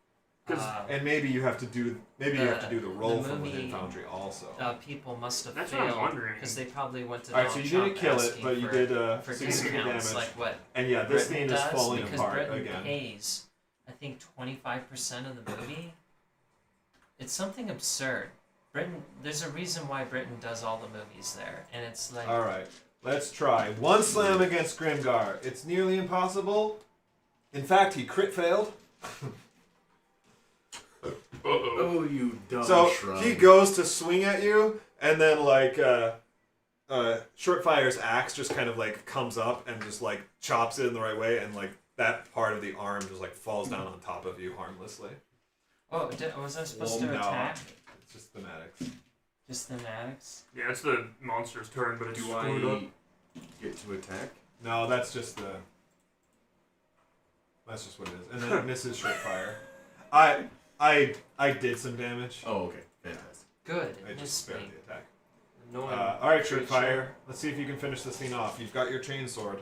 'Cause- And maybe you have to do. Maybe you have to do the roll the from movie, within Foundry also. people must have That's what I'm failed wondering. because they probably went to All right, Donald so you Trump didn't kill it, asking but you for, did for significant discounts, damage. like what And yeah, this Britain thing is does, falling because apart Britain again. pays, I think 25% of the movie. It's something absurd. Britain. There's a reason why Britain does all the movies there, and it's like All right, let's try one slam against Grimgar. It's nearly impossible. In fact, he crit failed. Oh, you dumb So shrub. he goes to swing at you, and then like Shortfire's axe just kind of like comes up and just like chops it in the right way, and like that part of the arm just like falls down on top of you harmlessly. oh, was I supposed Well, to no. attack? It's just thematics. Just thematics. Yeah, it's the monster's turn, but it's Do screwed up. I get to attack? No, that's just the. That's just what it is, and then it misses Shortfire. I did some damage. Oh, okay. Fantastic. Good. I It just missed spared me. the attack. Annoying. All right, Shortfire. Let's see if you can finish this thing off. You've got your chainsaw.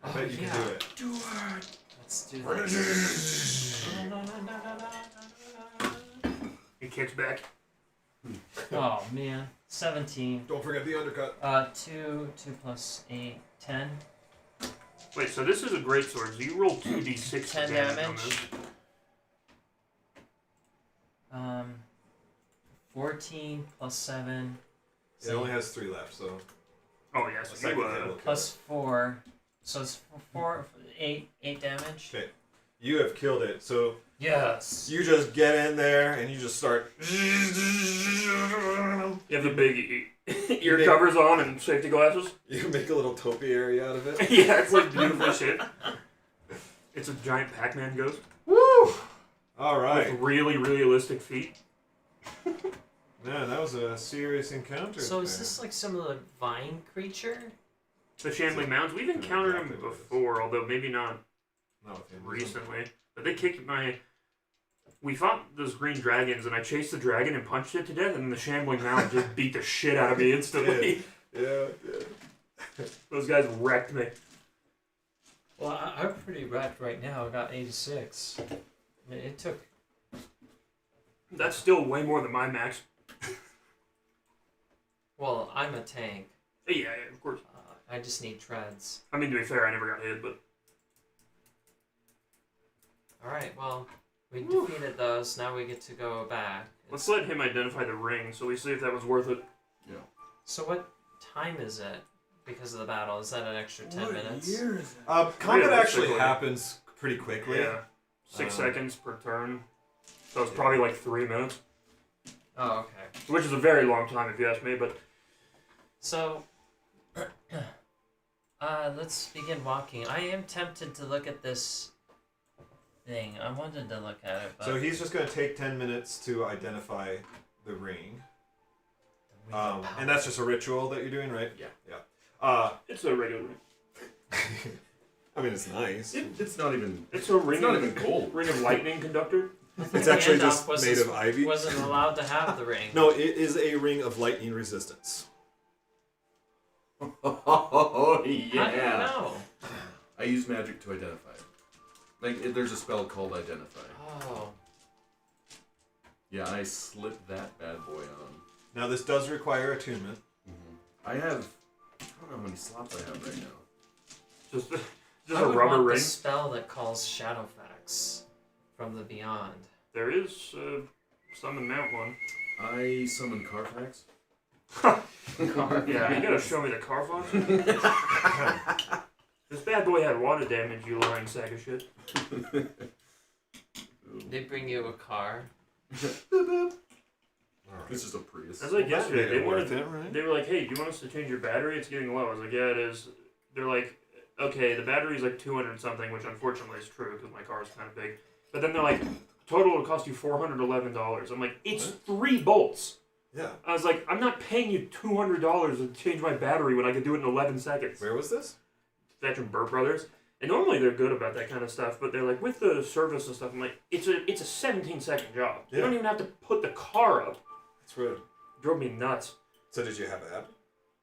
I Oh, bet you yeah. can do it. Do it! Let's do this. He kicks back. Oh man, 17. Don't forget the undercut. 2 plus 8, 10. Wait, so this is a great sword. So you roll 2d6 10 damage on damage. this. 14 plus 7. It only has 3 left, so Oh, yeah, a so second you, hit will kill Plus it. 4. So it's 8 damage. Okay, you have killed it. So Yes. you just get in there and you just start. you have the big ear make- covers on and safety glasses. You make a little topiary out of it. Yeah, it's like beautiful shit. It's a giant Pac-Man ghost Woo! All right. with really realistic feet. Man, that was a serious encounter. So is there. this like some of the vine creature? The Shambling Mounds, we've encountered them Exactly what it is. before, although maybe not Not with him. recently. But they kicked my We fought those green dragons, and I chased the dragon and punched it to death, and the shambling mound just beat the shit out of me instantly. Yeah. Those guys wrecked me. Well, I'm pretty wrecked right now. I got 86. I mean, it took. That's still way more than my max. Well, I'm a tank. Yeah, of course. I just need treads. I mean, to be fair, I never got hit, but All right. Well, we defeated those. Now we get to go back. let's let him identify the ring, so we see if that was worth it. Yeah. So what time is it? Because of the battle, is that an extra 10 minutes? year is it? Combat actually Realistically. happens pretty quickly. Yeah, 6 Um, seconds per turn. So it's probably like 3 minutes, Oh, okay. which is a very long time if you ask me. But So, let's begin walking. I am tempted to look at this thing. I wanted to look at it, but So he's just going to take 10 minutes to identify the ring. And that's just a ritual that you're doing, right? Yeah. it's a regular ring. I mean, it's nice. It's not even. It's a ring. It's not even gold. Ring of lightning conductor. It's actually Gandalf just was made of ivy. Wasn't allowed to have the ring. No, it is a ring of lightning resistance. Oh How do you yeah. know? I use magic to identify it. There's a spell called Identify. Oh. Yeah, I slipped that bad boy on. Now, this does require attunement. I have. I don't know how many slots I have right now. Just I a would rubber want ring. the spell that calls Shadowfax from the Beyond. There is summon mount one. I summon Carfax. Yeah, you gotta show me the Carfax. This bad boy had water damage, you lying sack of shit. They bring you a car. This is a Prius. That's like Well, that yesterday. made They it worth wanted. it, right? They were like, "Hey, do you want us to change your battery? It's getting low." I was like, "Yeah, it is." They're like, "Okay, the battery's like 200 something," which unfortunately is true because my car is kind of big. But then they're like, "Total will cost you $411." I'm like, "It's 3 bolts." Yeah. I was like, "I'm not paying you $200 to change my battery when I can do it in 11 seconds." Where was this? Veteran Burr Brothers. And normally they're good about that kind of stuff, but they're like, with the service and stuff, I'm like, it's a 17-second job. You Yeah. don't even have to put the car up. That's rude. It drove me nuts. So did you have it happen?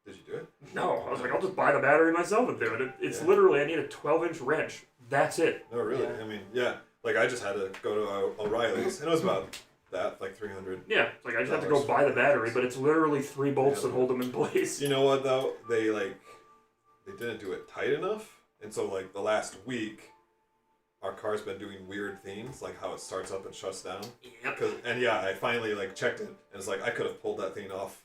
Did you do it? No, I was like, I'll just buy the battery myself and do it. It's Yeah. literally, I need a 12-inch wrench. That's it. No, really. Yeah. I mean, yeah. Like, I just had to go to O'Reilly's, and it was about that, like 300. Yeah, it's like I just have to go buy the battery, but it's literally 3 bolts Yeah. that hold them in place. You know what, though? They didn't do it tight enough. And so, like, the last week, our car's been doing weird things, like how it starts up and shuts down. Yep. And yeah, I finally, like, checked it, and it's like, I could have pulled that thing off.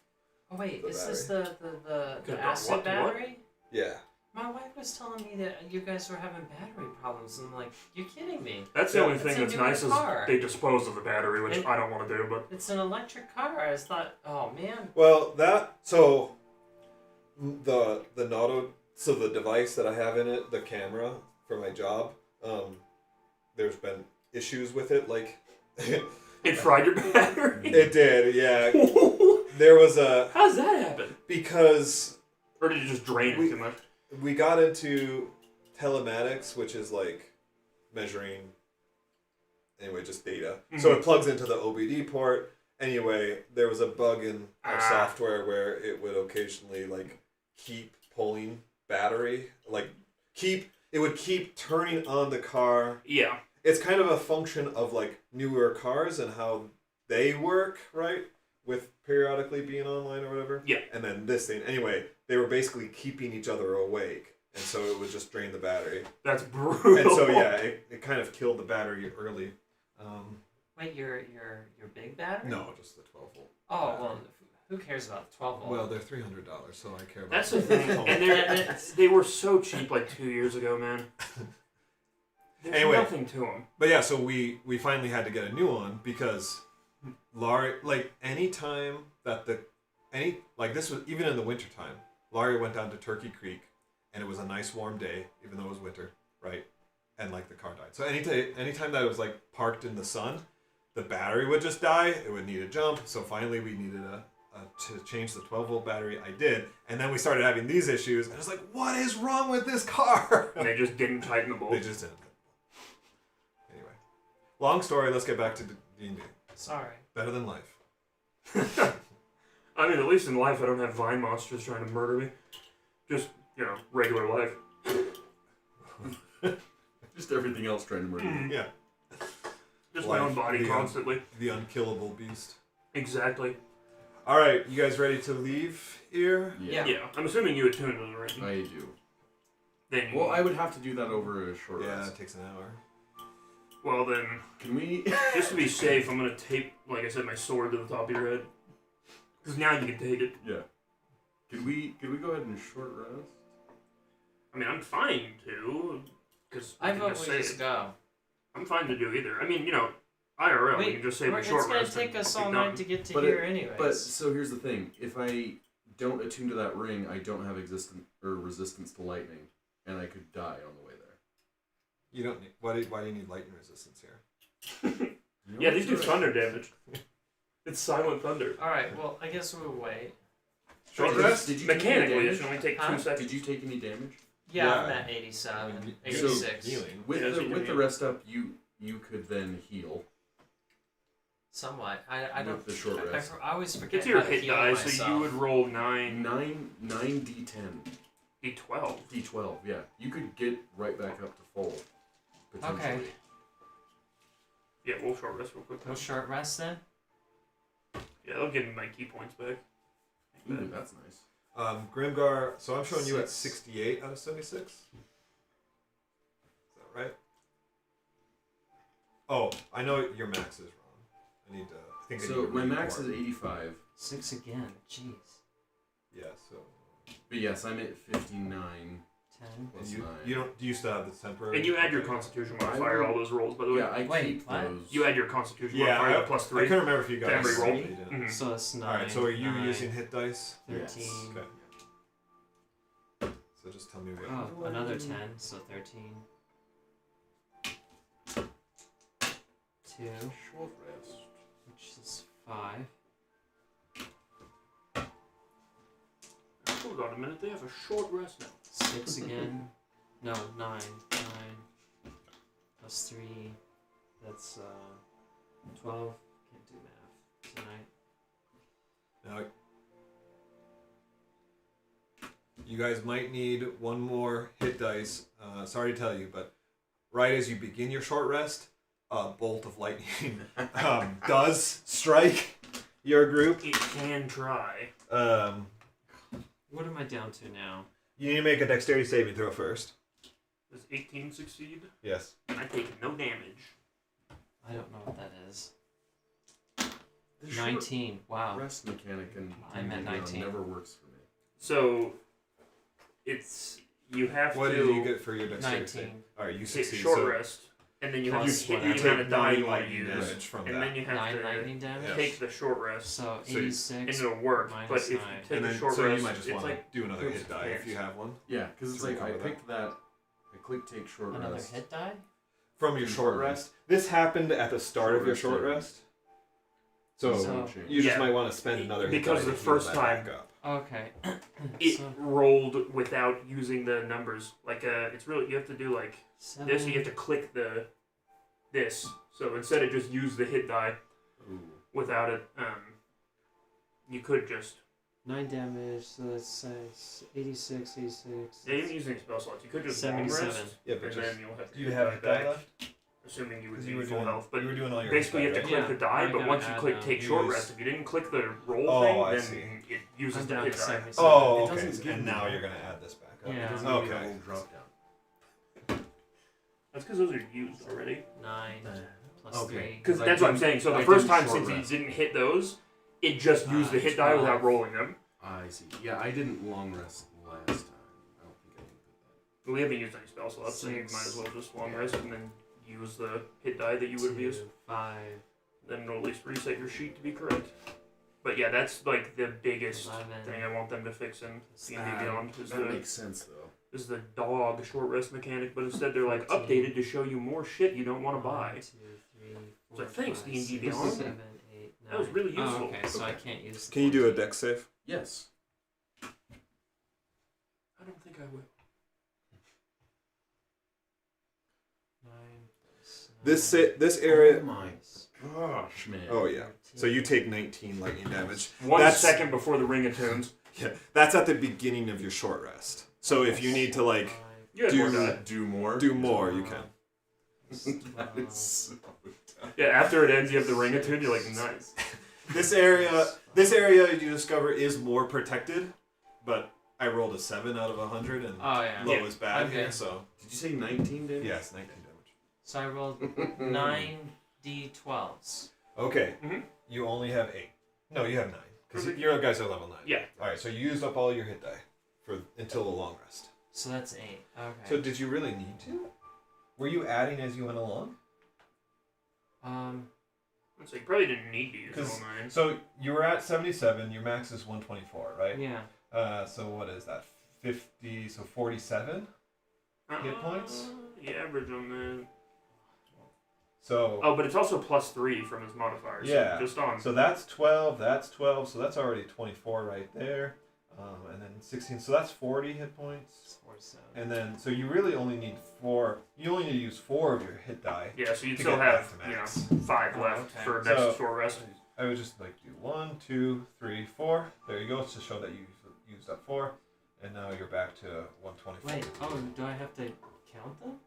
Oh wait, The is this Could've the done acid what? battery? Yeah. My wife was telling me that you guys were having battery problems, and I'm like, you're kidding me. That's the Yeah. only It's thing a that's newer nice car. is they dispose of the battery, which And- I don't want to do, but It's an electric car. I just thought, oh man. Well, the Nauto, so the device that I have in it, the camera for my job, there's been issues with it, like it fried your battery. it did, yeah. There was a How's that happen? because Or did you just drain it We- too much? we got into telematics, which is like measuring anyway, just data. So it plugs into the OBD port. Anyway, there was a bug in our software where it would occasionally like keep pulling battery, it would keep turning on the car. Yeah. It's kind of a function of like newer cars and how they work, right? With periodically being online or whatever. Yeah. And then this thing. Anyway, they were basically keeping each other awake. And so it would just drain the battery. That's brutal. And so yeah, it kind of killed the battery early. Wait, your big battery? No, just the 12 volt. Oh well, who cares about the 12 volt? Well, they're $300, so I care about. That's the thing. And they were so cheap like 2 years ago, man. There's Anyway. nothing to them. But yeah, so we finally had to get a new one because Laurie, like anytime that this was even in the wintertime, Laurie went down to Turkey Creek and it was a nice warm day, even though it was winter, right? And like the car died. So anytime that it was like parked in the sun, the battery would just die. It would need a jump. So finally we needed to change the 12 volt battery. I did. And then we started having these issues. And it's like, what is wrong with this car? And they just didn't tighten the bolt. They just didn't. Anyway. Long story. Let's get back to D&D. Sorry. Better than life. I mean, at least in life, I don't have vine monsters trying to murder me. Just, regular life. Just everything else trying to murder you. Yeah. Just my own Life, body the constantly. The unkillable beast. Exactly. All right, you guys ready to leave here? Yeah. Yeah. I'm assuming you attuned to the ring. I do. Then Well, I would have to do that over a short Yeah, rest. it takes an hour. Well, then, Can we? just to be safe, I'm going to tape, like I said, my sword to the top of your head. Because now you can take it. Yeah. Could we go ahead and short rest? I mean, I'm fine to. Because I vote we say just it. go. I'm fine to do either. I mean, IRL, we can just say my it's short gonna rest. take and us be all done. night to get to But here anyways. But so here's the thing: if I don't attune to that ring, I don't have resistance to lightning, and I could die on the way there. You don't need. Why do you need lightning resistance here? Yeah, these do thunder damage. It's silent thunder. Alright, well, I guess we'll wait. Short Did you- rest? Did you take any Mechanically, it damage? should only take Huh? 2 seconds. Did you take any damage? Yeah, I'm Yeah. at 87, I mean, 86. Healing. With Yeah, so you with the can- rest up, you could then heal. Somewhat. I don't. With the short rest. I always forget It's your how to hit heal die, myself. so you would roll 9 9 d10, d12. d12. Yeah, you could get right back up to full. Potentially. Okay. Yeah, we'll short rest real quick. Go short rest then. Yeah, that'll give me my key points back. Ooh, that's nice. Grimgar. So I'm showing you at 6. 68 out of 76. Is that right? Oh, I know your max is wrong. I need to. I think. I need So to my read max more. is 85. 6 again. Jeez. Yeah. So. But yes, I'm at 59 10. plus And 9. you don't. Do you still have the temporary? And you add your constitution modifier to all those rolls, by the way. Yeah, I Wait, keep what? those. You add your constitution Yeah, modifier I, to plus I 3. couldn't remember if you guys. every roll. you did. Mhm. So it's 9. All right. So are you 9, using hit dice? 13. Yes. Okay. So just tell me what. Oh, another 10, so 13. 2, Short rest. which is 5. Hold on a minute, they have a short rest now. 6 again. No, 9. 9. Plus 3. That's 12. Can't do math tonight. Now, you guys might need one more hit dice. Sorry to tell you, but right as you begin your short rest, a bolt of lightning does strike your group. It can try. What am I down to now? You need to make a dexterity saving throw first. Does 18 succeed? Yes. I take no damage. I don't know what that is. The short 19. Wow. rest mechanic and I'm at 19. never works for me. So, you have What to did you get for your dexterity 19. saving? All right, you hit succeed. short so rest, and then you have Plus to hit whatever. the amount of die nine you want to lightning use, damage from and that. then you have 9 to lightning damage? take the short rest, So So you- 86. and it'll work. minus But if you 9. take and the then, short so rest, you might just it's want to like do another oops, hit die if you have one. Yeah, because it's To like I recover that. picked that. I clicked take short Another rest. hit die? From your short rest. This happened at the start of your short rest. So, So- you just Yeah. might want to spend another hit Because die the to heal first that time- back up. Okay. it So, rolled without using the numbers. Like it's really you have to do like 7. this. You have to click this. So instead of just use the hit die Ooh. without it, you could just 9 damage, so let's say 86, 86. yeah, you didn't use any spell slots. You could just long 77. rest, Yeah, and but just then you'll have to do you get have die hit die back, left? assuming you would Because be you were full doing health. But you were doing all your basically, you hit have to die, click Yeah, the die. I But gotta once you add click them. take You short use- rest, if you didn't click the roll Oh, thing, I then see. it uses I'm the down hit to die. 77. Oh, It okay. doesn't give And me now that. you're gonna add this back up. Yeah. It doesn't give me Okay. a whole drop down. That's because those are used already. 9 plus Okay. 3. Because I that's what I'm didn't- saying. So I the first didn't time short since rest. he didn't hit those, it just used the hit die 12. without rolling them. I see. Yeah, I didn't long rest last time. I don't think I did But we haven't used any spell slots, so you might as well just long rest and then use the hit die that you would have used. 5. Then it'll at least reset your sheet to be correct. But yeah, that's like the biggest 11. thing I want them to fix in D&D that. Beyond is That the makes sense though. dog short rest mechanic, but instead they're like updated to show you more shit you don't want to buy. 1, 2, 3, 4, So thanks, 5, D&D 6, Beyond. 7, 8, 9. That was really useful. Oh, okay, so I Okay. can't use the Can you do a 14. dex save? Yes. I don't think I will. 9 plus This area. Oh my gosh, man. Oh yeah. So you take 19 lightning damage. 1 second before the ring attunes. Yeah, that's at the beginning of your short rest. So if you need to like You had more die. Do more. do more, you can. That is so tough. Yeah, after it ends, you have the ring attune. You're like, nice. This area you discover is more protected, but I rolled a 7 out of 100 and Oh yeah. low Yeah. is bad Okay. here, so Did you say 19 damage? yes, 19 damage. So I rolled 9d12s. Okay, Mhm. you only have 8. No, you have 9 because your guys are level 9. Yeah. All right, so you used up all your hit die until the long rest. So that's 8. Okay. So did you really need to? Were you adding as you went along? So you probably didn't need to use all 'Cause- 9. So you were at 77. Your max is 124, right? Yeah. So what is that? 50. So 47 hit points. The average on that. So Oh, but it's also +3 from his modifiers. Yeah. Just on. so that's 12. That's 12. So that's already 24 right there. And then 16. So that's 40 hit points. It's 47. And then so you really only need 4. You only need to use 4 of your hit die. Yeah, so you'd to still get back have, to max. 5 Oh, left okay. for next So- short rest. I would just like do 1, 2, 3, 4. There you go. It's to show that you used up 4. And now you're back to 124. Wait. Oh, do I have to count them?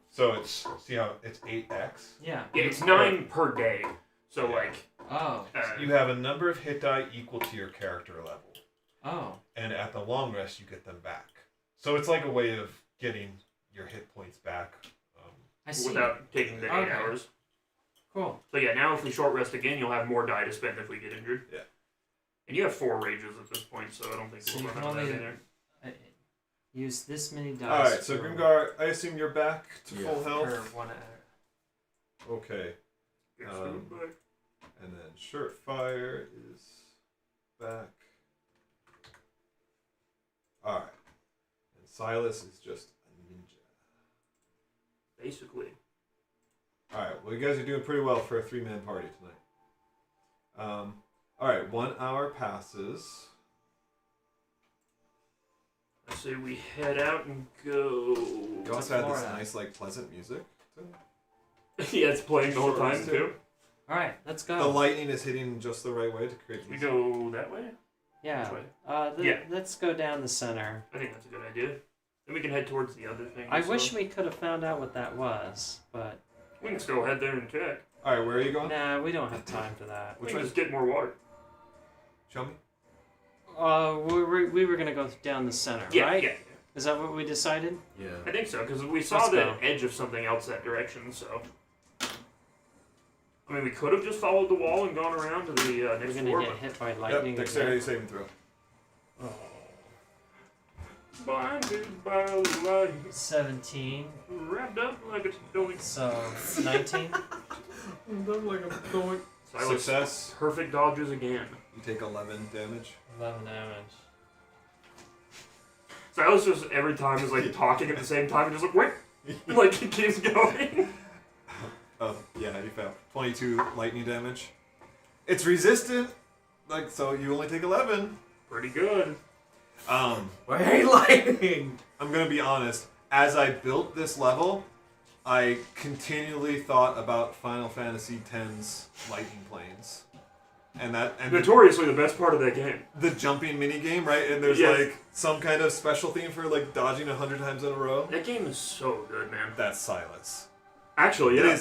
So it's see how it's 8x. Yeah. Yeah, it's 9 per day. So, Yeah. like, Oh. You have a number of hit die equal to your character level, Oh. and at the long rest you get them back. So it's like a way of getting your hit points back. I see. without taking the 8 Okay. hours. Cool. So, yeah, now if we short rest again, you'll have more die to spend if we get injured. Yeah. And you have 4 rages at this point, so I don't think So we'll you run can out of that only- either. Use this many dice. All right, so per- Grimgar, I assume you're back to Yeah. full per health. 1 hour. Okay, Get Um, screwed back. and then Shirtfire is back. All right, and Silas is just a ninja. Basically. All right, well, you guys are doing pretty well for a 3-man party tonight. All right, 1 hour passes. I say we head out and go. You also had this Florida. nice, like, pleasant music. Yeah, it's playing the whole Sure, time, let's do too. All right, let's go. The lightning is hitting just the right way to create We music. go that way? yeah. Which way? Yeah. Let's go down the center. I think that's a good idea. Then we can head towards the other thing. I so wish we could have found out what that was, but we can still head there and check. All right, where are you going? nah, we don't have time for that. We Which can way? just get more water. Show me. We were gonna go down the center, Yeah, right? yeah. Is that what we decided? Yeah. I think so, because we saw Let's the go. edge of something else that direction, so. I mean, we could have just followed the wall and gone around to the We're next gonna floor, get but hit by Yep, lightning. dexterity again. saving throw. blinded by light, 17. wrapped up like a doink. So 19. Silas, Success. perfect dodges again. You take 11 damage. 11 damage. Silas just every time is like talking at the same time and just like, wait! Like he keeps going. Oh, yeah, you fail. 22 lightning damage. It's resistant, like, so you only take 11. Pretty good. I hate lightning! I'm gonna be honest. As I built this level, I continually thought about Final Fantasy X's lightning planes, and Notoriously the best part of that game. the jumping mini game, right? And there's Yes. like some kind of special theme for like dodging 100 times in a row. That game is so good, man. That's Silas. Actually, yeah.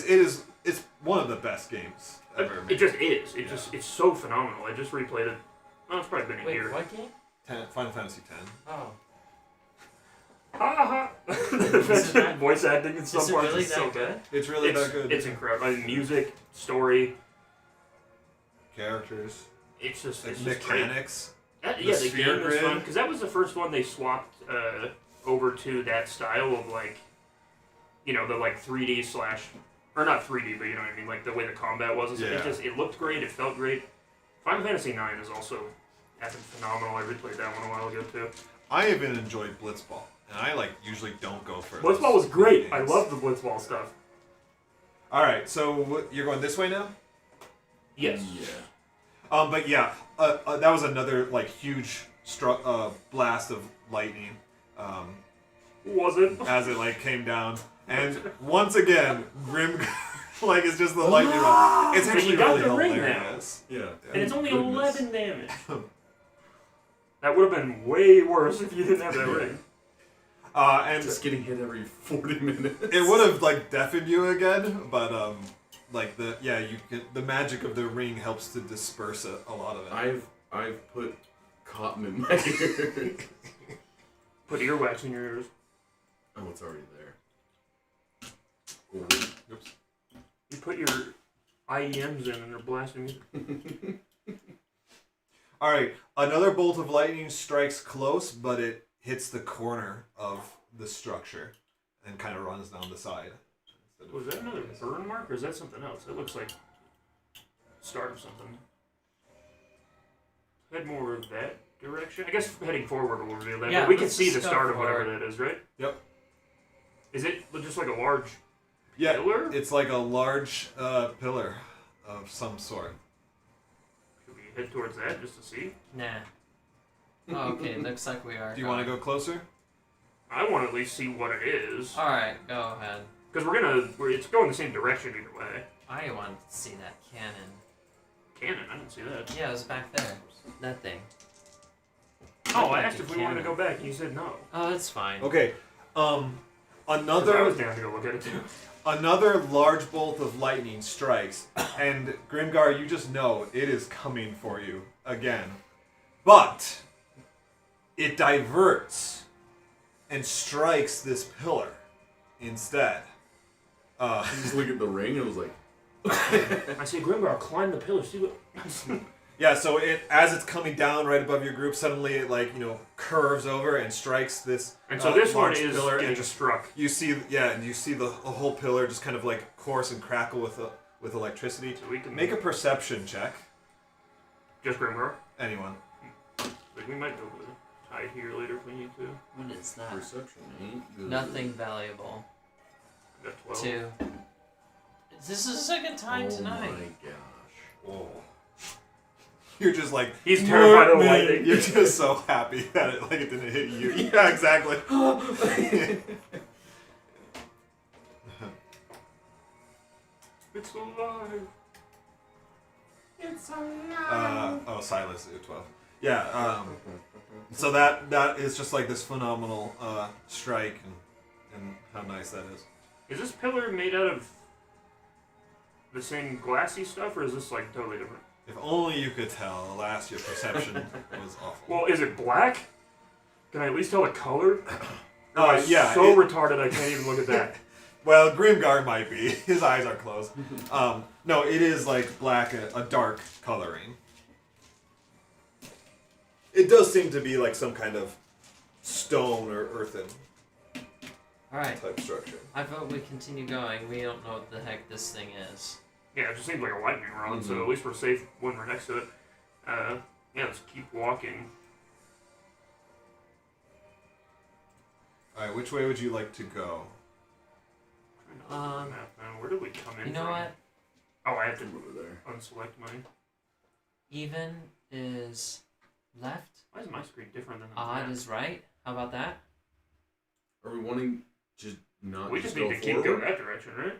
It's one of the best games ever It made. just is. It Yeah. just it's so phenomenal. I just replayed it. Oh, it's probably been a Wait, year. what game? Final Fantasy X. Oh. Ha ha! that- Voice acting in some Is it parts really is so that good? It's really It's, that good. it's incredible. I mean, music, story. Characters, It's just like it's just great. mechanics. That, the yeah, the sphere game was fun grid. because that was the first one they swapped over to that style of like, you know, the like 3D slash, or not 3D, but you know what I mean, like the way the combat was. And stuff. Yeah. It looked great. It felt great. Final Fantasy IX is also effing phenomenal. I replayed that one a while ago too. I even enjoyed Blitzball, and I like usually don't go for Blitzball those was great. I games. love the Blitzball stuff. All right, so you're going this way now. Yes. Yeah. But yeah, that was another like huge blast of lightning Was it? as it like came down. And once again, Grim like it's just the lightning rod. It's But actually you got really the ring now. hilarious. Yeah. And it's only Goodness. 11 damage. That would have been way worse if you didn't have that ring. And Just getting hit every 40 minutes. it would have like deafened you again, but like the magic of the ring helps to disperse a lot of it. I've put cotton in my ear. Put earwax in your ears. Oh, it's already there. Ooh. Oops. You put your IEMs in and they're blasting you. All right, another bolt of lightning strikes close, but it hits the corner of the structure and kind of runs down the side. Was that another burn mark or is that something else? That looks like the start of something. Head more that direction. I guess heading forward will reveal that. Yeah, but we can let's see the just go start of forward. whatever that is, right? Yep. Is it just like a large Yeah, pillar? it's like a large pillar of some sort. Should we head towards that just to see? Nah. Oh, okay, looks like we are. Do you want to go closer? I want to at least see what it is. Alright, go ahead. Because it's going the same direction either way. I wanted to see that cannon. Cannon, I didn't see that. Yeah, it was back there. That thing. Oh, I like asked a if we wanted to cannon. go back and you said no. Oh, that's fine. Okay. 'Cause I Another was down to go look at it too. Another large bolt of lightning strikes, and Grimgar, you just know it is coming for you again. But it diverts and strikes this pillar instead. I just look at the ring and it was like, I say, Grimgar, climb the pillar. See what? Yeah, so as it's coming down right above your group, suddenly it curves over and strikes this. And so this one large is pillar, getting and just struck. you see, and you see the whole pillar just kind of like course and crackle with electricity. So we can Make a perception check. just Grimgar. Anyone? Like we might be able to hide here later if we need to. What is that? perception ain't good. Nothing valuable. I got 12. 2. This is the second time Oh tonight. my gosh. Whoa. You're just like He's terrified of man. lightning. You're just so happy that it didn't hit you. Yeah, exactly. It's alive. It's alive. Silas, 12. Yeah. So that is just like this phenomenal strike, and how nice that is. Is this pillar made out of the same glassy stuff, or is this like totally different? If only you could tell. Alas, your perception was awful. Well, is it black? Can I at least tell the color? Or am I yeah. so retarded I can't even look at that. Well, Grimgar might be. His eyes are closed. No, it is like black, a dark coloring. It does seem to be like some kind of stone or earthen Alright, type structure. I vote we continue going. We don't know what the heck this thing is. Yeah, it just seems like a lightning rod, so Mhm. at least we're safe when we're next to it. Yeah, let's keep walking. Alright, which way would you like to go? Trying to look at the map now. Where did we come in You know from? what? Oh, I have to Over there. unselect mine. Even is left. Why is my screen different than the Odd map? is right. How about that? Are we wanting to not We just need to keep going that direction, right?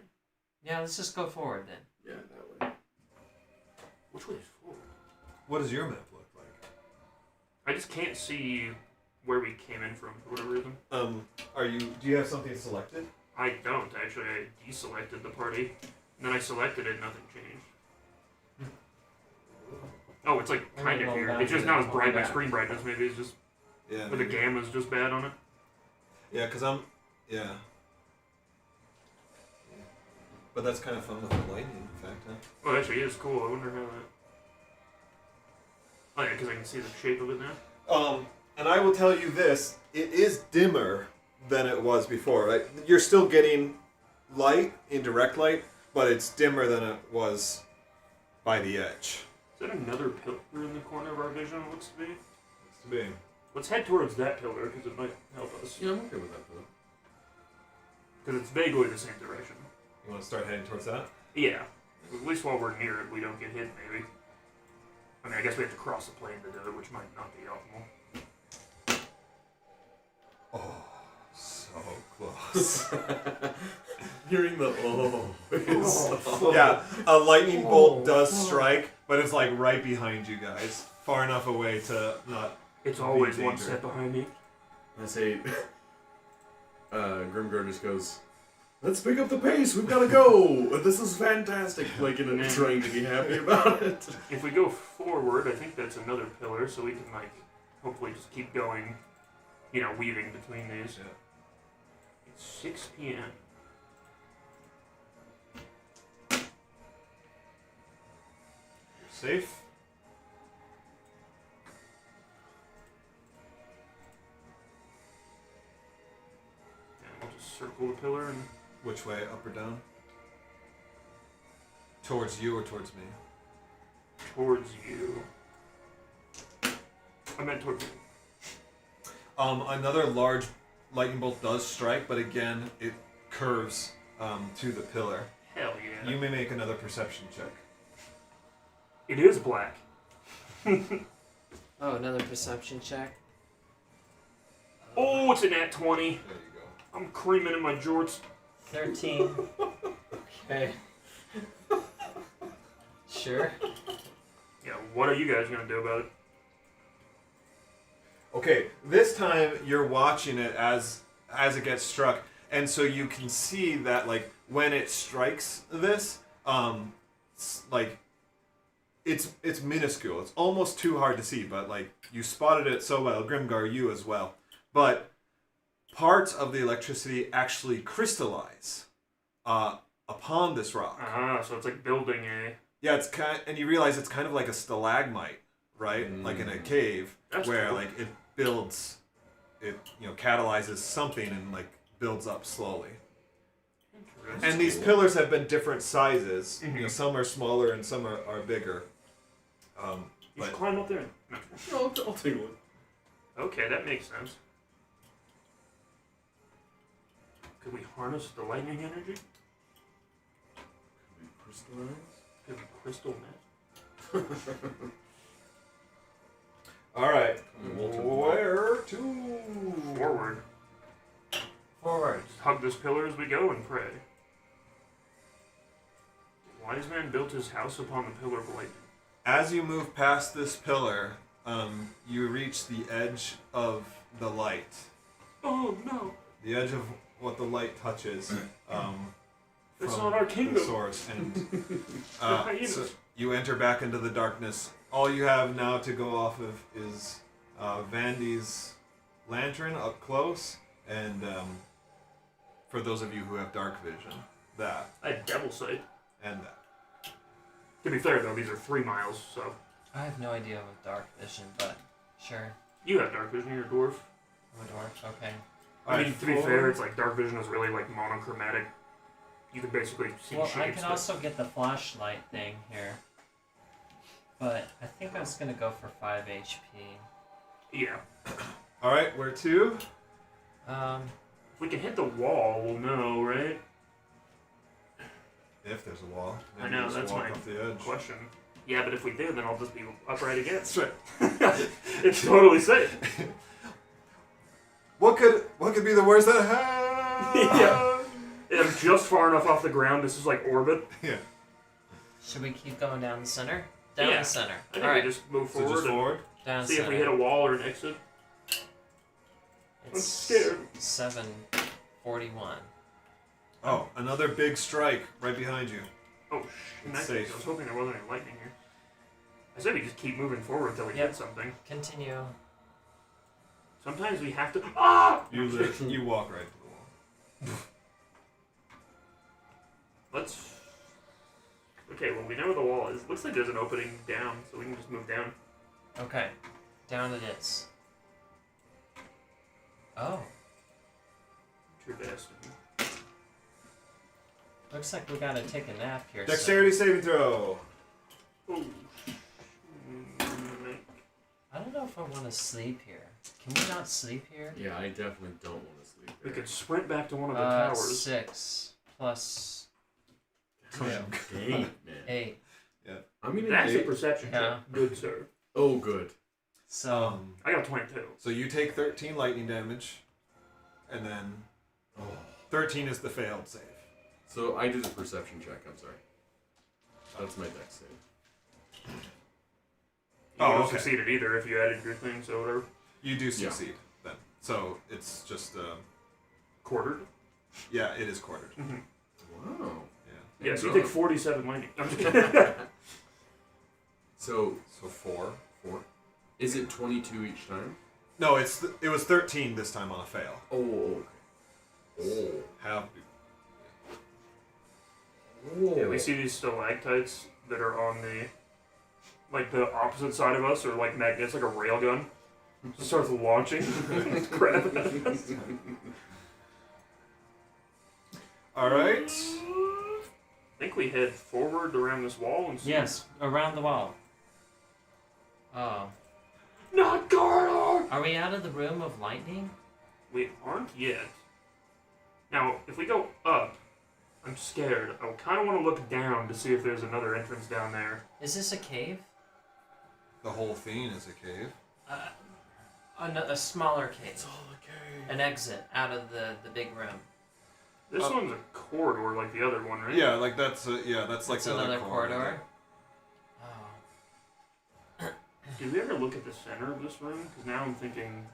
Yeah, let's just go forward then. Yeah, that way. Which way is forward? What does your map look like? I just can't see where we came in from for whatever reason. Do you have something selected? I don't, actually. I deselected the party, and then I selected it, nothing changed. Oh, it's like kind of here. It's just not as bright. My screen brightness maybe is just, Yeah. or the gamma's just bad on it. Yeah, because yeah. But that's kind of fun with the lightning effect, huh? Oh, it actually is cool. I wonder how that. Oh yeah, because I can see the shape of it now. And I will tell you this, it is dimmer than it was before, right? You're still getting light, indirect light, but it's dimmer than it was by the edge. Is that another pillar in the corner of our vision? It looks to be. Looks to be. Let's head towards that pillar because it might help us. Yeah, I'm okay with that, though. Because it's vaguely the same direction. You want to start heading towards that? Yeah. At least while we're near it, we don't get hit, maybe. I mean, I guess we have to cross the plane to do it, which might not be optimal. Oh, so close. Hearing the is Yeah, a lightning bolt does strike, but it's like right behind you guys, far enough away to not. It's always Be one danger. step behind me. I say, Grimgar just goes, let's pick up the pace, we've got to go! This is fantastic! Like, and I'm trying to be happy about it. If we go forward, I think that's another pillar, so we can, like, hopefully just keep going, you know, weaving between these. Yeah. It's 6 p.m. You're safe. And we'll just circle the pillar and Which way, up or down? Towards you or towards me? towards you. I meant towards you. Another large lightning bolt does strike, but again, it curves to the pillar. Hell yeah. You may make another perception check. It is black. Oh, another perception check. Oh, it's an at 20. There you go. I'm creaming in my jorts. 13. Okay. Sure. Yeah, what are you guys gonna do about it? Okay, this time you're watching it as it gets struck, and so you can see that like when it strikes this, like it's minuscule. It's almost too hard to see, but like you spotted it so well, Grimgar, you as well. But parts of the electricity actually crystallize upon this rock. Ah, so it's like building a. Yeah, it's and you realize it's kind of like a stalagmite, right? Like in a cave, That's where cool. like it builds, it catalyzes something and like builds up slowly. And these pillars have been different sizes. Mhm. Some are smaller and some are bigger. You But should climb up there. No. I'll take one. Okay, that makes sense. Could we harness the lightning energy? Crystallize? Could we crystal net? all right, Molten where to? Forward. Forward. Just hug this pillar as we go and pray. The wise man built his house upon the pillar of lightning. As you move past this pillar, you reach the edge of the light. Oh no! The edge of what the light touches. That's from not our the kingdom. source, and hyenas. so you enter back into the darkness. All you have now to go off of is Vandy's lantern up close, and for those of you who have dark vision, that I had devil sight. and that. To be fair though, these are 3 miles, so I have no idea with dark vision, but sure. you have dark vision. You're a dwarf. I'm a dwarf. Okay. I mean, Alright, to be forward. fair, it's like dark vision is really like monochromatic. You can basically see Well, shapes. I can that- also get the flashlight thing here. But I think I was gonna go for 5 HP. Yeah. All right, where to? If we can hit the wall, we'll know, right? If there's a wall, I maybe know, just that's walk my off the edge. Question. Yeah, but if we do, then I'll just be upright again. That's right. It's totally safe. What could be the worst that happens? Yeah. I'm just far enough off the ground. This is like orbit. Yeah. Should we keep going down the center? Down Yeah. the center. I think Alright. we just move So forward just and forward. Down see center. if we hit a wall or an exit. I'm It's scared. 7:41. Oh, another big strike right behind you. Oh, in that It's case, safe. I was hoping there wasn't any lightning here. I said we just keep moving forward until we Yep. hit something. Continue. Sometimes we have to. Ah! You walk right to the wall. Let's. Okay, well, we know where the wall is. Looks like there's an opening down, so we can just move down. Okay. Down it is. Oh. True bastard. Looks like we gotta take a nap here. Dexterity saving throw. Oh. I don't know if I want to sleep here. Can we not sleep here? Yeah, I definitely don't want to sleep We there. could sprint back to one of the towers. 6 plus Dang, man. 8. I'm gonna That's a take- perception check. Yeah. Good, sir. Oh, good. So, I got 22. So you take 13 lightning damage, and then Oh, 13 is the failed save. So I did a perception check. I'm sorry. That's my dex save. You would have okay. succeeded either if you added your thing, so whatever. You do succeed then. So it's just Quartered. yeah, it is quartered. Wow. Yeah. Yeah, so you take 47 lightning. I'm just kidding. So So 4. 4. Is it 22 each time? No, it was 13 this time on a fail. Oh, okay. Have Yeah, we see these stalactites that are on the opposite side of us, or like magnets, like a railgun. Just starts launching crap at us. All right. I think we head forward around this wall and see. Yes, around the wall. Oh. Not corridor! Are we out of the room of lightning? We aren't yet. Now, if we go up, I'm scared. I kind of want to look down to see if there's another entrance down there. Is this a cave? The whole thing is a cave. A smaller cave. It's all a cave. An exit out of the big room. This one's a corridor like the other one, right? Yeah, like that's like That's the another other corridor. Oh. Did we ever look at the center of this room? Because now I'm thinking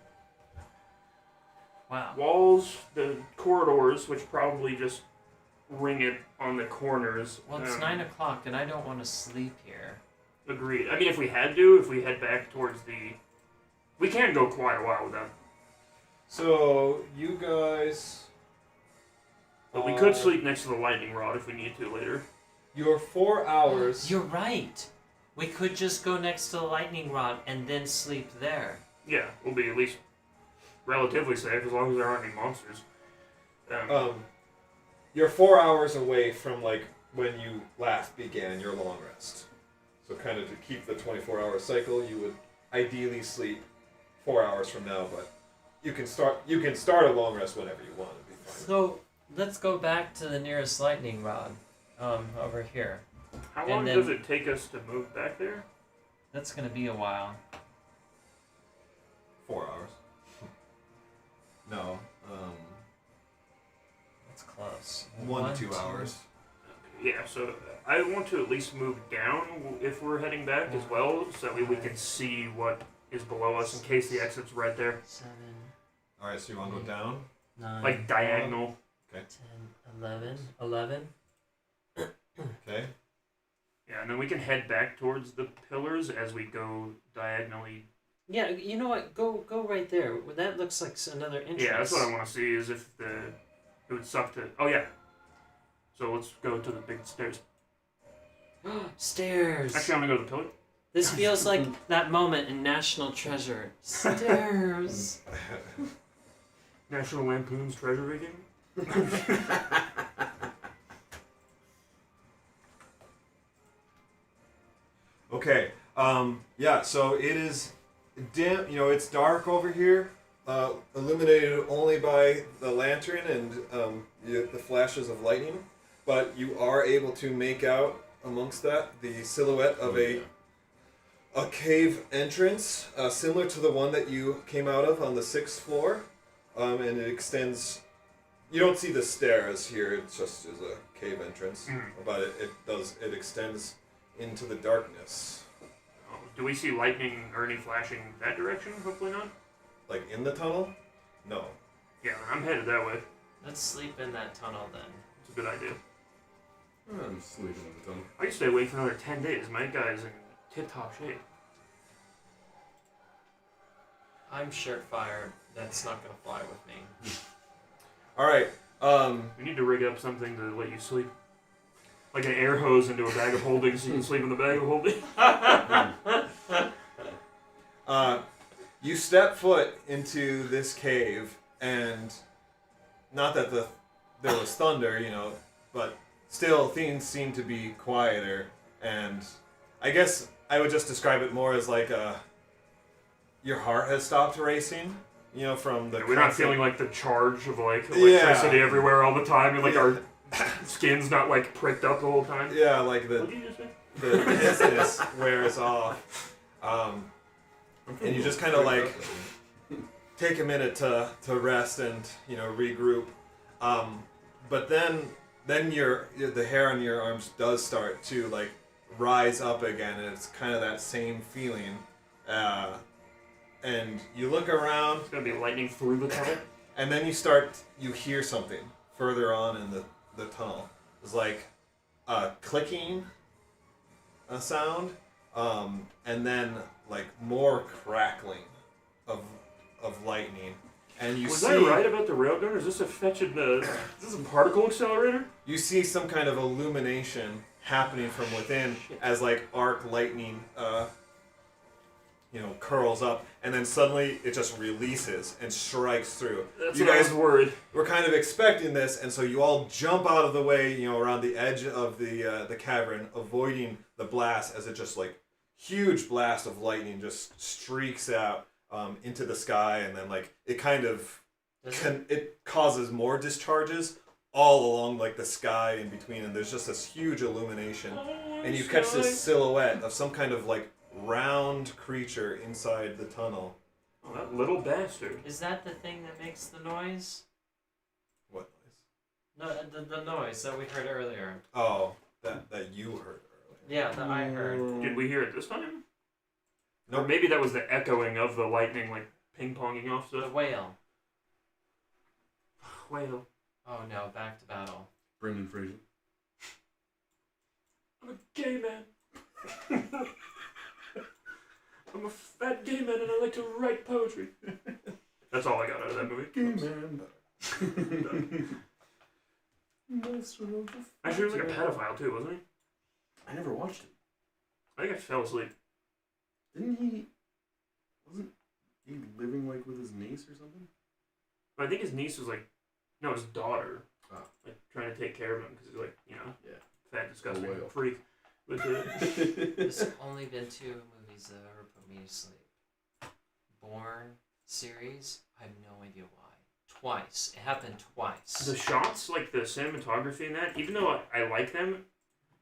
Wow. walls, the corridors, which probably just ring it on the corners. Well, it's 9 o'clock, and I don't want to sleep here. Agreed. I mean, if we had to, if we head back towards the... We can go quite a while without... So you guys. But we could sleep next to the lightning rod if we need to later. Your 4 hours. You're right. We could just go next to the lightning rod and then sleep there. Yeah, we'll be at least relatively safe as long as there aren't any monsters. You're 4 hours away from like when you last began your long rest. So kind of to keep the 24-hour cycle, you would ideally sleep 4 hours from now, but you can start a long rest whenever you want. It'd be fine. So let's go back to the nearest lightning rod, over here. How And long then- does it take us to move back there? That's gonna be a while. 4 hours. No. That's close. 1 to 2 hours. Yeah, so I want to at least move down if we're heading back as well, so that way we can see what is below us in case the exit's right there. 7, All right, so you want to go down? 9, Like diagonal. 10, 11. 11. Okay. Yeah, and then we can head back towards the pillars as we go diagonally. Yeah, you know what? Go right there. That looks like another entrance. Yeah, that's what I want to see, is if it would suck to... Oh, yeah. So let's go to the big stairs. Stairs. Actually, I'm going to go to the pillar. This feels like that moment in National Treasure. Stairs. National Lampoon's Treasure Reading. Okay. Yeah. So it is dim. You know, it's dark over here. Illuminated only by the lantern and the flashes of lightning, but you are able to make out amongst that the silhouette of a cave entrance, similar to the one that you came out of on the 6th floor, and it extends. You don't see the stairs here; it just is a cave entrance, but it extends into the darkness. Do we see lightning or any flashing that direction? Hopefully not. Like in the tunnel? No. Yeah, I'm headed that way. Let's sleep in that tunnel then. It's a good idea. I'm sleeping in the tunnel. I can stay awake for another 10 days. My guy's in tip-top shape. I'm Surefire. That's not gonna fly with me. All right. We need to rig up something to let you sleep. Like an air hose into a bag of holding so you can sleep in the bag of holding. You step foot into this cave, and not that there was thunder, you know, but still things seem to be quieter. And I guess I would just describe it more as like your heart has stopped racing. You know, from the We're not feeling like the charge of like electricity everywhere all the time, and like our skin's not like pricked up the whole time. Yeah, like What did you just say? the distance wears off. And you just kind of like take a minute to rest and, you know, regroup. but then the hair on your arms does start to like rise up again, and it's kind of that same feeling. And you look around, It's gonna be lightning through the tunnel. and then you hear something further on in the tunnel. It's like a clicking sound, and then like more crackling of lightning. And you Was see I right about the railgun, or is this a fetching is this a particle accelerator? you see some kind of illumination happening from within as like arc lightning curls up, and then suddenly it just releases and strikes through. That's You what I guys was worried. were kind of expecting this, and so you all jump out of the way, around the edge of the cavern, avoiding the blast as it just like huge blast of lightning just streaks out into the sky, and then like it kind of it causes more discharges all along like the sky in between, and there's just this huge illumination, and you catch this silhouette of some kind of like round creature inside the tunnel. Oh, that little bastard. Is that the thing that makes the noise? What noise? No, the noise that we heard earlier. Oh, that you heard earlier. Yeah, that I heard. Did we hear it this time? Nope. Or maybe that was the echoing of the lightning, like ping-ponging off The stuff. whale. Whale. Oh no, back to battle. Brendan Fraser. I'm a gay man. I'm a fat gay man and I like to write poetry. That's all I got out of that movie. Gay man. Actually, he was like a pedophile too, wasn't he? I never watched it. I think I fell asleep. Wasn't he living like with his niece or something? But I think his niece was like, no, his daughter, Oh. like trying to take care of him because he's like, Yeah. fat, disgusting whale. freak. But There's only been 2 movies that ever put me to sleep. Born series, I have no idea why. Twice. It happened twice. the shots, like the cinematography in that, even though I like them,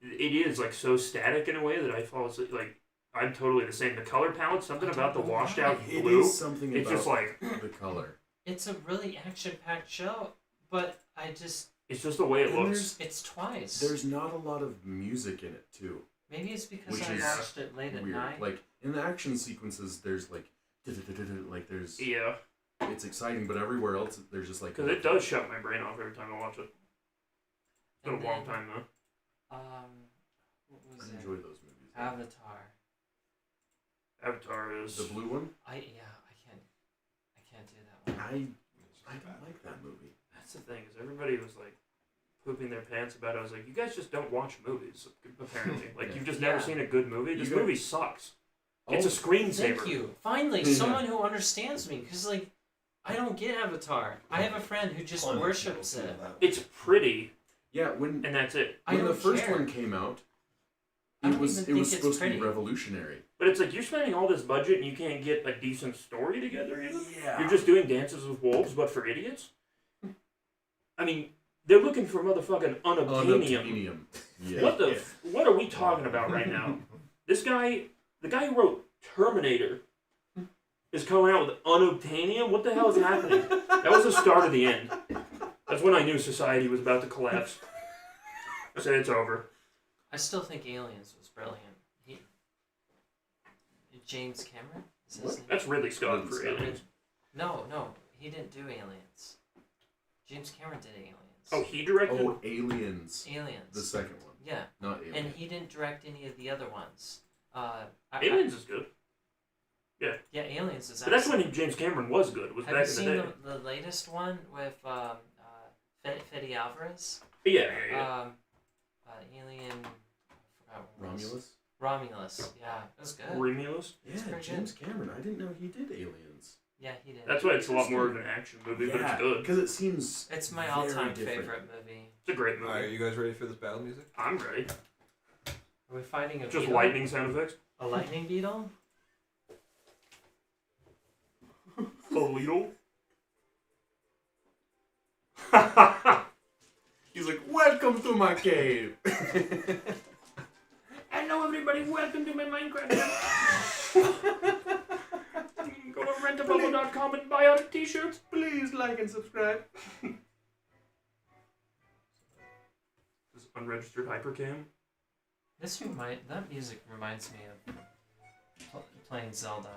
it is like so static in a way that I fall asleep. Like I'm totally the same. The color palette, something I about the don't know washed why. out It blue. is something It's about just like the color. It's a really action-packed show, but it's just the way it And looks. it's twice. There's not a lot of music in it too. Maybe it's because Which I is watched it late at Weird. night. Like in the action sequences, there's like there's Yeah, it's exciting, but everywhere else there's just like because it does shut my brain off every time I watch it. It's been And a long then, time though. What was I it? enjoy those movies. Avatar. Avatar is. The blue one, I can't do that one. I don't like that movie. That's the thing, is everybody was like pooping their pants about it. I was like, you guys just don't watch movies, apparently. Like, Yeah. you've just never Yeah. seen a good movie. This You got- movie sucks. It's a Oh, screensaver. Thank you. Finally, Yeah. someone who understands me. Because, like, I don't get Avatar. I have a friend who just worships it. It's pretty, Yeah, when and that's it. I when the don't first care. one came out, I it don't was even think it's supposed to pretty. be revolutionary. But it's like, you're spending all this budget and you can't get a decent story together, even? Yeah. You're just doing Dances with Wolves, but for idiots? I mean, they're looking for motherfucking unobtainium. Unobtainium. Yeah. What the? What are we talking about right now? This guy, the guy who wrote Terminator, is coming out with unobtainium. What the hell is happening? That was the start of the end. That's when I knew society was about to collapse. I said it's over. I still think Aliens was brilliant. James Cameron? Is his What? name? That's Ridley Scott Ridley for Scott. aliens. No, he didn't do Aliens. James Cameron did Aliens. Oh, he directed. Oh, Aliens. Aliens. The second one, Yeah, not Aliens. and he didn't direct any of the other ones. Aliens is good. Yeah, Aliens is. But that's excellent. when James Cameron was good. Was Have back you in seen the day. the latest one with Fede Alvarez? Yeah. Alien. I forgot what it was. Romulus. Romulus. Yeah, it was good. Remulus. Yeah, pretty James Cameron. I didn't know he did Aliens. Yeah, he did. That's why it's a lot more of an action movie, but it's good. because it seems It's my very all-time different. favorite movie. It's a great movie. Alright, are you guys ready for this battle music? I'm ready. Are we fighting a Just beetle? lightning sound effects. A lightning beetle? A little. He's like, "Welcome to my cave." Hello, everybody. Welcome to my Minecraft. Go to rentabubble.com and buy our t-shirts. Please like and subscribe. unregistered hypercam. That music reminds me of playing Zelda,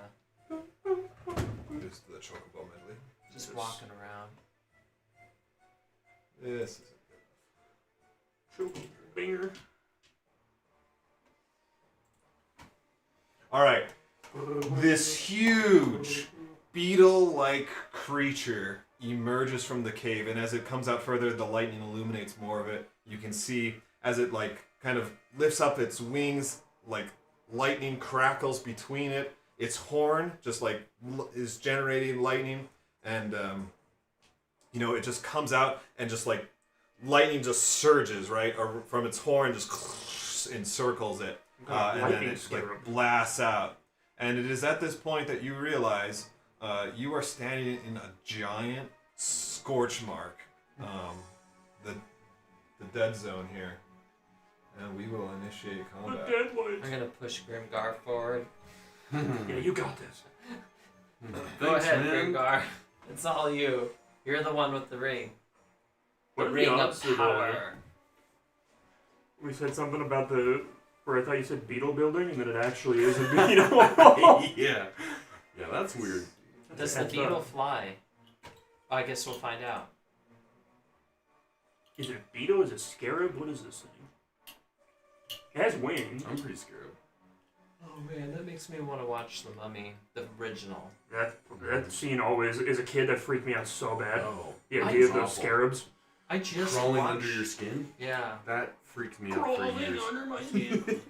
This is the Chocobo medley. just Yes. walking around. This isn't good. Binger. All right. This huge beetle-like creature emerges from the cave, and as it comes out further, the lightning illuminates more of it. You can see as it like kind of lifts up its wings, like lightning crackles between it. Its horn just like is generating lightning, and you know, it just comes out and just like lightning just surges right or from its horn, just encircles it, and then it like blasts out. And it is at this point that you realize you are standing in a giant scorch mark, the dead zone here, and we will initiate The combat. dead lights. I'm gonna push Grimgar forward. Yeah, you got this. Go Thanks, ahead, man. Grimgar. It's all you. You're the one with the ring. What The are the ring of odds that, power. we said something about where I thought you said beetle building, and then it actually is a beetle. Yeah. Yeah, that's weird. Does the That's beetle fun. fly? I guess we'll find out. Is it a beetle? Is it a scarab? What is this thing? It has wings. I'm pretty scared. Oh man, that makes me want to watch The Mummy, the original. That scene always, as a kid, that freaked me out so bad. Oh. The I- idea of those Awful. scarabs. I just Crawling watched... under your skin? Yeah. That freaked me out for years. under my skin.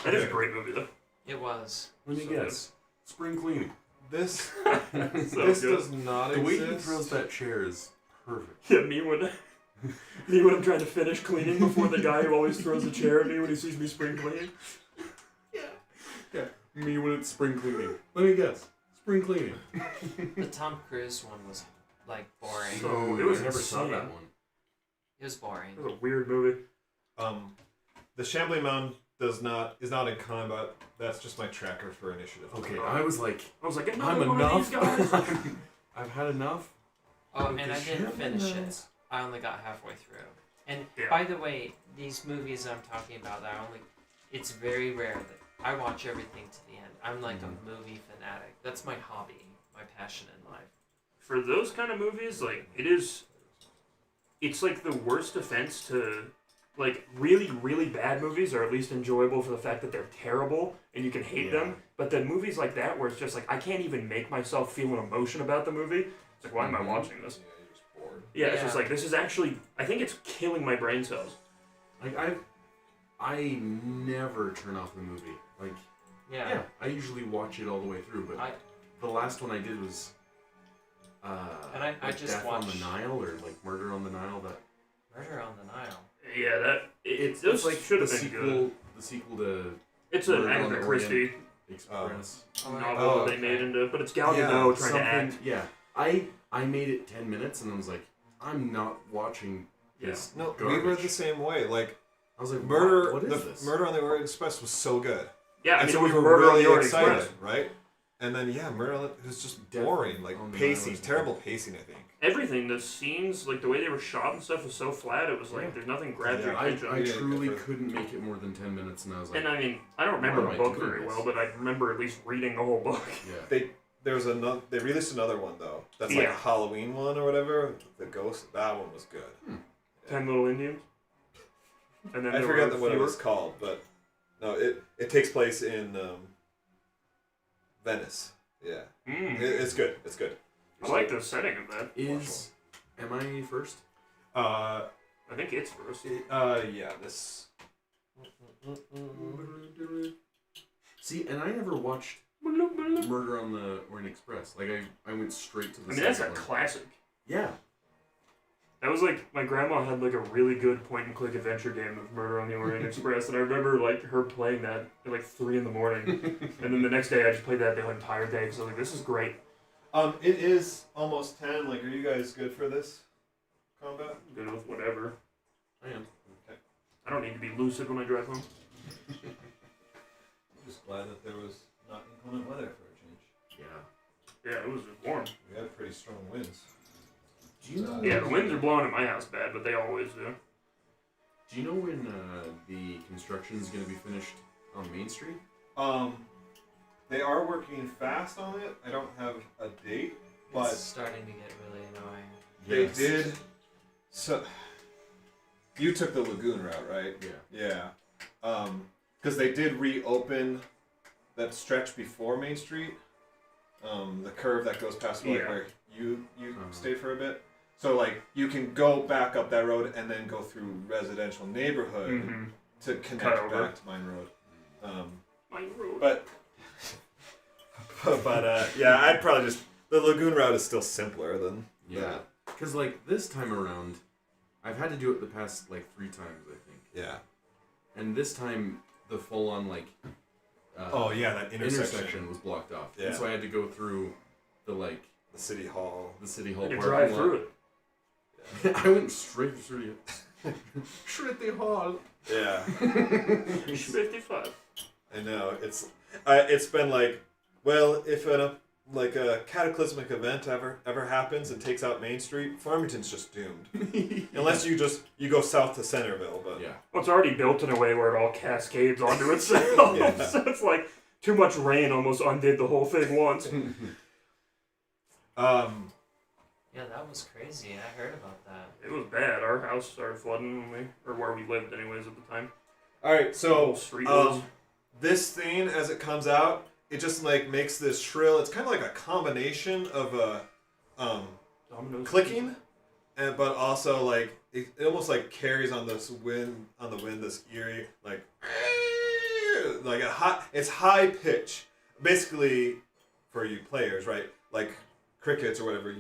That is a great movie, though. It was. Let me So guess. Spring cleaning. This So this good. does not The way exist. he throws that chair is perfect. Yeah, me when I'm trying to finish cleaning before the guy who always throws a chair at me when he sees me spring cleaning. Yeah. Me when it's spring cleaning. Let me guess. Spring cleaning. The Tom Cruise one was like boring. So, it was I never saw insane. that one. It was boring. It was a weird movie. The Shambling Mound is not in combat. That's just my tracker for initiative. Okay, I was like, Another I'm one of these enough. guys. I've had enough. Oh, With and the I didn't Shambling finish it. Mounds. I only got halfway through. And Yeah. by the way, these movies I'm talking about, it's very rare that I watch everything to the end. I'm like a movie fanatic. That's my hobby, my passion in life. For those kind of movies, like, it's like the worst offense to, like, really, really bad movies are at least enjoyable for the fact that they're terrible and you can hate Yeah. them. But then movies like that where it's just like, I can't even make myself feel an emotion about the movie. It's like, why am I watching this? Yeah, you're just bored. Yeah, it's just Yeah. like, this is actually, I think it's killing my brain cells. Like I never turn off the movie. Like Yeah. I usually watch it all the way through. But the last one I did was And I like just Death on watched- the Nile or like Murder on the Nile. That Murder on the Nile. Yeah, it's those like should have the been sequel. good. The sequel to It's an Murder on Agatha the Christie Express. novel Oh, that they okay. made into, but it's Gal Yeah, Gadot trying to something- act. Yeah, I made it 10 minutes and I was like, I'm not watching this. No, garbage. we were the same way. Like I was like, Murder, What is the this? Murder on the Orient Express was so good. Yeah, I And mean, so it was we were Murder on really the Orient excited, Express. right? And then Murder on the, it was just Death boring, like on the pacing, Nile. terrible pacing. I think. Everything, the scenes, like the way they were shot and stuff was so flat, it was like, there's nothing grabbed your Yeah, attention. I Yeah, truly for- couldn't make it more than 10 minutes, and I was like, And I mean, I don't remember Why the am I book doing very this? well, but I remember at least reading the whole book. yeah. There was another. They released another one though. That's like Yeah. a Halloween one or whatever. The Ghost. That one was good. 10 Little Indians. And then I there forget were what it fewer. was called, but no, it takes place in Venice. Yeah, it's good. It's good. I like the setting of that. Am I first? I think it's first. Yeah. This. See, and I never watched Murder on the Orient Express. Like, I went straight to the I mean, that's a second one. classic. Yeah. That was like, my grandma had like a really good point and click adventure game of Murder on the Orient Express, and I remember like her playing that at like 3 a.m. And then the next day I just played that the entire day because I was like, this is great. It is almost 10. Like, are you guys good for this combat? I'm good with whatever. I am. Okay. I don't need to be lucid when I drive home. I'm just glad that there was not inclement weather for a change. Yeah. Yeah, it was warm. We had pretty strong winds. Do you know? Yeah, the winds are blowing at my house bad, but they always do. Do you know when the construction is going to be finished on Main Street? They are working fast on it. I don't have a date, but It's starting to get really annoying. they Yes. did. So you took the lagoon route, right? Yeah. Yeah. Because they did reopen that stretch before Main Street. The curve that goes past where you stayed for a bit. So like you can go back up that road and then go through residential neighborhood to connect over. back to Mine Road. Mine Road. But yeah, I'd probably just the lagoon route is still simpler than Yeah. that. Because like this time around, I've had to do it the past like 3 times, I think. Yeah. And this time, the full-on like. Oh yeah, that intersection. was blocked off. Yeah. And so I had to go through the like The city hall. the city hall. You parking drive lot. through it. I went straight through it. Straight the hall. Yeah. 55. I know. It's been like, well, if a cataclysmic event ever happens and takes out Main Street, Farmington's just doomed. Unless you go south to Centerville, but Yeah. Well, it's already built in a way where it all cascades onto itself. Yeah. So it's like too much rain almost undid the whole thing once. Yeah, that was crazy. I heard about that. It was bad. Our house started flooding or where we lived anyways at the time. all right. The whole So street was. this thing as it comes out, it just like makes this shrill. It's kind of like a combination of a Domino's clicking, but also like it almost like carries on this wind this eerie like it's high pitch. Basically, for you players, right? Like crickets or whatever,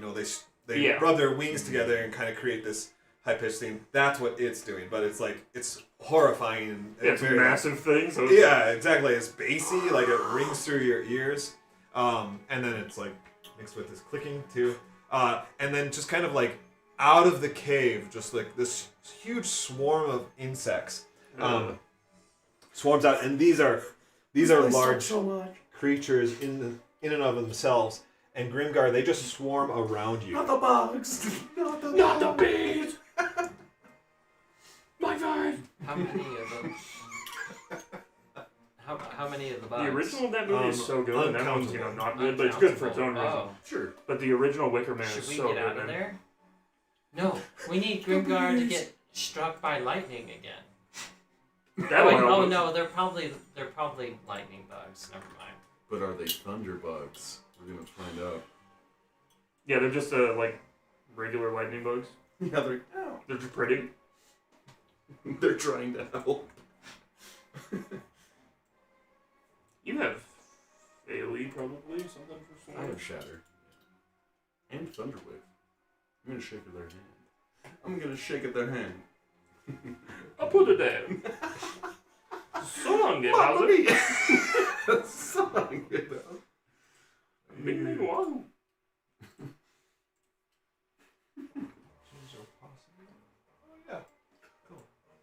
they Yeah. rub their wings together and kind of create this high pitched thing. That's what it's doing, but it's like it's horrifying. And It's a very, massive thing. So it's yeah, exactly. It's bassy, like it rings through your ears, and then it's like mixed with this clicking too, and then just kind of like out of the cave, just like this huge swarm of insects swarms out, and these are large creatures in and of themselves. And Grimgar, they just swarm around you. Not the bugs. Not the Not the bees! My vibe! How many of them? How many of the bugs? The original of that movie is so good, and that one's uncountable. not good, but it's good for its own reason. Oh. Sure. But the original Wicker Man Should is we so get good, out of man. there? No, we need Grimgar to get struck by lightning again. That Wait, one oh almost- no, they're probably lightning bugs. Never mind. But are they thunder bugs? We're gonna find out. Yeah, they're just like regular lightning bugs. Yeah, They're just pretty. they're trying to help. You have Ailey probably something for I swarm. have Shatter. And Thunderwave. I'm gonna shake their hand. I'm gonna shake at their hand. I'll put it down. Song it, how's it? Song it out. Big big one.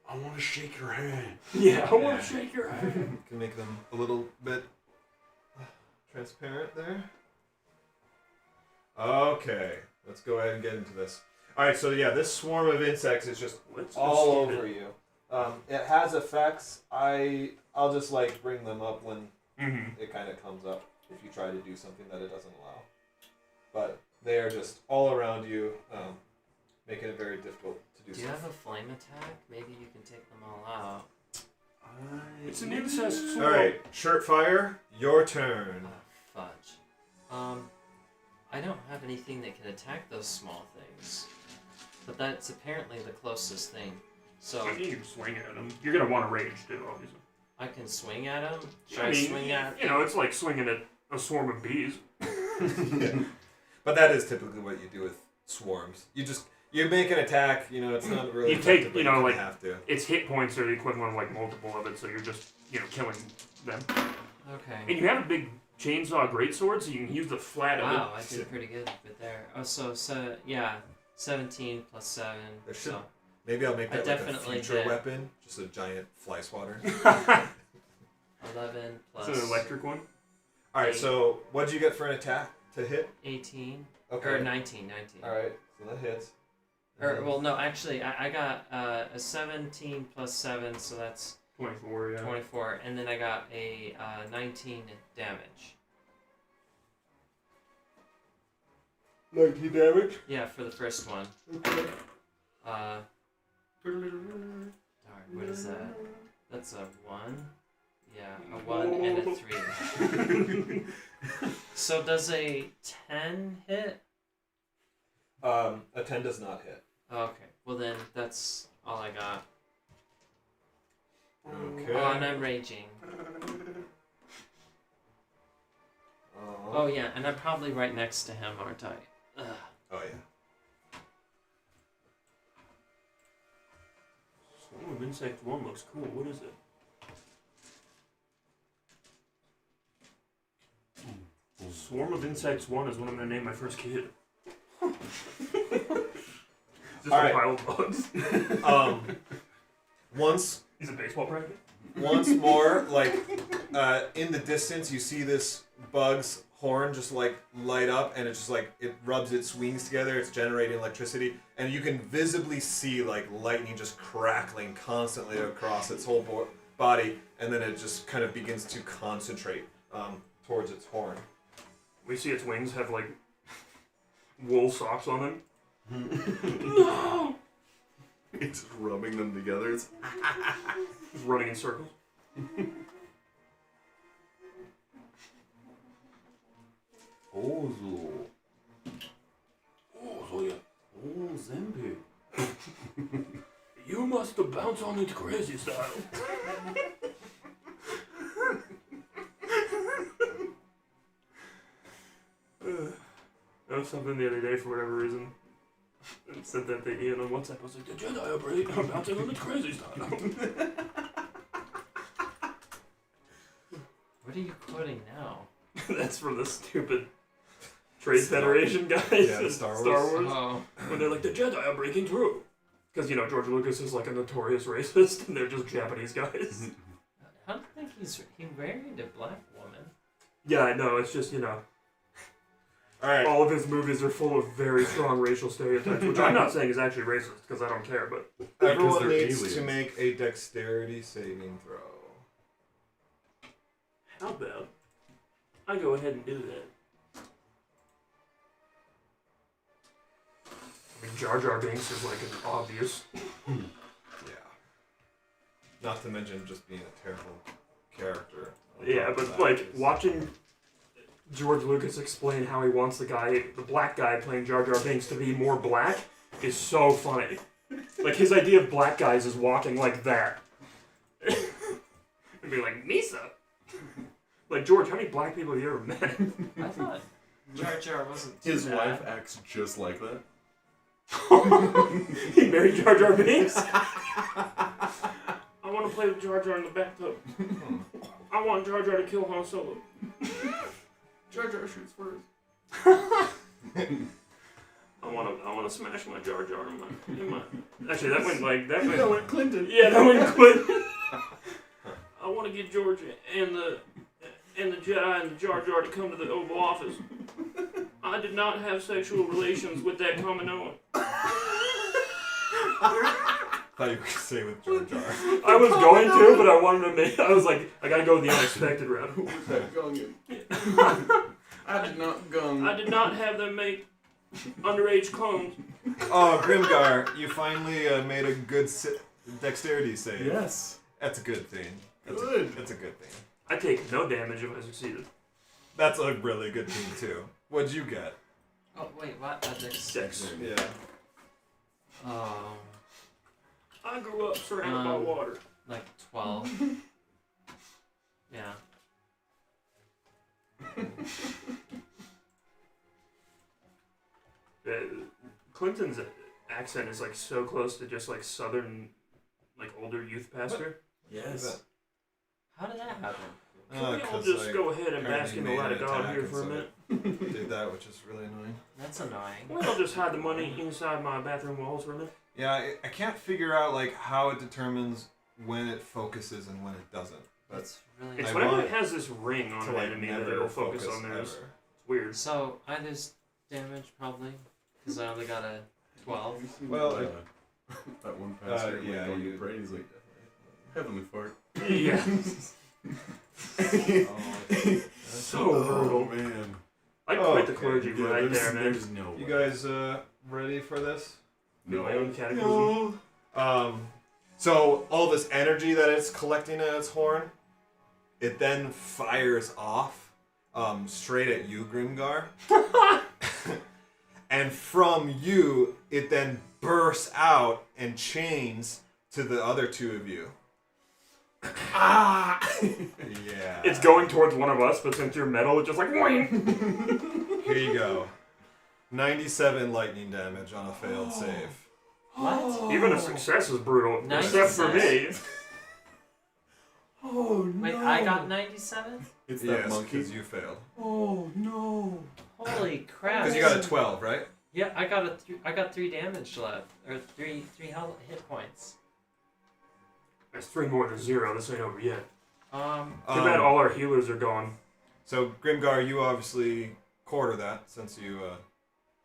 I want to shake your hand. Yeah, I want to shake your hand. Can make them a little bit transparent there. Okay, let's go ahead and get into this. All right, so yeah, this swarm of insects is just Let's all just over you. It has effects. I'll just like bring them up when Mm-hmm. it kind of comes up if you try to do something that it doesn't allow. But they are just all around you, making it very difficult to do Do you stuff. have a flame attack? Maybe you can take them all out. It's an incest All swarm. right, shirt fire, your turn. Oh, fudge. I don't have anything that can attack those small things. But that's apparently the closest thing. So I mean, you can swing at them. You're gonna want to rage too, obviously. I can swing at them? Should I I mean, swing at you know, it's like swinging at a swarm of bees. Yeah. But that is typically what you do with swarms. You make an attack. You know, it's not really. You take, effective, but you know, kinda like- have to. Its hit points are the equivalent of like multiple of it, so you're just, you know, killing them. Okay. And you have a big chainsaw greatsword, so you can use the flat of Wow, I it. did pretty good with there. Oh, so yeah, 17 plus 7. There should- So Maybe I'll make I that like a definitely future did. weapon, just a giant fly swatter. 11 plus It's an electric one. All right, so what'd you get for an attack to hit? 18. Okay. Or 19. All right, so that hits. Or well, no, actually, I got a 17 plus 7, so that's 24, yeah. 24, and then I got a 19 damage. 19 damage? Yeah, for the first one. Darn, what is that? That's a 1. Yeah, a 1 and a 3. So does a 10 hit? A 10 does not hit. Okay, well then that's all I got. Okay. Oh, and I'm raging. Oh yeah, and I'm probably right next to him, aren't I? Ugh. Oh yeah. Swarm of Insect 1 looks cool. What is it? Swarm of Insects 1 is what I'm going to name my first kid. Just a Alright. pile of bugs. Once He's a baseball practice. once more, like in the distance, you see this bug's horn just like light up, and it's just like it rubs its wings together. It's generating electricity, and you can visibly see like lightning just crackling constantly across its whole body, and then it just kind of begins to concentrate towards its horn. We see its wings have like wool socks on them. No! It's rubbing them together. It's Just running in circles. Ozo. Oh, yeah. Oh, Zembe. You must have bounced on it crazy style. That was something the other day for whatever reason. I said that to Ian on WhatsApp. I was like, the Jedi are bouncing on it crazy style. What are you quoting now? That's from the stupid Trade Federation guys Yeah, in Star Star Wars. Wars. Oh. When they're like, the Jedi are breaking through. Because, you know, George Lucas is like a notorious racist, and they're just Japanese guys. I don't think he married a black woman. Yeah, I know. It's just, you know, All right. all of his movies are full of very strong racial stereotypes, which I'm not saying is actually racist, because I don't care, but... Everyone they're needs aliens. to make a dexterity saving throw. How about I go ahead and do that? I mean, Jar Jar Binks is like an obvious. Yeah. Not to mention just being a terrible character. on Yeah, top of but that like is- watching George Lucas explain how he wants the black guy playing Jar Jar Binks to be more black is so funny. Like his idea of black guys is walking like that. And be like, Misa! Like, George, how many black people have you ever met? I thought Jar Jar wasn't too His bad. wife acts just like that. He married Jar Jar Binks? I want to play with Jar Jar in the bathtub. I want Jar Jar to kill Han Solo. Jar Jar shoots first. I want to smash my Jar Jar in my. Actually, that went. That went Clinton. Yeah, that went Clinton. I want to get George and the Jedi and the Jar Jar to come to the Oval Office. I did not have sexual relations with that Kaminoan. thought you were saying with Jar Jar. I was going to, but I wanted to make. I was like, I gotta go with the unexpected route. Who was that gungan? I did not gun. I did not have them make underage clones. Oh, Grimgar, you finally made a good dexterity save. Yes. That's a good thing. Good. That's a good thing. I take no damage if I succeeded. That's a really good thing too. What'd you get? Oh wait, what? Six. Yeah. Oh, I grew up surrounded by water. like 12. Yeah. Clinton's accent is like so close to just like southern, like older youth pastor. Yes. How did that happen? Can we all just go ahead and bask in the light of God here for a minute? Did that, which is really annoying. That's annoying. Can we all just hide the money inside my bathroom walls for a minute? Yeah, I can't figure out like how it determines when it focuses and when it doesn't. That's really It's I whenever want it has this ring on To an like enemy that never it'll focus on theirs. ever. It's weird. So either's damage probably, because I only got a 12. Well, that one pastor yeah, going you to pray, he's like, heavenly fart. Yeah. So brutal. Man. I quit the clergy Yeah, right there, man. there's no way. You guys ready for this? Do my own catechism. No. So all this energy that it's collecting in its horn, it then fires off straight at you, Grimgar. And from you, it then bursts out and chains to the other two of you. Ah! Yeah. It's going towards one of us, but since you're metal, it's just like, wing. Here you go. 97 lightning damage on a failed save. What? Even a success is brutal, Nice except for me. Oh no! Wait, I got 97? It's that Yes, monkey. because you failed. Oh no! Holy crap. Because you got a 12, right? Yeah, I got 3 damage left. Or 3 hit points. That's 3 more than 0. This ain't over yet. Too bad all our healers are gone. So, Grimgar, you obviously quarter that since you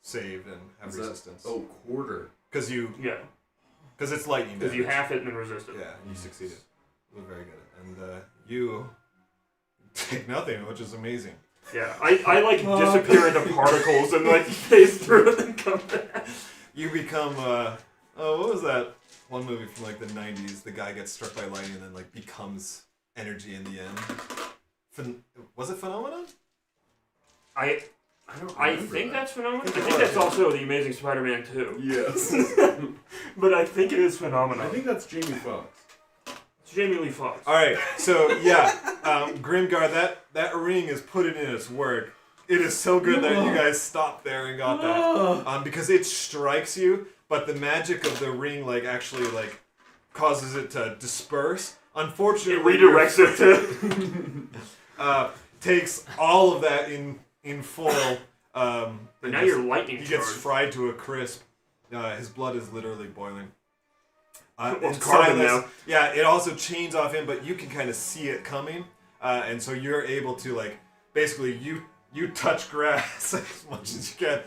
saved and have Is that- resistance. Oh, quarter. Because Yeah, it's lightning damage. because you half it and then resist it. Yeah, you succeeded. You were very good. And you take nothing, which is amazing. Yeah, I like disappear into particles and like phase through it and come back. You become, what was that one movie from like the 90s? The guy gets struck by lightning and then like becomes energy in the end. Was it Phenomenon? I don't I remember think that. that's Phenomenon. I think that's also the Amazing Spider-Man 2. Yes. But I think it is Phenomenon. I think that's Jamie Foxx. It's Jamie Lee Fox. Alright, so yeah, Grimgar, that ring is putting in its work. It is so good that you guys stopped there and got that. Because it strikes you, but the magic of the ring like actually like causes it to disperse. It Unfortunately, redirects it to. takes all of that in full. But and now just- you're lightning he gets charged. fried to a crisp. His blood is literally boiling. Well, it's and carbon Silas- now. Yeah, it also chains off him, but you can kind of see it coming, and so you're able to like basically you touch grass as much as you can.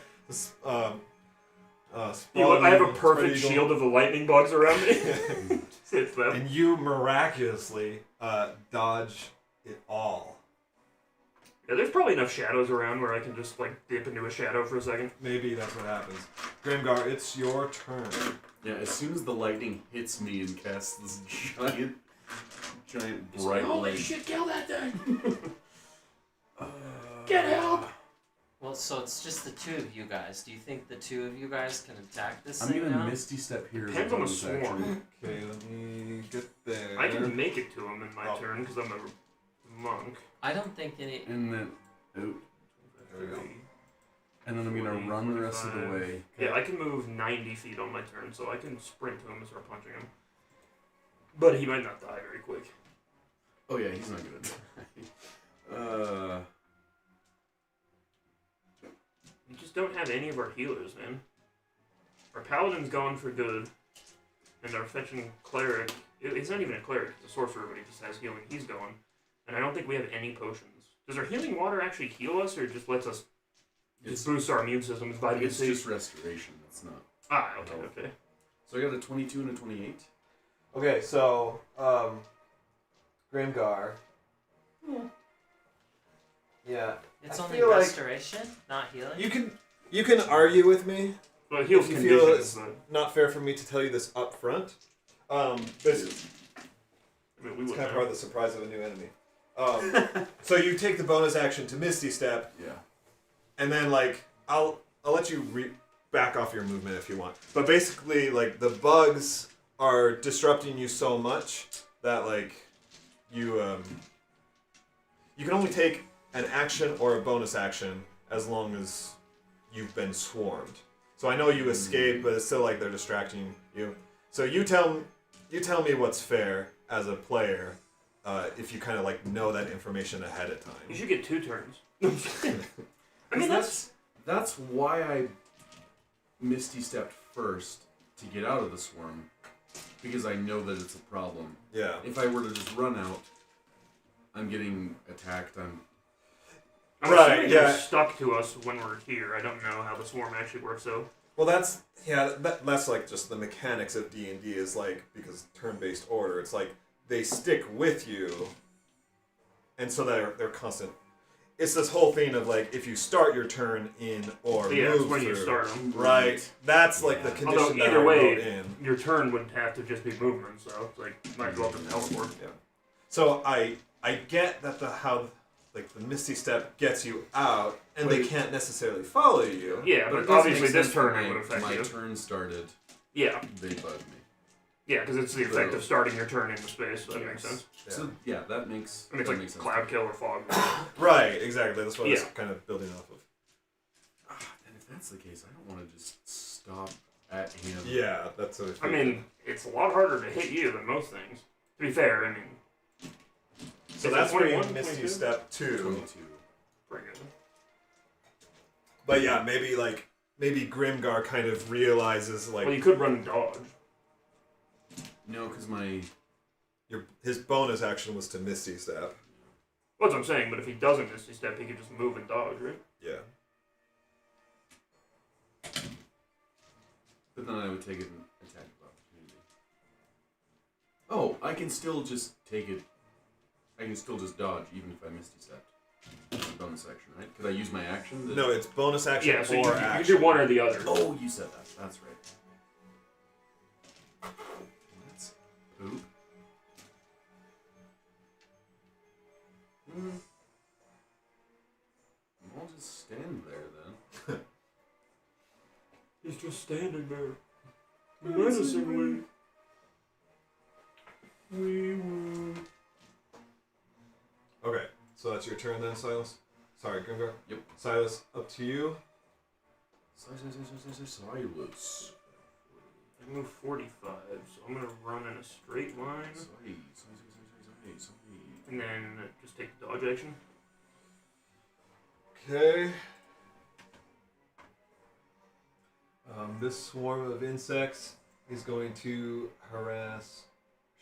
I have a perfect Spread eagle. shield of the lightning bugs around me. Just hits them. And you miraculously dodge it all. Yeah, there's probably enough shadows around where I can just like dip into a shadow for a second. Maybe that's what happens. Grimgar, it's your turn. Yeah, as soon as the lightning hits me and casts this giant It's bright like, holy light. shit, kill that thing! Get help! Well, so it's just the 2 of you guys. Do you think the 2 of you guys can attack this I'm thing gonna now? Misty Step here. as Depends on the bonus swarm. action. Okay, let me get there. I can make it to him in my Oh. turn because I'm a monk. I don't think any... And then, There we go. and then I'm gonna 40, run the rest of the 45. way. Yeah, I can move 90 feet on my turn, so I can sprint to him and start punching him. But he might not die very quick. Oh yeah, he's not gonna die. We just don't have any of our healers, man. Our paladin's gone for good, and our fetching cleric, he's not even a cleric, he's a sorcerer, but he just has healing. He's gone. And I don't think we have any potions. Does our healing water actually heal us, or just lets us just boost our immune system? It's vitamin It's C. just restoration. It's not. Ah, okay. So I got a 22 and a 28. Okay, so Grimgar. Yeah. It's I only feel like- restoration, not healing? You can argue with me. Well, it heals If you feel conditions, but Not fair for me to tell you this up front. This I mean, we It's wouldn't kind of know. part of the surprise of a new enemy. So you take the bonus action to Misty Step, Yeah. and then like I'll let you back off your movement if you want. But basically, like the bugs are disrupting you so much that like you can only take an action or a bonus action as long as you've been swarmed. So I know you escaped, but it's still like they're distracting you. So you tell me what's fair as a player. If you kind of like know that information ahead of You time. should get 2 turns. I mean, That's why I Misty stepped first to get out of the swarm, because I know that it's a problem. Yeah. If I were to just run out, I'm getting attacked. I'm Right, assuming yeah. they're stuck to us when we're here. I don't know how the swarm actually works, though. Well, that's that's like just the mechanics of D&D is like, because turn-based order, it's like they stick with you, and so they're constant. It's this whole thing of like if you start your turn in or Yeah, move it's when through, you start them. right? That's like the Yeah. condition Although that either I way, wrote in. your turn would have to just be movement, so it's like you might as well just teleport. Yeah. So I get that how like the Misty Step gets you out, and they can't necessarily follow you. Yeah, it but does obviously make this sense turn that it would affect my you. turn started, Yeah, they bugged me. yeah, because it's the effect of starting your turn into space. So that Yes. makes sense. Yeah. So yeah, that makes I mean, it's that like makes sense. cloud kill or fog. Right, exactly. That's what I was Yeah. kind of building off of. And if that's the case, I don't want to just stop at him. Yeah, that's what I mean, it's a lot harder to hit you than most things. To be fair, I mean, so is it that's where you 21, Misty 22? Step 2. 22. pretty good. But yeah, maybe Grimgar kind of realizes like Well, you could run and dodge. No, because my his bonus action was to Misty Step. Well, that's what I'm saying, but if he doesn't Misty Step, he could just move and dodge, right? Yeah. but then I would take it an attack of opportunity. Oh, I can still just take it. I can still just dodge even if I Misty Stepped. It's a bonus action, right? Could I use my action? No, it's bonus action Yeah, so or you action. do one or the other. Oh, you said that. That's right. Let's poop. I'll just stand there then. He's just standing there, menacingly. We will. Okay, so that's your turn then, Silas. Sorry, Grimgar. Yep. Silas, up to you. Silas. I move 45, so I'm gonna run in a straight line, and then just take the dodge action. Okay. This swarm of insects is going to harass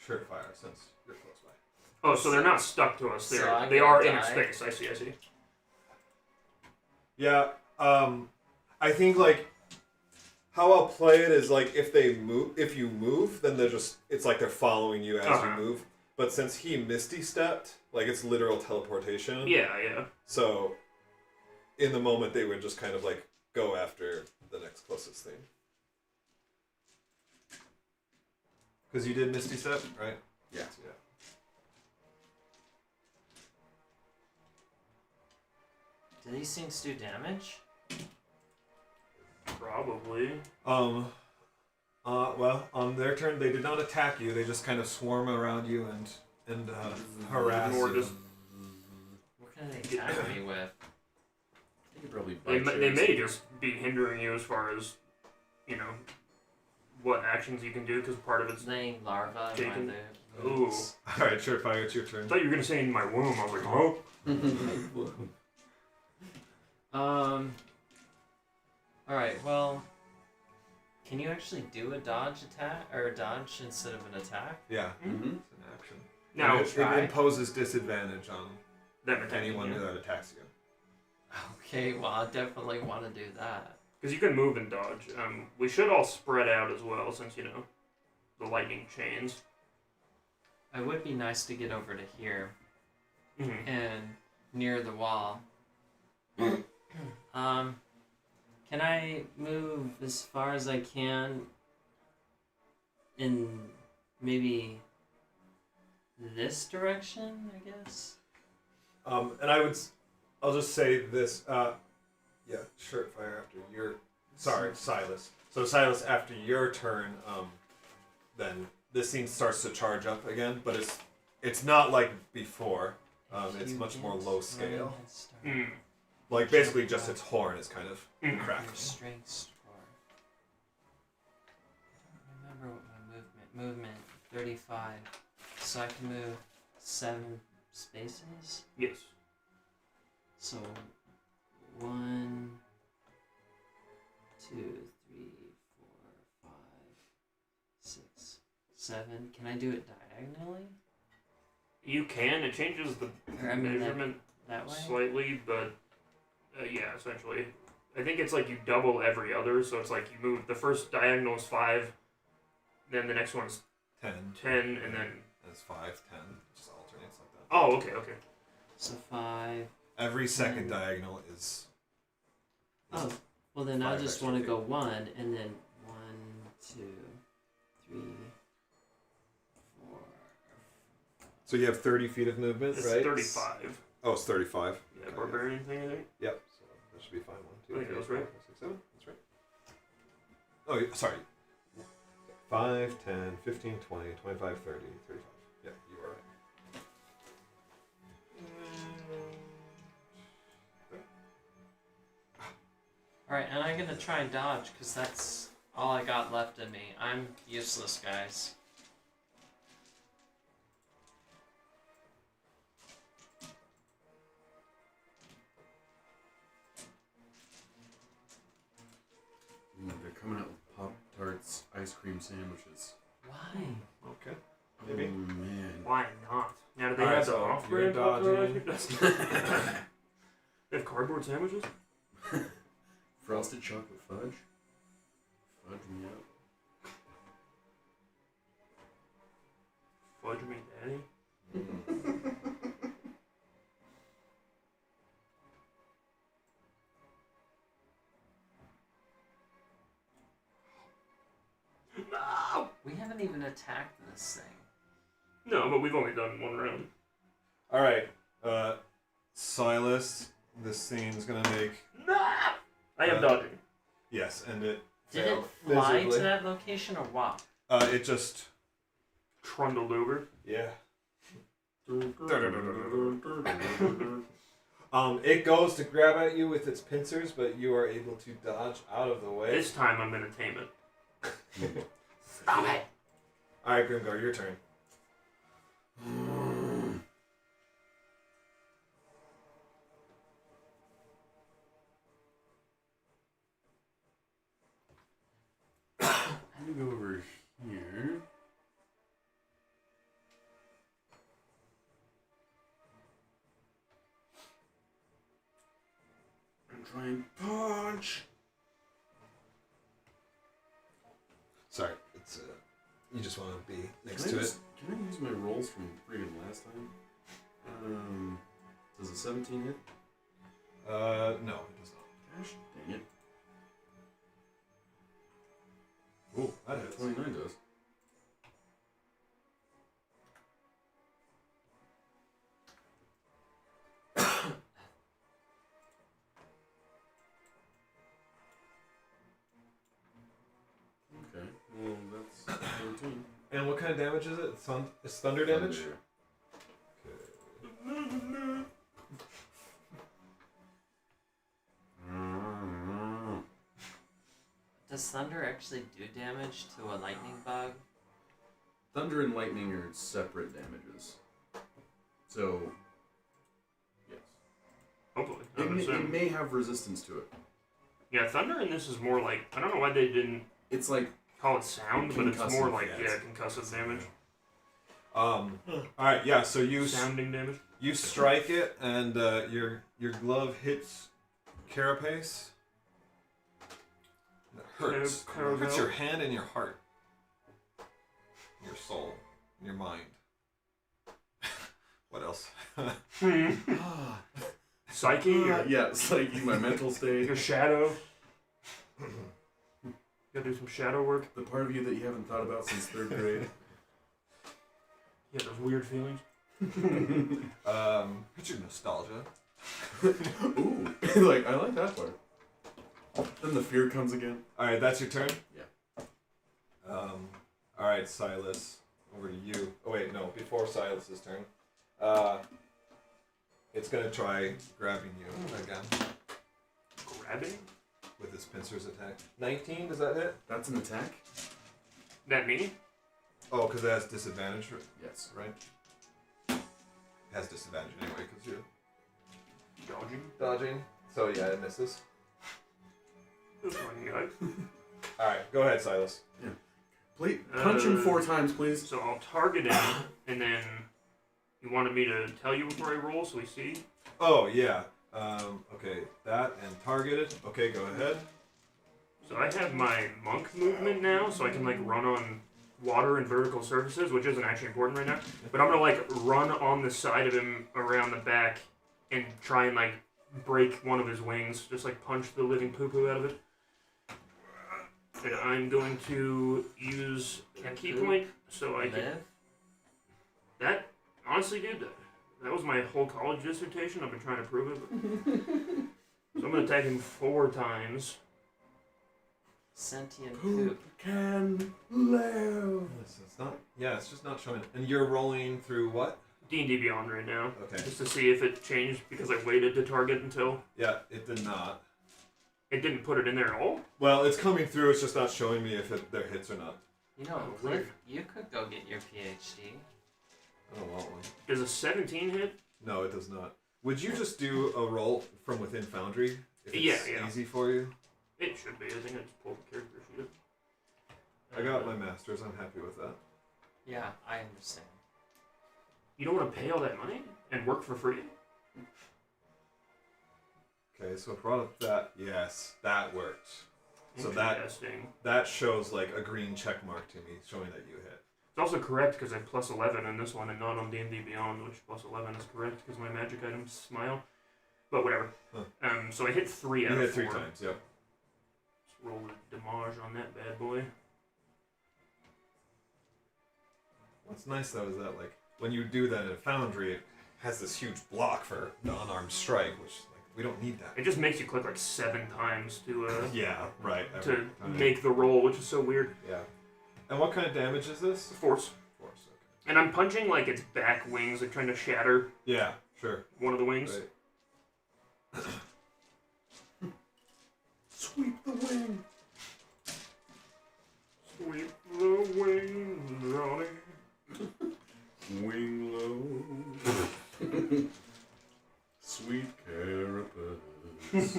Shirtfire since you're close by. Oh, so they're not stuck to us. So They're I'm they gonna are in die. space. I see. Yeah. I think like how I'll play it is like if you move, then it's like they're following you as Uh-huh. you move. But since he Misty stepped, like it's literal teleportation. Yeah. So in the moment they would just kind of like go after the next closest thing. Because you did Misty Step, right? Yeah. Do these things do damage? Probably. Well, on their turn, they did not attack you. They just kind of swarm around you and harass Or you. just What can they attack me with? They could probably they, bite you they or may something. just be hindering you as far as what actions you can do because part of it's. Laying larvae in my Taken. lip. Ooh. All right, Surefire, it's your turn. I thought you were gonna say in my womb. I was like, oh. Alright, well. Can you actually do a dodge attack or a dodge instead of an attack? Yeah, Mm-hmm. it's an action. Now And it imposes disadvantage on that attack anyone that attacks you. Okay, well, I definitely want to do that. because you can move and dodge. We should all spread out as well since the lightning chains. It would be nice to get over to here Mm-hmm. and near the wall. Can I move as far as I can in maybe this direction, I guess? And I'll just say this. Yeah, Surefire after your. Sorry, Silas. So Silas, after your turn, then this scene starts to charge up again, but it's not like before. It's much more low scale. Mm. Like basically just its horn is kind of Mm. Your cracked. strength score. I don't remember what my movement 35. So I can move 7 spaces. Yes. So 1, 2, 3, 4, 5, 6, 7. Can I do it diagonally? You can. It changes the Or I mean measurement that way? slightly, but yeah, essentially. I think it's like you double every other, so it's like you move the first diagonal is 5, then the next one's 10. 10, and then That's 5, 10. It just alternates like that. oh, okay. So 5. Every second 10. diagonal is. Oh, well then I 5 just extra want to feet. go 1 and then 1, 2, 3, 4. So you have 30 feet of movement, It's right? 35. Oh, it's 35. Yeah, Okay, barbarian thing, I think. Yep. So that should be fine. 1, 2, I think 3, that was 4, right. 5, 6, 7. That's right. Oh, sorry. 5, 10, 15, 20, 25, 30, 35. Yeah, you are right. Alright, and I'm gonna try and dodge because that's all I got left in me. I'm useless, guys. They're coming out with Pop-Tarts ice cream sandwiches. Why? Okay. Oh, Maybe. man. Why not? Now, do they Alright, have the so off-brand you're Pop-Tarts? dodging. They have cardboard sandwiches? Frosted chocolate fudge? Fudge me up. Fudge me, daddy. No! We haven't even attacked this thing. No, but we've only done 1 round. All right. Silas, this scene's going to make. No! I am dodging. Yes, and it Did failed it fly visibly. to that location or what? It just. Trundled over. Yeah. It goes to grab at you with its pincers, but you are able to dodge out of the way. This time I'm gonna tame it. Stop it! Alright, Grimgar, your turn. I'm gonna go over here. And try and punch. Sorry, it's you just want to be next Can I to it. just- Can I use my rolls from freaking last time? Does a 17 hit? No, it does not. Gosh, dang it. Ooh, that Yeah, hits. 29 does. Okay, well that's 13. And what kind of damage is it? It's thunder damage? Thunder. Does thunder actually do damage to a lightning bug? Thunder and lightning are separate damages. So, yes. Hopefully. I It would may, assume. it may have resistance to it. Yeah, thunder in this is more like, I don't know why they didn't It's like, call it sound, but it's more Concussive, like, yes. concussive damage. Alright, yeah, so you Sounding damage. you strike it and your glove hits Carapace. It hurts. It hurts your hand and your heart. Your soul. Your mind. What else? Psyche, your, yeah, it's like my mental state. your shadow. Gotta do some shadow work. The part of you that you haven't thought about since 3rd grade. Yeah, those weird feelings. It's your nostalgia. Ooh, like, I like that part. Then the fear comes again. Alright, that's your turn? Yeah. Alright, Silas. Over to you. Oh wait, no, before Silas's turn. It's gonna try grabbing you again Grabbing? with its pincers attack. 19, does that hit? That's an attack? That me? Oh, because it has disadvantage, Yes. right? It has disadvantage anyway, because you're Dodging? dodging. So yeah, it misses. This one guy. Alright, go ahead, Silas. Please, punch him 4 times, please. So I'll target him, and then you wanted me to tell you before I roll so we see? Oh, yeah. Okay, that and targeted. Okay, go ahead. So I have my monk movement now, so I can like run on water and vertical surfaces, which isn't actually important right now. But I'm gonna like run on the side of him around the back and try and like break one of his wings, just like punch the living poo-poo out of it. And I'm going to use a key point so I can. Live? That honestly, dude, that was my whole college dissertation. I've been trying to prove it. So I'm gonna attack him 4 times. Sentient poop. Can live. It's not. Yeah, it's just not showing. And you're rolling through what? D&D Beyond right now. Okay. Just to see if it changed because I waited to target until Yeah, it did not. it didn't put it in there at all. Well, it's coming through. It's just not showing me if they're hits or not. You know, Oh, Cliff, weird. you could go get your PhD. I don't want one. Does a 17 hit? No, it does not. Would you just do a roll from within Foundry? If it's Yeah. easy for you. It should be. I think I just pulled the character sheet. I got my masters. I'm happy with that. Yeah, I understand. You don't want to pay all that money and work for free? Okay, so I brought up that. Yes, that worked. So that Interesting. that shows like a green check mark to me, showing that you hit. It's also correct because I have plus 11 in this one and not on D&D Beyond, which plus 11 is correct because my magic items smile. But whatever. Huh. So I hit 3 out You of hit 3 4. times. Yep. Let's roll the damage on that bad boy. What's nice though is that like when you do that in a Foundry, it has this huge block for the unarmed strike, which like we don't need that. It just makes you click like 7 times to Yeah, right. to every time. make the roll, which is so weird. Yeah. And what kind of damage is this? Force. Force. Okay. And I'm punching like its back wings, like trying to shatter Yeah. Sure. one of the wings. Right. Sweep the wing. Sweep the wings on it. Wing low. Sweet carapace.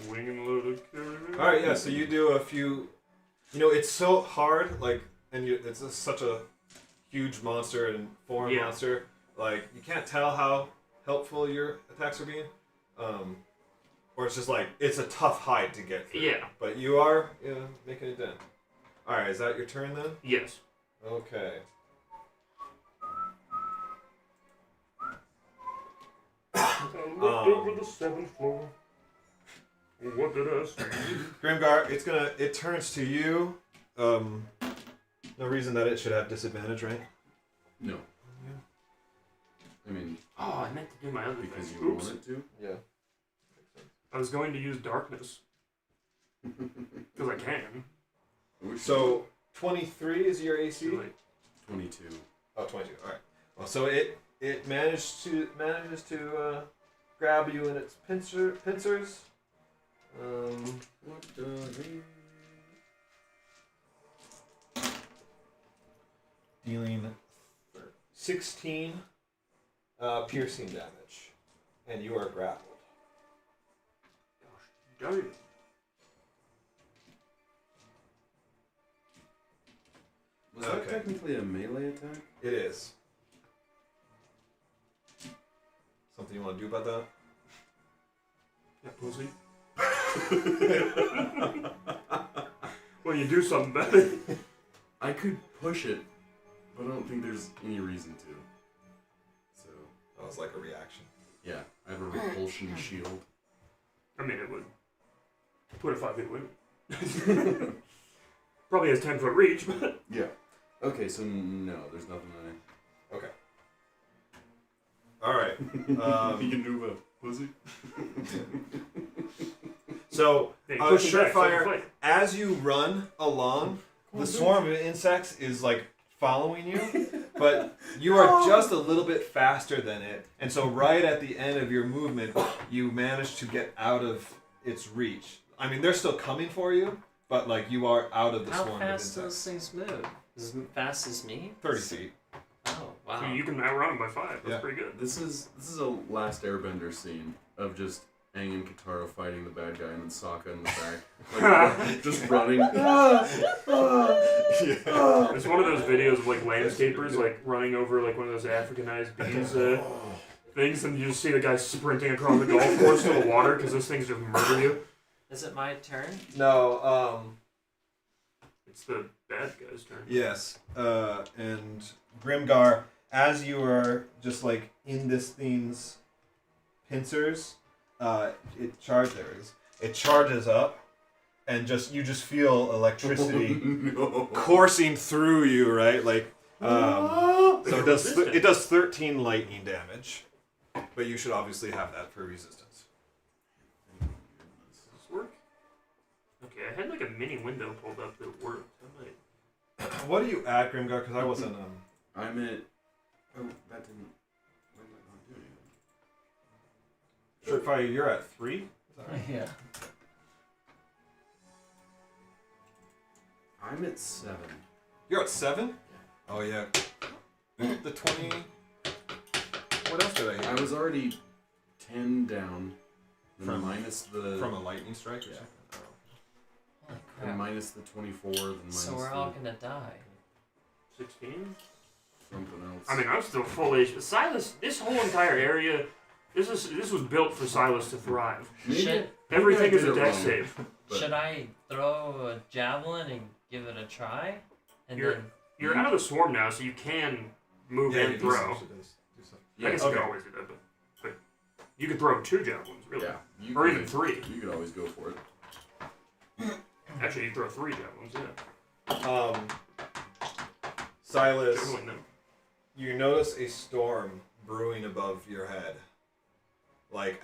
Wing and load of carry. All right. Yeah. So you do a few. You know, it's so hard. Like, and such a huge monster and foreign Yeah. monster. Like, you can't tell how helpful your attacks are being. Or it's just like it's a tough hide to get through. Yeah. But you are, making a dent. All right. Is that your turn then? Yes. Okay. I looked over the 7th floor. What did I see? Grimgar, it turns to you. No reason that it should have disadvantage, right? No. I mean, Oh, I meant to do my other because thing. you Oops. want it to. Yeah. I was going to use darkness. Because I can. So 23 is your AC. Too late. 22. Oh, 22. All right. Well, so it manages to grab you in its pincers. What does he? Dealing 16 piercing damage, and you are grappled. Damn. Was that Okay. technically a melee attack? It is. Something you want to do about that? Yeah, pussy. Well, you do something about it. I could push it, but I don't think there's any reason to. So, That was like a reaction. yeah, I have a repulsion shield. I mean, it would put a 5 feet away. Probably has 10-foot reach, but Yeah. Okay, so no, there's nothing Okay. All right. you can do about pussy. So, yeah, you push it back, so I can Surefire, fight. as you run along, the swarm of insects is like following you, but you are just a little bit faster than it. And so right at the end of your movement, you manage to get out of its reach. I mean, they're still coming for you, but like you are out of the How swarm of fast insects. those things move? As fast as me? 30 feet. Oh, wow. So you can outrun him by 5. That's Yeah. pretty good. This is a Last Airbender scene of just Aang and Katara fighting the bad guy and then Sokka in the back, like, just running. Yeah. It's one of those videos of like landscapers like running over like one of those Africanized bees things, and you just see the guy sprinting across the golf course to the water because those things just murder you. Is it my turn? No, It's the bad guy's turn. yes. And Grimgar, as you are just like in this thing's pincers, it charges up, and you just feel electricity No. coursing through you, right? Like, so it does 13 lightning damage, but you should obviously have that for resistance. Does this work? Okay, I had like a mini window pulled up that worked. I might... What are you at, Grimgar? Because I wasn't. I'm at. Oh, that didn't. Why did that not do anything? Shortfire, you're at 3. Is that right? Yeah. I'm at 7. You're at 7. Oh yeah. The 20. What else did I hit? I was already 10 down. Then From- minus the. From a lightning strike. Or Yeah. something? Holy Then crap. minus the 24. Then minus So we're the all gonna die. 16? something else. I mean, I'm still full age. Silas, this whole entire area, this was built for Silas to thrive. Maybe- Should- maybe Everything I is did a it deck wrong, save. but- Should I throw a javelin and give it a try? And You're- then You're out of the swarm now, so you can move and throw. Do stuff. I guess you okay. could always do that, but you could throw 2 javelins, really. Yeah. You Or could- even 3. You could always go for it. Actually, you could throw 3 javelins, yeah. Silas, Juggling them. you notice a storm brewing above your head. Like,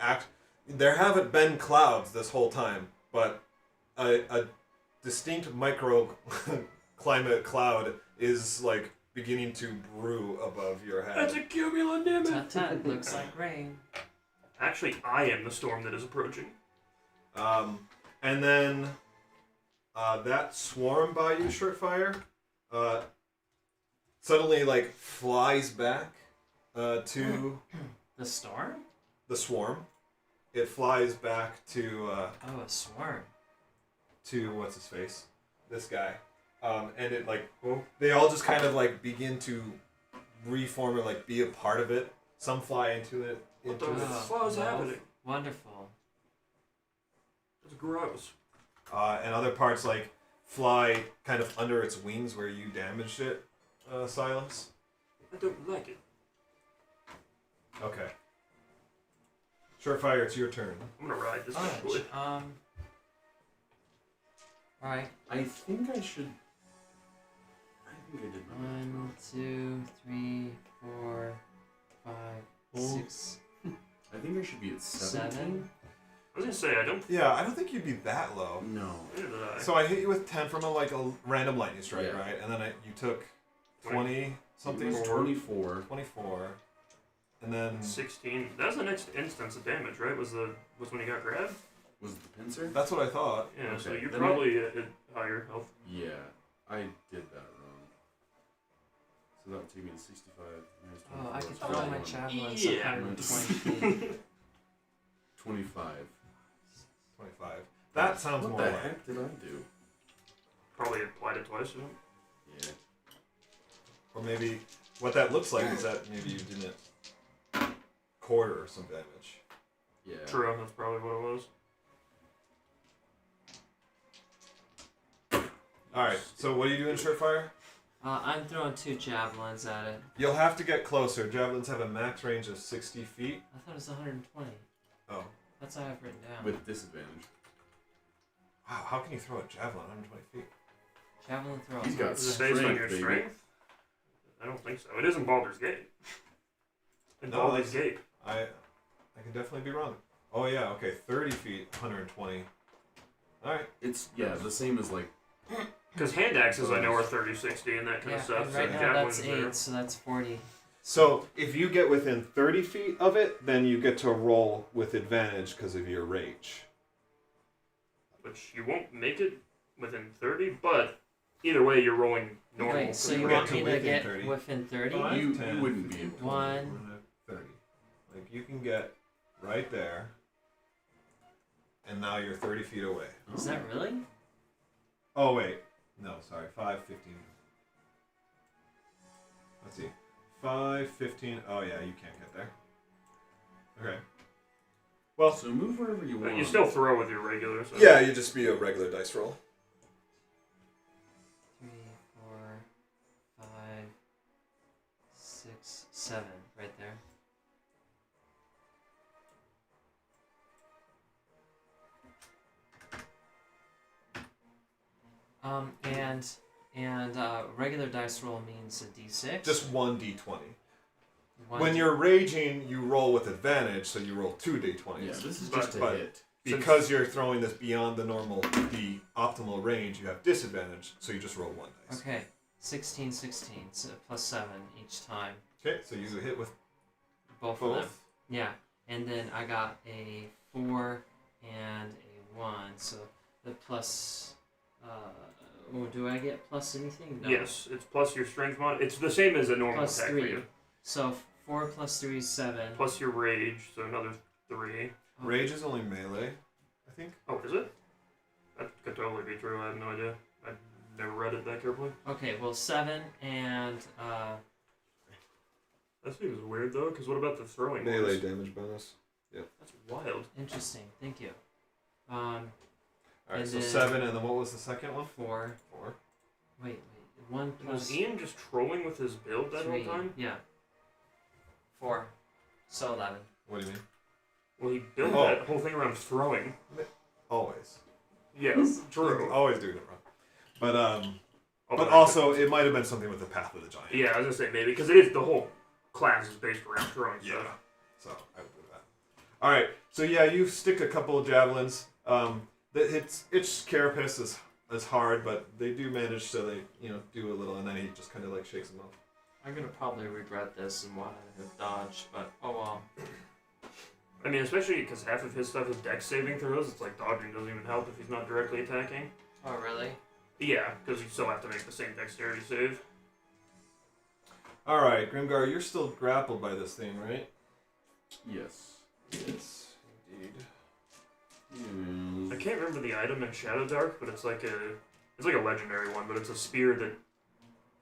there haven't been clouds this whole time, but a distinct micro climate cloud is like beginning to brew above your head. That's a cumulonimbus! tut tut, looks like rain. Actually, I am the storm that is approaching. And then that swarm by you, Shortfire, suddenly like flies back to The storm? the swarm. It flies back to Oh, a swarm. what's his face, this guy, and it like they all just kind of like begin to reform or like be a part of it. Some fly into it. What the Into it. fuck is happening? Wonderful. It's gross. And other parts like fly kind of under its wings where you damaged it, Silence. I don't like it. Okay. Shortfire, it's your turn. I'm gonna ride this Alright, bad boy. Alright. I think I should. I think I did not. 1, 2, 3, 4, 5, 6, I think I should be at 17. 7. I was gonna say, I don't. Yeah, I don't think you'd be that low. No. Neither did I. So I hit you with 10 from a random lightning strike, Yeah. right? And then you took 20 something, It was 24. 24, and then 16. That was the next instance of damage, right? Was when he got grabbed? Was it the pincer? that's what I thought. Yeah, so Okay, you're then probably at higher health. Yeah, I did that wrong. So that would take me to 65. minus Oh, I could 24, throw my 21. javelins Yeah. 120 feet. 25. 25. That sounds What more the like. heck did I do? Probably applied it twice, you know? Yeah. Or maybe what that looks like is that maybe you didn't quarter some damage. Yeah. True, that's probably what it was. Alright, so what are you doing, Shortfire? I'm throwing 2 javelins at it. You'll have to get closer. Javelins have a max range of 60 feet. I thought it was 120. Oh. That's what I have written down. With disadvantage. Wow, how can you throw a javelin 120 feet? Javelin throw. He's got Is it based on strength, your baby. strength? I don't think so. It isn't Baldur's Gate. In No, Baldur's that's- Gate. I can definitely be wrong. Oh yeah, okay, 30 feet, 120. Alright. It's, yeah, the same as like. Because hand axes, I know, are 30, 60, and that kind Yeah, of stuff. and So right now javelins that's there. 8, so that's 40. So if you get within 30 feet of it, then you get to roll with advantage because of your rage. Which you won't make it within 30, but either way, you're rolling normal. Wait, so you you want get me to to within get 30. within 30? Five, You 10, wouldn't be 15, able to. 1. 30. Like you can get right there, and now you're 30 feet away. Is that really? Oh wait, no, sorry, 5, 15. Let's see, 5, 15. Oh yeah, you can't get there. Okay. Well, So move wherever you But want. you still throw with your regular. So. yeah, you just be a regular dice roll. 3, 4, 5, 6, 7, right there. And regular dice roll means a d6. Just 1d20. One When d- you're raging, you roll with advantage, so you roll 2d20s. Yeah, this is But- just a but- hit. Because you're throwing this beyond the optimal range, you have disadvantage, so you just roll 1 dice. Okay, 16, 16, so plus 7 each time. Okay, so you hit with Both of them. both. Yeah, and then I got a 4 and a 1, so the plus. Do I get plus anything? No. Yes, it's plus your strength mod. It's the same as a normal Plus attack 3. for you. So 4 plus 3 is 7. Plus your rage, so another 3. Rage is only melee, I think. Oh, is it? That could totally be true. I have no idea. I never read it that carefully. Okay, well 7 and That seems weird though, because what about the throwing? Melee ones? damage bonus. That's wild. interesting. Thank you. Alright, And so then- 7, and then what was the second one? 4. 4. Wait. 1 Was plus Ian just trolling with his build that 3. whole time? Yeah. 4. So 11. What do you mean? Well, he built Oh. that whole thing around throwing. Always. Yes, true. Always doing it wrong. But Although but I also it might have been something with the Path of the Giant. yeah, I was gonna say maybe because it is the whole class is based around throwing Yeah. stuff. So I would do that. All right. So yeah, you stick a couple of javelins. Its carapace is hard, but they do manage to do a little, and then he just kind of like shakes them off. I'm gonna probably regret this and want to have dodged, but oh well. I mean, especially because half of his stuff is dex saving throws. It's like dodging doesn't even help if he's not directly attacking. Oh really? Yeah, because you still have to make the same dexterity save. All right, Grimgar, you're still grappled by this thing, right? Yes. Yes, indeed. I can't remember the item in Shadow Dark, but it's like a legendary one, but it's a spear that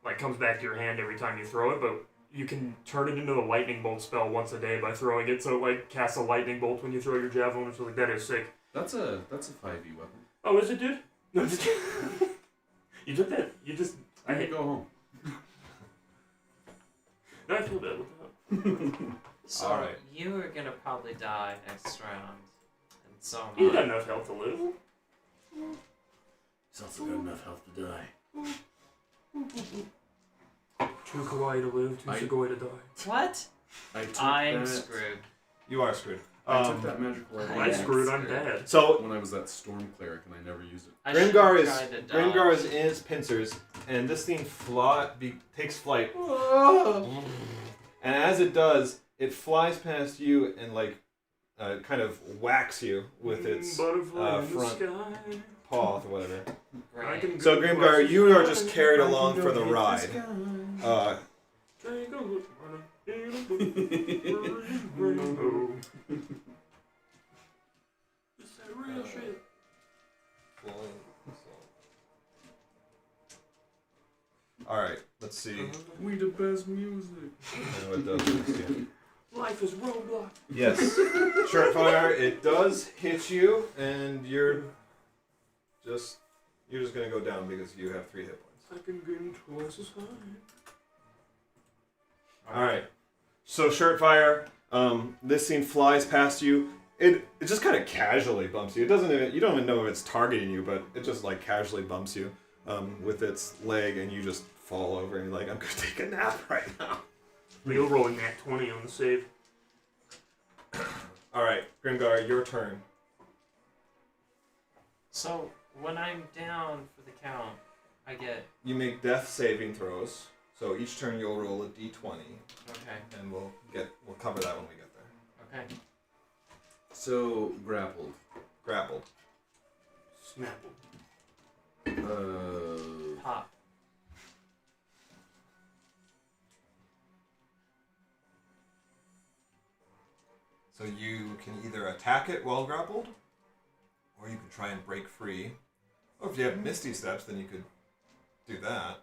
like comes back to your hand every time you throw it, but you can turn it into a lightning bolt spell once a day by throwing it, so it like casts a lightning bolt when you throw your javelin, which is like that is sick. That's a 5e weapon. Oh, is it, dude? No, I'm just kidding. You took that. You just I can go home. No, I feel bad with that. So All right. you are gonna probably die next round, and so am He's got I. enough health to live. He's also got enough health to die. Too kawaii to live, too I- sugoi to die. What? I took I'm that, screwed. You are screwed. I took that magical I item I'm am screwed, I'm screwed. bad. So when I was that storm cleric and I never used it. I Grimgar should've is tried to dodge. Grimgar is in his pincers, and this thing takes flight, and as it does, it flies past you and like kind of whacks you with its butterfly in the front sky. paw or whatever. I Great. can So go Grimgar, across you the are just sky. carried I can along go for the hit ride. sky. Take a look on a rainbow. It's that real shit. All right, let's see. We the best music. I know it does this, yeah. Life is Roblox. Yes, Shurtfire. It does hit you, and you're just gonna go down because you have 3 hit points. I can get twice as high. All right. So Shurtfire, this thing flies past you. It just kind of casually bumps you. You don't even know if it's targeting you, but it just like casually bumps you with its leg, and you just fall over and you're like, I'm gonna take a nap right now. We'll roll a nat 20 on the save. All right, Grimgar, your turn. So when I'm down for the count, I get You make death saving throws. So each turn you'll roll a d20, okay. and we'll cover that when we get there. Okay. So grappled. Grappled. Snapple. Pop. So you can either attack it while grappled, or you can try and break free. Or if you have Misty Steps, then you could do that.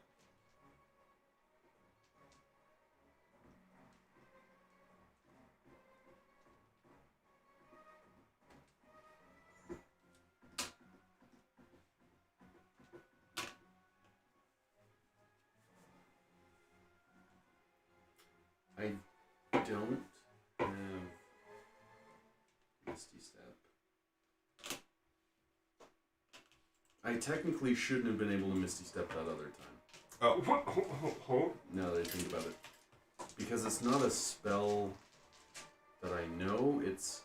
I don't have Misty Step. I technically shouldn't have been able to Misty Step that other time. What? Now that I think about it. Because it's not a spell that I know, it's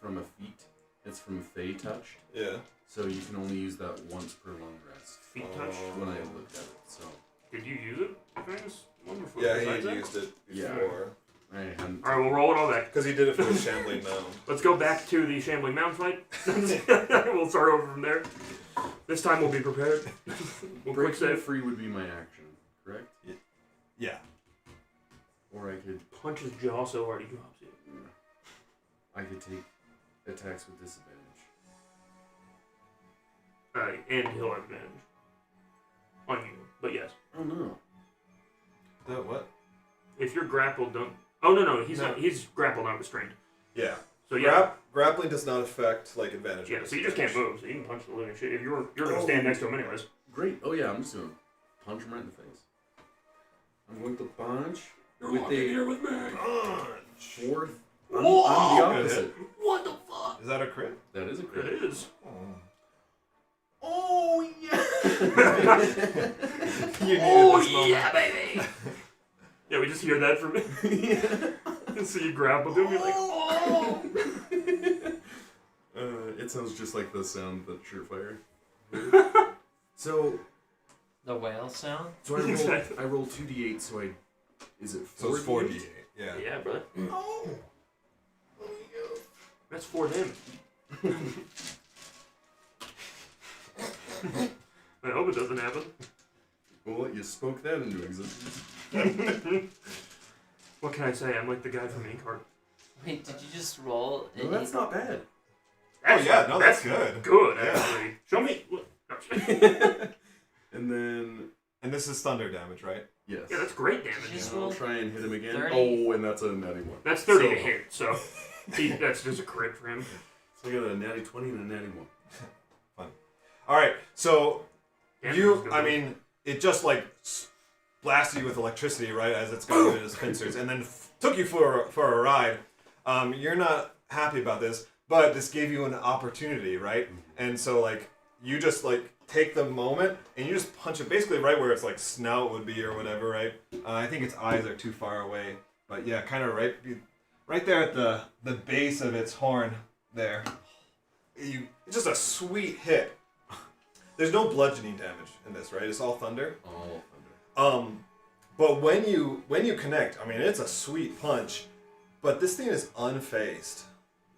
from a feat. It's from Fey Touch. Yeah. So you can only use that once per long rest. Feet touch? When I looked at it, so. Did you use it? Famous? Wonderful. Yeah, Besides he that? used it Yeah. before. I hadn't. Alright, we'll roll it all back. Because he did it for the Shambling Mound. Let's go back to the Shambling Mound fight. We'll start over from there. This time we'll be prepared. We'll quick Breaking save. free would be my action, correct? Yeah. Or I could Punch his jaw so hard he drops you. take attacks with disadvantage. And he'll have advantage. On you. But yes. Oh no. The what? If you're grappled, don't... Oh, no. He's No. not. He's grappled, not restrained. Yeah. So yeah. Grappling does not affect like advantage. Yeah, so you just can't move, so you can punch the living shit. If you're gonna stand next to him anyways. Great. Oh yeah, I'm just gonna punch him right in the face. I'm going to punch with with me. fourth. I'm the opposite. What the fuck? Is that a crit? That is a It crit. is. Oh yeah. You needed this moment. yeah, baby. Yeah, we just hear that from and so you grapple him, you're like, oh. It sounds just like the sound that Surefire. So The whale sound? Exactly. I roll 2d8, so is it 4d8? So it's 4d8. Yeah. Yeah, brother. Oh. That's for them. I hope it doesn't happen. Well, you spoke that into existence. What can I say? I'm like the guy from Inkheart. Wait, did you just roll? No, that's not bad. That's good. Good, Yeah. actually. Show me. Look. And then And this is thunder damage, right? yes. Yeah, that's great damage. Just I'll roll try and hit him again. 30. Oh, and that's a natty one. That's 30 to So- hit, so that's just a crit for him. So I got a natty 20 and a natty 1. All right. So Damage is good. I mean, it just like blasted you with electricity, right, as it's going through his pincers, and then took you for a ride. You're not happy about this, but this gave you an opportunity, right? And so like you just like take the moment and you just punch it basically right where its like snout would be or whatever, right? I think its eyes are too far away, but yeah, kind of right there at the base of its horn there. It's just a sweet hit. There's no bludgeoning damage in this, right? It's all thunder. All thunder. But when you connect, I mean, it's a sweet punch, but this thing is unfazed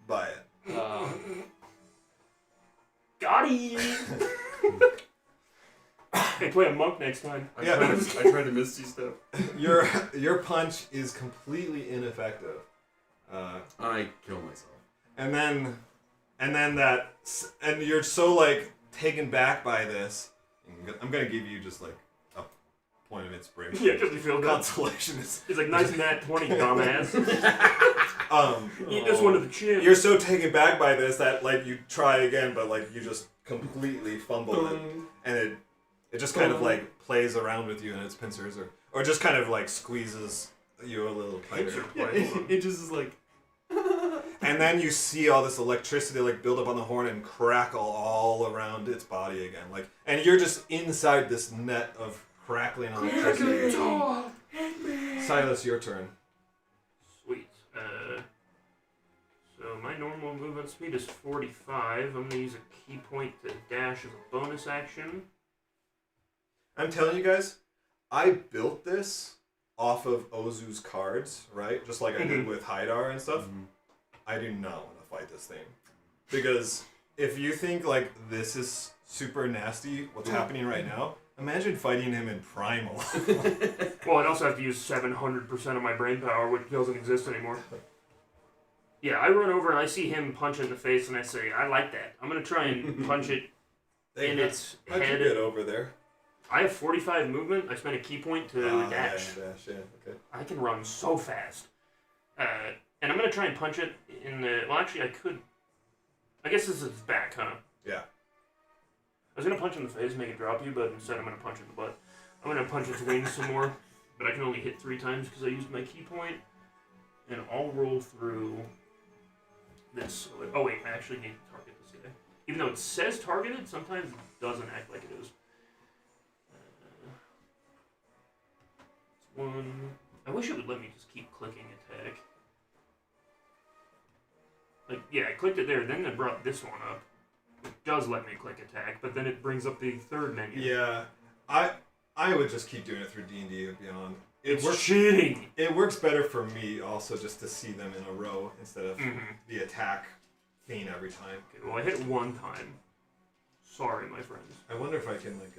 by it. Got him! Hey, play a monk next time. I Yeah. tried to Misty Step. Your punch is completely ineffective. I kill myself. And you're so like taken back by this. I'm gonna give you just like a point of inspiration. Yeah, because you feel good. Consolation is. He's like, nice nat 20, dumbass. Eat this one to the chin. You're so taken back by this that like you try again, but like you just completely fumble it, and it just kind of like plays around with you in its pincers, or just kind of like squeezes you a little tighter. It just is like. And then you see all this electricity like build up on the horn and crackle all around its body again, like, and you're just inside this net of crackling electricity. Silas, your turn. Sweet. So my normal movement speed is 45. I'm gonna use a key point to dash as a bonus action. I'm telling you guys, I built this off of Ozu's cards, right? Just like I did with Haidar and stuff. I do not want to fight this thing. Because if you think like this is super nasty, what's happening right now, imagine fighting him in Primal. Well, I'd also have to use 700% of my brain power, which doesn't exist anymore. Yeah, I run over and I see him punch in the face, and I say, I like that. I'm gonna try and punch it in its How'd you head. get over there? I have 45 movement. I spent a key point to dash. Yeah, okay. I can run so fast. And I'm going to try and punch it in the... Well, actually, I could... I guess this is its back, huh? Yeah. I was going to punch it in the face, make it drop you, but instead I'm going to punch it in the butt. I'm going to punch its wings some more, but I can only hit 3 times because I used my key point. and I'll roll through this. Oh wait, I actually need to target this guy. Even though it says targeted, sometimes it doesn't act like it is. It's one. I wish it would let me just keep clicking attack. Like, yeah, I clicked it there, then it brought this one up. It does let me click attack, but then it brings up the third menu. Yeah, I would just keep doing it through D&D and Beyond. It's cheating! It works better for me also just to see them in a row instead of the attack theme every time. Okay, well, I hit it one time. Sorry, my friends. I wonder if I can, like,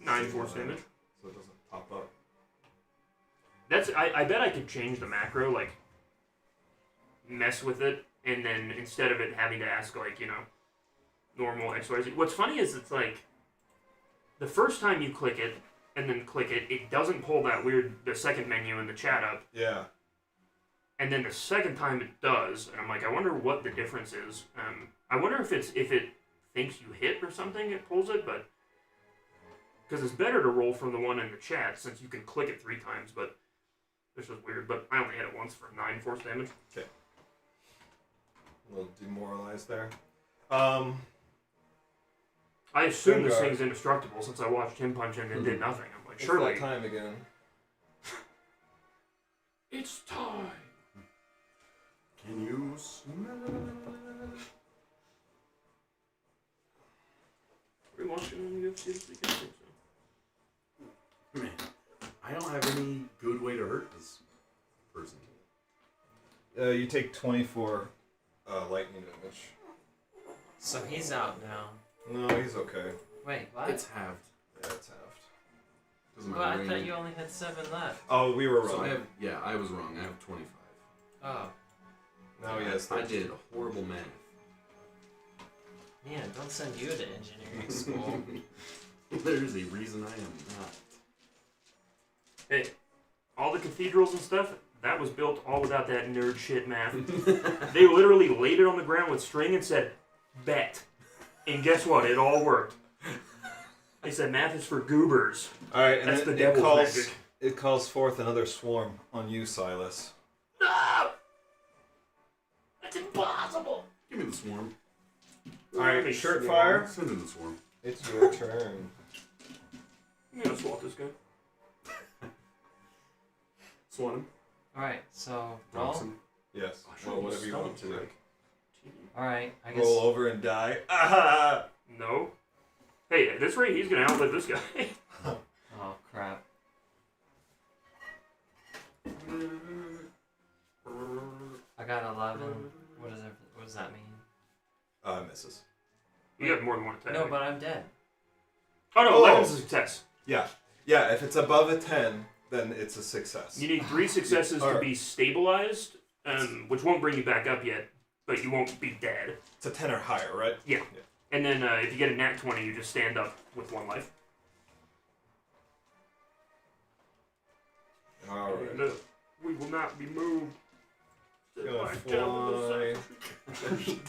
9 force damage. so it doesn't pop up. That's I bet I could change the macro, like, mess with it, and then instead of it having to ask, like, you know, normal XYZ. What's funny is it's like, the first time you click it, and then click it, it doesn't pull that weird, the second menu in the chat up. Yeah. And then the second time it does, and I'm like, I wonder what the difference is. I wonder if it thinks you hit or something, it pulls it, but because it's better to roll from the one in the chat since you can click it 3 times. But this is weird. But I only hit it once for 9 force damage. Okay. A little demoralized there. I assume this Grimgar. thing's indestructible since I watched him punch in and did nothing. I'm like, It's surely that time again. it's time. Can you smell it? Are we watching UFC this weekend? I think so. Man, I don't have any good way to hurt this person. You take 24 lightning damage. So he's out now. No, he's okay. Wait, what? It's halved. Yeah, it's halved. Doesn't Well, matter. I thought you only had 7 left. Oh, we were wrong. So I was wrong. I have 25. Oh, Now he has I 13. did horrible math. man, don't send you to engineering school. There's a reason I am not. Hey, all the cathedrals and stuff, that was built all without that nerd shit math. They literally laid it on the ground with string and said, bet. And guess what? It all worked. They said math is for goobers. All right, and That's then the devil's magic. it calls forth another swarm on you, Silas. No! That's impossible! Give me the swarm. All right, Let me shirt swarm. fire. Send in the swarm. It's your turn. I'm gonna swap this guy. Swan him. Alright, so roll. Dobson. Yes. Oh, sure, Well, whatever you stomach want to do. strike. Alright, I guess. Roll over and die. Ah! No. Hey, at this rate, he's gonna outlive this guy. Oh, crap. I got 11. What does that mean? Misses. You got more than one attack. No, but I'm dead. Oh no, Oh. 11's a success. Yeah. Yeah, if it's above a 10, then it's a success. You need 3 successes to Alright. be stabilized, which won't bring you back up yet, but you won't be dead. It's a 10 or higher, right? Yeah. And then if you get a nat 20, you just stand up with 1 life. All right. And, we will not be moved. Gonna By fly. Calvin Over here.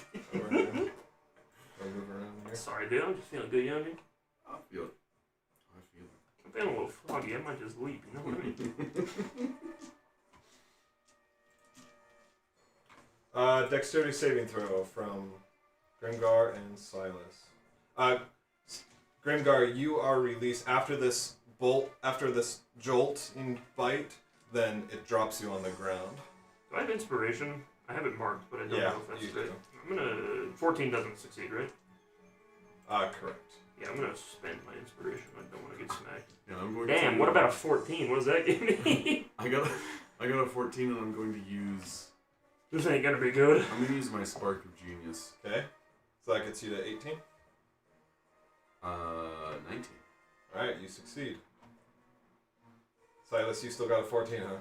I'll move around here. Sorry, dude. I'm just feeling good, you know what I mean? I feel it. I feel it. I'm feeling a little froggy. I might just leap, you know what I mean? Dexterity saving throw from Grimgar and Silas. Grimgar, you are released after this jolt in bite. Then it drops you on the ground. Do I have inspiration? I have it marked, but I don't Yeah, know if that's you good. do. I'm gonna. 14 doesn't succeed, right? Correct. Yeah, I'm gonna spend my inspiration. I don't want to get smacked. Yeah, I'm going Damn, to, what about a 14? What does that give me? I got a 14 and I'm going to use This ain't gonna be good. I'm gonna use my spark of genius. Okay. So that gets you to 18. 19. Alright, you succeed. Silas, you still got a 14, huh?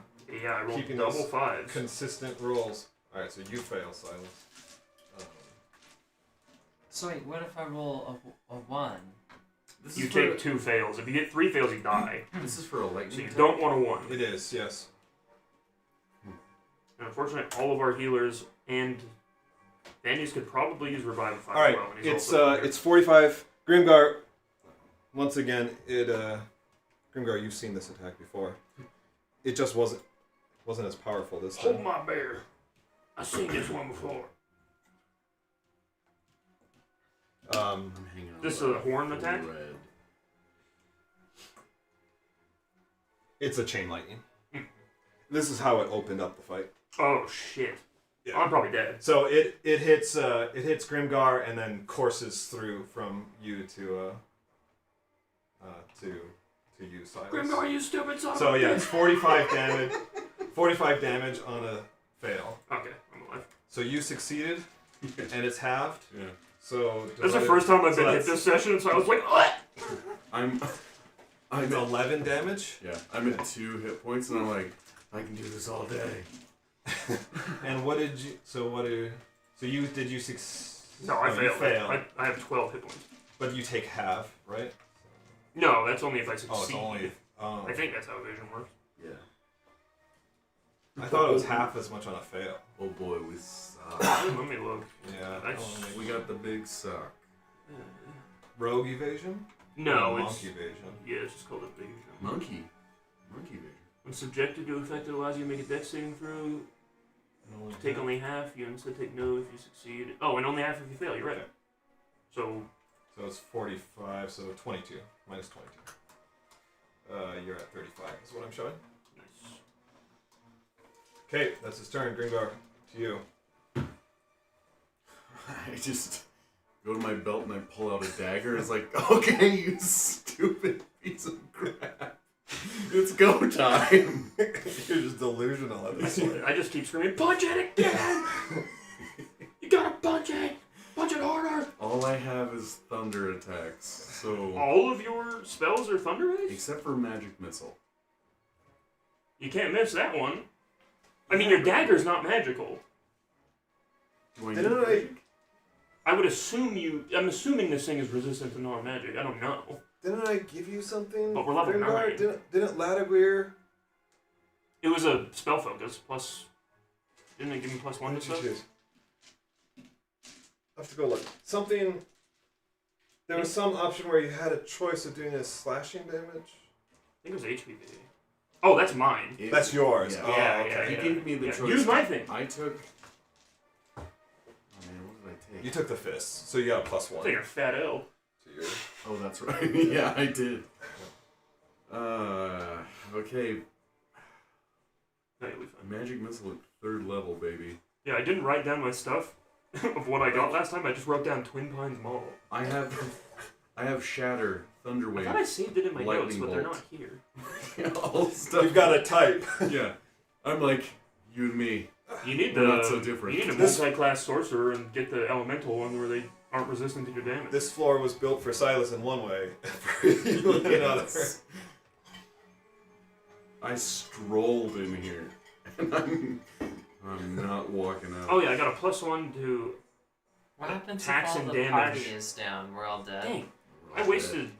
Yeah, I rolled Keeping double those 5s. Consistent rolls. Alright, so you fail, Silas. So wait, what if I roll a 1? This You is take for, 2 fails. If you get 3 fails, you die. This is for a lightning. So you attack? don't want a 1. It is, yes. And unfortunately, all of our healers and Daniels could probably use Revive if I Alright, well. And he's it's also here. it's 45. Grimgar, once again, Grimgar, you've seen this attack before. It just wasn't wasn't as powerful this Hold time. my bear. I've seen this one before. I'm hanging on. This by a horn attack? thread. It's a chain lightning. This is how it opened up the fight. Oh shit. Yeah. I'm probably dead. So it hits Grimgar and then courses through from you to you, Silas. Grimgar, you stupid son So of a yeah, bitch. it's 45 damage. 45 damage on a fail. Okay, I'm alive. So you succeeded, and it's halved. Yeah. So That's the first time I've so been hit this session, so I was like, what? I'm It's 11 damage. yeah. I'm at 2 hit points, and I'm like, I can do this all day. And what did you? So you did you succeed? No, I you failed. failed. I have 12 hit points. But you take half, right? No, that's only if I succeed. Oh, it's only. Oh. I think that's how evasion works. Yeah. I thought it was half as much on a fail. Oh boy, we suck. Let me look. Yeah. That's- We got the big suck. Rogue evasion. No, Or it's monk evasion. yeah, it's just called evasion. Monkey vision. When subjected to effect that allows you to make a dex saving throw, take only half. You instead take no if you succeed. Oh, and only half if you fail. You're right. Okay. So So it's 45. So 22 minus 22. You're at 35. Is what I'm showing. nice. Okay, that's his turn. Gringar, to you. I just go to my belt and I pull out a dagger. It's like, okay, you stupid piece of crap. It's go time. You're just delusional at this point. I just keep screaming, punch it again! You gotta punch it! Punch it harder! All I have is thunder attacks. So All of your spells are thunder based? except for magic missile. You can't miss that one. I mean, your dagger's not magical. Do I Didn't need I- magic? I would assume I'm assuming this thing is resistant to non-magic. I don't know. Didn't I give you something? But we're level Grimgar? 9. Didn't Ladagwir? It was a spell focus plus. Didn't it give me +1 What to did you stuff? choose? I have to go look. Something. There was some option where you had a choice of doing a slashing damage. I think it was HPV. Oh, that's mine. That's yours. Yeah. Oh, Yeah, okay. He gave me the Yeah, choice. use my thing. I took. Oh man, what did I take? You took the fist, so you got a +1 Take your fat L. to your. Oh, that's right. Yeah, I did. Okay. No, you'll be fine. Magic missile at 3rd level, baby. Yeah, I didn't write down my stuff of what I got last time. I just wrote down Twin Pines Mall. I have shatter, thunder I wave, thought I saved it in my notes, lightning but they're bolt. not here. all stuff. You've got a type. Yeah, I'm like you and me. You need We're the not so different. You need a This- multi-class sorcerer and get the elemental one where they aren't resistant to your damage. This floor was built for Silas in one way, for you in another. Yes. I strolled in here, and I'm not walking out. Oh yeah, I got a +1 to. What happens Tax if all and the damage. party is down? We're all dead. Dang, I wasted.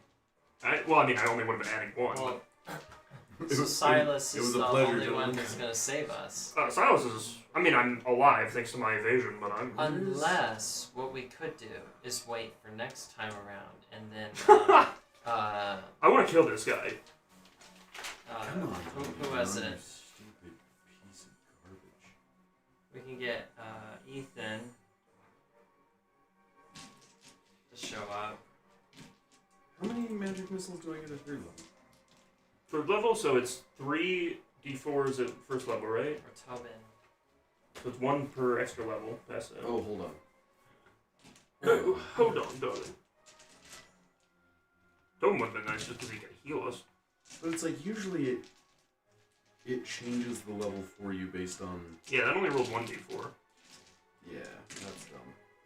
I mean, I only would have been adding 1. Well, It so was- Silas it is was a the pleasure, only one gentlemen. who's gonna save us. Silas is. I mean, I'm alive thanks to my evasion, but I'm. Unless what we could do is wait for next time around and then I want to kill this guy. Come on, who has you it? stupid piece of garbage. We can get Ethan to show up. How many magic missiles do I get at 3rd level? 3rd level, so it's 3 d4s at 1st level, right? Or Tobin. So it's 1 per extra level. That's it. Oh, hold on. Oh, hold on, darling. Tobin would have been nice just because he could heal us. But it's like usually it changes the level for you based on. Yeah, that only rolled 1d4. Yeah, that's dumb.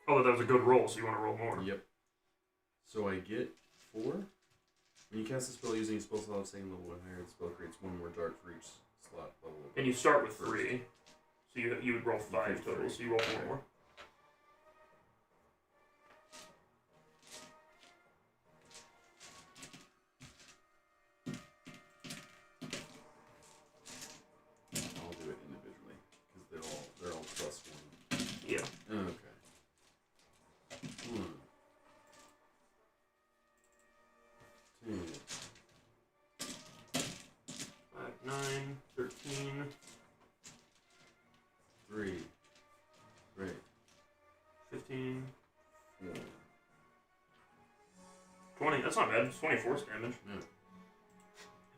Oh, that was a good roll, so you want to roll more. Yep. So I get 4. When you cast a spell using a spell slot of same level or higher, the spell creates 1 more dart for each slot level. And you start with 3. So you would roll 5 total, so you roll 4 more. I'll do it individually because they're all +1. Yeah. Okay. 1, 2, 5, 9, 13, That's not bad. It's 20 force damage. Yeah.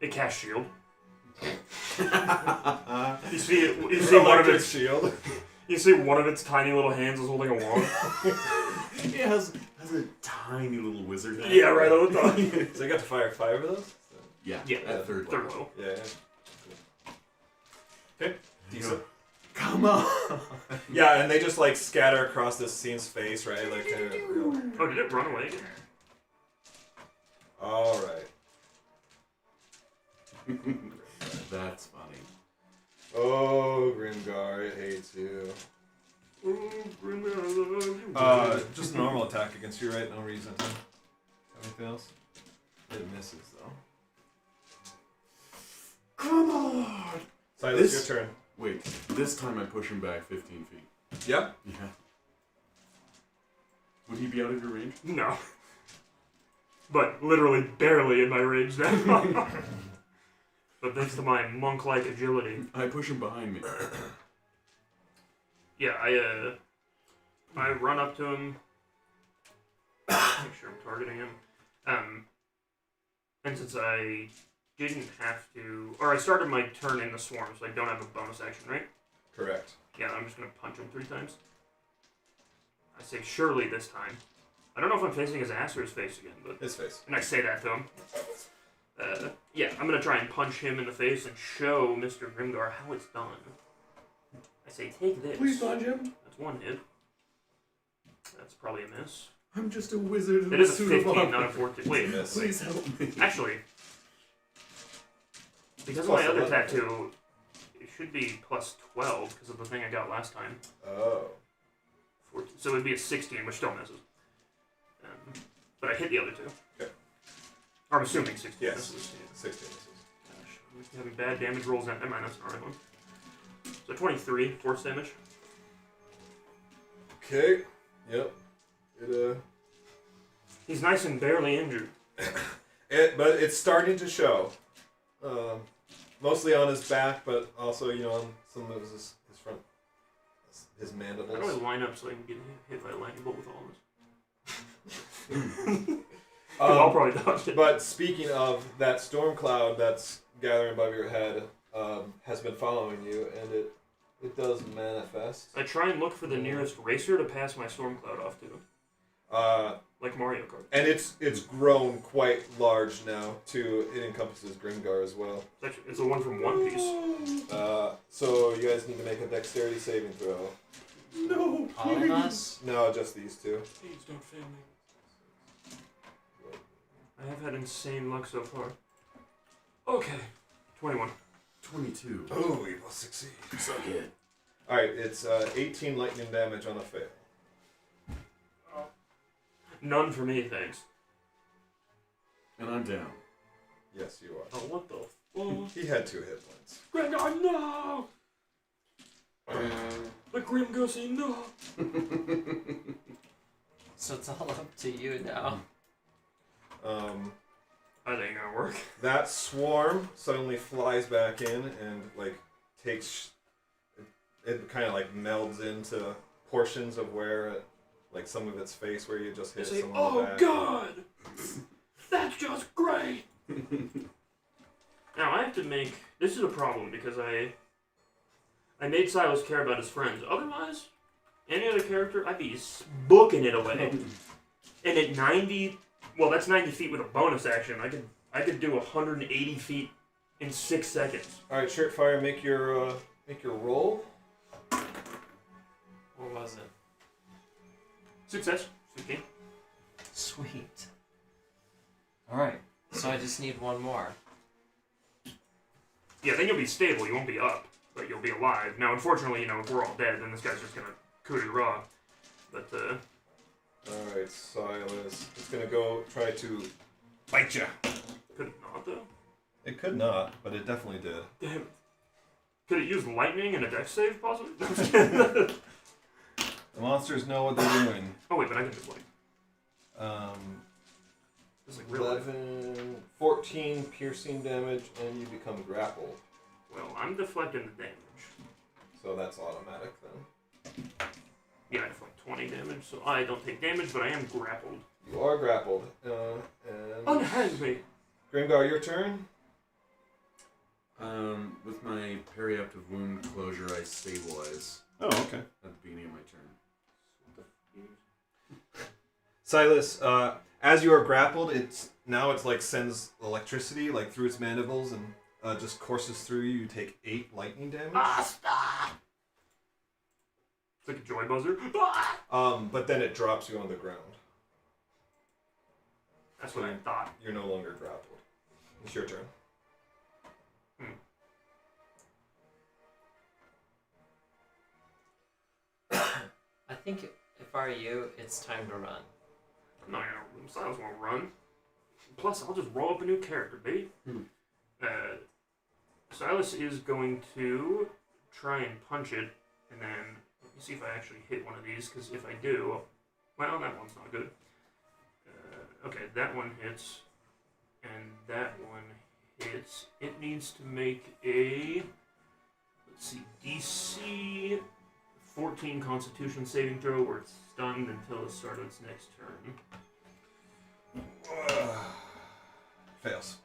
It casts shield. You see it. You see one of its shield. You see one of its tiny little hands is holding a wand. It has a tiny little wizard hand. Yeah, right on the top. So I got to fire 5 of those? Yeah, Yeah, at third Third level. level. Yeah. Okay. Decent. Come on. Yeah, and they just like scatter across this scene's face, right? Like kind of real. Oh, did it run away again? All right. That's funny. Oh, Grimgar, I hate you. Just a normal attack against you, right? No reason. Anything else? It misses though. Come on. Silas, This- your turn. Wait, this time I push him back 15 feet. Yeah. Yeah. Would he be out of your range? No. But literally barely in my range now. But thanks to my monk-like agility. I push him behind me. Yeah, I run up to him. Make sure I'm targeting him. And since I didn't have to, or I started my turn in the swarm, so I don't have a bonus action, right? Correct. Yeah, I'm just gonna punch him 3 times. I say surely this time. I don't know if I'm facing his ass or his face again, but His face. and I say that to him. Yeah, I'm gonna try and punch him in the face and show Mr. Grimgar how it's done. I say, take this. Please punch him. That's 1 hit. That's probably a miss. I'm just a wizard. in It is a suit of 15, armor. not a 14. Wait, Miss. Please help me. actually, because of Plus my other 11. tattoo, it should be plus 12 because of the thing I got last time. Oh. 14, so it would be a 16, which still misses. But I hit the other 2. Okay. I'm assuming 16 Yes. misses. Yeah. 16 misses. Gosh, I'm having bad damage rolls. Never mind, that's an alright one. So 23 force damage. Okay. Yep. It He's nice and barely injured. but it's starting to show. Mostly on his back, but also on some of his front, his How do I mandibles. line up so I can get hit by a lightning bolt with all this? Um, I'll probably dodge it. But speaking of, that storm cloud that's gathering above your head has been following you, and it does manifest. I try and look for the nearest racer to pass my storm cloud off to, like Mario Kart. And it's grown quite large now too. It encompasses Grimgar as well. It's the one from One Piece. So you guys need to make a dexterity saving throw. No, All of please. us? No, just these two. Please don't fail me. I have had insane luck so far. Okay. 21. 22. Oh, you will succeed. Suck it. All right, it's 18 lightning damage on a fail. None for me, thanks. And I'm down. Yes, you are. Oh, what the fuck? He had 2 hit points. Grimgar, no! The Grim Goosey, no! So it's all up to you now. That ain't gonna work. That swarm suddenly flies back in and takes. It kind of melds into portions of where, some of its face where you just They hit say, someone in the oh back. god! That's just great! Now I have to make. This is a problem because I made Silas care about his friends. Otherwise, any other character, I'd be booking it away. And at 90, well, that's 90 feet with a bonus action. I could do 180 feet in 6 seconds. All right, Shirtfire, make your roll. What was it? Success. 15. Sweet. Alright, so I just need 1 more. Yeah, then you'll be stable. You won't be up, but you'll be alive. Now, unfortunately, if we're all dead, then this guy's just gonna coup de grace. But All right, Silas. It's gonna go try to bite you. could it not though? It could not, but it definitely did. Damn it. Could it use lightning and a dex save, possibly? The monsters know what they're doing. Oh wait, but I can just It's like real life. 11, 14 piercing damage, and you become grappled. Well, I'm deflecting the damage. So that's automatic then. Yeah, I deflect 20 damage, so I don't take damage, but I am grappled. You are grappled. And Unhand me. Grimgar, your turn. With my periaptive wound closure, I stabilize Oh, okay. at the beginning of my turn. Silas, as you are grappled, it's like sends electricity like through its mandibles and just courses through you. You take 8 lightning damage. Stop! It's like a joy buzzer. But then it drops you on the ground. That's what I thought. You're no longer grappled. It's your turn. I think if I were you, it's time to run. I'm not gonna. Silas won't run. Plus, I'll just roll up a new character, babe. Silas is going to try and punch it, and then let me see if I actually hit one of these. Because if I do, well, that one's not good. Okay, that one hits, and that one hits. It needs to make a, let's see, DC 14 Constitution saving throw, where it's stunned until the start of its next turn. Fails.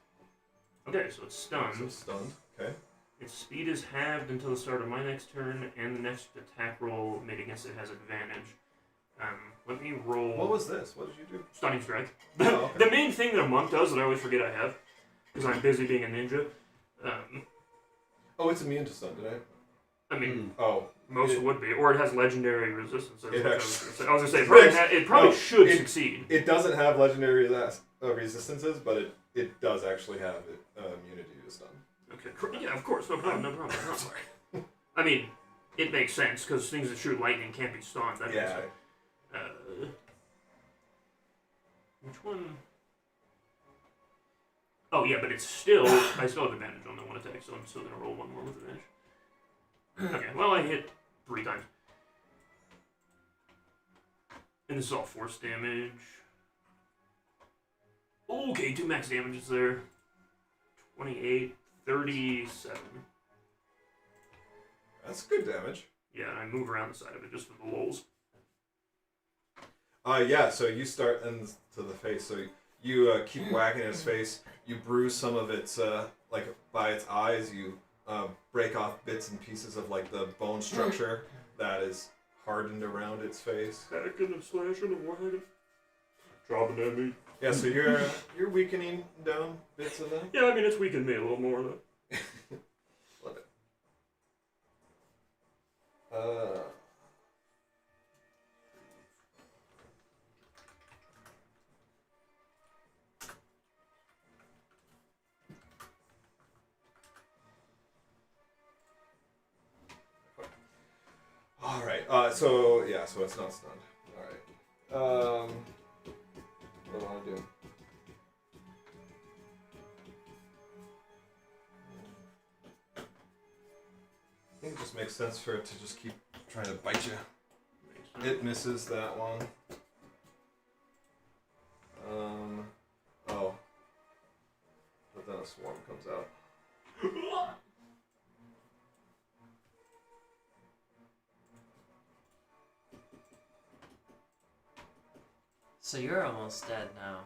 Okay, so it's stunned. So stunned. Okay. Its speed is halved until the start of my next turn, and the next attack roll made against it has advantage. Let me roll. What was this? What did you do? Stunning Strike? Oh, okay. The main thing that a monk does that I always forget I have, because I'm busy being a ninja. Oh, it's immune to stun, did I mean, Oh. most would be, or it has legendary resistance. That's It what actually- I was gonna say. Right. It probably No, should it- succeed. It doesn't have legendary resistances, but it does actually have immunity to stun. Okay. Yeah, of course. No problem. No problem. No. Sorry. I mean, it makes sense because things that shoot lightning can't be stunned. That makes Yeah. sense. Which one? Oh yeah, but it's still I still have advantage on the one attack, so I'm still gonna roll one more with advantage. Okay, well I hit 3 times. And this is all force damage. Okay, 2 max damages there. 28, 37. That's good damage. Yeah, and I move around the side of it just for the lulz. Yeah, so you start into the face, so you keep whacking its face, you bruise some of its, like, by its eyes, you break off bits and pieces of, like, the bone structure that is hardened around its face. Back in the slash in the warhead. Dropping at me. Yeah, so you're weakening down bits of that? Yeah, I mean, it's weakened me a little more, though. Love it. All right. So it's not stunned. All right. What do I want to do? I think it just makes sense for it to just keep trying to bite you. It misses that one. Oh. But then a swarm comes out. So you're almost dead now.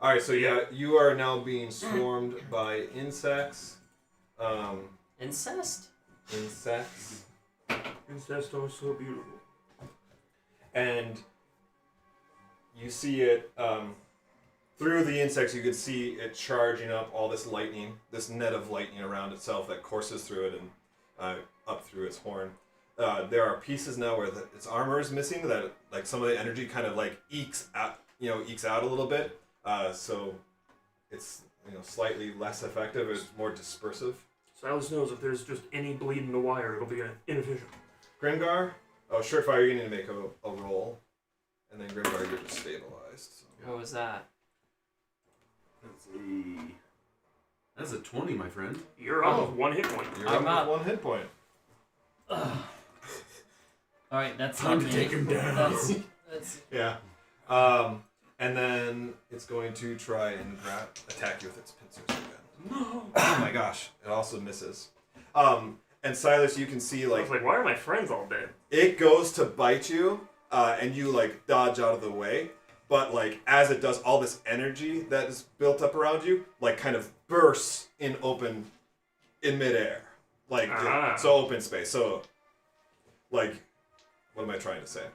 Alright, so yeah, you are now being swarmed by insects. Incest? Insects. Incest are so beautiful. And you see it, through the insects, you can see it charging up all this lightning, this net of lightning around itself that courses through it and up through its horn. There are pieces now where its armor is missing, that like some of the energy kind of like ekes out a little bit. So it's slightly less effective. It's more dispersive. Silas knows if there's just any bleed in the wire, it'll be inefficient. Grimgar, Surefire, you need to make a roll, and then Grimgar, you're just stabilized. So. What was that? That's a 20, my friend. You're up with 1 hit point. You're I'm up up. with 1 hit point. Alright, that's Time not to me. take him down. That's Yeah. And then it's going to try and attack you with its pincers again. No. Oh my gosh! It also misses. And Silas, you can see I was like like, why are my friends all dead? it goes to bite you, and you like dodge out of the way, but like as it does, all this energy that is built up around you, like kind of bursts in midair, like so open space. So, like, what am I trying to say?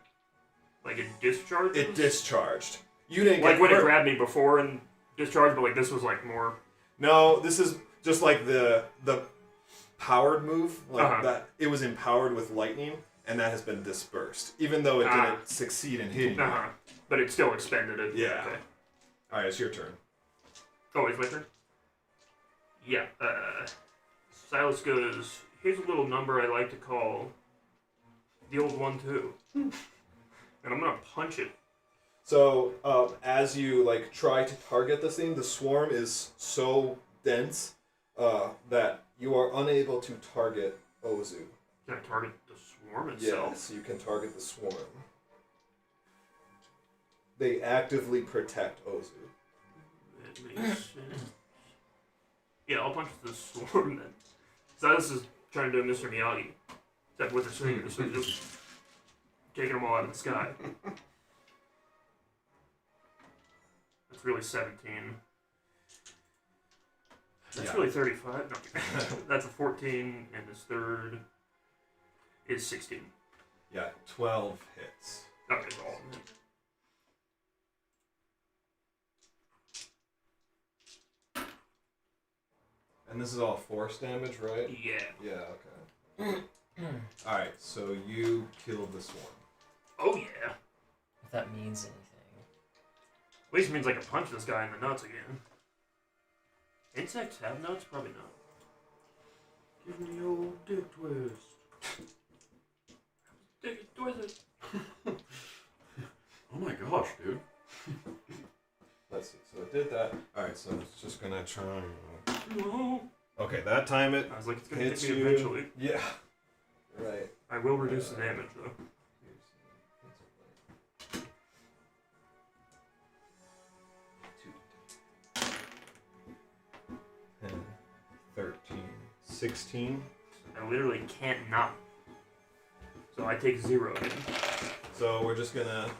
Like it discharged? It discharged. You didn't like get when hurt. it grabbed me before and discharged, but like this was like more. No, this is just like the powered move, like that. It was empowered with lightning, and that has been dispersed, even though it didn't succeed in hitting you. But it still expended it. Yeah. Okay. All right, it's your turn. Oh, it's my turn? Yeah. Silas goes, here's a little number I like to call the old 1-2. And I'm going to punch it. So, as you like try to target this thing, the swarm is so dense that you are unable to target Ozu. Can I target the swarm itself? Yes, you can target the swarm. They actively protect Ozu. That makes sense. Yeah, I'll punch the swarm then. Silas is trying to do a Mr. Miyagi. Except with his fingers, so he's just taking them all out of the sky. That's really 17. That's really 35. No. That's a 14, and his third is 16. Yeah, 12 hits. Okay, that's all. And this is all force damage, right? Yeah. Yeah, okay. Alright, so you killed the swarm. Oh, yeah. If that means anything. At least it means I can punch this guy in the nuts again. Insects have nuts? Probably not. Give me the old dick twist. Dick twist. Oh my gosh, dude. Let's see, so it did that. Alright, so it's just gonna try. No. Okay, that time it I was like, it's gonna hits hit me you. eventually. Yeah. Right. I will reduce the damage, though. 10, 13, 16. I literally can't not. So I take 0 again. So we're just gonna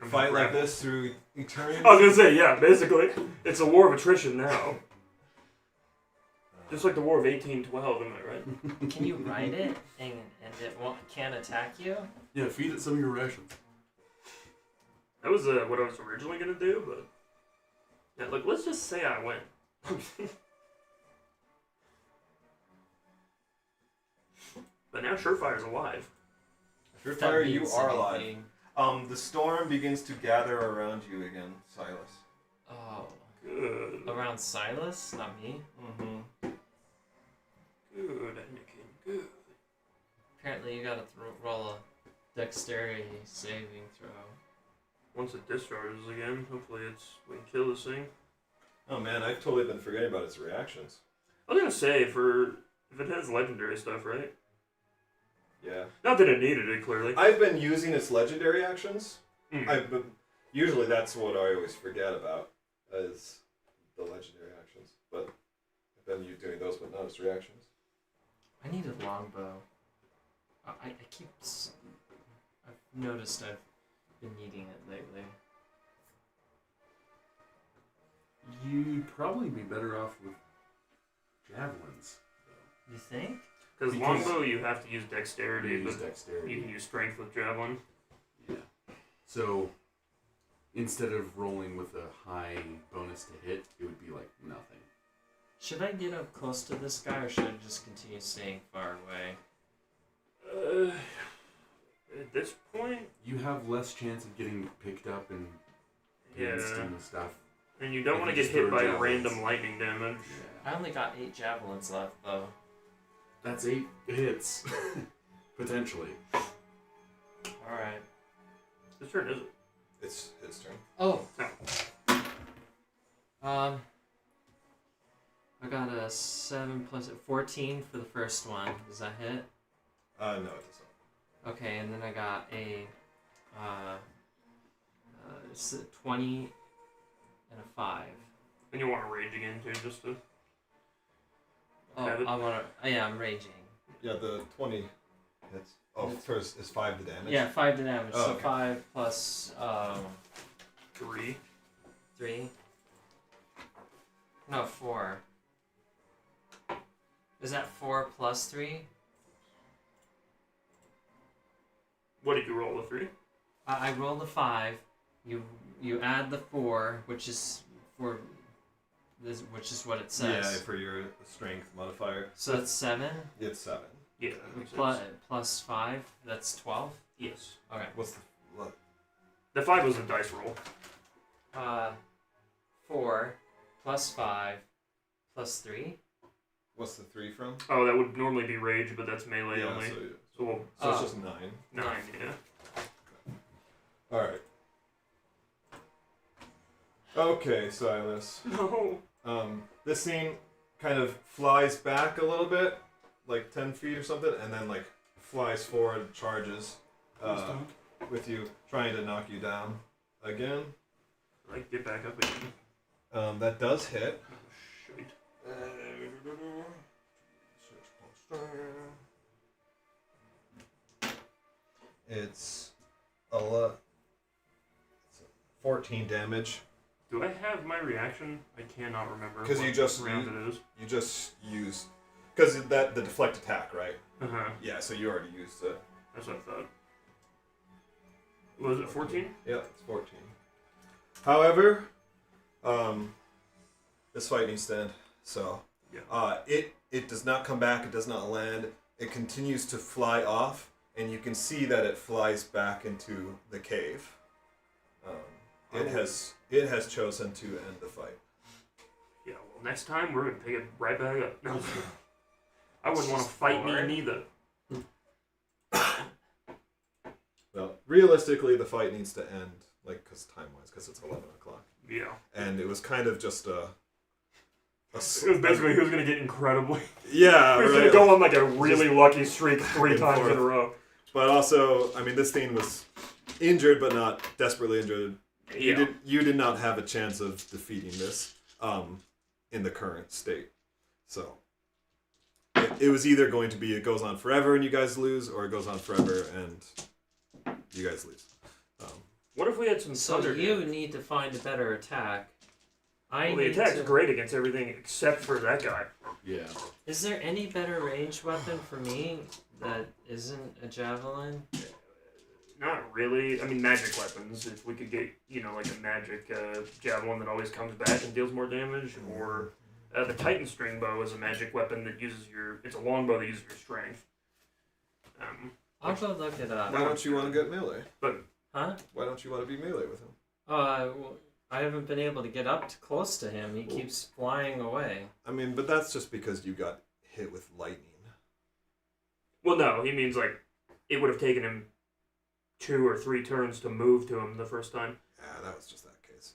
I'm fight like grabbing. this through eternity. I was gonna say, yeah, basically. It's a war of attrition now. Just like the War of 1812, am I right? Can you ride it and it can't attack you? Yeah, feed it some of your rations. That was what I was originally gonna do, but yeah, look, let's just say I win. But now Surefire's alive. Surefire, you means are alive. anything. The storm begins to gather around you again, Silas. Oh. Good. Around Silas, not me. Mm-hmm. Good, Anakin. Good. Apparently, you gotta roll a dexterity saving throw. Once it discharges again, hopefully we can kill this thing. Oh man, I've totally been forgetting about its reactions. I was gonna say if it has legendary stuff, right? Yeah. Not that it needed it, clearly. I've been using its legendary actions. Mm. Usually that's what I always forget about, is the legendary actions. But I've been doing those, but not its reactions. I need a longbow. I keep. I've noticed I've been needing it lately. You'd probably be better off with javelins, though. You think? Because Because- longbow, you have to use dexterity, You use but dexterity. you can use strength with javelin. Yeah. So instead of rolling with a high bonus to hit, it would be like nothing. Should I get up close to this guy, or should I just continue staying far away? At this point, You have less chance of getting picked up and pinched yeah. and stuff. And you don't If want to you get just hit throw by javelins. random lightning damage. Yeah. I only got 8 javelins left, though. That's 8 hits. Potentially. Alright. Whose turn is it? It's his turn. Oh! No. I got a 7 plus 14 for the first one. Does that hit? No, it doesn't. Okay, and then I got a 20 and a 5. And you want to rage again, too, just to... Oh, Have it. I wanna. Yeah, I'm raging. Yeah, the 20 hits. Oh, first is 5 the damage? Yeah, 5 to damage. Oh, So okay. 5 plus 3. 3. No, 4. Is that 4 plus 3? What did you roll, a 3? I rolled a 5. You add the 4, which is for this, which is what it Yeah, says. for your strength modifier. So that's 7 It's 7. Yeah, that makes plus, sense. plus 5. That's 12. Yes. Okay. What's the what? The 5 was a dice roll. 4 plus 5 plus 3. What's the 3 from? Oh, that would normally be rage, but that's melee yeah, only. so, So we'll so it's Oh. just 9. 9, yeah. All right. Okay, Silas. No. This scene kind of flies back a little bit, like 10 feet or something, and then like flies forward, and charges with you, trying to knock you down again. Like, get back up again. That does hit. Shite. It's 14 damage. Do I have my reaction? I cannot remember. 'Cause what you just round used- it is. You just used because that the deflect attack, right? Uh-huh. Yeah, so you already used it. That's what I thought. Was it 14? Yeah, it's 14. However, this fight needs to end. So, Yeah. it does not come back. It does not land. It continues to fly off, and you can see that it flies back into the cave. It has chosen to end the fight. Yeah, well, next time we're going to take it right back up. No. I wouldn't want to fight me neither. Well, realistically, the fight needs to end, like, because time-wise, because it's 11 o'clock. Yeah. And it was kind of just a It was basically he was going to get incredibly... yeah, he was going to go on like a really lucky streak 3 times in a row. But also, I mean, this thing was injured, but not desperately injured. Yeah. You did not have a chance of defeating this in the current state. So it was either going to be it goes on forever and you guys lose, or it goes on forever and you guys lose. What if we had some So thunder you damage? need to find a better attack. Well, the attack's great against everything except for that guy. Yeah. Is there any better ranged weapon for me that isn't a javelin? Not really. I mean, magic weapons. If we could get, like a magic javelin that always comes back and deals more damage, or the Titan string bow is a magic weapon that uses it's a longbow that uses your strength. I'll go look it up. Why don't you want to get melee? Huh? Why don't you want to be melee with him? Well, I haven't been able to get up close to him. He keeps flying away. I mean, but that's just because you got hit with lightning. Well, no, he means like it would have taken him 2 or 3 turns to move to him the first time. Yeah, that was just that case.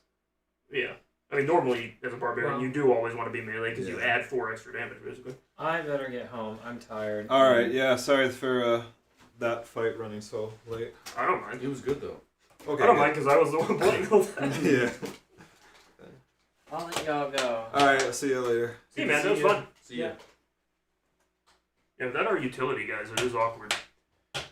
Yeah. I mean, normally, as a barbarian, Well- you do always want to be melee because you Yeah. add 4 extra damage, basically. I better get home. I'm tired. All right, yeah. Sorry for that fight running so late. I don't mind. It was good though. Okay. I don't mind because I was the one playing all that. Yeah. I'll let y'all go. All right. I'll see you later. Hey, man, that was fun. See ya. Yeah. Yeah, without our utility guys, it is awkward.